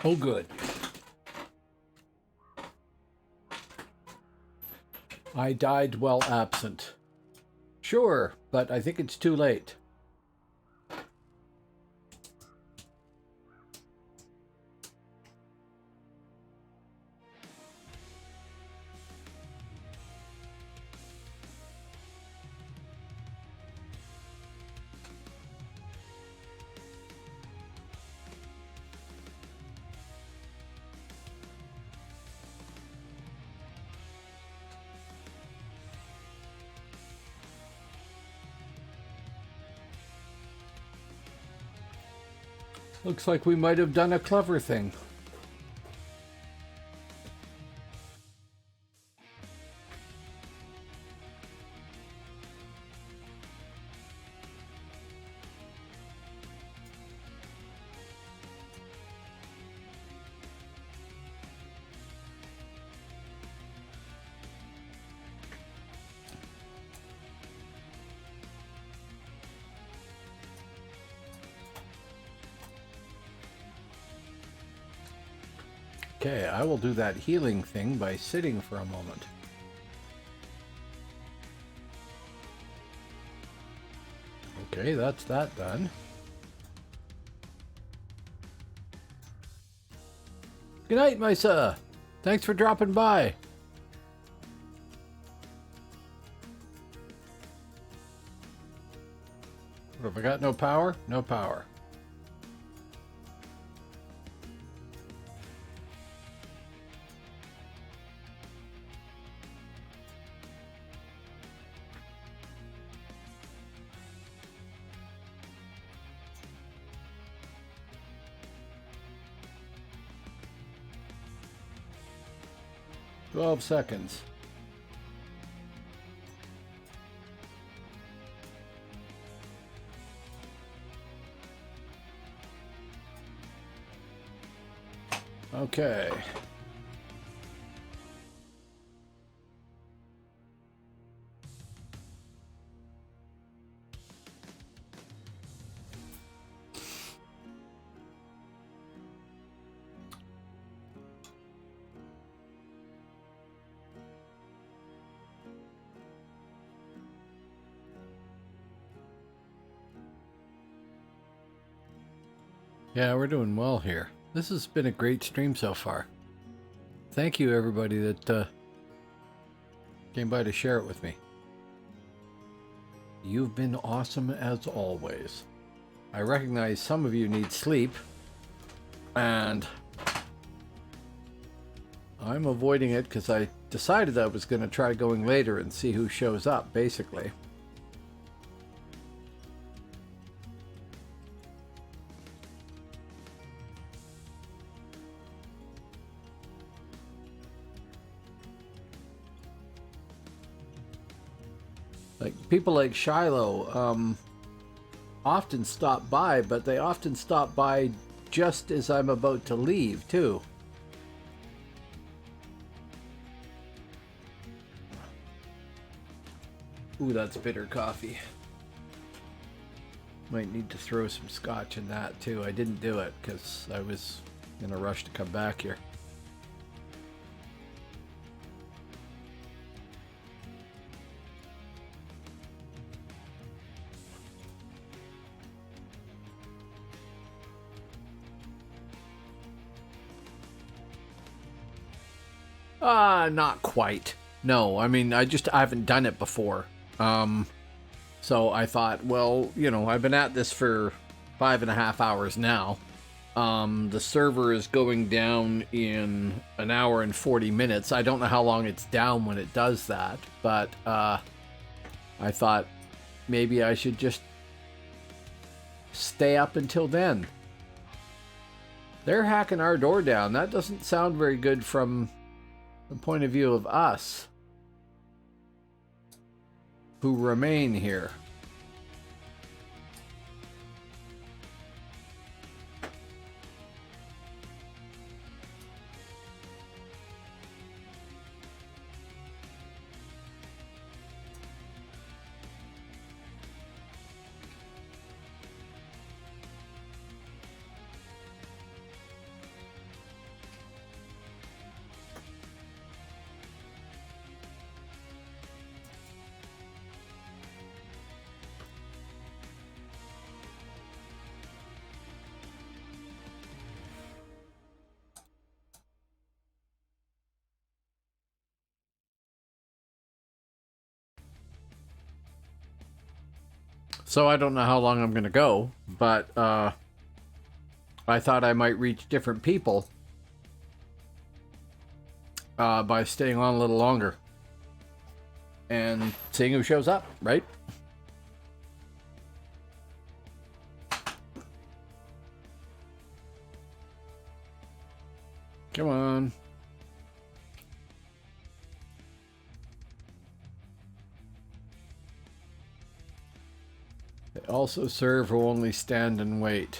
Oh, good. I died while absent. Sure, but I think it's too late. Looks like we might have done a clever thing. Okay, I will do that healing thing by sitting for a moment. Okay, that's that done. Good night, my sir. Thanks for dropping by. What have I got? No power? No power. $12 seconds. Okay. Yeah, we're doing well here. This has been a great stream so far. Thank you, everybody that came by to share it with me. You've been awesome as always. I recognize some of you need sleep, and I'm avoiding it because I decided I was going to try going later and see who shows up, basically. Like, people like Shiloh often stop by, but they often stop by just as I'm about to leave, too. Ooh, that's bitter coffee. Might need to throw some scotch in that, too. I didn't do it because I was in a rush to come back here. Not quite. No, I mean, I haven't done it before. So I thought, well, you know, I've been at this for 5.5 hours now. The server is going down in 1 hour and 40 minutes. I don't know how long it's down when it does that, but I thought maybe I should just stay up until then. They're hacking our door down. That doesn't sound very good from the point of view of us who remain here. So I don't know how long I'm going to go, but I thought I might reach different people by staying on a little longer and seeing who shows up, right? Come on. They also serve who only stand and wait.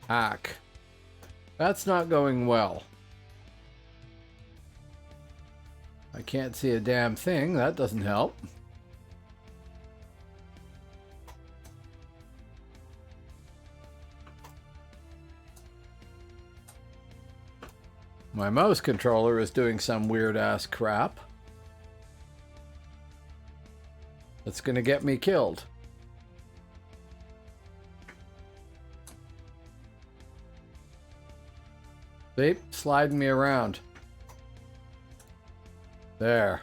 Hack. That's not going well. I can't see a damn thing. That doesn't help. My mouse controller is doing some weird ass crap. That's gonna get me killed. See? Sliding me around. There.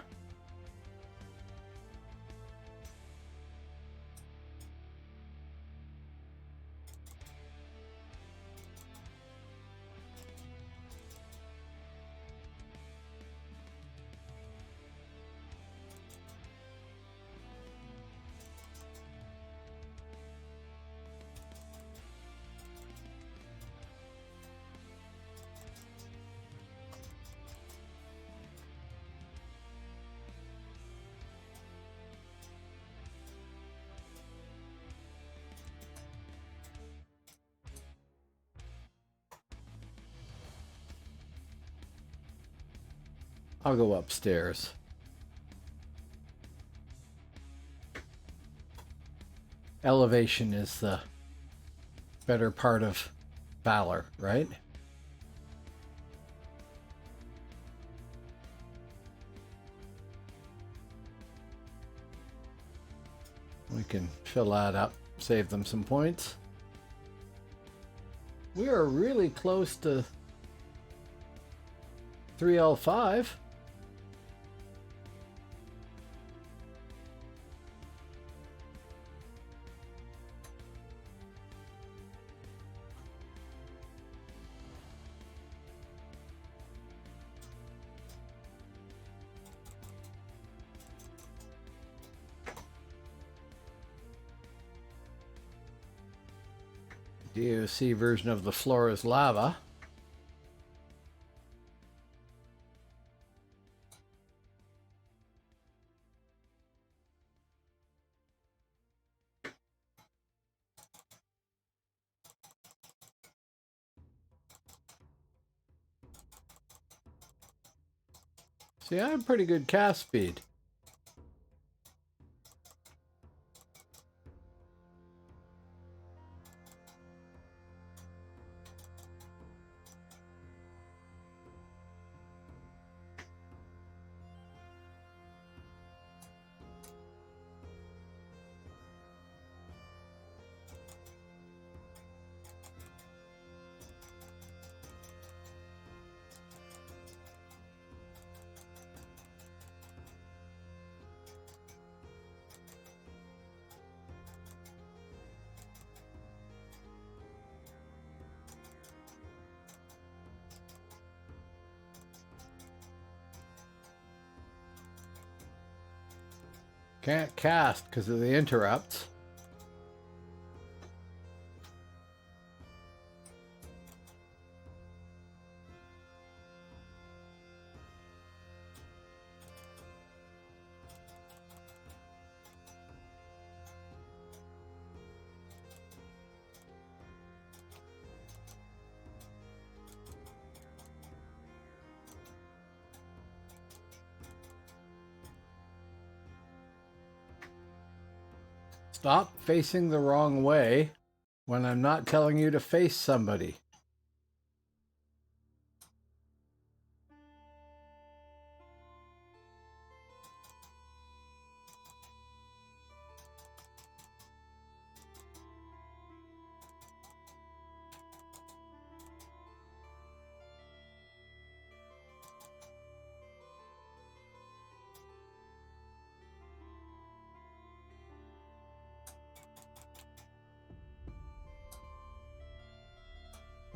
I'll go upstairs. Elevation is the better part of valor, right? We can fill that up, save them some points. We are really close to 3L5. DAOC version of the floor is lava. See, I have pretty good cast speed. Can't cast because of the interrupts. Stop facing the wrong way when I'm not telling you to face somebody.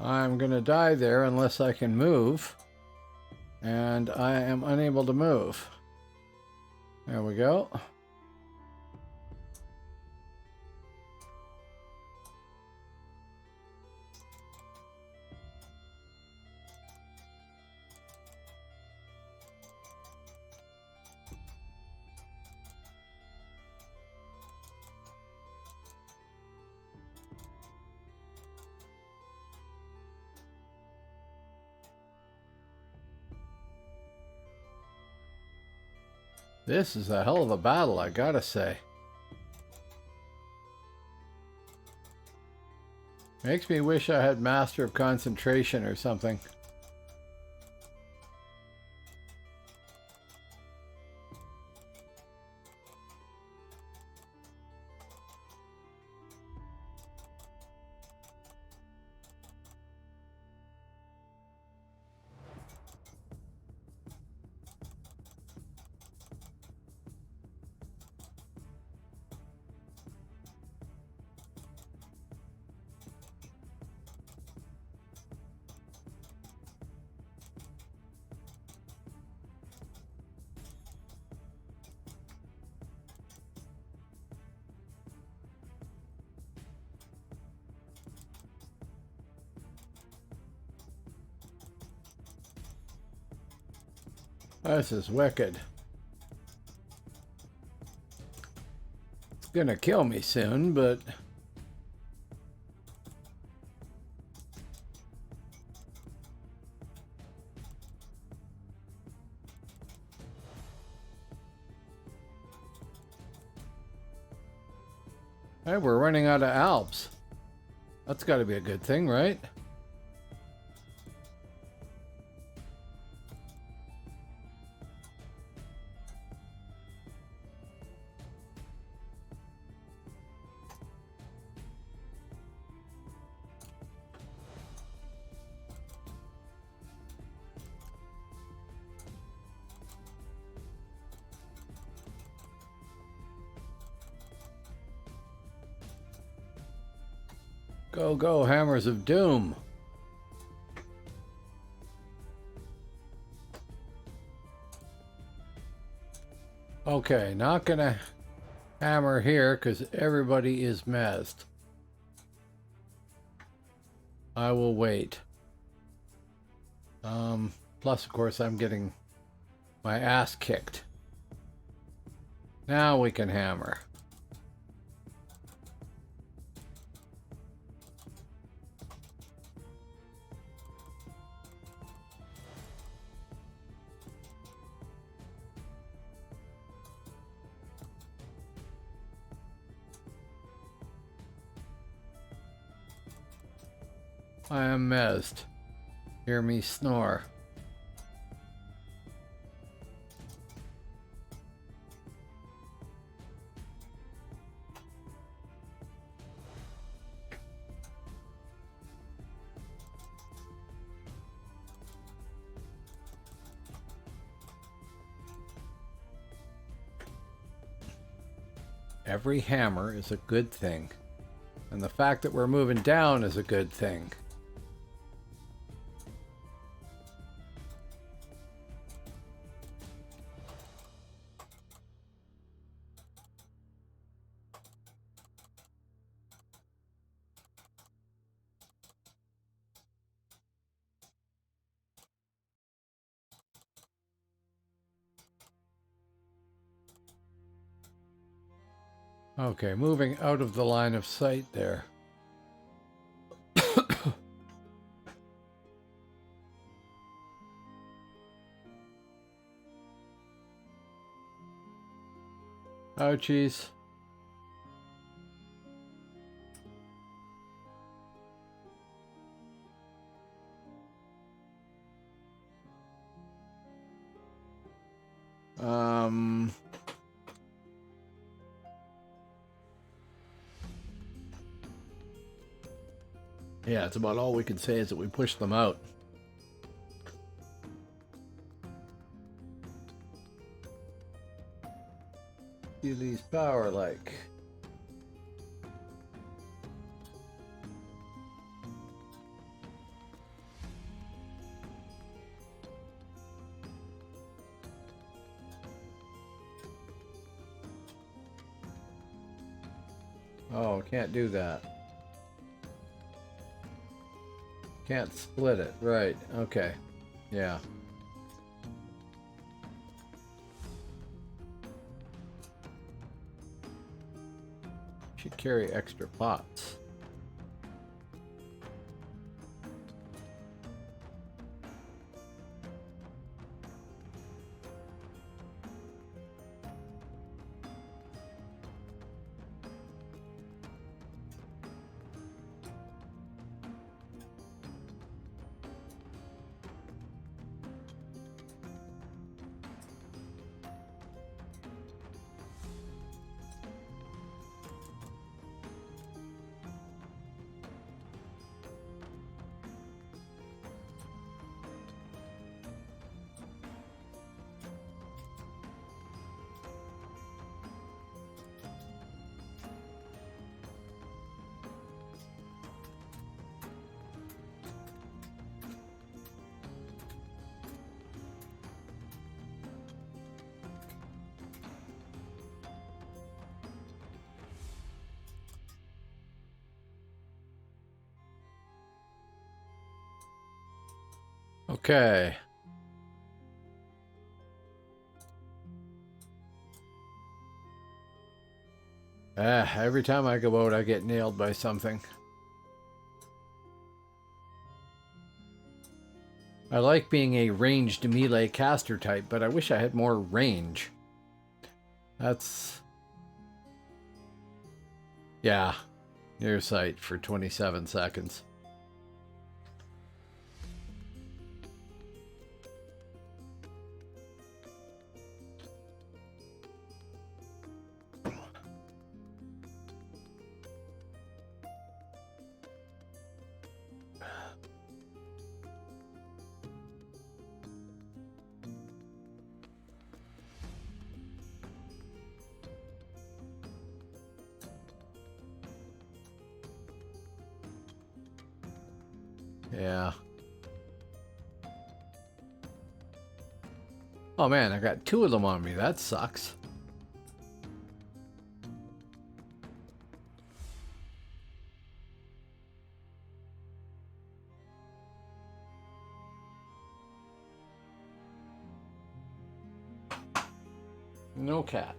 I'm going to die there unless I can move. And I am unable to move. There we go. This is a hell of a battle, I gotta say. Makes me wish I had Master of Concentration or something. This is wicked. It's gonna kill me soon, but... Hey, we're running out of Alps. That's gotta be a good thing, right? Go, go, Hammers of Doom. Okay, not gonna hammer here because everybody is mezzed. I will wait. Plus, of course, I'm getting my ass kicked. Now we can hammer. I am mezzed. Hear me snore. Every hammer is a good thing. And the fact that we're moving down is a good thing. Okay, moving out of the line of sight there. Ouchies. Yeah, it's about all we can say is that we push them out. Use power like. Oh, can't do that. Can't split it. Right. Okay. Yeah. Should carry extra pots. Okay. Every time I go out, I get nailed by something. I like being a ranged melee caster type, but I wish I had more range. That's... Yeah. Near sight for 27 seconds. Yeah. Oh man, I got 2 of them on me. That sucks. No cat.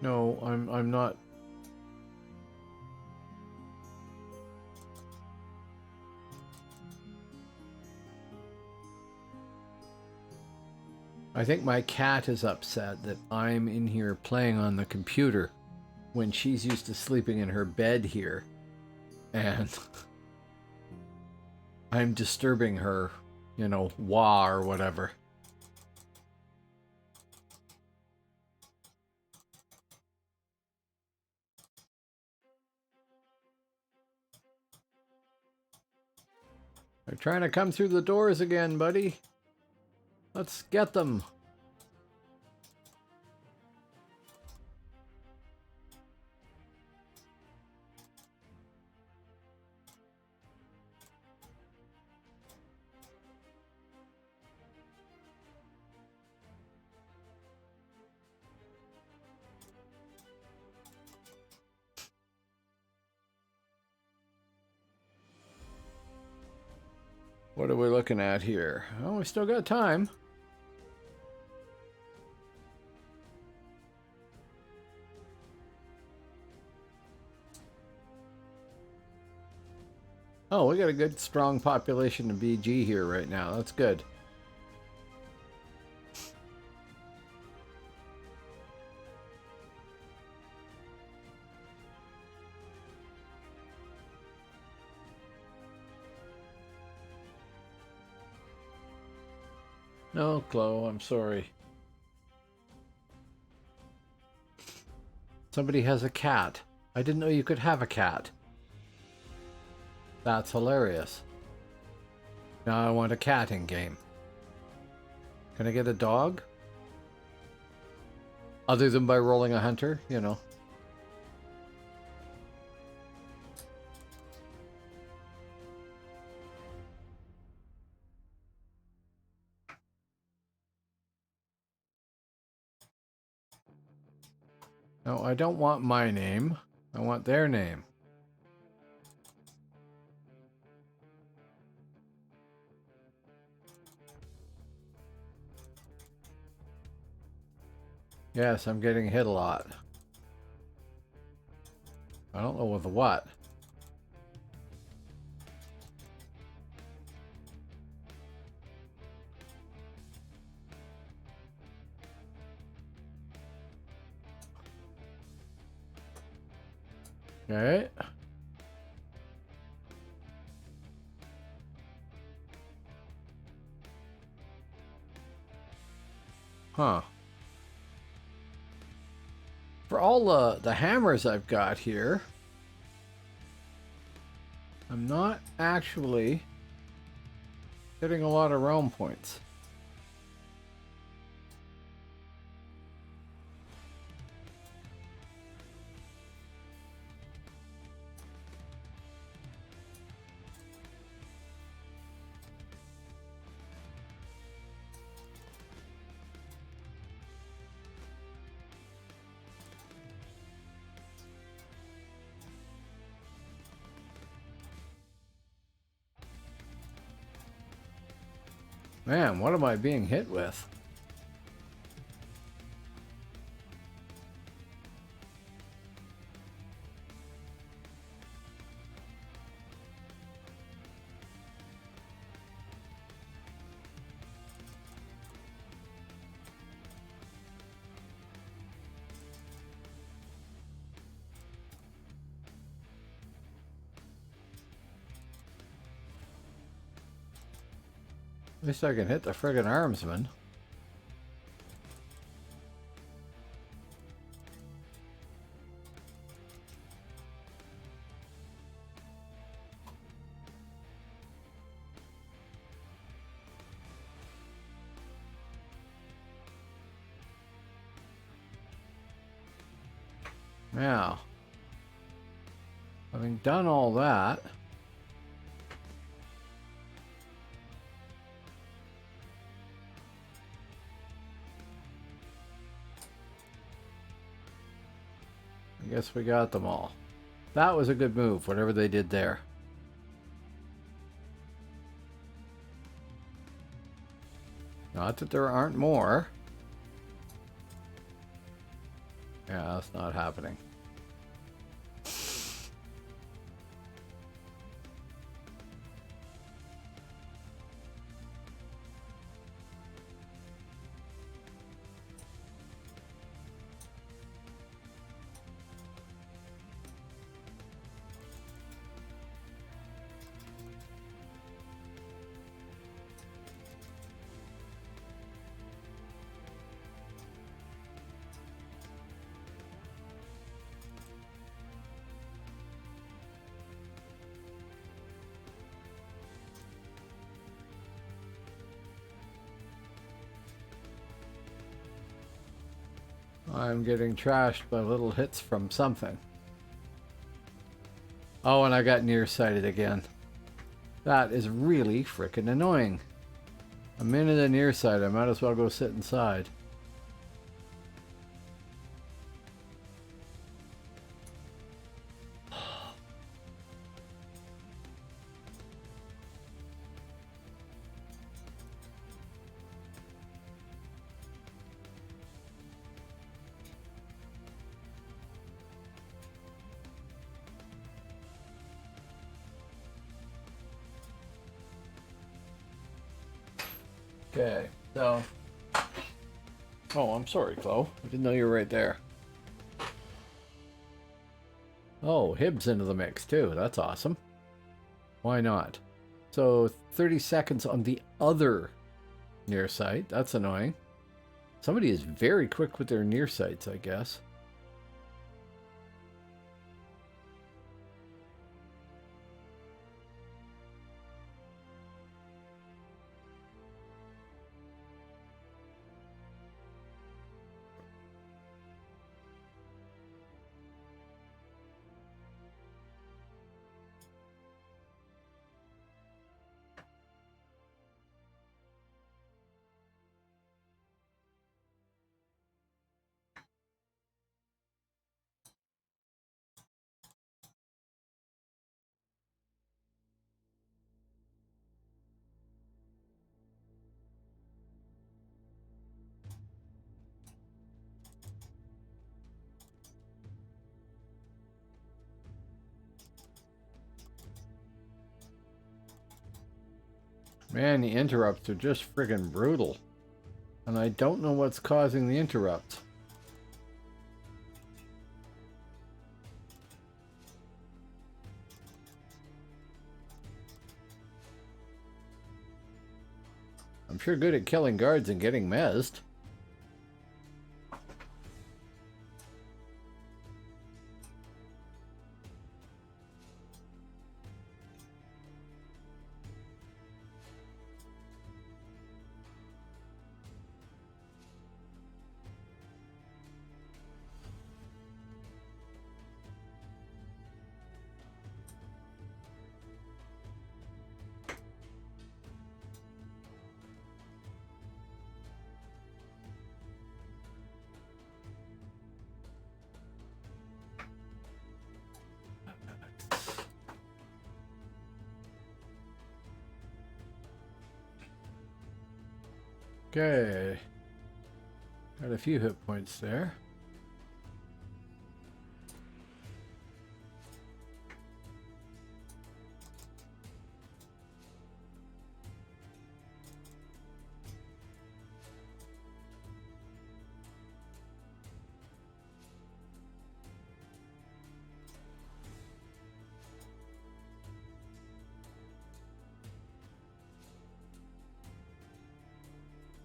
No, I'm not. I think my cat is upset that I'm in here playing on the computer when she's used to sleeping in her bed here. And I'm disturbing her, you know, wah or whatever. They're trying to come through the doors again, buddy. Let's get them. What are we looking at here? Oh, we still got time. Oh, we got a good, strong population of BG here right now. That's good. No, Chloe, I'm sorry. Somebody has a cat. I didn't know you could have a cat. That's hilarious. Now I want a cat in game. Can I get a dog? Other than by rolling a hunter, you know. No, I don't want my name. I want their name. Yes, I'm getting hit a lot. I don't know with what. Okay. Huh. For all the hammers I've got here, I'm not actually getting a lot of realm points. Man, what am I being hit with? At least I can hit the friggin' armsman. Now, having done all that, I guess we got them all. That was a good move, whatever they did there. Not that there aren't more. Yeah, that's not happening. I'm getting trashed by little hits from something. Oh, and I got nearsighted again. That is really frickin' annoying. I'm in the near side. I might as well go sit inside. Okay, so... Oh, I'm sorry, Chloe. I didn't know you were right there. Oh, Hib's into the mix, too. That's awesome. Why not? So, 30 seconds on the other near sight. That's annoying. Somebody is very quick with their near sights, I guess. Man, the interrupts are just friggin' brutal. And I don't know what's causing the interrupts. I'm sure good at killing guards and getting mezzed. Okay. Got a few hit points there.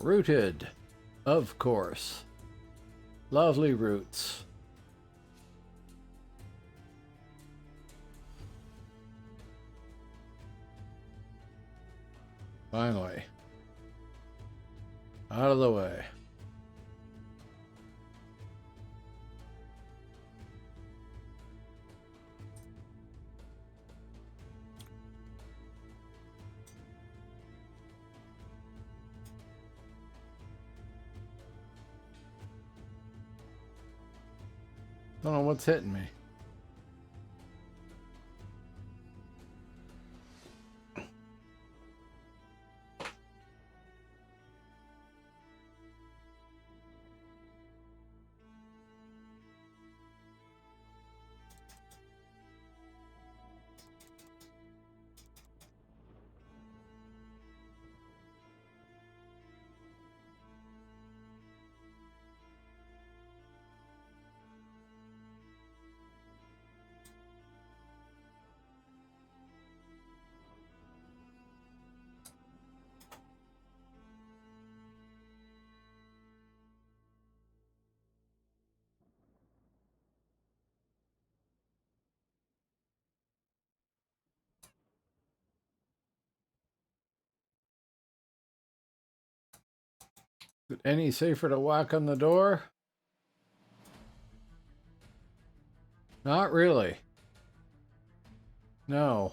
Rooted, of course. Lovely roots. Finally. Out of the way. Don't know what's hitting me. Is it any safer to whack on the door? Not really. No.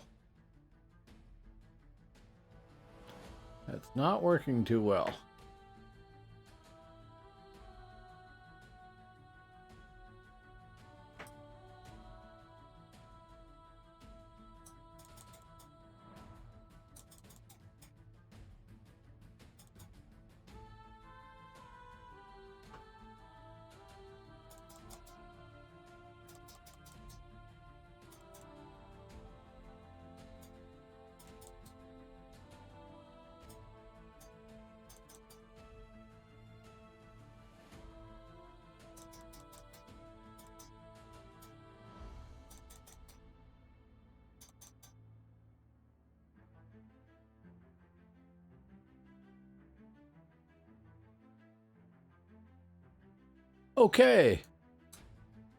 That's not working too well. Okay.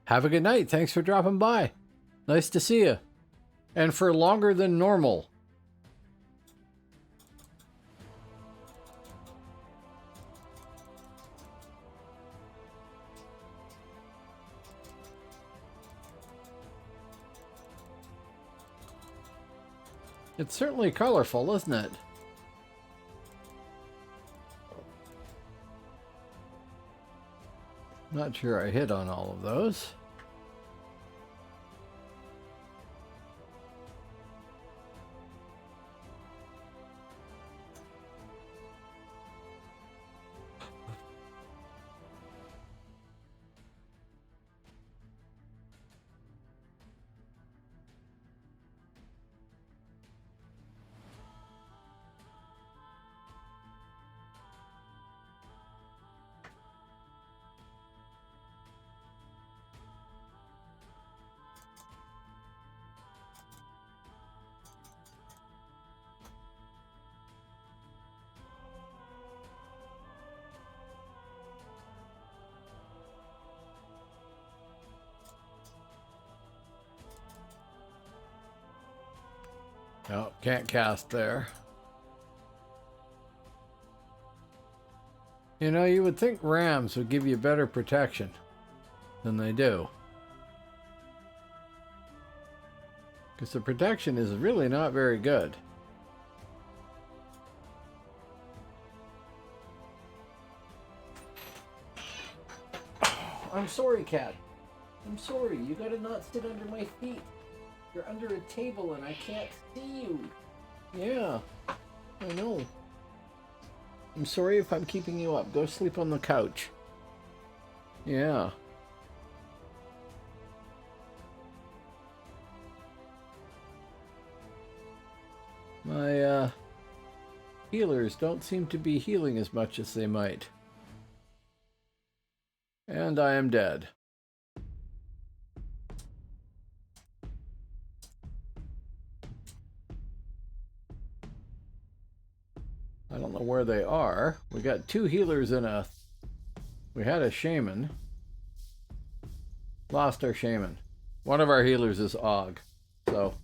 Have a good night. Thanks for dropping by. Nice to see you. And for longer than normal. It's certainly colorful, isn't it? Not sure I hit on all of those. No, can't cast there. You know, you would think rams would give you better protection than they do. Because the protection is really not very good. I'm sorry, cat. I'm sorry. You gotta not sit under my feet. You're under a table and I can't see you. Yeah, I know. I'm sorry if I'm keeping you up. Go sleep on the couch. Yeah. My healers don't seem to be healing as much as they might. And I am dead. I don't know where they are. We got 2 healers and we had a shaman. Lost our shaman. One of our healers is Og. So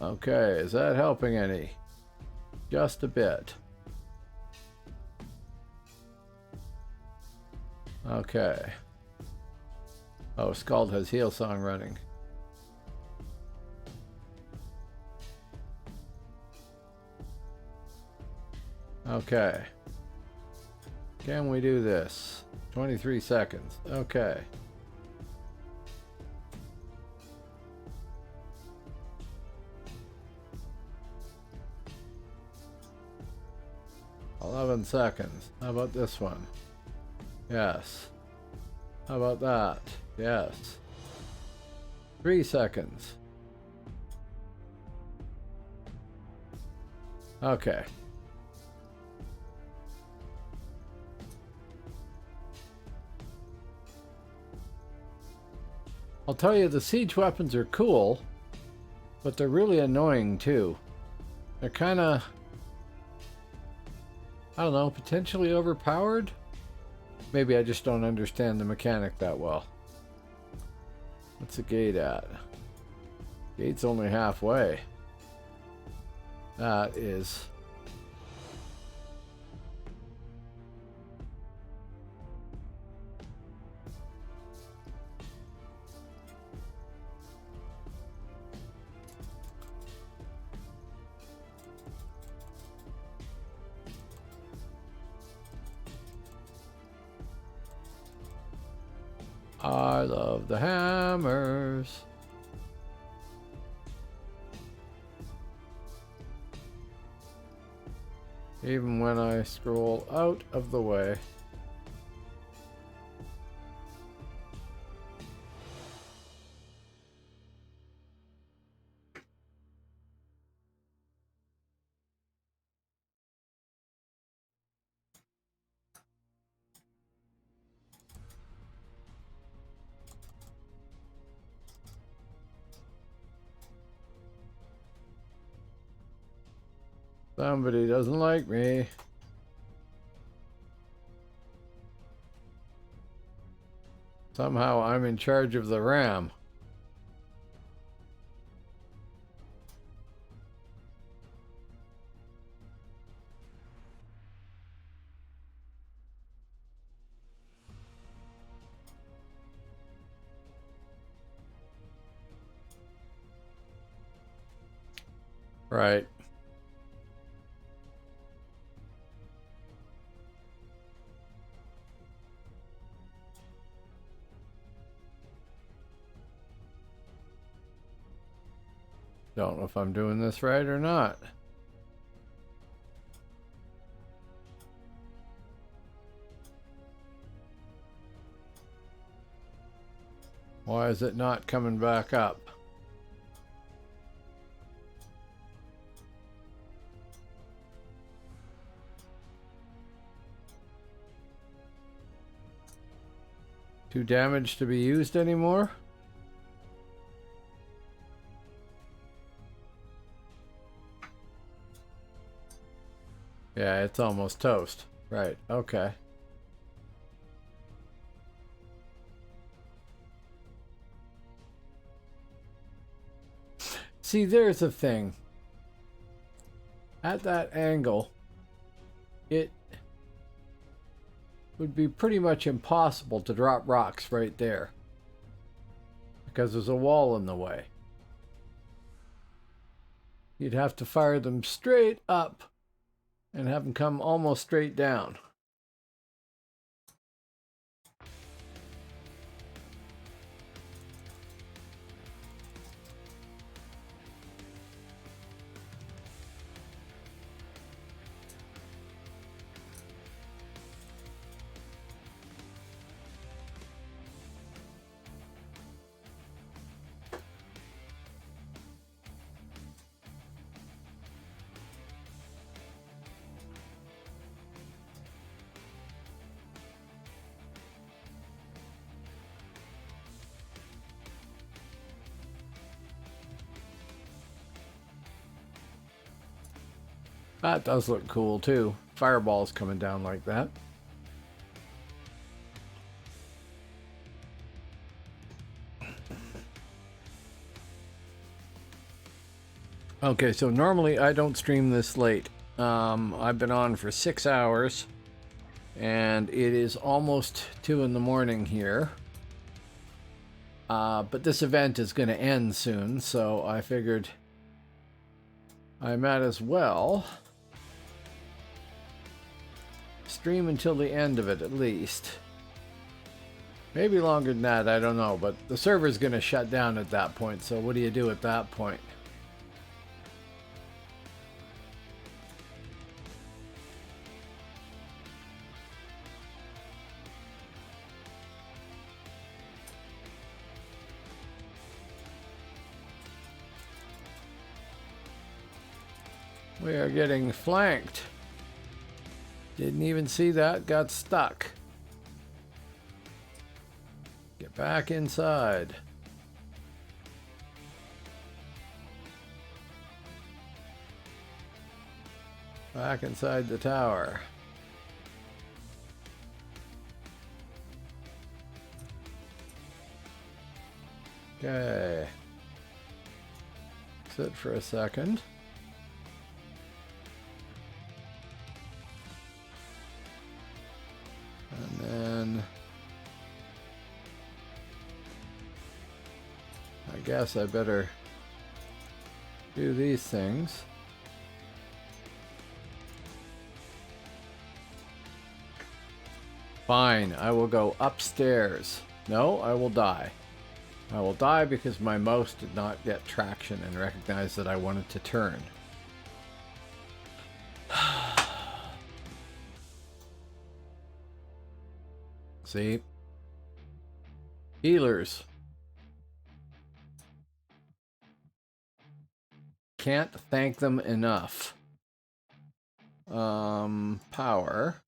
okay, is that helping any? Just a bit. Okay. Oh, Scald has Heal Song running. Okay. Can we do this? 23 seconds. Okay. Seconds. How about this one? Yes. How about that? Yes. 3 seconds. Okay. I'll tell you, the siege weapons are cool, but they're really annoying too. They're kind of, I don't know, potentially overpowered? Maybe I just don't understand the mechanic that well. What's the gate at? Gate's only halfway. That is... I love the hammers. Even when I scroll out of the way. Somebody doesn't like me. Somehow I'm in charge of the ram. Right. Don't know if I'm doing this right or not. Why is it not coming back up? Too damaged to be used anymore? Yeah, it's almost toast. Right, okay. See, there's the thing. At that angle, it would be pretty much impossible to drop rocks right there, because there's a wall in the way. You'd have to fire them straight up and have them come almost straight down. That does look cool too. Fireballs coming down like that. Okay, so normally I don't stream this late. I've been on for 6 hours and it is almost 2 in the morning here. But this event is going to end soon, so I figured I might as well stream until the end of it at least. Maybe longer than that, I don't know, but the server's going to shut down at that point, so what do you do at that point? We are getting flanked. Didn't even see that, got stuck. Get back inside. Back inside the tower. Okay. Sit for a second. And then I guess I better do these things. Fine, I will go upstairs. No, I will die. I will die because my mouse did not get traction and recognize that I wanted to turn. See? Healers. Can't thank them enough. Power.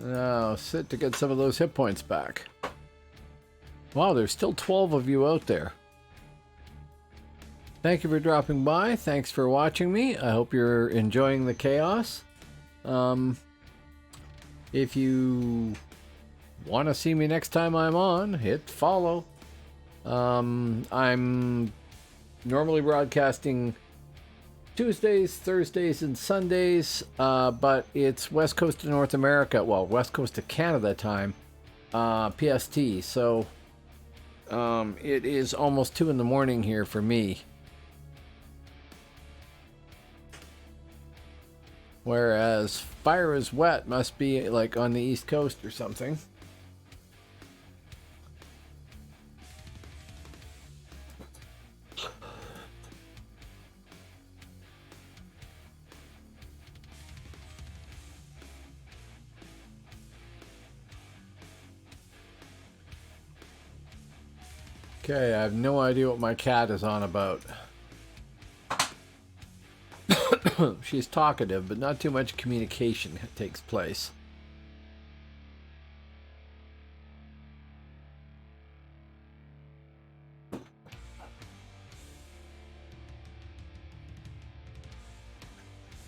Now, sit to get some of those hit points back. Wow, there's still 12 of you out there. Thank you for dropping by. Thanks for watching me. I hope you're enjoying the chaos. If you want to see me next time I'm on, hit follow. I'm normally broadcasting Tuesdays, Thursdays, and Sundays, but it's West Coast of North America, well, West Coast of Canada time, PST, so it is almost 2 in the morning here for me. Whereas Fire is Wet must be like on the East Coast or something. Okay, I have no idea what my cat is on about. She's talkative, but not too much communication takes place.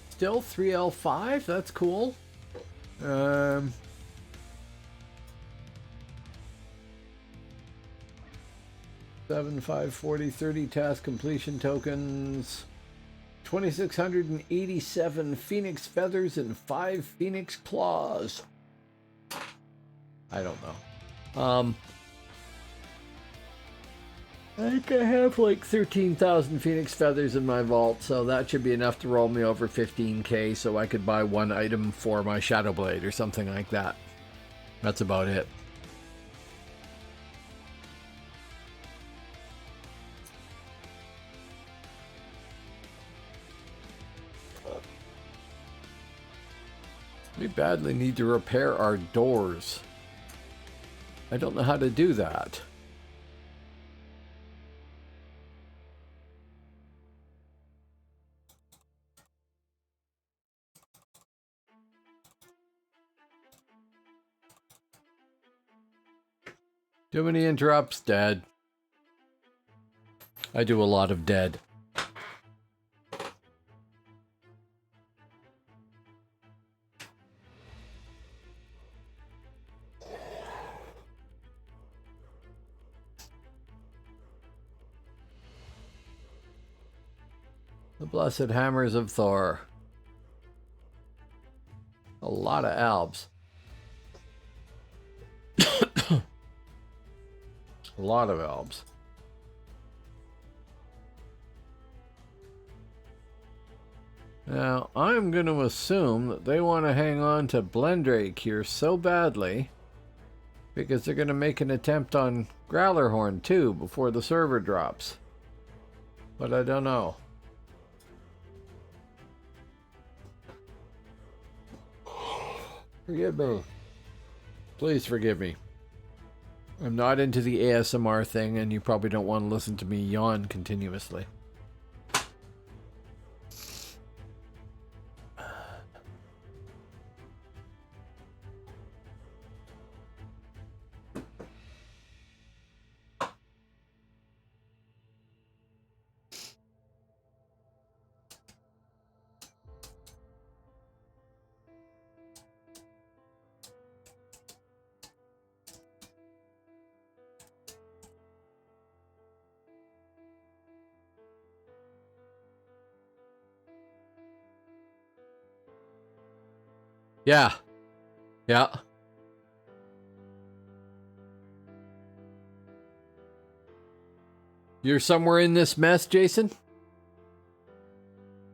Still 3L5? That's cool. 7, 5, 40, 30 task completion tokens. 2,687 Phoenix Feathers and 5 Phoenix Claws. I don't know. I think I have like 13,000 Phoenix Feathers in my vault, so that should be enough to roll me over 15k so I could buy one item for my Shadow Blade or something like that. That's about it. We badly need to repair our doors. I don't know how to do that. Too many interrupts, dead. I do a lot of dead. The Blessed Hammers of Thor. A lot of albs. A lot of albs. Now, I'm going to assume that they want to hang on to Blendrake here so badly because they're going to make an attempt on Growlerhorn too before the server drops. But I don't know. Forgive me. Please forgive me. I'm not into the ASMR thing, and you probably don't want to listen to me yawn continuously. Yeah. Yeah. You're somewhere in this mess, Jason?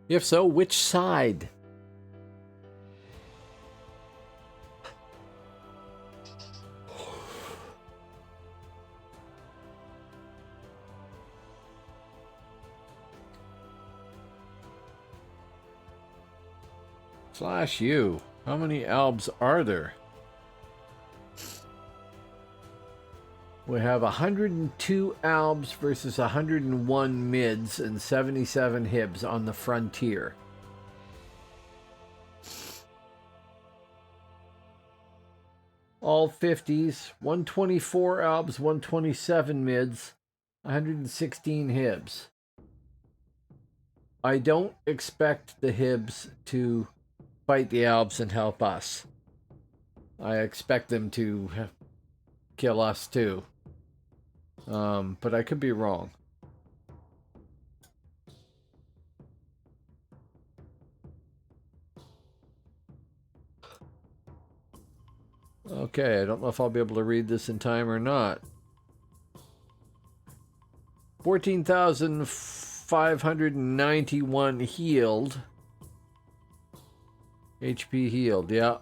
If so, which side? Slash you. How many albs are there? We have 102 albs versus 101 mids and 77 hibs on the frontier. All 50s, 124 albs, 127 mids, 116 hibs. I don't expect the hibs to fight the albs and help us. I expect them to kill us too. But I could be wrong. Okay, I don't know if I'll be able to read this in time or not. 14,591 healed. HP healed, yeah.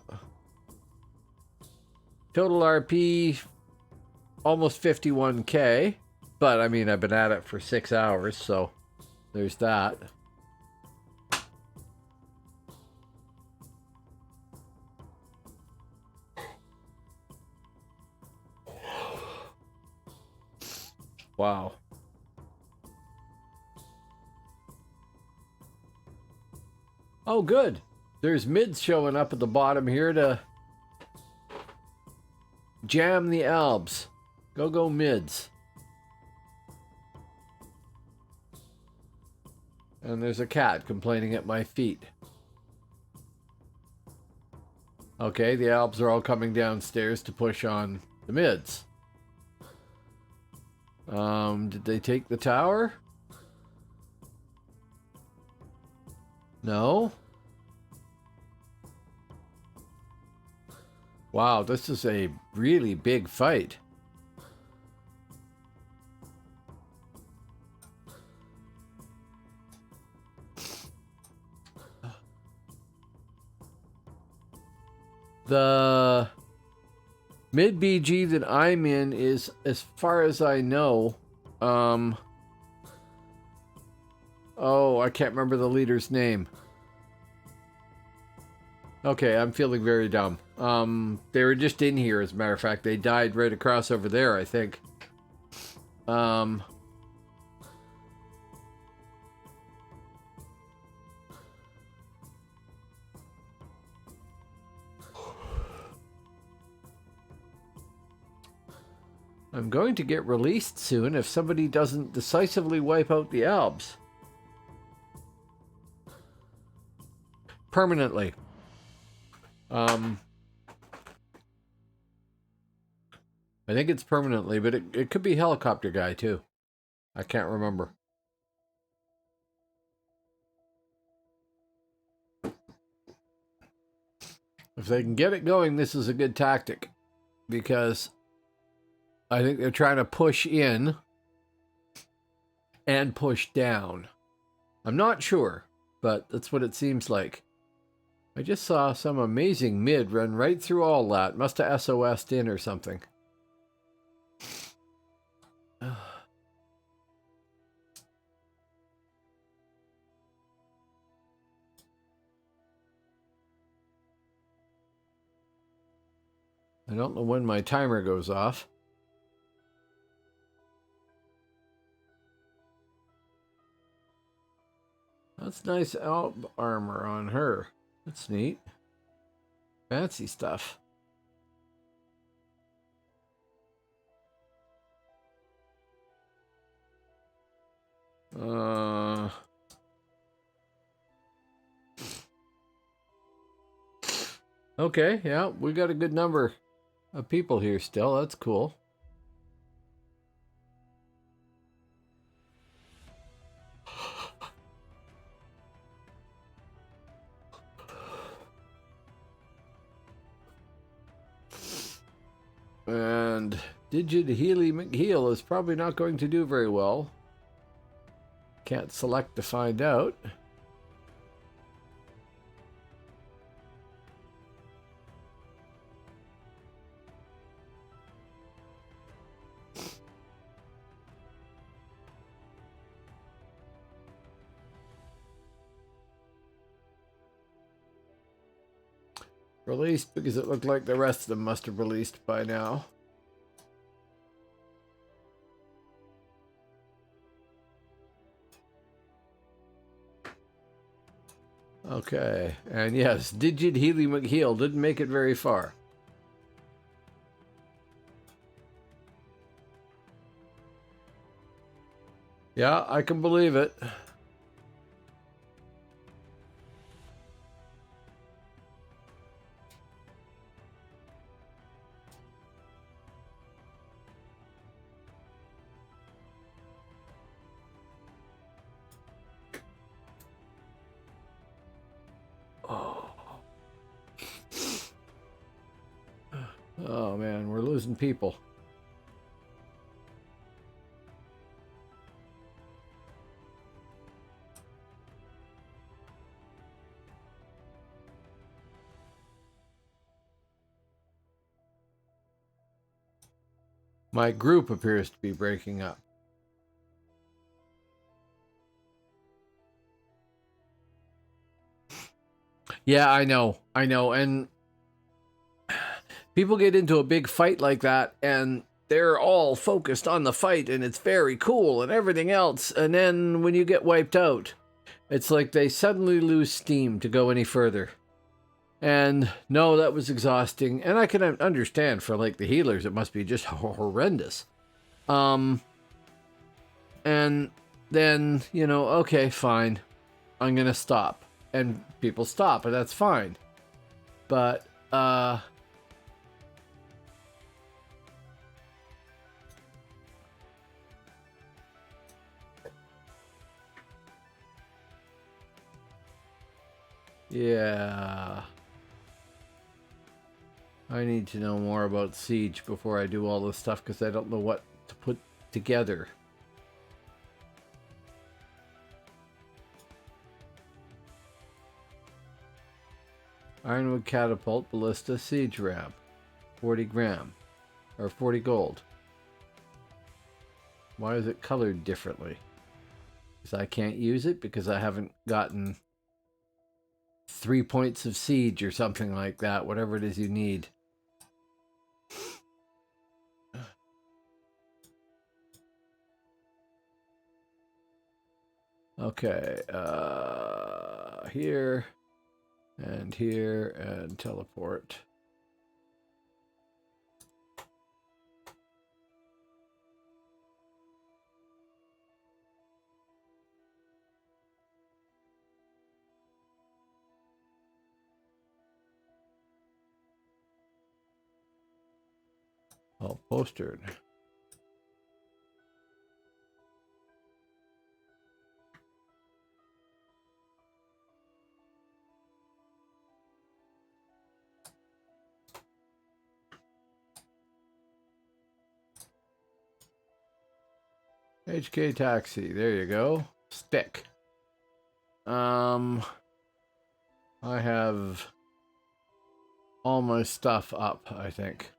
Total RP, almost 51k. But, I mean, I've been at it for 6 hours, so there's that. Wow. Oh, good. There's mids showing up at the bottom here to jam the albs. Go mids. And there's a cat complaining at my feet. Okay, the albs are all coming downstairs to push on the mids. Did they take the tower? No? Wow, this is a really big fight. The mid BG that I'm in is, as far as I know, oh, I can't remember the leader's name. Okay, I'm feeling very dumb. They were just in here, as a matter of fact. They died right across over there, I think. I'm going to get released soon if somebody doesn't decisively wipe out the albs. Permanently. I think it's permanently, but it could be helicopter guy too. I can't remember. If they can get it going, this is a good tactic, because I think they're trying to push in and push down. I'm not sure, but that's what it seems like. I just saw some amazing mid run right through all that. Must have SOS'd in or something. I don't know when my timer goes off. That's nice alb armor on her. That's neat. Fancy stuff. Okay, yeah, we got a good number of people here still. That's cool. And Digid Healy McHeal is probably not going to do very well. Can't select to find out. Released because it looked like the rest of them must have released by now. Okay, and yes, Digid Healy McHeal didn't make it very far. Yeah, I can believe it. Oh man, we're losing people. My group appears to be breaking up. Yeah, I know, and people get into a big fight like that, and they're all focused on the fight and it's very cool and everything else. And then when you get wiped out, it's like they suddenly lose steam to go any further. And no, that was exhausting. And I can understand for like the healers, it must be just horrendous. And then, you know, okay, fine. I'm going to stop. And people stop, and that's fine. But, yeah. I need to know more about Siege before I do all this stuff, because I don't know what to put together. Ironwood Catapult, Ballista, Siege Ramp. 40 gram. Or 40 gold. Why is it colored differently? Because I can't use it because I haven't gotten 3 points of siege or something like that. Whatever it is you need. Okay. Here. And teleport. Oh, postered. HK taxi. There you go. Stick. I have all my stuff up, I think.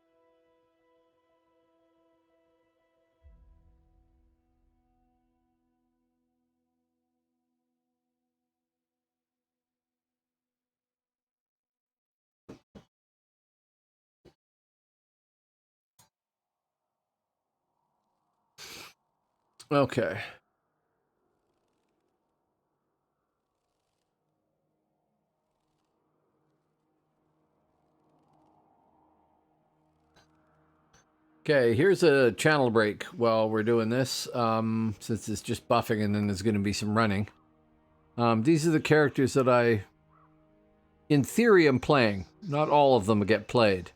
Okay. Okay, here's a channel break while we're doing this, since it's just buffing and then there's going to be some running. These are the characters that I, in theory, am playing. Not all of them get played.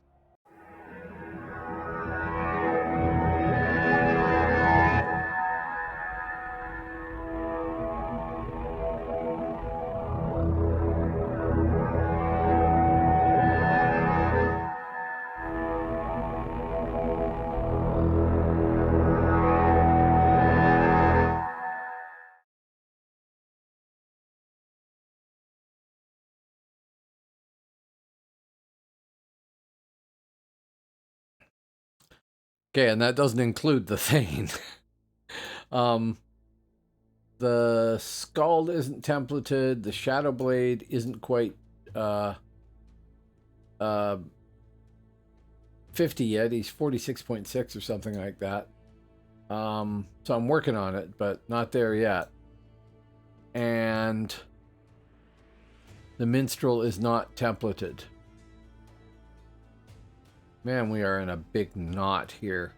Okay, and that doesn't include the Thane. The Scald isn't templated. The Shadow Blade isn't quite 50 yet. He's 46.6 or something like that. So I'm working on it, but not there yet. And the Minstrel is not templated. Man, we are in a big knot here.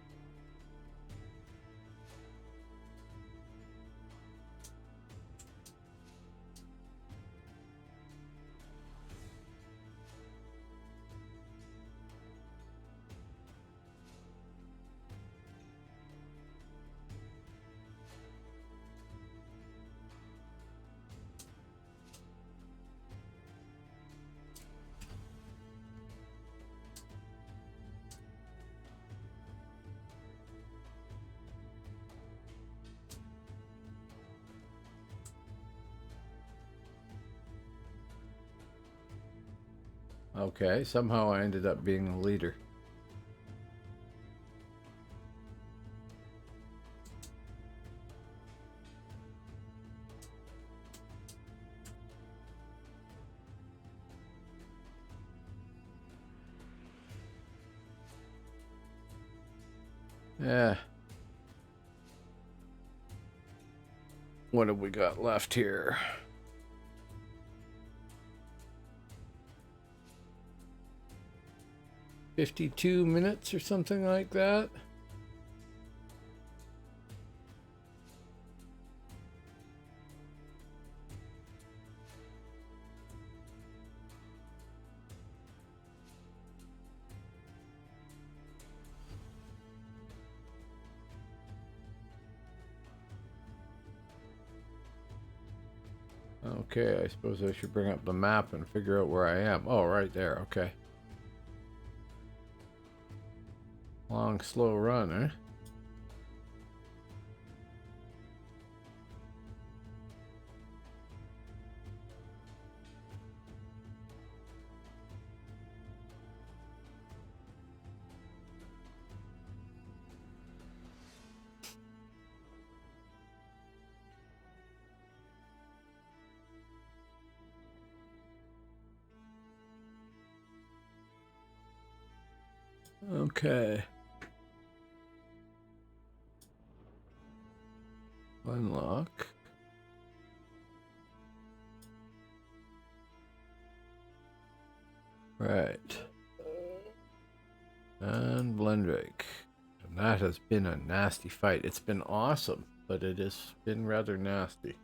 Okay, somehow I ended up being the leader. Yeah. What have we got left here? $52 or something like that. Okay, I suppose I should bring up the map and figure out where I am. Oh, right there, okay. Long, slow run, eh? Okay. Unlock. Right. And Blendrake. And that has been a nasty fight. It's been awesome, but it has been rather nasty.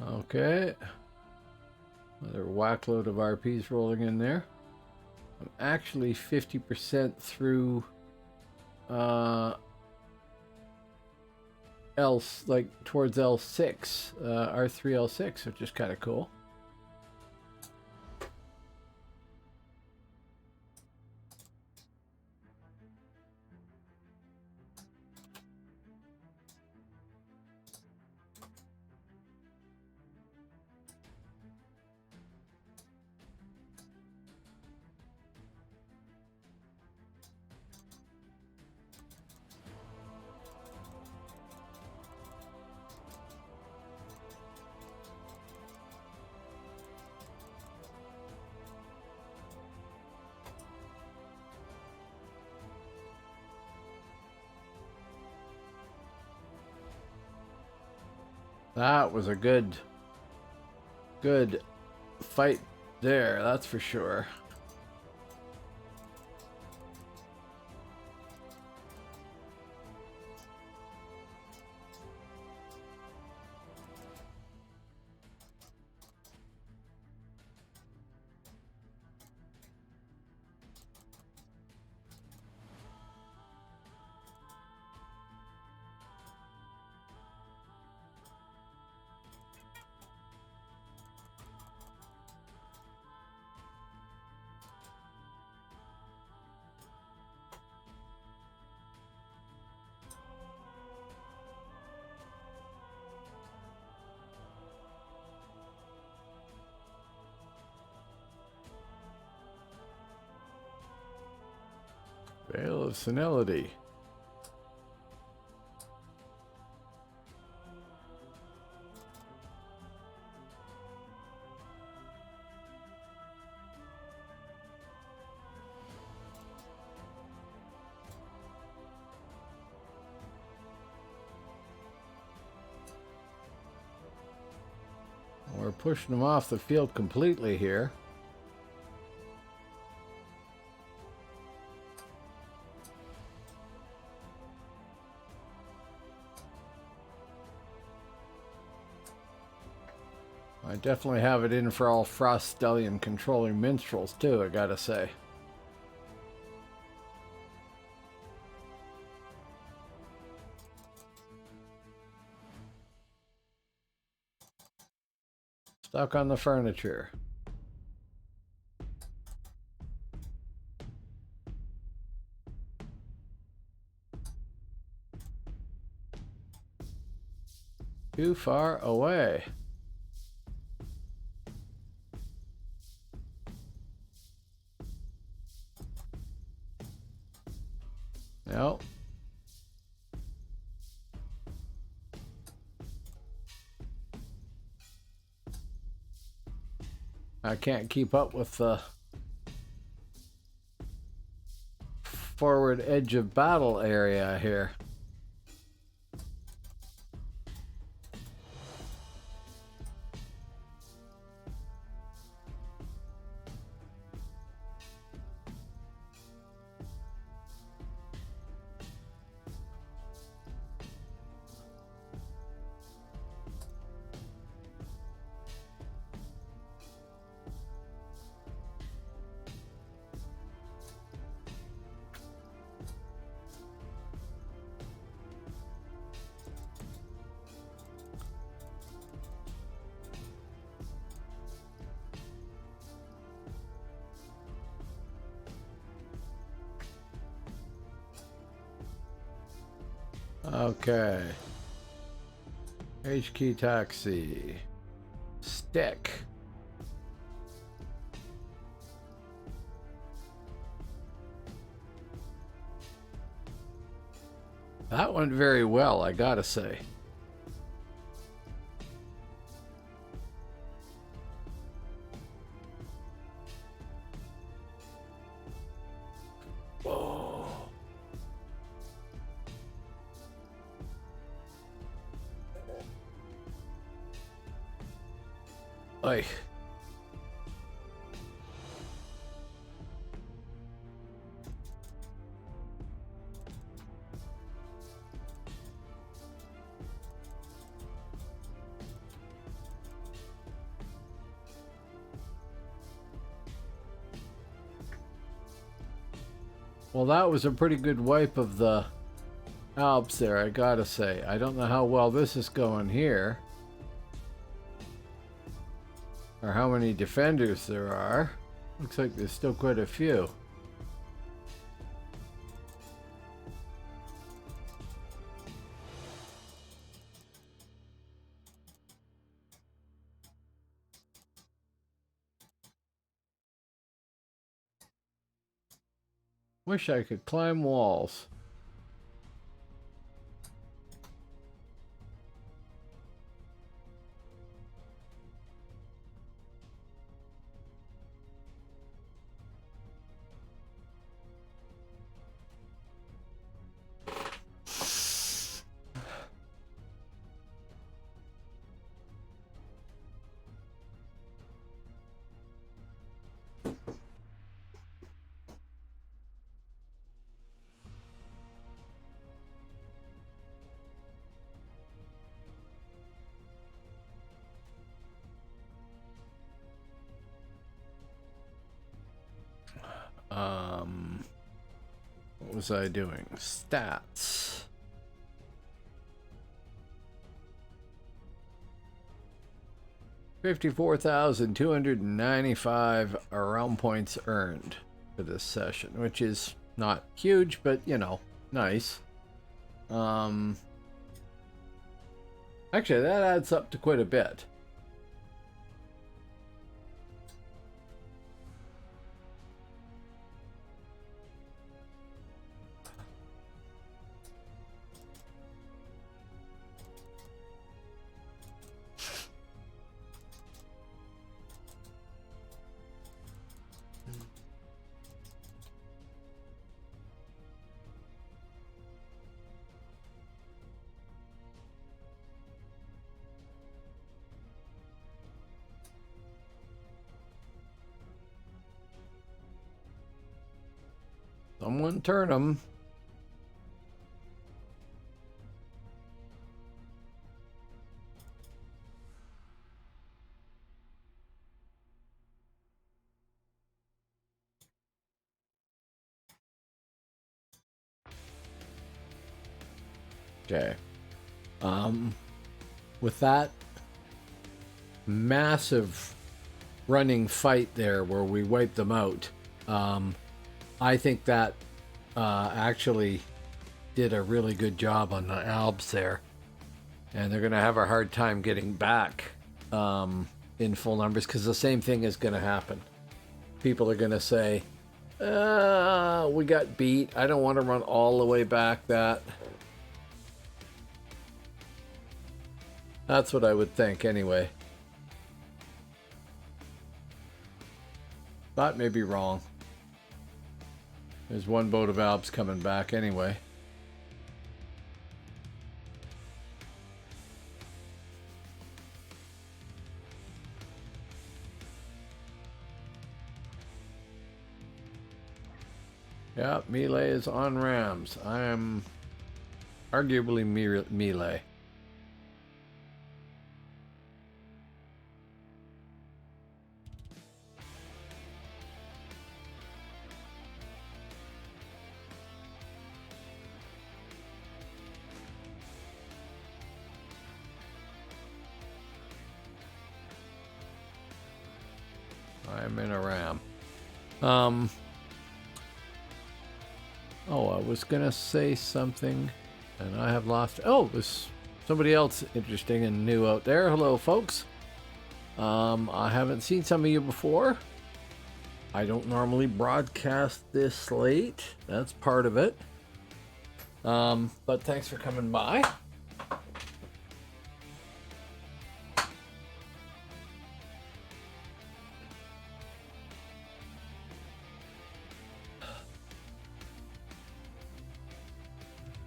Okay. Another whackload of RPs rolling in there. I'm actually 50% through like towards L6, R3 L6, which is kind of cool. That was a good fight there, that's for sure. Veil of Senility. We're pushing them off the field completely here. I definitely have it in for all Frost Stellium controlling minstrels too, I gotta say. Stuck on the furniture. Too far away. No. I can't keep up with the forward edge of battle area here. Okay. HQ taxi. Stick. That went very well, I gotta say. Oy. Well, that was a pretty good wipe of the Alps there, I gotta say. I don't know how well this is going here, or how many defenders there are. Looks like there's still quite a few. Wish I could climb walls. What was I doing? Stats. $54,295 round points earned for this session, which is not huge, but you know, nice. Actually, that adds up to quite a bit. Someone turn them. Okay. With that, massive running fight there where we wiped them out. I think that actually did a really good job on the Albs there. And they're going to have a hard time getting back in full numbers, because the same thing is going to happen. People are going to say, we got beat. I don't want to run all the way back that. That's what I would think anyway. That may be wrong. There's one boat of Alps coming back anyway. Yeah, melee is on rams. I am arguably melee. I'm in a ram. Oh, I was gonna say something, and I have lost. Oh, there's somebody else interesting and new out there. Hello, folks. I haven't seen some of you before. I don't normally broadcast this late. That's part of it. But thanks for coming by.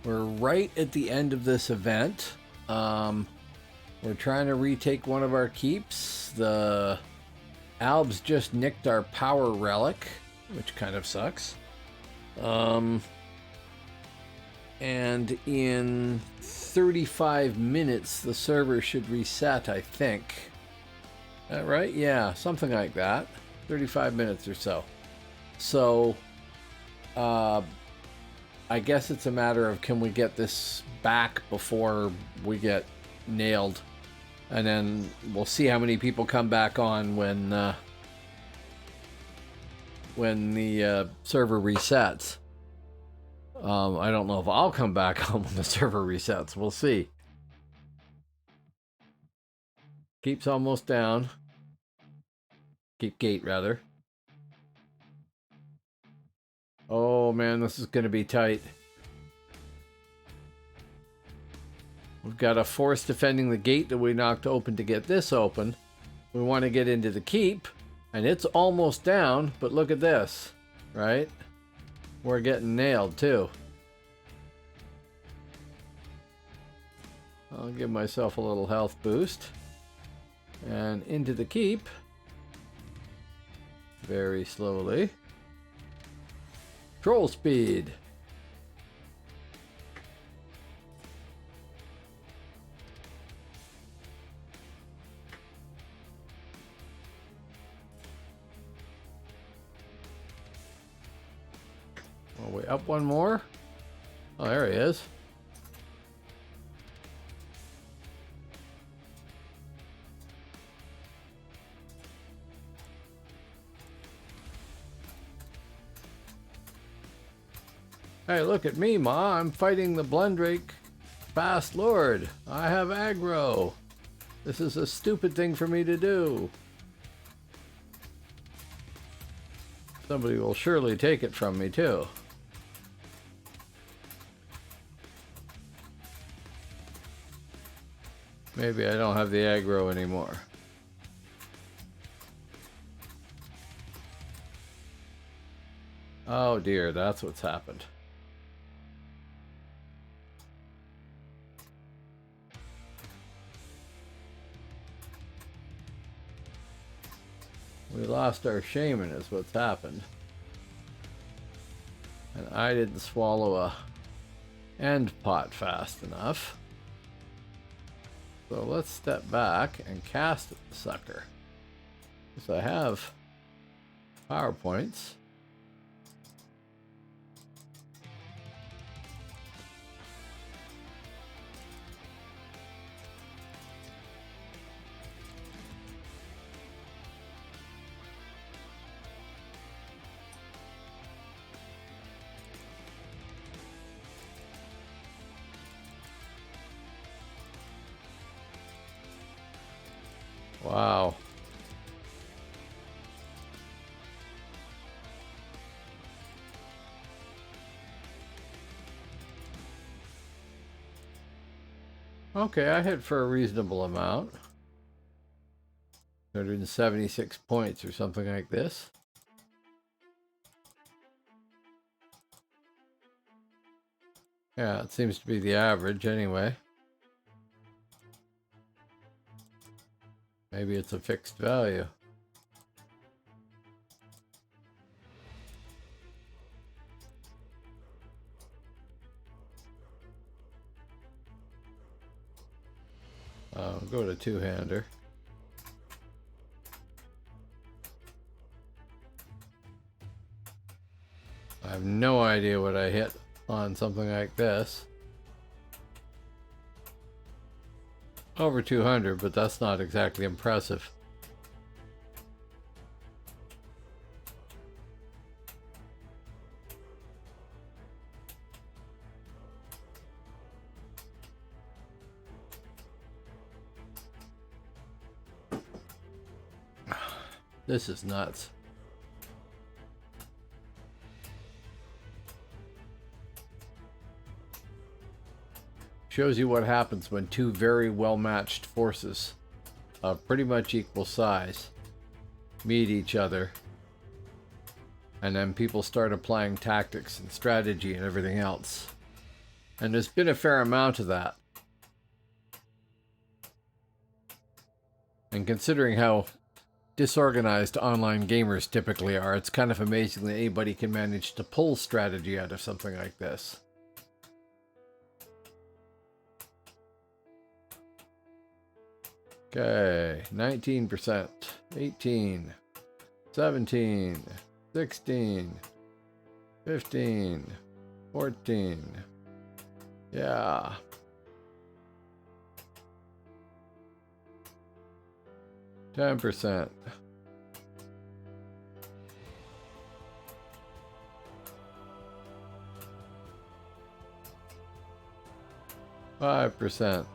We're right at the end of this event. We're trying to retake one of our keeps. The Albs just nicked our power relic, which kind of sucks. And in 35 minutes, the server should reset, I think. Is that right? Yeah, something like that. 35 minutes or so. So, I guess it's a matter of, can we get this back before we get nailed, and then we'll see how many people come back on when the server resets. I don't know if I'll come back on when the server resets. We'll see. Keep's almost down. Keep gate rather. Oh man, this is going to be tight. We've got a force defending the gate that we knocked open to get this open. We want to get into the keep, and it's almost down, but look at this, right? We're getting nailed too. I'll give myself a little health boost. And into the keep. Very slowly. Troll speed. Are we up one more? Oh, there he is. Hey, look at me, Ma. I'm fighting the Blendrake Fast Lord. I have aggro. This is a stupid thing for me to do. Somebody will surely take it from me, too. Maybe I don't have the aggro anymore. Oh dear, that's what's happened. We lost our shaman is what's happened. And I didn't swallow a end pot fast enough. So let's step back and cast the sucker. Because I have PowerPoints. Okay, I hit for a reasonable amount. 176 points or something like this. Yeah, it seems to be the average anyway. Maybe it's a fixed value. Go to two-hander. I have no idea what I hit on something like this. Over 200, but that's not exactly impressive. This is nuts. Shows you what happens when two very well-matched forces of pretty much equal size meet each other, and then people start applying tactics and strategy and everything else. And there's been a fair amount of that. And considering how disorganized online gamers typically are, it's kind of amazing that anybody can manage to pull strategy out of something like this. Okay, 19%, 18, 17, 16, 15, 14. Yeah. %. %.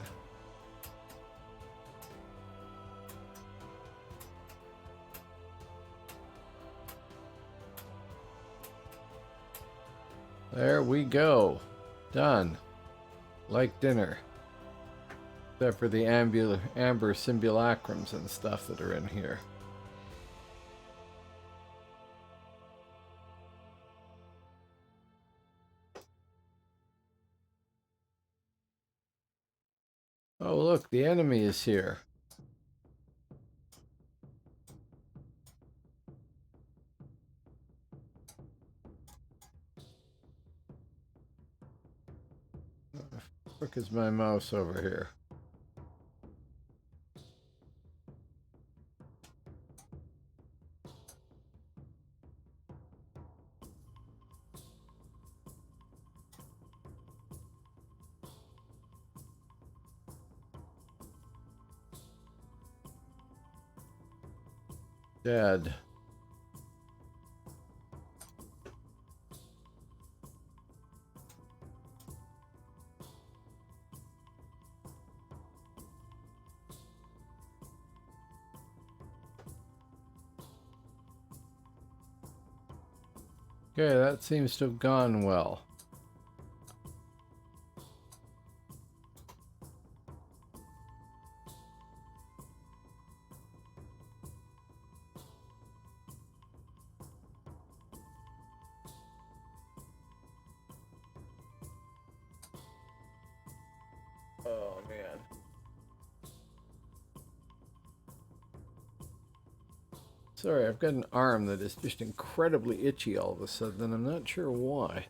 There we go. Done. Like dinner. Except for the amber simulacrums and stuff that are in here. Oh look, the enemy is here. Look, is my mouse over here? Dead. Okay, that seems to have gone well. Oh man. Sorry, I've got an arm that is just incredibly itchy all of a sudden, and I'm not sure why.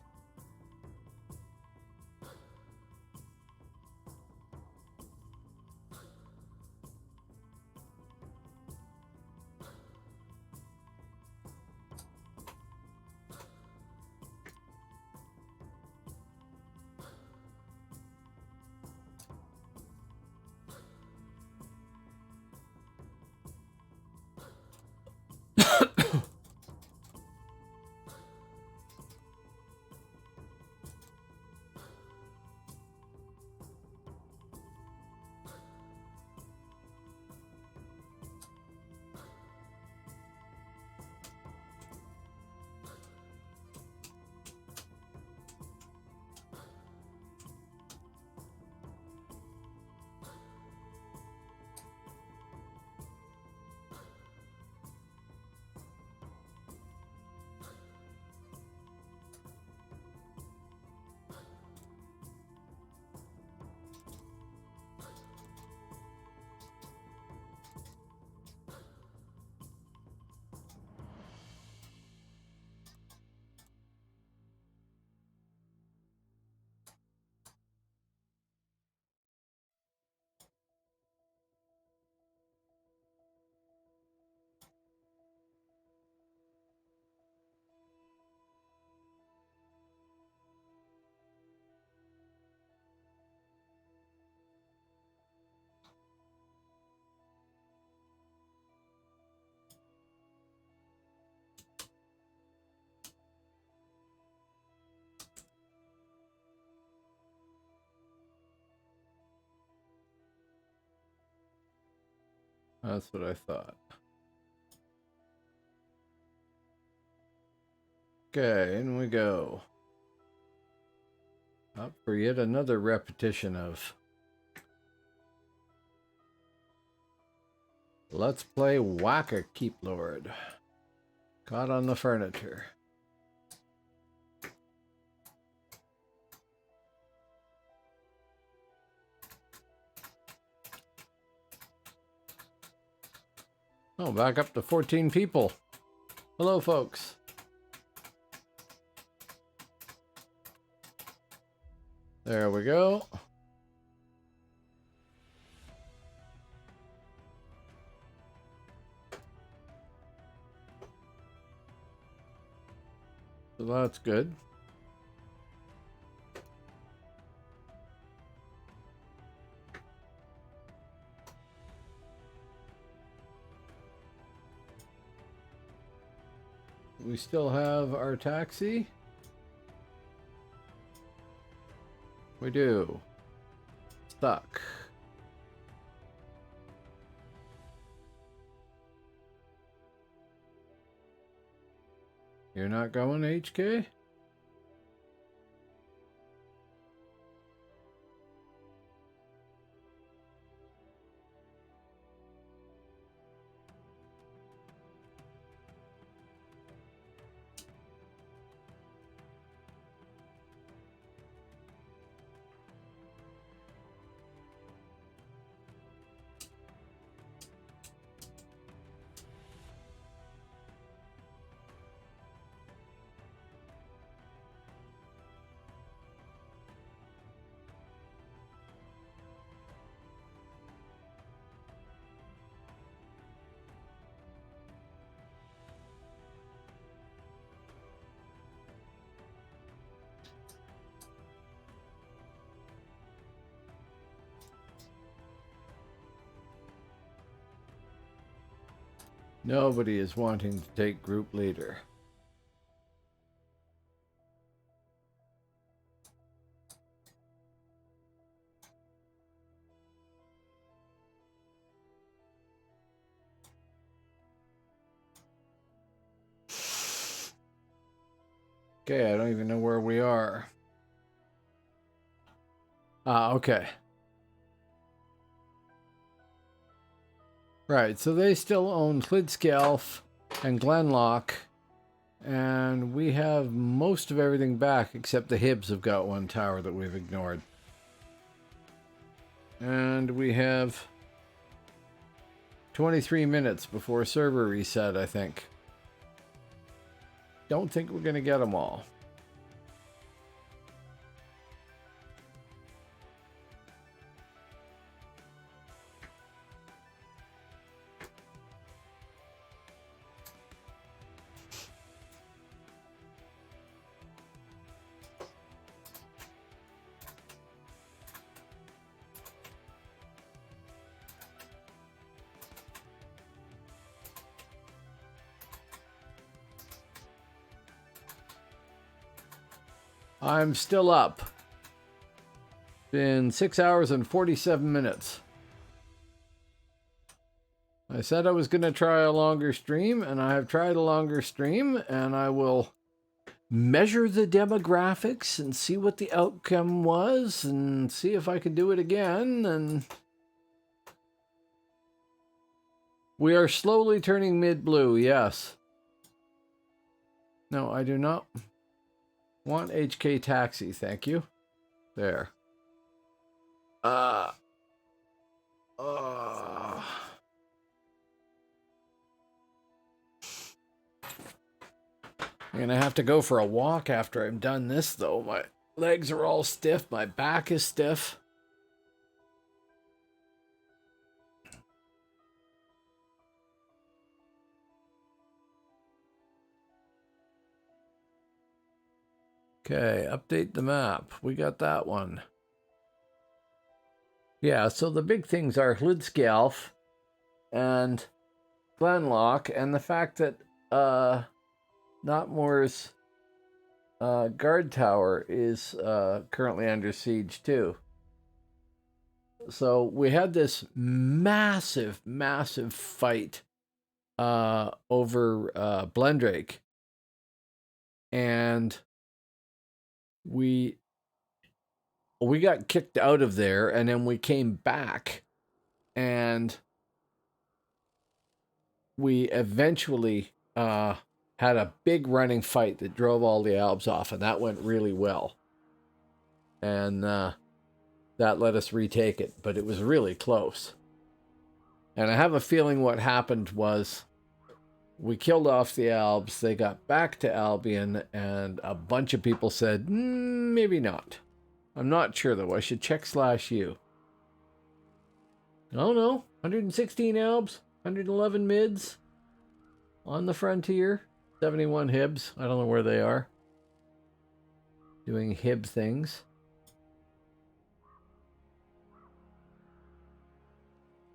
That's what I thought. Okay, in we go. Up for yet another repetition of Let's Play Whacker Keep Lord. Caught on the furniture. Oh, back up to 14 people. Hello, folks. There we go. So that's good. We still have our taxi. We do. Stuck. You're not going, HK? Nobody is wanting to take group leader. Okay, I don't even know where we are. Okay. Right, so they still own Llydskialf and Glenlock, and we have most of everything back except the Hibs have got one tower that we've ignored. And we have 23 minutes before server reset, I think. Don't think we're going to get them all. I'm still up. Been 6 hours and 47 minutes. I said I was going to try a longer stream, and I have tried a longer stream, and I will measure the demographics and see what the outcome was, and see if I can do it again, and we are slowly turning mid-blue, yes. No, I do not want HK Taxi, thank you. There. I'm gonna have to go for a walk after I'm done this, though. My legs are all stiff, my back is stiff. Okay, update the map. We got that one. Yeah, so the big things are Llydskialf and Glenlock, and the fact that Notmore's guard tower is currently under siege too. So we had this massive fight over Blendrake, and we got kicked out of there, and then we came back, and we eventually had a big running fight that drove all the Albs off, and that went really well. And that let us retake it, but it was really close. And I have a feeling what happened was we killed off the Albs, they got back to Albion, and a bunch of people said, maybe not. I'm not sure, though. I should check /U. Oh, no. 116 Albs, 111 mids on the frontier, 71 Hibs. I don't know where they are. Doing Hib things.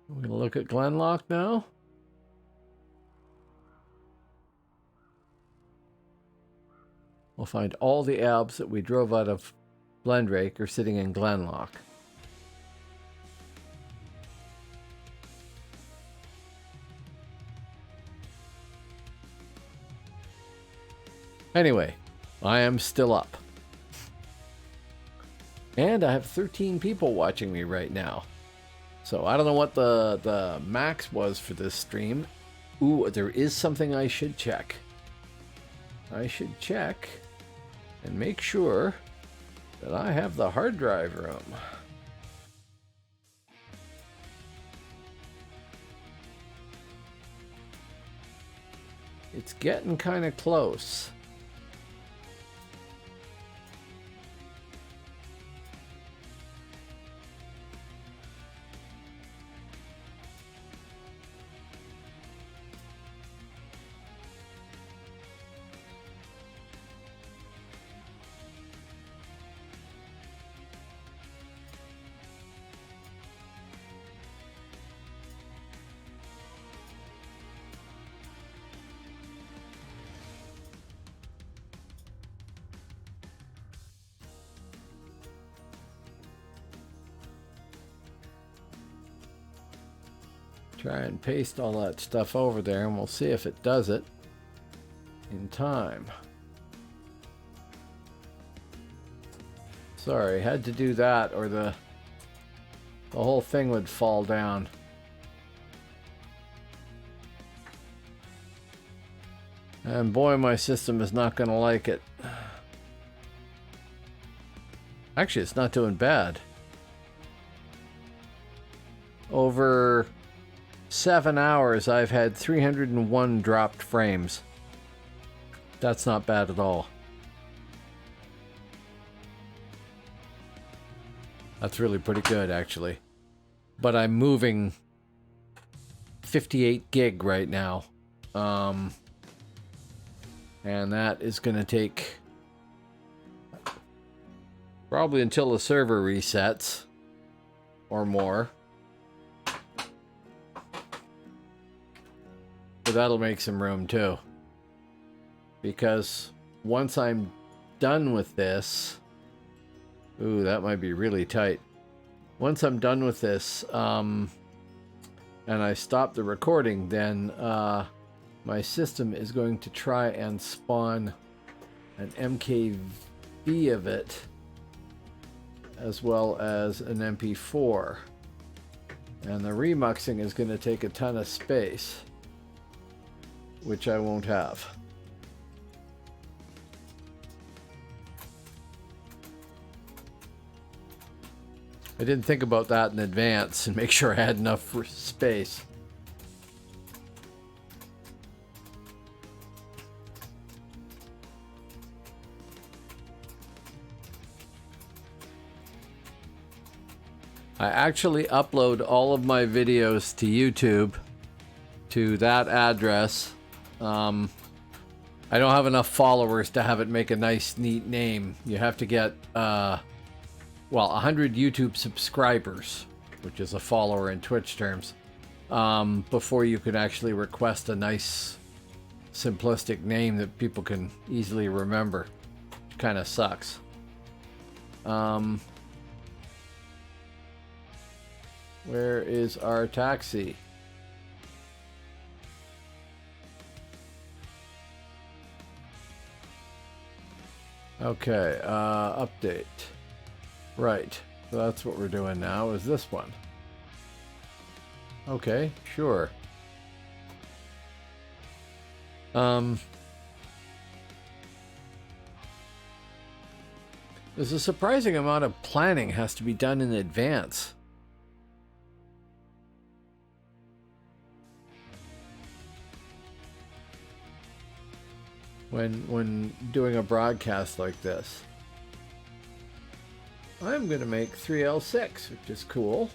We're going to look at Glenlock now. We'll find all the Albs that we drove out of Blendrake are sitting in Glenlock. Anyway, I am still up. And I have 13 people watching me right now. So I don't know what the max was for this stream. Ooh, there is something I should check. I should check and make sure that I have the hard drive room. It's getting kind of close. Try and paste all that stuff over there, and we'll see if it does it in time. Sorry, had to do that or the whole thing would fall down. And boy, my system is not going to like it. Actually, it's not doing bad. Over 7 hours, I've had 301 dropped frames. That's not bad at all. That's really pretty good, actually. But I'm moving 58 gig right now. And that is going to take probably until the server resets or more. But that'll make some room too. Because once I'm done with this... Ooh, that might be really tight. Once I'm done with this, and I stop the recording, then my system is going to try and spawn an MKV of it, as well as an MP4. And the remuxing is going to take a ton of space, which I won't have. I didn't think about that in advance and make sure I had enough for space. I actually upload all of my videos to YouTube to that address. I don't have enough followers to have it make a nice, neat name. You have to get, well, 100 YouTube subscribers, which is a follower in Twitch terms, before you can actually request a nice, simplistic name that people can easily remember. Which kind of sucks. Where is our taxi? Okay, update. Right, so that's what we're doing now, is this one. Okay, sure. There's a surprising amount of planning has to be done in advance. When doing a broadcast like this. I'm going to make 3L6, which is cool.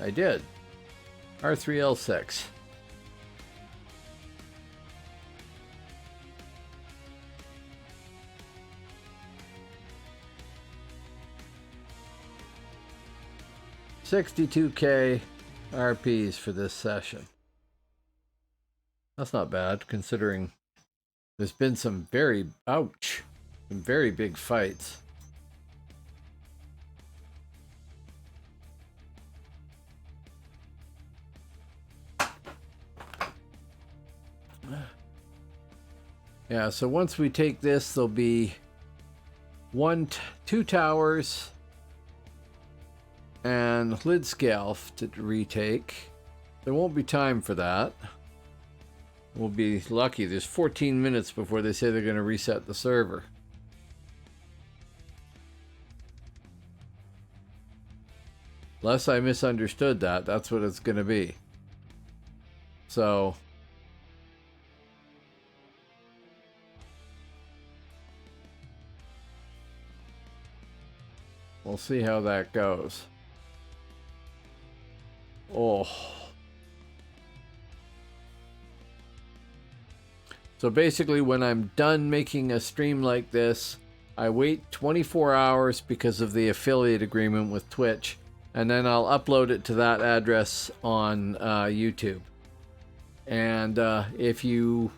I did. R3L6. $62K RPs for this session. That's not bad, considering there's been some very, some very big fights. Yeah, so once we take this, there'll be two towers and Lidscalf to retake. There won't be time for that. We'll be lucky. There's 14 minutes before they say they're going to reset the server. Unless I misunderstood that, that's what it's going to be. So we'll see how that goes. Oh. So basically, when I'm done making a stream like this, I wait 24 hours because of the affiliate agreement with Twitch, and then I'll upload it to that address on YouTube. And if you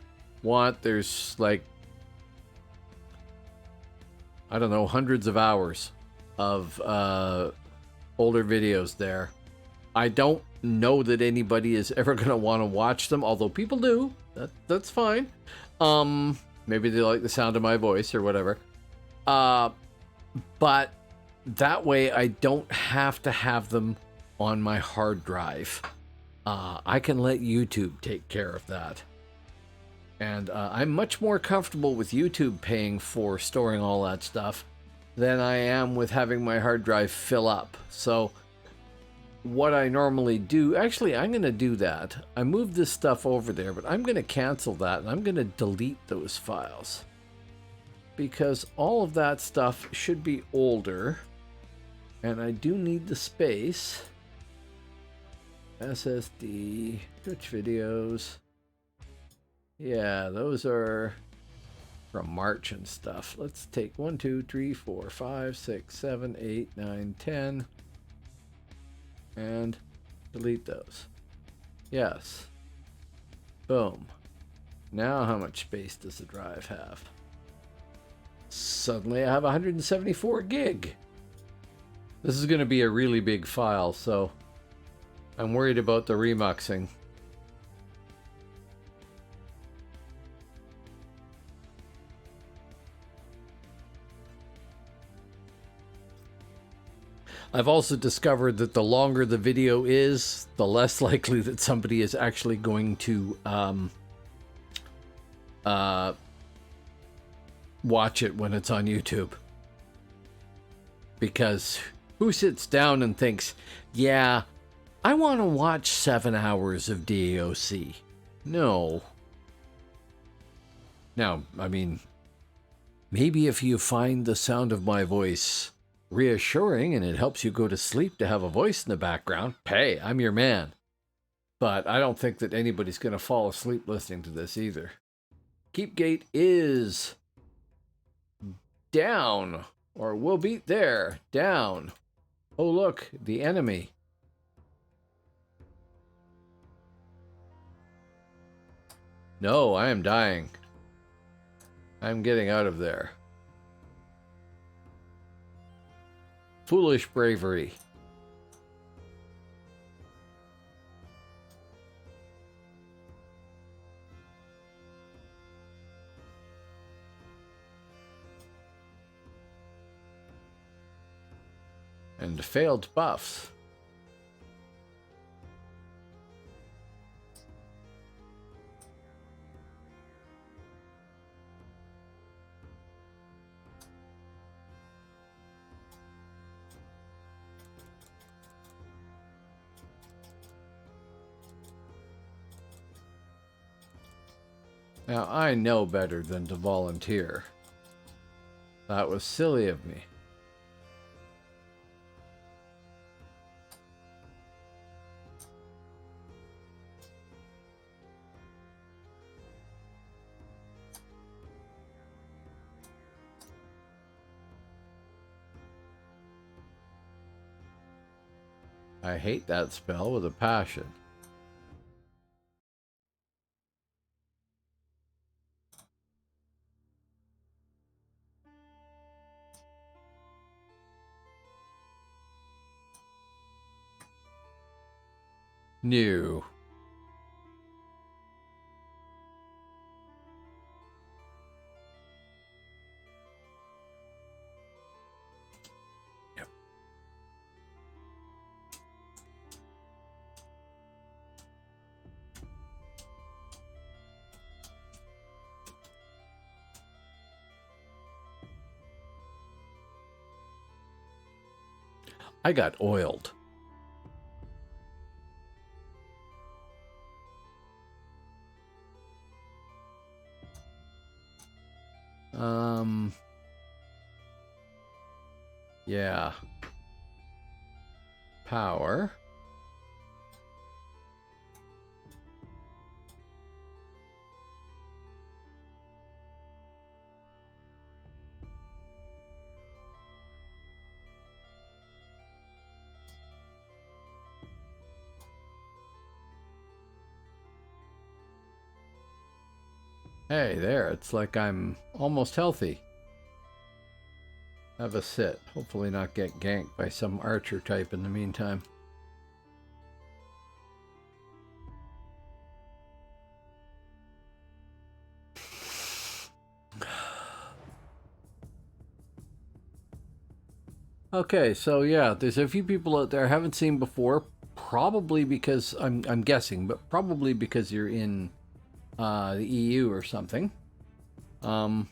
want, there's like, I don't know, hundreds of hours of older videos there. I don't know that anybody is ever going to want to watch them, although people do. That's fine. Maybe they like the sound of my voice or whatever. But that way I don't have to have them on my hard drive. I can let YouTube take care of that. And I'm much more comfortable with YouTube paying for storing all that stuff than I am with having my hard drive fill up. So what I normally do, actually, I'm going to do that. I moved this stuff over there, but I'm going to cancel that and I'm going to delete those files. Because all of that stuff should be older. And I do need the space. SSD, Twitch videos. Yeah, those are from March and stuff. Let's take 1, 2, 3, 4, 5, 6, 7, 8, 9, 10. And delete those. Yes. Boom. Now how much space does the drive have? Suddenly I have 174 gig. This is going to be a really big file, so I'm worried about the remuxing. I've also discovered that the longer the video is, the less likely that somebody is actually going to watch it when it's on YouTube. Because who sits down and thinks, yeah, I want to watch 7 hours of DAOC? No. Now, I mean, maybe if you find the sound of my voice reassuring and it helps you go to sleep to have a voice in the background, hey, I'm your man. But I don't think that anybody's going to fall asleep listening to this either. Keepgate is down, or we'll beat there, down. Oh look, the enemy. No, I am dying. I'm getting out of there. Foolish bravery. And failed buffs. Now, I know better than to volunteer. That was silly of me. I hate that spell with a passion. New. Yep. I got oiled. Yeah. Power. Hey, there. It's like I'm almost healthy. Have a sit. Hopefully not get ganked by some archer type in the meantime. Okay, so yeah, there's a few people out there I haven't seen before. Probably because, I'm guessing, but probably because you're in the EU or something. So,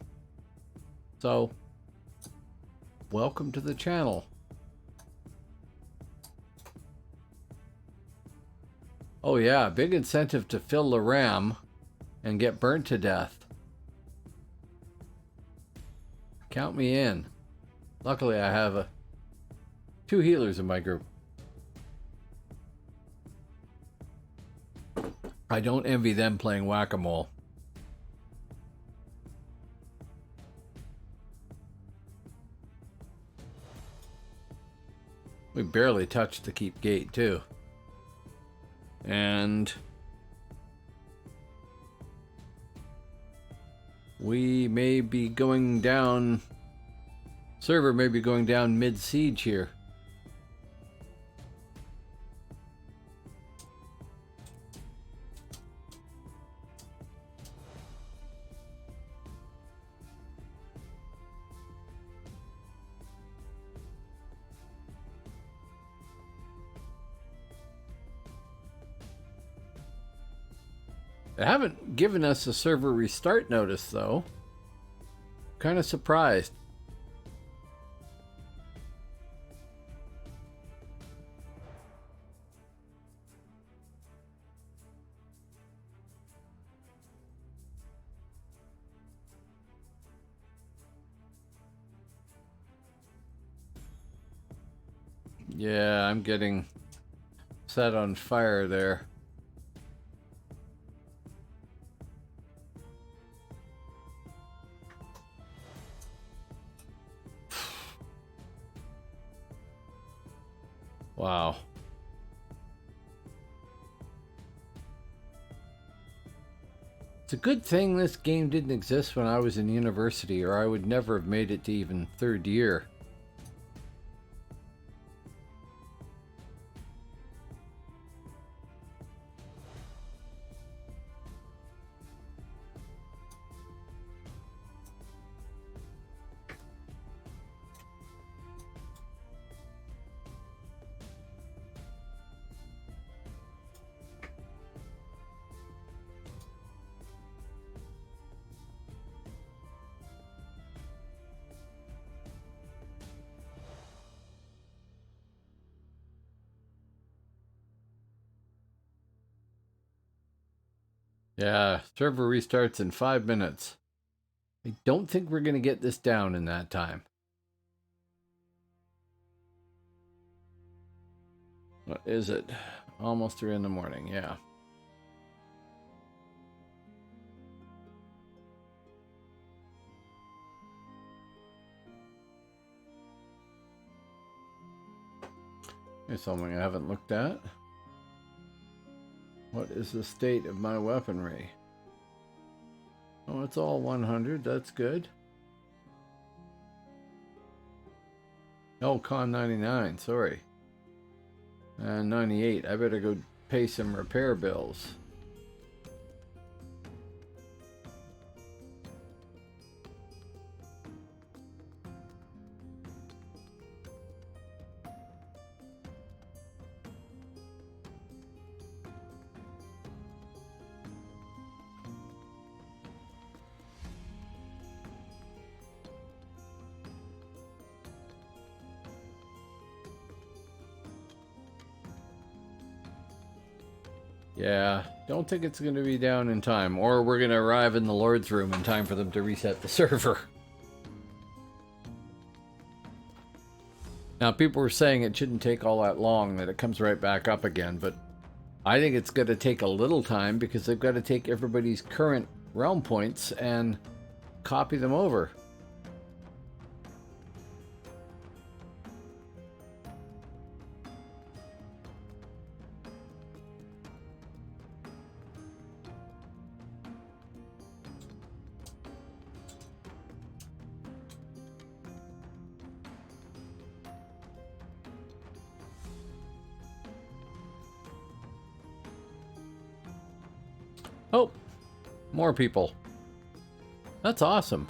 welcome to the channel. Oh yeah, big incentive to fill the RAM and get burnt to death. Count me in. Luckily I have 2 healers in my group. I don't envy them playing whack-a-mole. We barely touched the keep gate too. And we may be going down, server may be going down mid-siege here. They haven't given us a server restart notice, though. Kind of surprised. Yeah, I'm getting set on fire there. Wow. It's a good thing this game didn't exist when I was in university, or I would never have made it to even third year. Yeah, server restarts in 5 minutes. I don't think we're going to get this down in that time. What is it? Almost 3 in the morning, yeah. Here's something I haven't looked at. What is the state of my weaponry? Oh, it's all 100. That's good. Oh, Con 99. Sorry. And 98. I better go pay some repair bills. Yeah, don't think it's going to be down in time, or we're going to arrive in the Lord's room in time for them to reset the server. Now, people were saying it shouldn't take all that long, that it comes right back up again, but I think it's going to take a little time because they've got to take everybody's current realm points and copy them over. Oh, more people. That's awesome.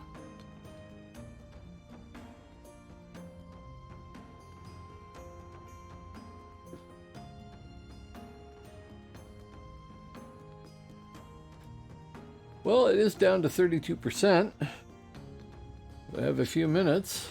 Well, it is down to 32%. I have a few minutes.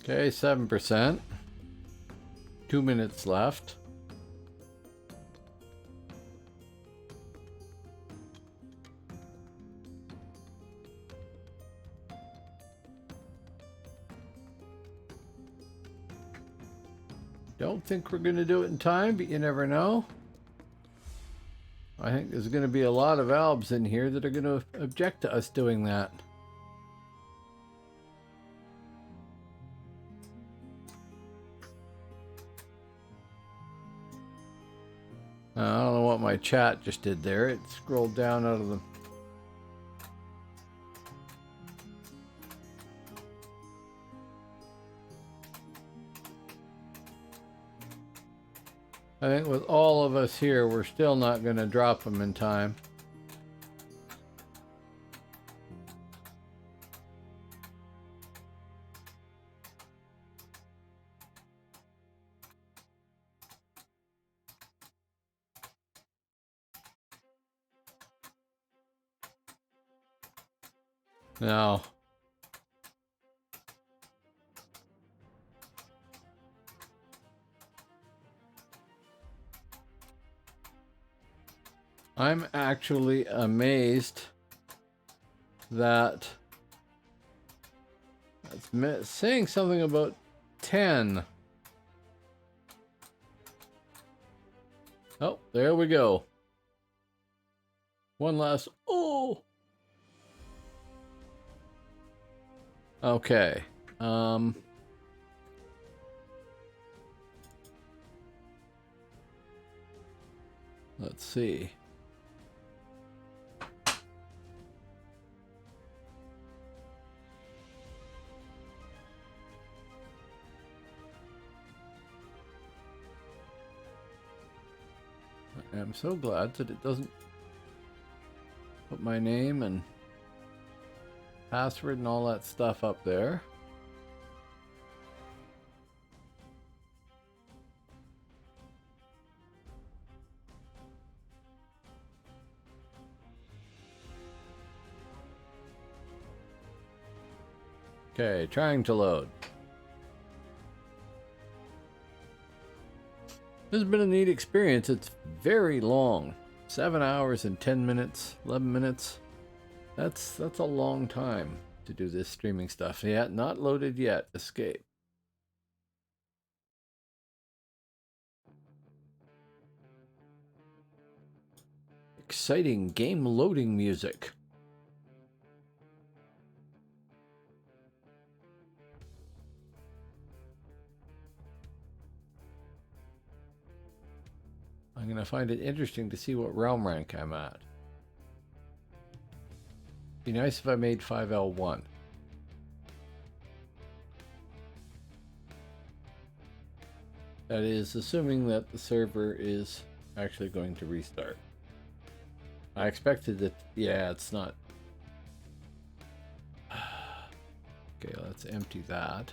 Okay, 7%. 2 minutes left. Don't think we're going to do it in time, but you never know. I think there's going to be a lot of albs in here that are going to object to us doing that. I don't know what my chat just did there. It scrolled down out of the... I think with all of us here, we're still not going to drop them in time. No. I'm actually amazed that that's saying something about 10. Oh, there we go. One last. Oh. Okay. Let's see. I'm so glad that it doesn't put my name and password and all that stuff up there. Okay, trying to load. This has been a neat experience. It's very long. 7 hours and 10 minutes, 11 minutes. That's a long time to do this streaming stuff. Yeah, not loaded yet. Escape. Exciting game loading music. I'm going to find it interesting to see what realm rank I'm at. Be nice if I made 5L1. That is assuming that the server is actually going to restart. I expected that. Yeah, it's not. Okay, let's empty that.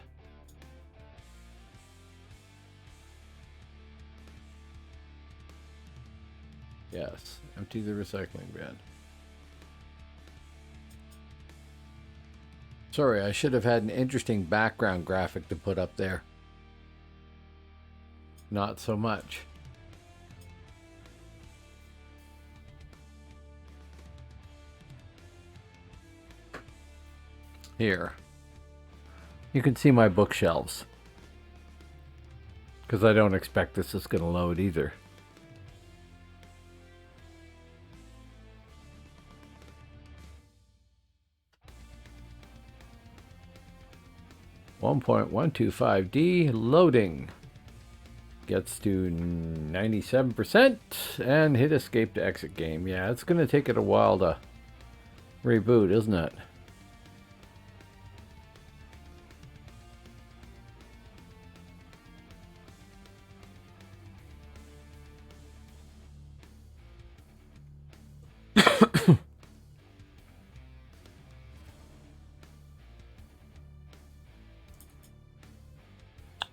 Yes, empty the recycling bin. Sorry, I should have had an interesting background graphic to put up there. Not so much. Here. You can see my bookshelves. Because I don't expect this is going to load either. .125D loading. Gets to 97% and hit escape to exit game. Yeah, it's going to take it a while to reboot, isn't it?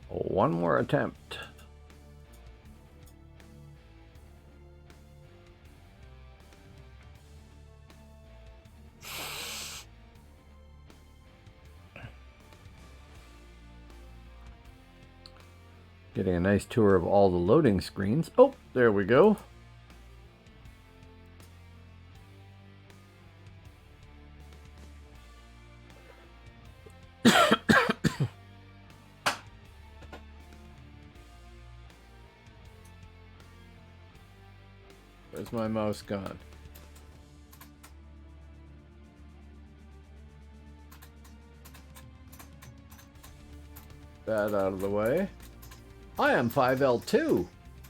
One more attempt. Getting a nice tour of all the loading screens. Oh, there we go. Where's my mouse gone? That out of the way. I am 5L2.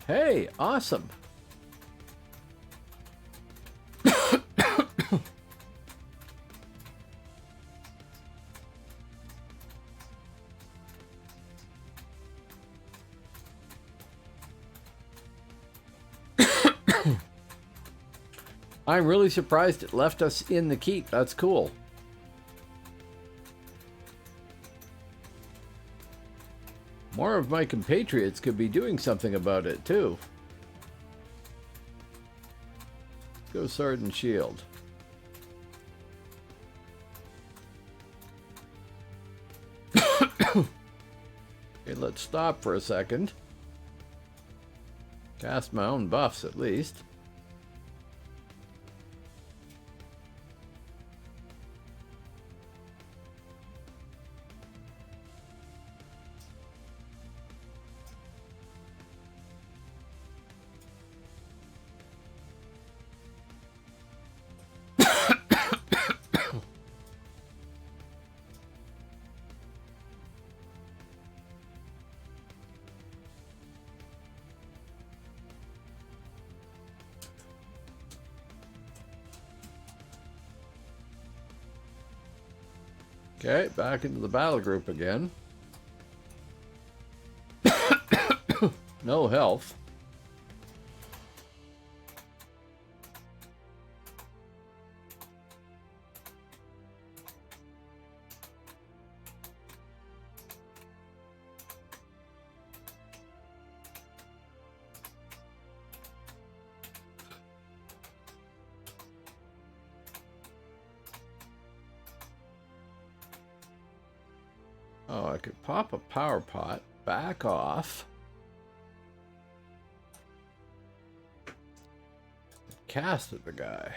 Hey, awesome. I'm really surprised it left us in the keep. That's cool. More of my compatriots could be doing something about it, too. Go sword and shield. Okay, let's stop for a second. Cast my own buffs at least. Okay, back into the battle group again. No health. Oh, I could pop a power pot, back off, cast at the guy.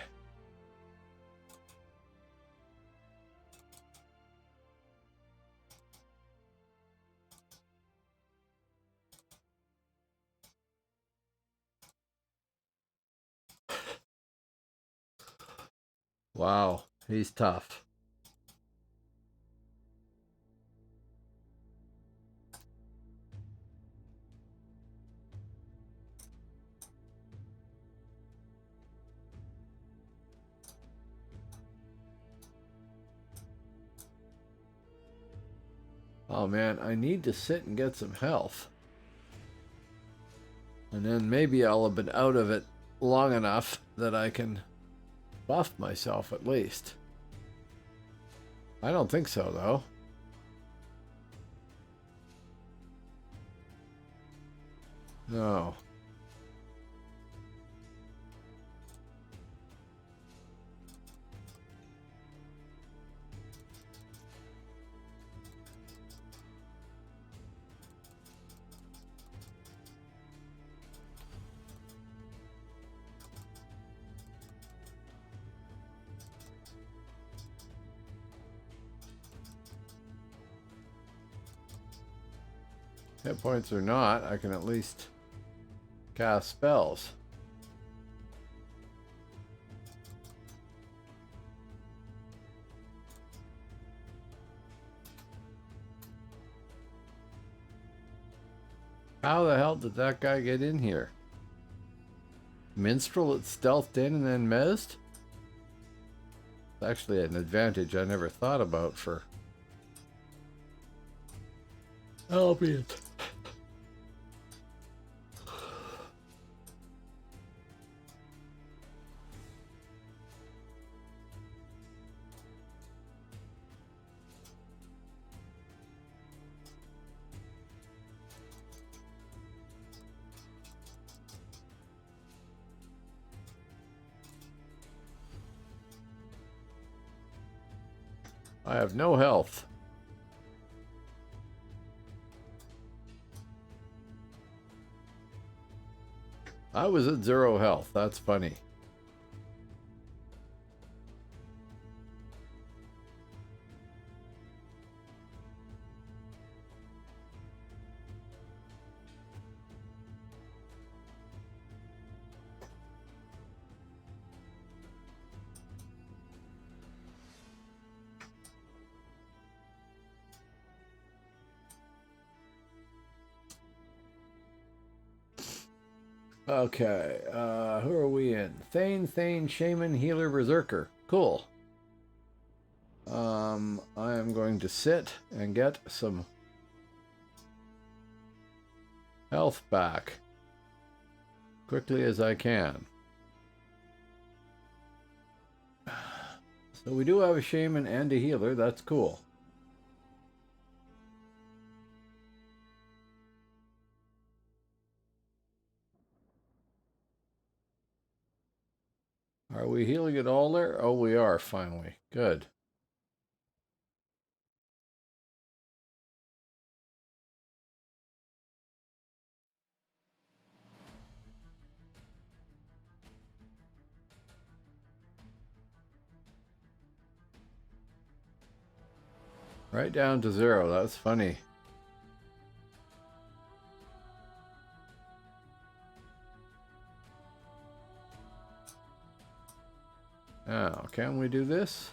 Wow, he's tough. Oh man, I need to sit and get some health. And then maybe I'll have been out of it long enough that I can buff myself at least. I don't think so though. No. Hit points or not, I can at least cast spells. How the hell did that guy get in here? Minstrel that stealthed in and then mezzed? It's actually an advantage I never thought about for... Albeit. I have no health. I was at 0 health. That's funny. Okay, who are we in? Thane, Shaman, Healer, Berserker. Cool. I am going to sit and get some health back quickly as I can. So we do have a Shaman and a Healer. That's cool. Are we healing it all there? Oh, we are, finally. Good. Right down to 0. That's funny. Now, can we do this?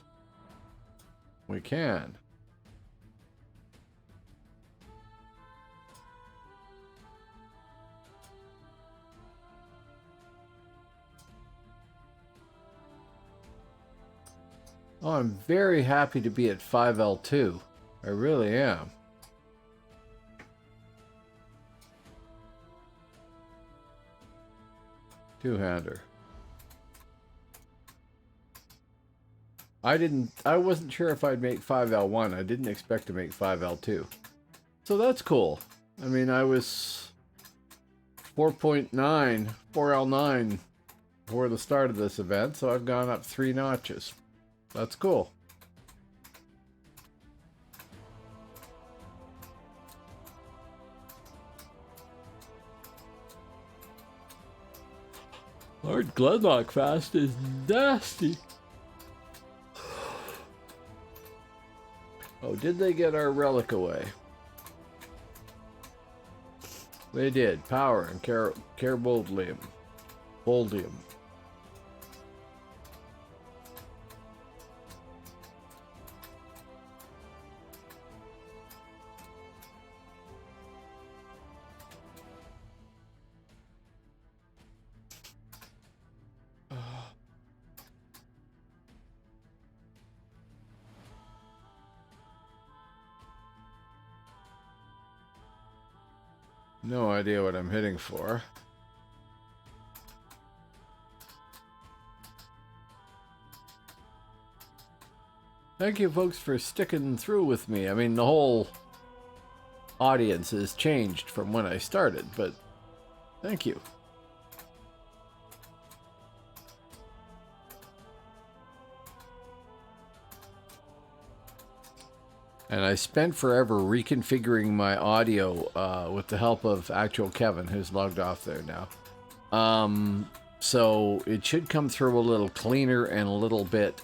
We can. Oh, I'm very happy to be at 5L2. I really am. Two-hander. I wasn't sure if I'd make 5L1. I didn't expect to make 5L2. So that's cool. I mean, I was 4.9, 4L9 before the start of this event, so I've gone up 3 notches. That's cool. Lord Glenlock fast is nasty. Oh, did they get our relic away? They did. Power and Carboldium. Boldium. No idea what I'm hitting for. Thank you folks for sticking through with me. I mean, the whole audience has changed from when I started, but thank you. And I spent forever reconfiguring my audio with the help of actual Kevin, who's logged off there now. So it should come through a little cleaner and a little bit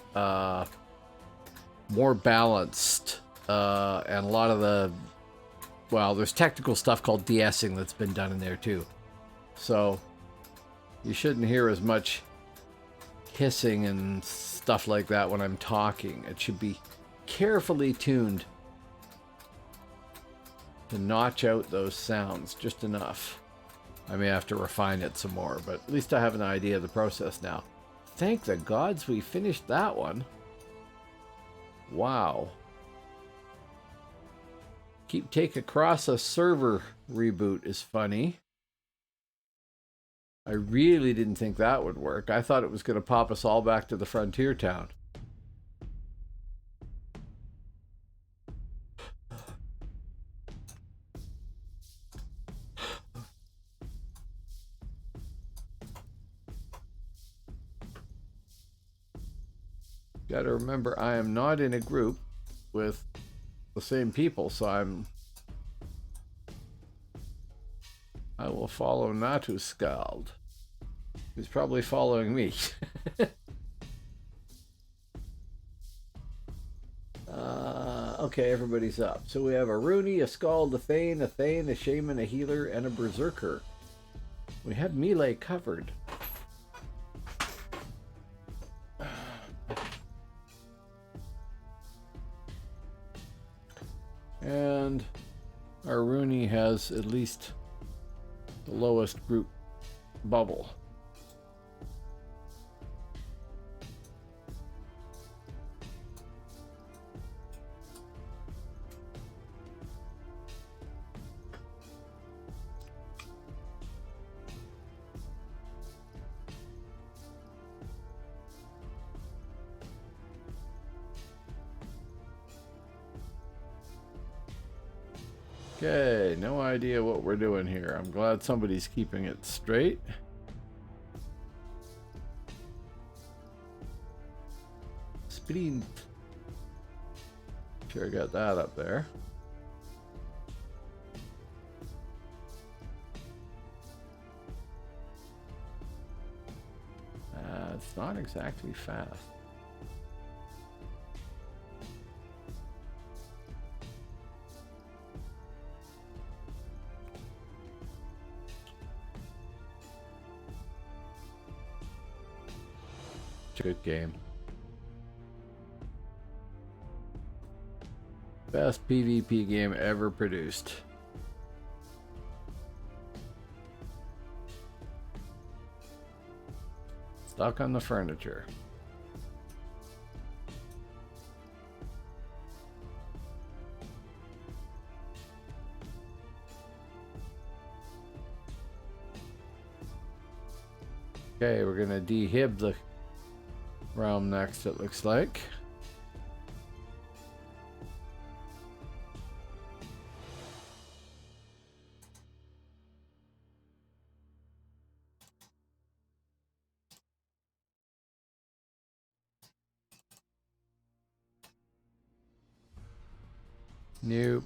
more balanced. And a lot of the, well, there's technical stuff called de-essing that's been done in there too. So you shouldn't hear as much hissing and stuff like that when I'm talking. It should be carefully tuned to notch out those sounds just enough. I may have to refine it some more, but at least I have an idea of the process now. Thank the gods we finished that one. Wow. Keep Take Across a server reboot is funny. I really didn't think that would work. I thought it was going to pop us all back to the frontier town. Got to remember, I am not in a group with the same people, so I will follow Natu Skald, who's probably following me. Okay, everybody's up. So we have a Rooney, a Skald, a Thane, a Shaman, a Healer, and a Berserker. We have melee covered. And our Rooney has at least the lowest group bubble. Okay, no idea what we're doing here. I'm glad somebody's keeping it straight. Sprint. Sure, I got that up there. It's not exactly fast. such a good game. Best PvP game ever produced. Stuck on the furniture. Okay, we're gonna dehib the realm next, it looks like. Nope.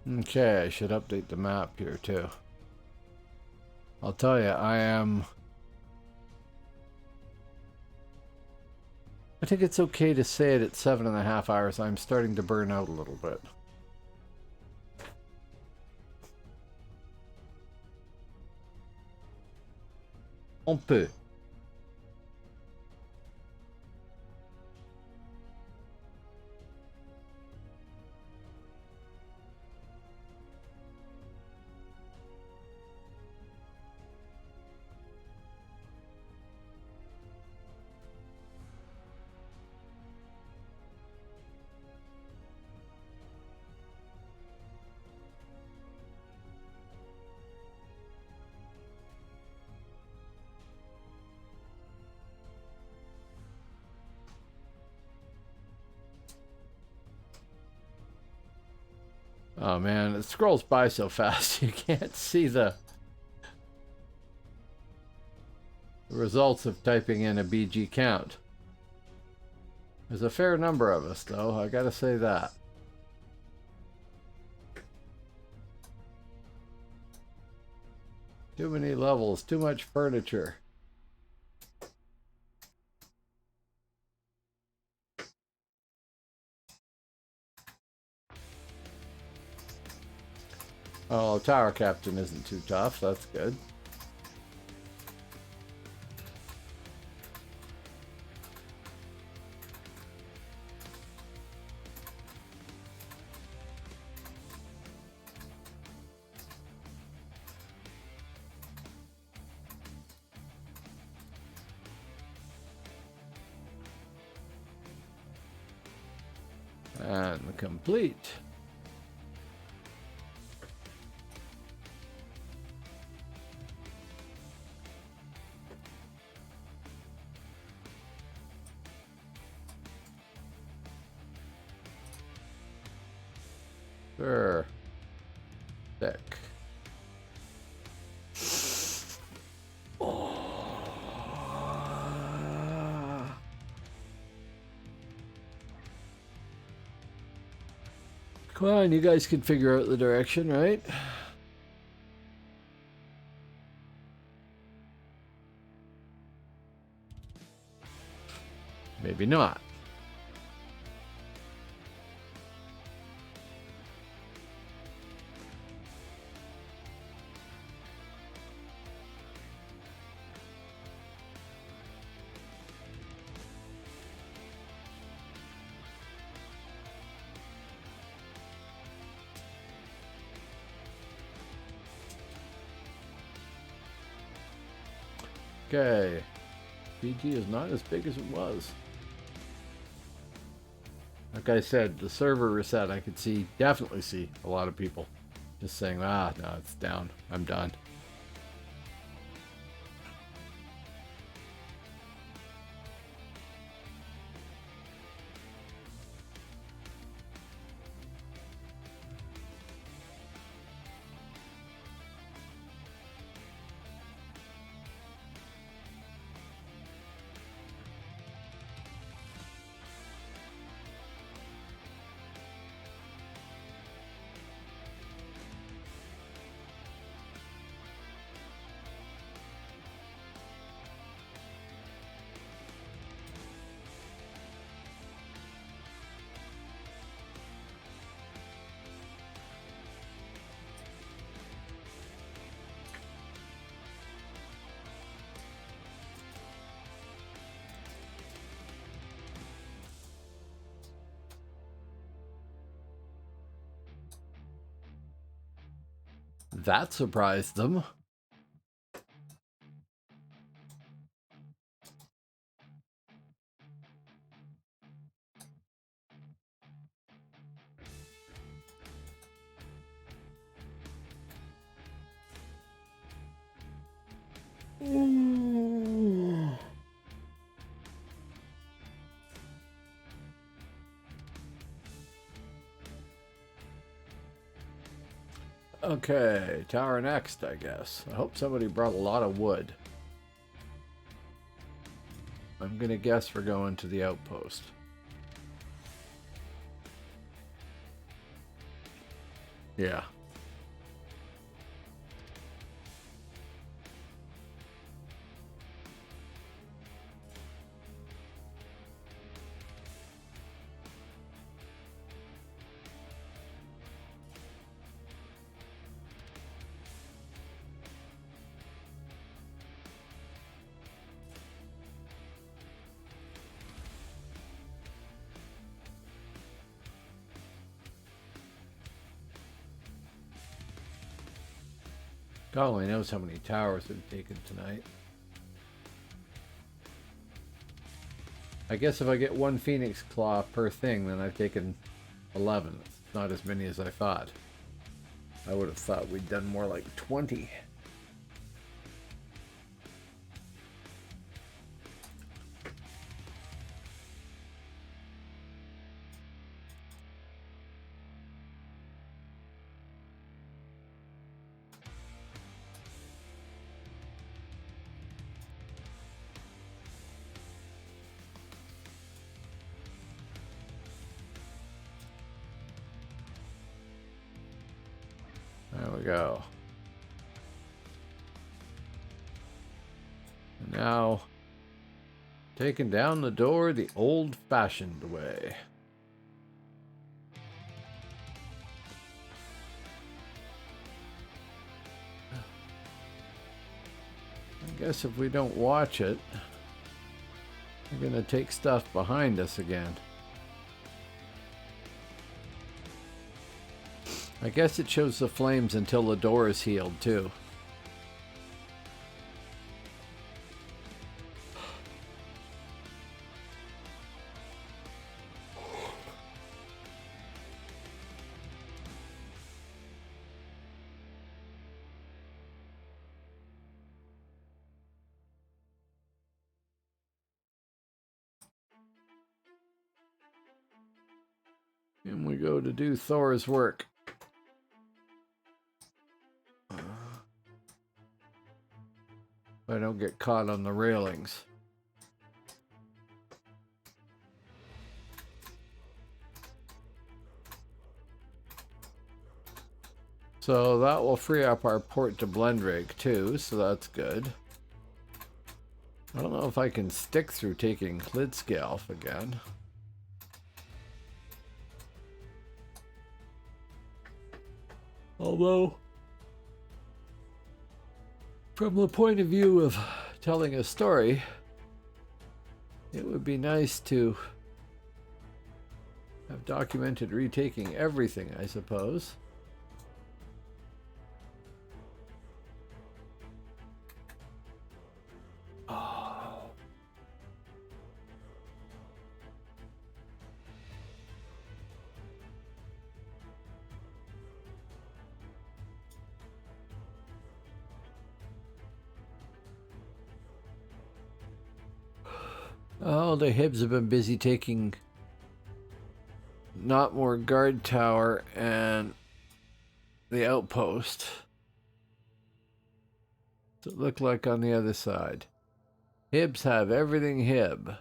Okay, I should update the map here too. I'll tell you, I think it's okay to say it at 7.5 hours. I'm starting to burn out a little bit. On peut. Oh man, it scrolls by so fast you can't see the results of typing in a BG count. There's a fair number of us though, I gotta say that. Too many levels, too much furniture. Oh, Tower Captain isn't too tough, that's good. And complete. Sure. Deck. Come on, you guys can figure out the direction, right? Maybe not. Okay. BG is not as big as it was. Like I said, the server reset, I could see, definitely see a lot of people just saying, ah, no, it's down. I'm done. That surprised them. Okay, tower next, I guess. I hope somebody brought a lot of wood. I'm gonna guess we're going to the outpost. Yeah. God only knows how many towers we've taken tonight. I guess if I get one Phoenix Claw per thing, then I've taken 11. It's not as many as I thought. I would have thought we'd done more like 20. There we go. And now, taking down the door the old-fashioned way. I guess if we don't watch it, we're gonna take stuff behind us again. I guess it shows the flames until the door is healed, too. And we go to do Thor's work. I don't get caught on the railings. So that will free up our port to blend rig too, so that's good. I don't know if I can stick through taking Klidskalf again. Although, from the point of view of telling a story, it would be nice to have documented retaking everything, I suppose. Oh, the Hibs have been busy taking Knotmore Guard Tower and the outpost. Does it look like on the other side? Hibs have everything Hib.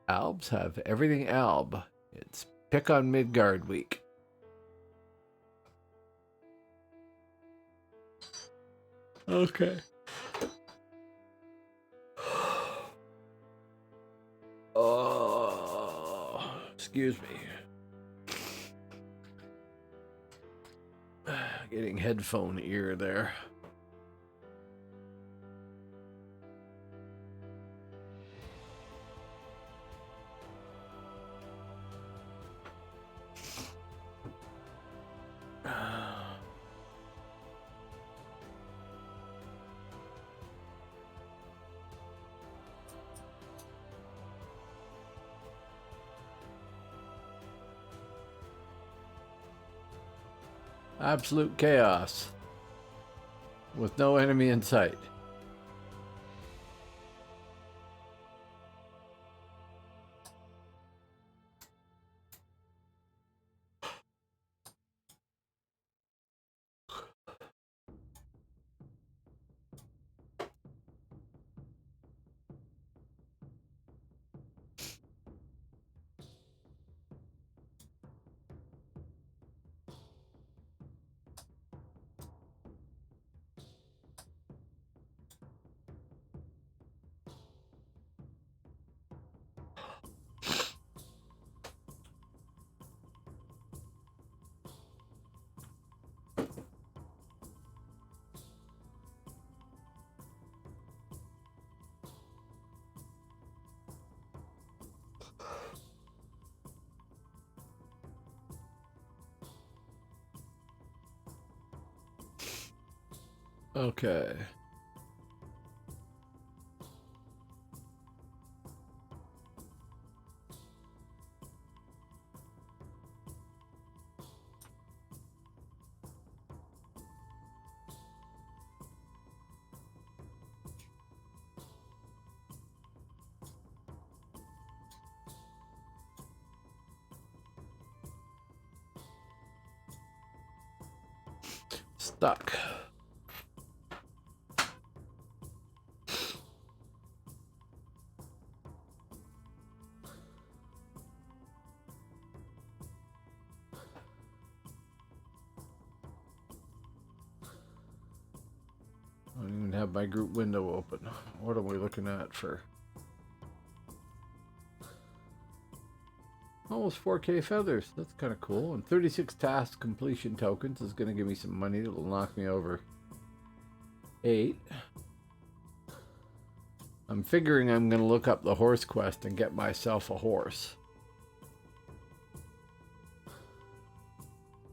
Albs have everything Alb. It's pick on Midgard week. Okay. Oh, excuse me. Getting headphone ear there. Absolute chaos. With no enemy in sight. Okay. Stuck. I don't even have my group window open. What are we looking at for? Almost 4K feathers. That's kind of cool. And 36 task completion tokens is going to give me some money that will knock me over 8. I'm figuring I'm going to look up the horse quest and get myself a horse.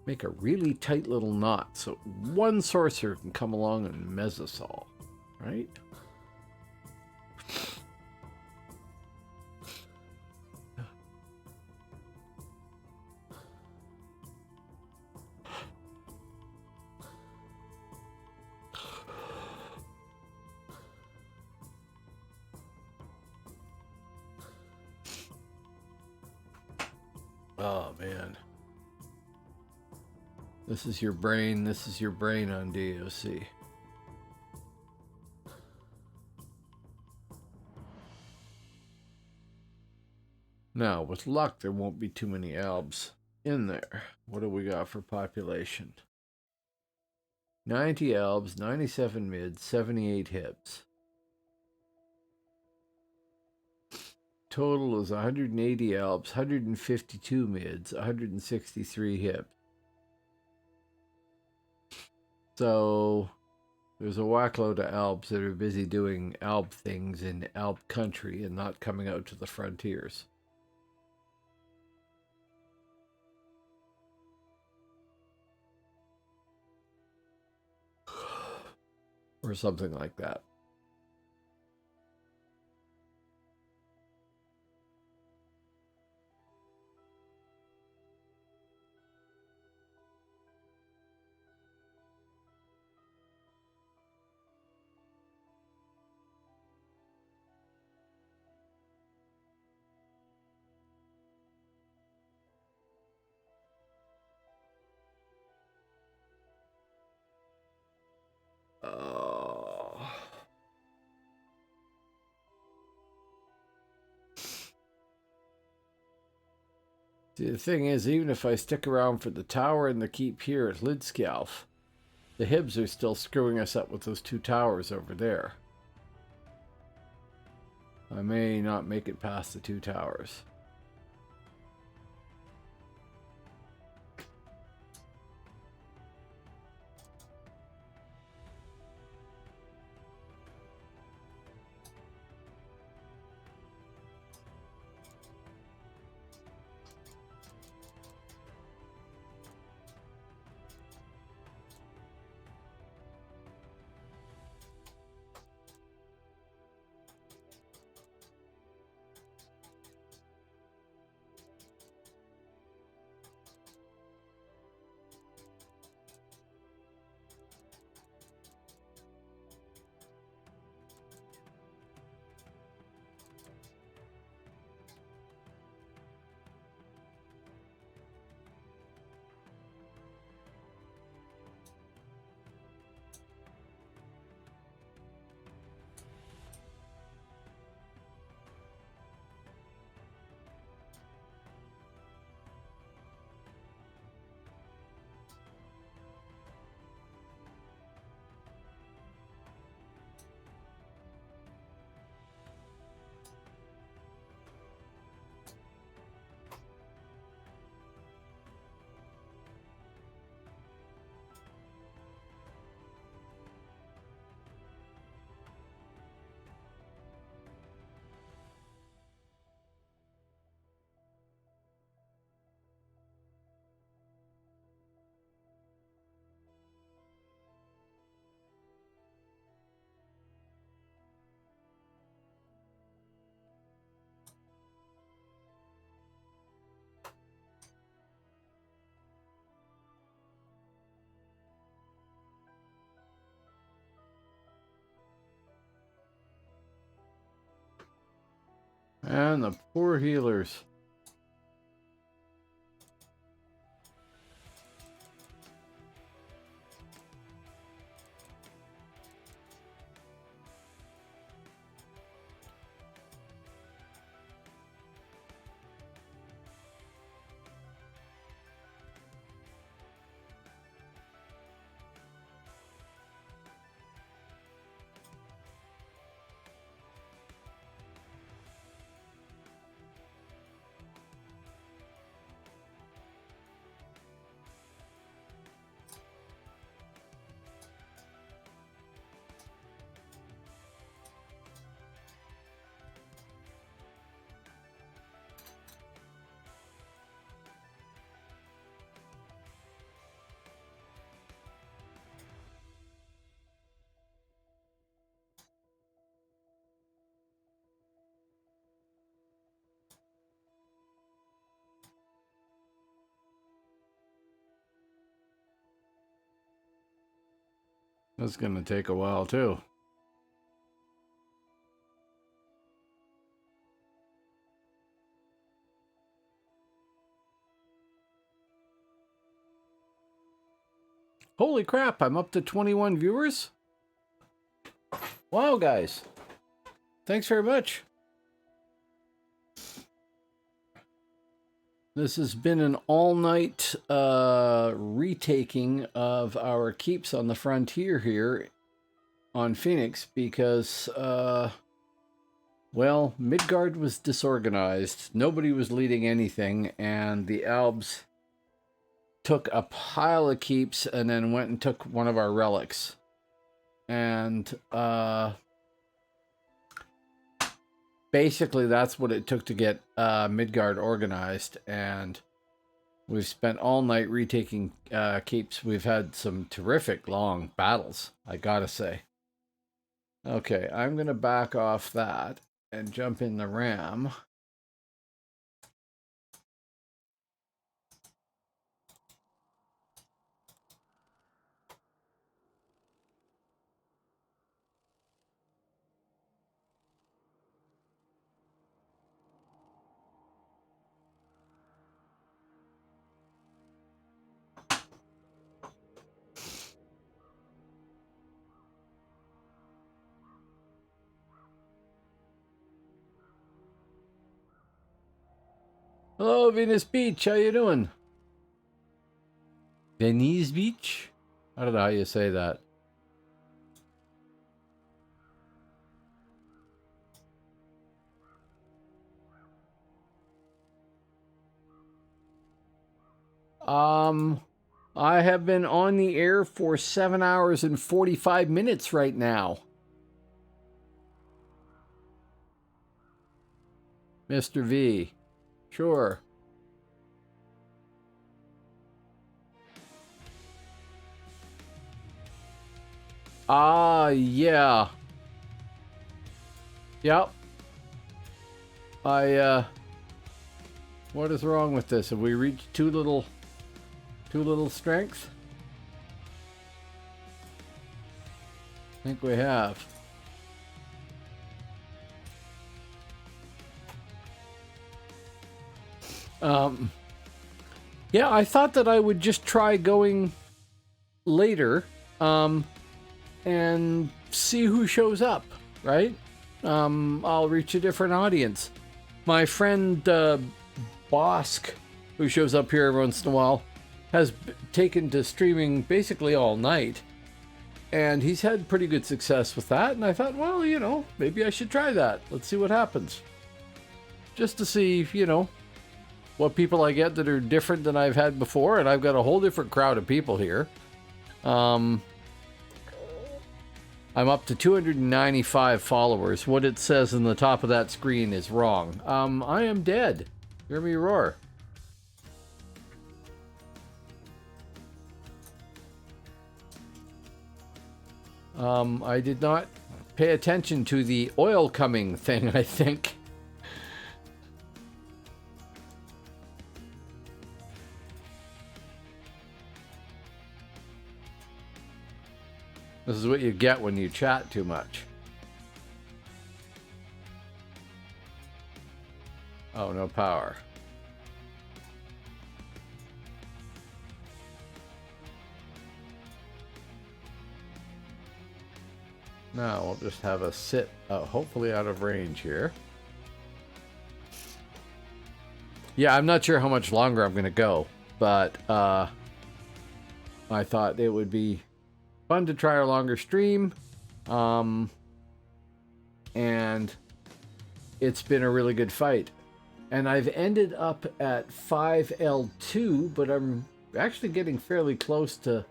Make a really tight little knot so one sorcerer can come along and mess us all, right? Oh, man. This is your brain. This is your brain on DAOC. Now, with luck, there won't be too many albs in there. What do we got for population? 90 albs, 97 mids, 78 hips. Total is 180 albs, 152 mids, 163 hips. So there's a whackload of albs that are busy doing alb things in alb country and not coming out to the frontiers. Or something like that. See, the thing is, even if I stick around for the tower and the keep here at Lidskjalf, the Hibs are still screwing us up with those 2 towers over there. I may not make it past the 2 towers. And the poor healers. That's going to take a while, too. Holy crap, I'm up to 21 viewers? Wow, guys. Thanks very much. This has been an all-night retaking of our keeps on the frontier here on Phoenix because, well, Midgard was disorganized. Nobody was leading anything, and the Albs took a pile of keeps and then went and took one of our relics. And basically that's what it took to get Midgard organized, and we've spent all night retaking keeps. We've had some terrific long battles, I gotta say. Okay, I'm gonna back off that and jump in the ram. Hello, Venus Beach. How you doing? Venice Beach? I don't know how you say that. I have been on the air for 7 hours and 45 minutes right now. Mr. V. Sure. Yeah. Yep. What is wrong with this? Have we reached too little strength? I think we have. Yeah, I thought that I would just try going later, and see who shows up, right? I'll reach a different audience. My friend, Bosk, who shows up here every once in a while, has taken to streaming basically all night, and he's had pretty good success with that, and I thought, well, you know, maybe I should try that. Let's see what happens. Just to see, you know, what people I get that are different than I've had before, and I've got a whole different crowd of people here. I'm up to 295 followers. What it says in the top of that screen is wrong. I am dead. Hear me roar. I did not pay attention to the oil coming thing, I think. This is what you get when you chat too much. Oh, no power. Now we'll just have a sit, hopefully out of range here. Yeah, I'm not sure how much longer I'm going to go, but I thought it would be fun to try a longer stream. And it's been a really good fight. And I've ended up at 5L2, but I'm actually getting fairly close to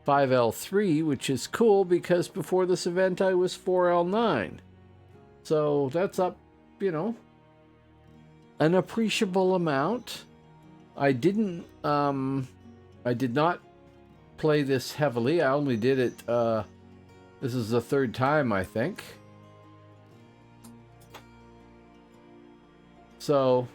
5L3, which is cool because before this event I was 4L9. So that's up, you know, an appreciable amount. I did not play this heavily. I only did it, this is the third time, I think. So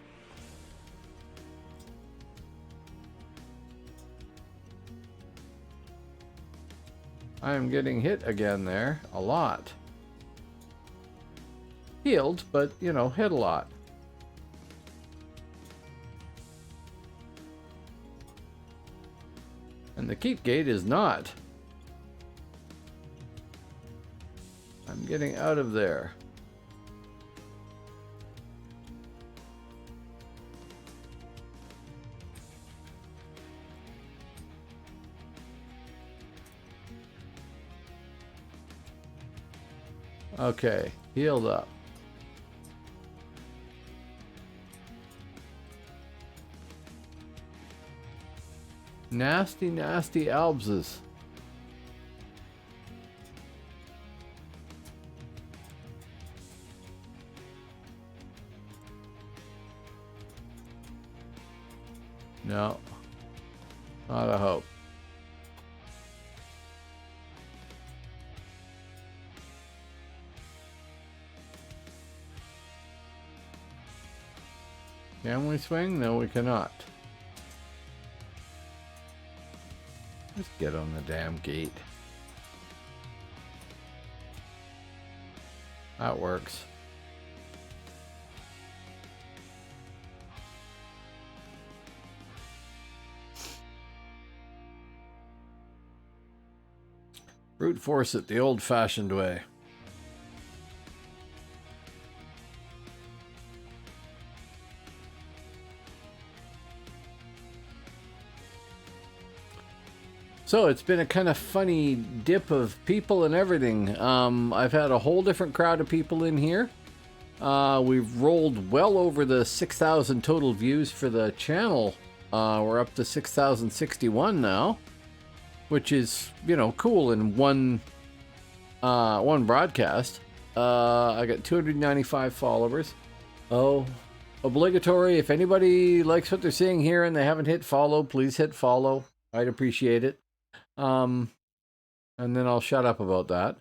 I am getting hit again there a lot. Healed, but you know, hit a lot. And the keep gate is not. I'm getting out of there. Okay, healed up. Nasty, nasty Albses. No, not a hope. Can we swing? No, we cannot. Let's get on the damn gate. That works. Brute force it the old-fashioned way. So it's been a kind of funny dip of people and everything. I've had a whole different crowd of people in here. We've rolled well over the 6,000 total views for the channel. We're up to 6,061 now, which is, you know, cool in one broadcast. I got 295 followers. Oh, obligatory. If anybody likes what they're seeing here and they haven't hit follow, please hit follow. I'd appreciate it. And then I'll shut up about that.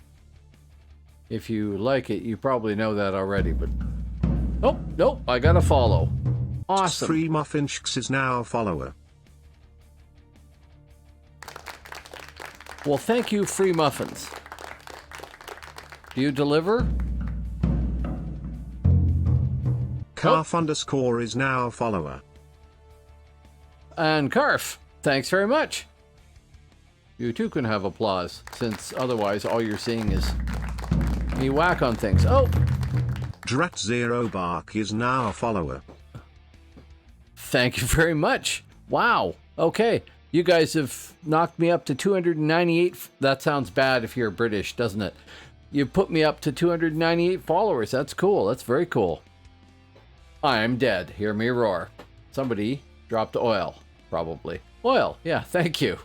If you like it, you probably know that already, but... Oh, nope, I gotta follow. Awesome.
Free Muffin is now a follower.
Well, thank you, Free Muffins. Do you deliver?
Carf _ is now a follower.
And Carf, thanks very much. You too can have applause, since otherwise all you're seeing is me whack on things. Oh!
Drat Zero Bark is now a follower.
Thank you very much. Wow. Okay. You guys have knocked me up to 298. That sounds bad if you're British, doesn't it? You put me up to 298 followers. That's cool. That's very cool. I'm dead. Hear me roar. Somebody dropped oil. Probably. Oil. Yeah, thank you.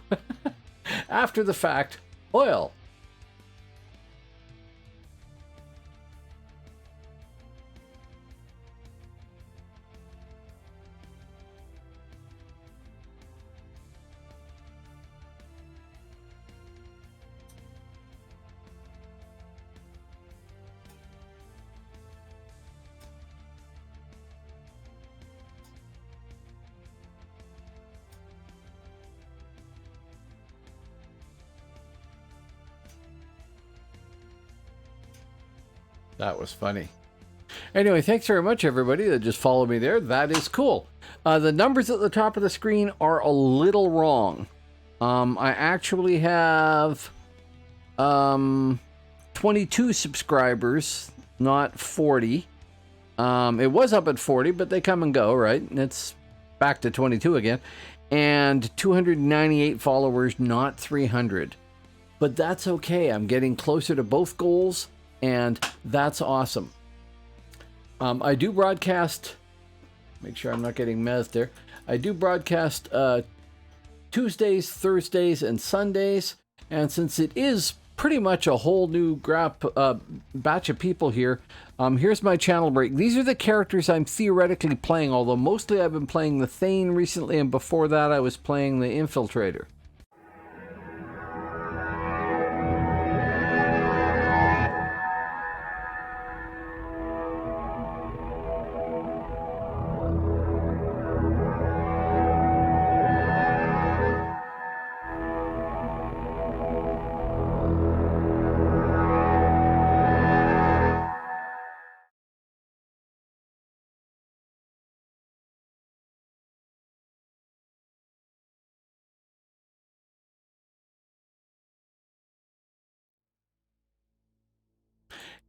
After the fact, oil. That was funny. Anyway, thanks very much, everybody that just followed me there. That is cool. The numbers at the top of the screen are a little wrong. I actually have 22 subscribers, not 40. It was up at 40, but they come and go, right? And it's back to 22 again. And 298 followers, not 300. But that's okay. I'm getting closer to both goals, and that's awesome. I do broadcast, make sure I'm not getting mezzed there. I do broadcast Tuesdays, Thursdays, and Sundays. And since it is pretty much a whole new batch of people here, here's my channel break. These are the characters I'm theoretically playing, although mostly I've been playing the Thane recently, and before that I was playing the Infiltrator.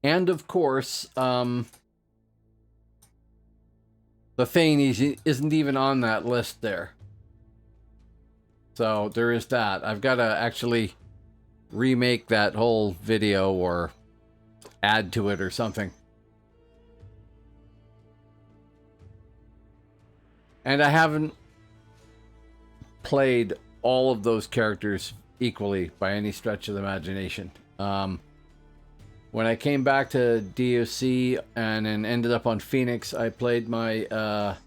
And of course, the Thane isn't even on that list there. So there is that. I've got to actually remake that whole video or add to it or something. And I haven't played all of those characters equally by any stretch of the imagination. When I came back to DAOC and then ended up on Phoenix, I played my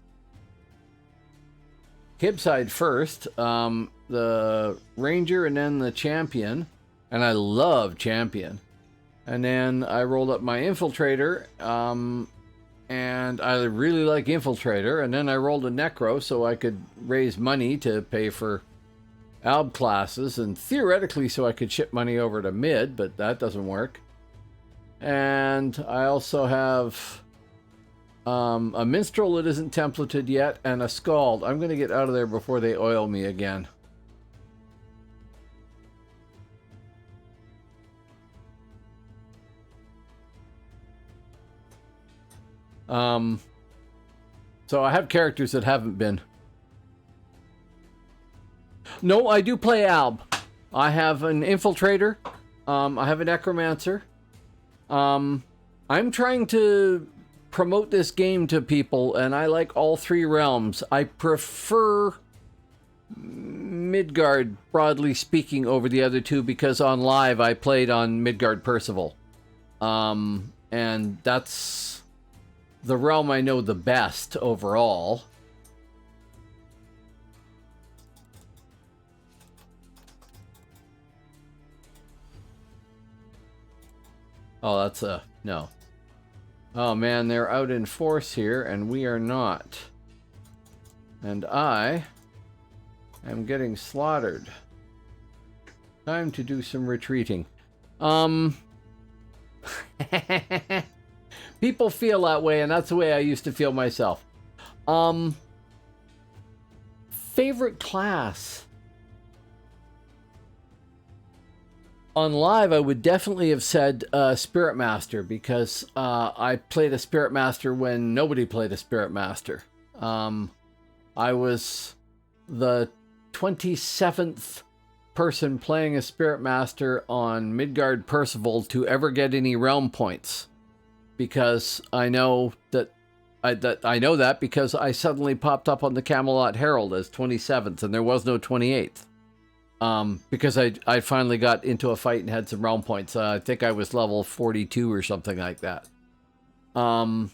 Hib side first, the Ranger and then the Champion, and I love Champion. And then I rolled up my Infiltrator, and I really like Infiltrator, and then I rolled a Necro so I could raise money to pay for Alb classes, and theoretically so I could ship money over to mid, but that doesn't work. And I also have a Minstrel that isn't templated yet, and a Scald. I'm going to get out of there before they oil me again. So I have characters that haven't been. No, I do play Alb. I have an Infiltrator. I have a Necromancer. I'm trying to promote this game to people, and I like all three realms. I prefer Midgard, broadly speaking, over the other two, because on live I played on Midgard Percival. And that's the realm I know the best overall. Oh, that's a no. Oh man, they're out in force here, and we are not. And I am getting slaughtered. Time to do some retreating. People feel that way, and that's the way I used to feel myself. Favorite class? On live, I would definitely have said Spirit Master, because I played a Spirit Master when nobody played a Spirit Master. I was the 27th person playing a Spirit Master on Midgard Percival to ever get any realm points, because I know that because I suddenly popped up on the Camelot Herald as 27th, and there was no 28th. Because I finally got into a fight and had some realm points. I think I was level 42 or something like that. Now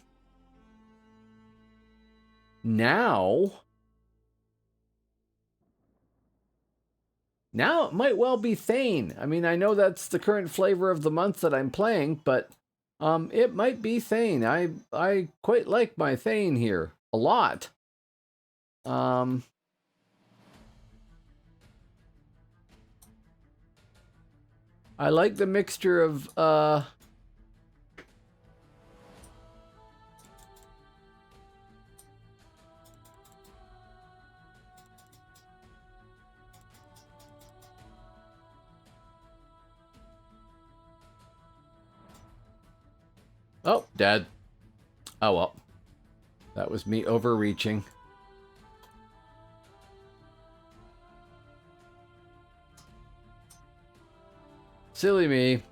it might well be Thane. I mean, I know that's the current flavor of the month that I'm playing, but it might be Thane. I quite like my Thane here a lot. I like the mixture of Oh, dead. Oh well. That was me overreaching. Silly me.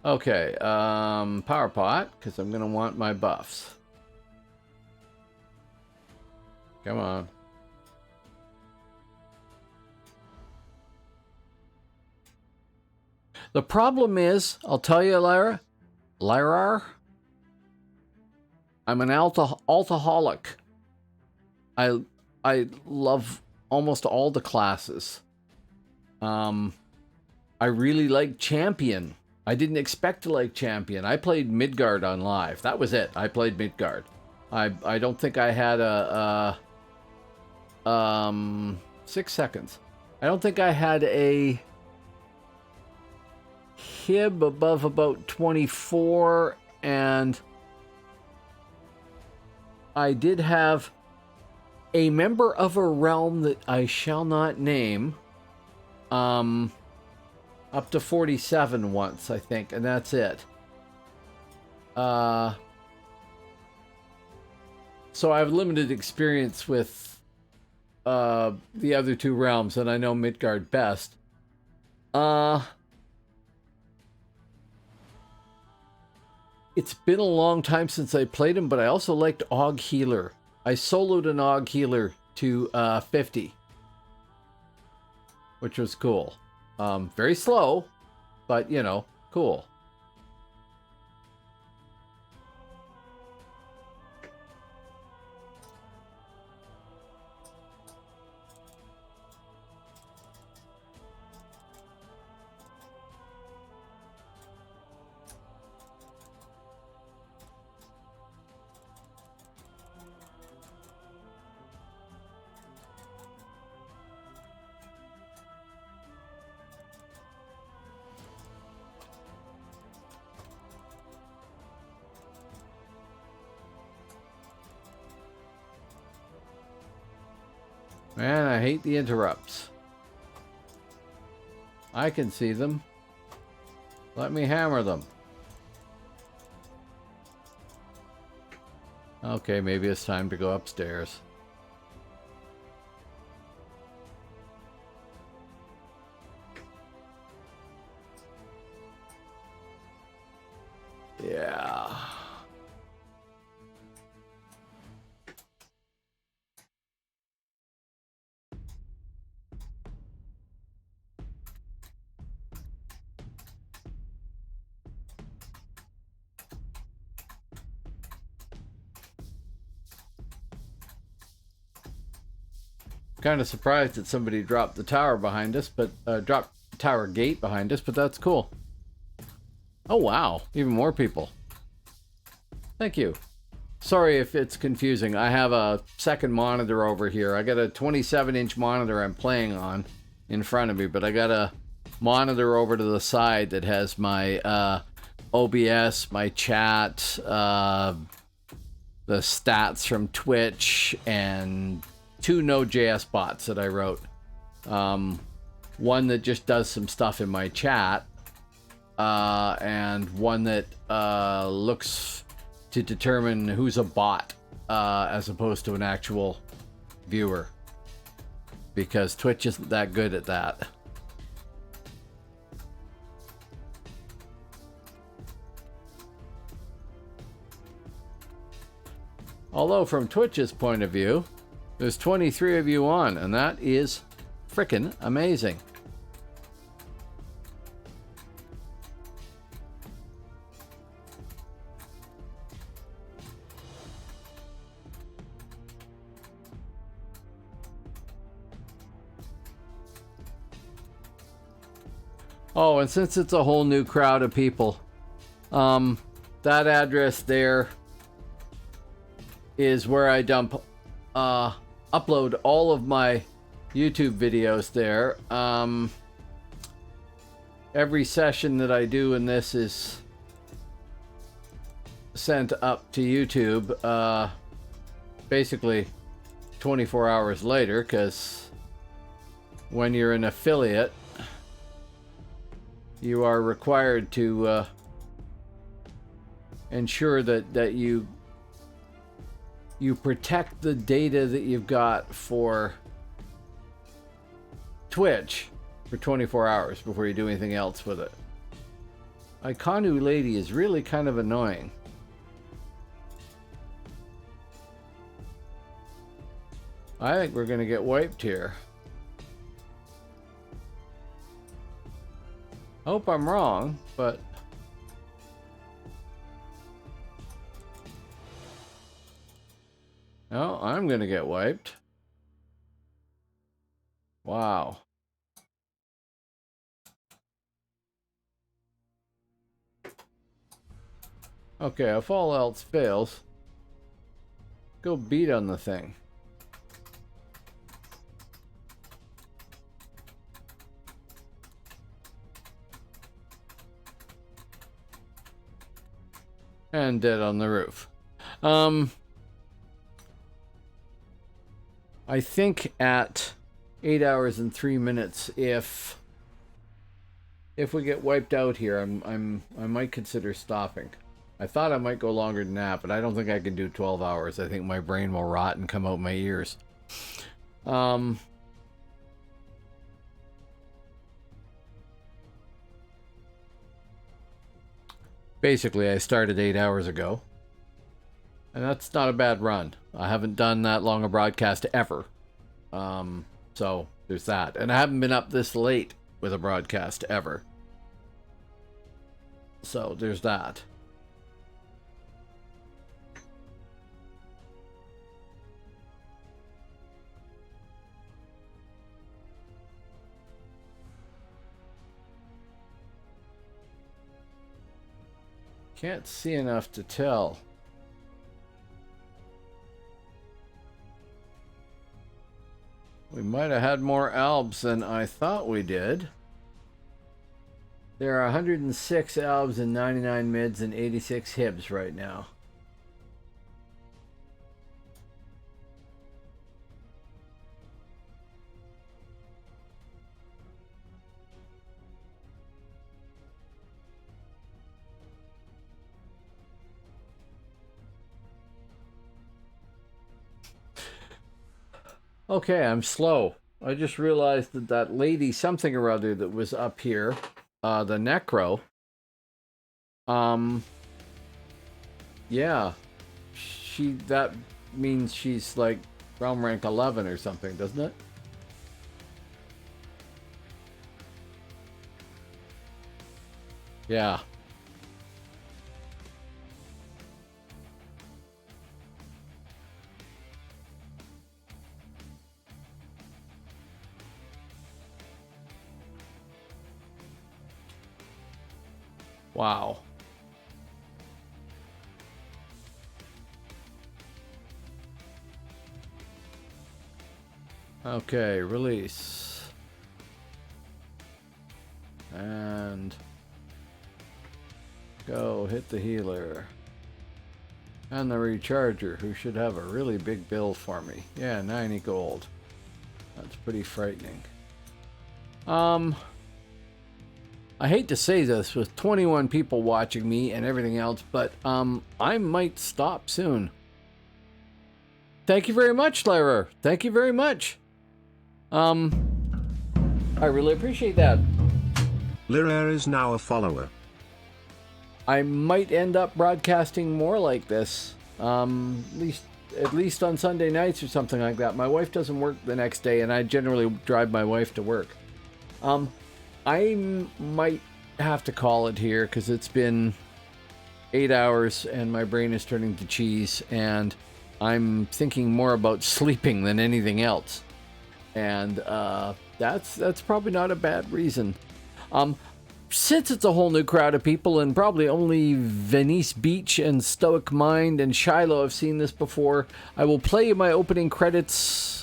Okay, power pot, because I'm gonna want my buffs. Come on. The problem is, I'll tell you, Lyrar, I'm an alcoholic. I love almost all the classes. I really like Champion. I didn't expect to like Champion. I played Midgard on live. That was it. I played Midgard. I don't think I had a 6 seconds. I don't think I had a HIB above about 24, and I did have a member of a realm that I shall not name, up to 47 once, I think, and that's it. So I have limited experience with the other two realms, and I know Midgard best. It's been a long time since I played him, but I also liked Og Healer. I soloed an Og Healer to 50, which was cool. Very slow, but, you know, cool. Man, I hate the interrupts. I can see them. Let me hammer them. Okay, maybe it's time to go upstairs. Yeah. Kind of surprised that somebody dropped the tower behind us, but dropped the tower gate behind us, but that's cool. Oh wow, even more people. Thank you. Sorry if it's confusing. I have a second monitor over here. I got a 27-inch monitor I'm playing on in front of me, but I got a monitor over to the side that has my OBS, my chat, the stats from Twitch, and 2 Node.js bots that I wrote. One that just does some stuff in my chat, and one that looks to determine who's a bot as opposed to an actual viewer, because Twitch isn't that good at that. Although from Twitch's point of view, there's 23 of you on, and that is frickin' amazing. Oh, and since it's a whole new crowd of people, that address there is where I upload all of my YouTube videos there. Every session that I do in this is sent up to YouTube basically 24 hours later, because when you're an affiliate, you are required to ensure that you protect the data that you've got for Twitch for 24 hours before you do anything else with it. Ikanu lady is really kind of annoying. I think we're gonna get wiped here. Hope I'm wrong, but no, I'm gonna get wiped. Wow. Okay, if all else fails, go beat on the thing. And dead on the roof. I think at 8 hours and 3 minutes, if we get wiped out here, I might consider stopping. I thought I might go longer than that, but I don't think I can do 12 hours. I think my brain will rot and come out my ears. Basically, I started 8 hours ago. And that's not a bad run. I haven't done that long a broadcast ever. So, there's that. And I haven't been up this late with a broadcast ever. So, there's that. Can't see enough to tell. We might have had more albs than I thought we did. There are 106 albs and 99 mids and 86 hibs right now. Okay, I'm slow. I just realized that that lady something or other that was up here, the Necro, yeah, that means she's like realm rank 11 or something, doesn't it? Yeah. Wow. Okay, release. And go hit the healer. And the recharger, who should have a really big bill for me. Yeah, 90 gold. That's pretty frightening. I hate to say this with 21 people watching me and everything else, but I might stop soon. Thank you very much, Lara. Thank you very much. I really appreciate that.
RvR is now a follower.
I might end up broadcasting more like this. At least on Sunday nights or something like that. My wife doesn't work the next day, and I generally drive my wife to work. I might have to call it here because it's been 8 hours and my brain is turning to cheese, and I'm thinking more about sleeping than anything else. And that's probably not a bad reason. Since it's a whole new crowd of people, and probably only Venice Beach and Stoic Mind and Shiloh have seen this before, I will play my opening credits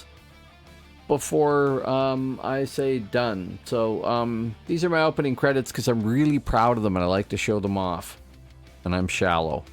before I say done. So these are my opening credits because I'm really proud of them and I like to show them off. And I'm shallow.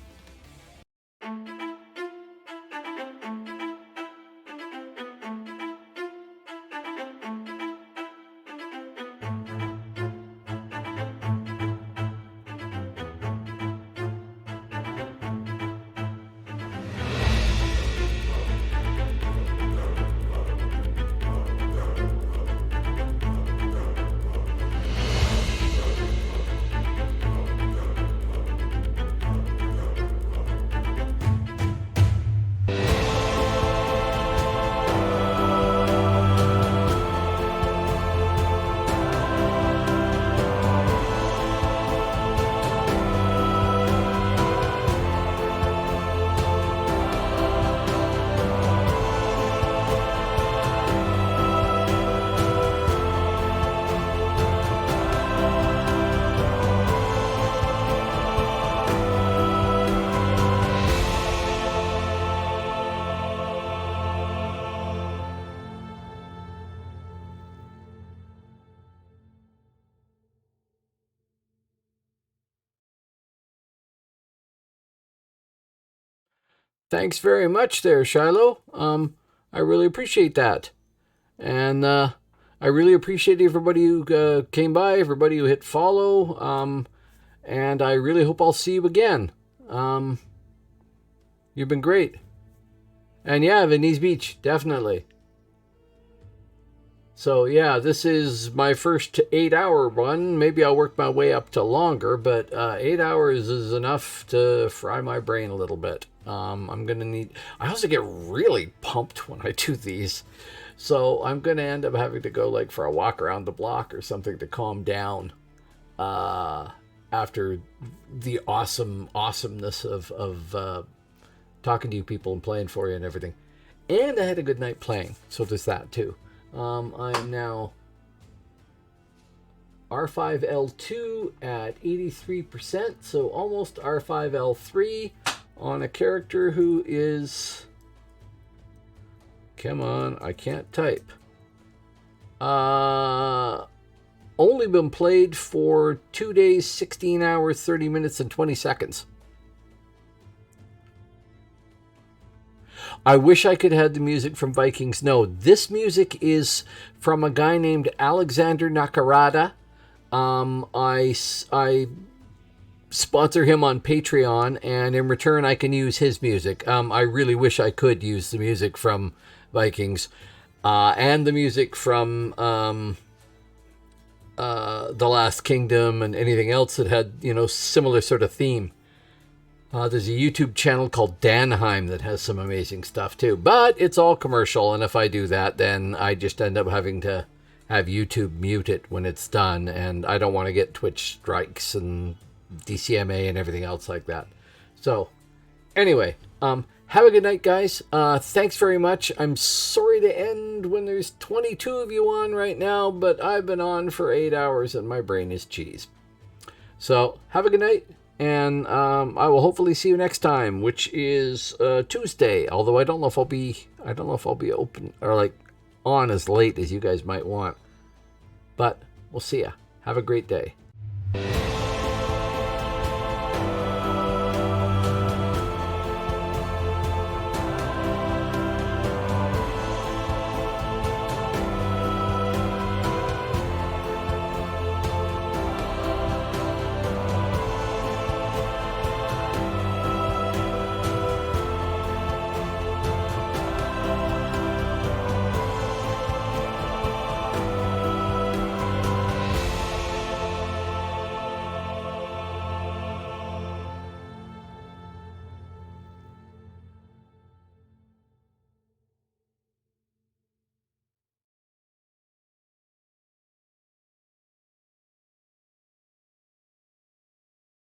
Thanks very much there, Shiloh. I really appreciate that. And I really appreciate everybody who came by, everybody who hit follow. And I really hope I'll see you again. You've been great. And yeah, Venice Beach, definitely. So yeah, this is my first 8-hour one. Maybe I'll work my way up to longer, but 8 hours is enough to fry my brain a little bit. I'm gonna need. I also get really pumped when I do these, so I'm gonna end up having to go like for a walk around the block or something to calm down. After the awesomeness of talking to you people and playing for you and everything, and I had a good night playing, so there's that too. I am now R5L2 at 83%, so almost R5L3 on a character who is... Come on, I can't type. Only been played for 2 days, 16 hours, 30 minutes, and 20 seconds. I wish I could have the music from Vikings. No, this music is from a guy named Alexander Nakarada. I sponsor him on Patreon, and in return I can use his music. I really wish I could use the music from Vikings and the music from The Last Kingdom and anything else that had, similar sort of theme. There's a YouTube channel called Danheim that has some amazing stuff too, but it's all commercial, and if I do that, then I just end up having to have YouTube mute it when it's done, and I don't want to get Twitch strikes and DCMA and everything else like that. So, anyway, have a good night, guys. Thanks very much. I'm sorry to end when there's 22 of you on right now, but I've been on for 8 hours and my brain is cheese. So, have a good night. And I will hopefully see you next time, which is Tuesday. Although I don't know if I'll be open or like on as late as you guys might want. But we'll see ya. Have a great day.